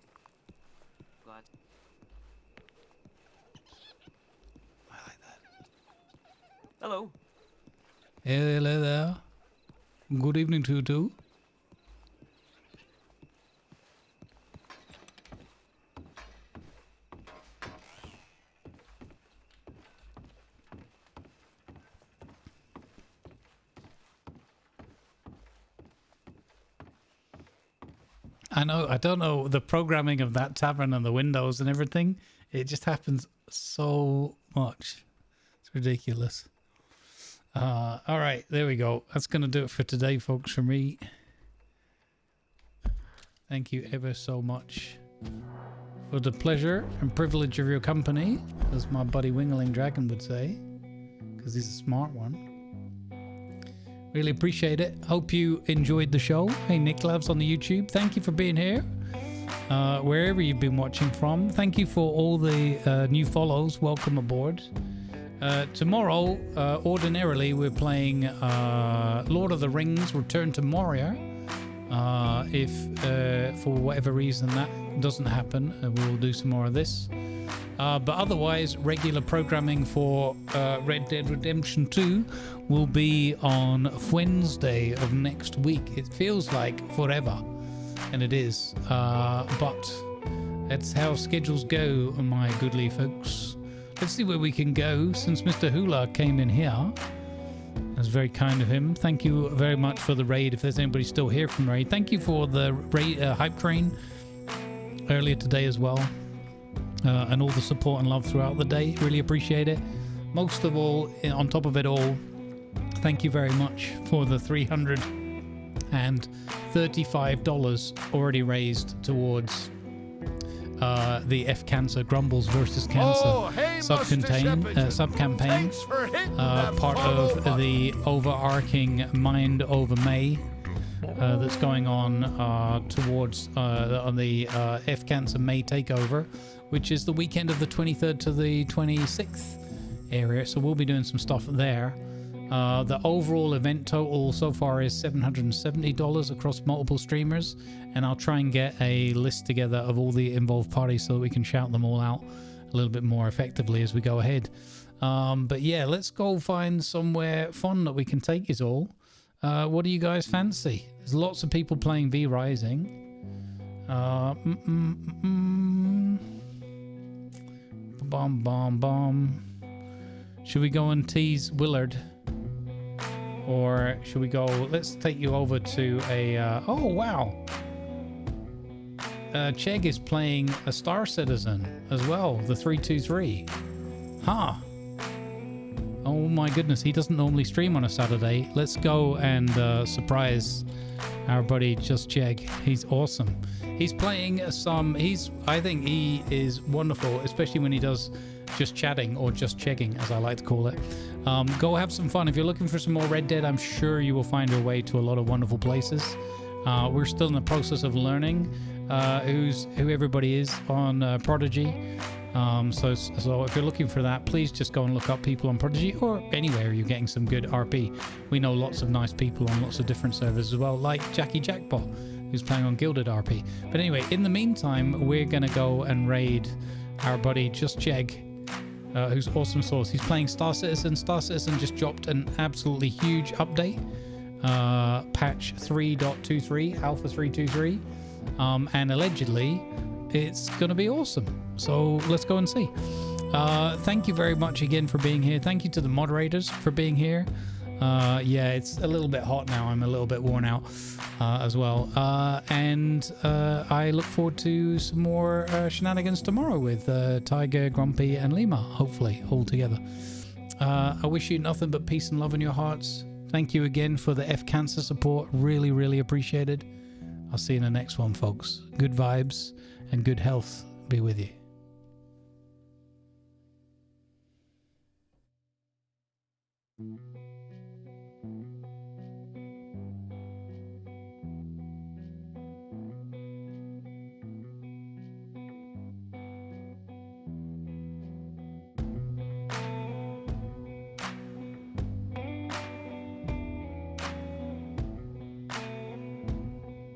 Glad. Hello. Hello there. Good evening to you too. I don't know the programming of that tavern and the windows and everything. It just happens so much. It's ridiculous. All right, there we go. That's going to do it for today, folks, for me. Thank you ever so much for the pleasure and privilege of your company, as my buddy Wingling Dragon would say, because he's a smart one. Really appreciate it. Hope you enjoyed the show. Hey, Nick Loves on the YouTube. Thank you for being here. Wherever you've been watching from. Thank you for all the new follows. Welcome aboard. Tomorrow, ordinarily, we're playing Lord of the Rings: Return to Moria. If for whatever reason that doesn't happen, we'll do some more of this. But otherwise, regular programming for Red Dead Redemption 2 will be on Wednesday of next week. It feels like forever, and it is. But that's how schedules go, my goodly folks. Let's see where we can go since Mr. Hula came in here. That's very kind of him. Thank you very much for the raid. If there's anybody still here from raid, thank you for the raid hype train earlier today as well. And all the support and love throughout the day. Really appreciate it. Most of all, on top of it all, thank you very much for the $335 already raised towards the F Cancer Grumbles versus Cancer sub-campaign, part of the overarching Mind Over May that's going on towards on the F Cancer May takeover, which is the weekend of the 23rd to the 26th area. So we'll be doing some stuff there. The overall event total so far is $770 across multiple streamers, and I'll try and get a list together of all the involved parties so that we can shout them all out a little bit more effectively as we go ahead. But yeah, let's go find somewhere fun that we can take us all. What do you guys fancy? There's lots of people playing V Rising. Should we go and tease Willard? Or should we go, let's take you over to a, oh wow. Chegg is playing a Star Citizen as well, the 323. Huh. Oh my goodness, he doesn't normally stream on a Saturday. Let's go and surprise our buddy Just Chegg. He's awesome. He's playing some, I think he is wonderful, especially when he does just chatting or just chegging, as I like to call it. Go have some fun. If you're looking for some more Red Dead, I'm sure you will find your way to a lot of wonderful places. We're still in the process of learning who everybody is on Prodigy. So if you're looking for that, please just go and look up people on Prodigy or anywhere you're getting some good RP. We know lots of nice people on lots of different servers as well, like Jackie Jackpot, who's playing on Gilded RP. But anyway, in the meantime, we're going to go and raid our buddy Just Chegg, who's awesome source. He's playing Star Citizen. Star Citizen just dropped an absolutely huge update. Patch 3.23, Alpha 3.23. And allegedly, it's going to be awesome. So let's go and see. Thank you very much again for being here. Thank you to the moderators for being here. Yeah, it's a little bit hot now. I'm a little bit worn out as well. And I look forward to some more shenanigans tomorrow with Tiger, Grumpy, and Lima, hopefully, all together. I wish you nothing but peace and love in your hearts. Thank you again for the F Cancer support. Really, really appreciated. I'll see you in the next one, folks. Good vibes and good health be with you.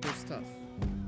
Good stuff.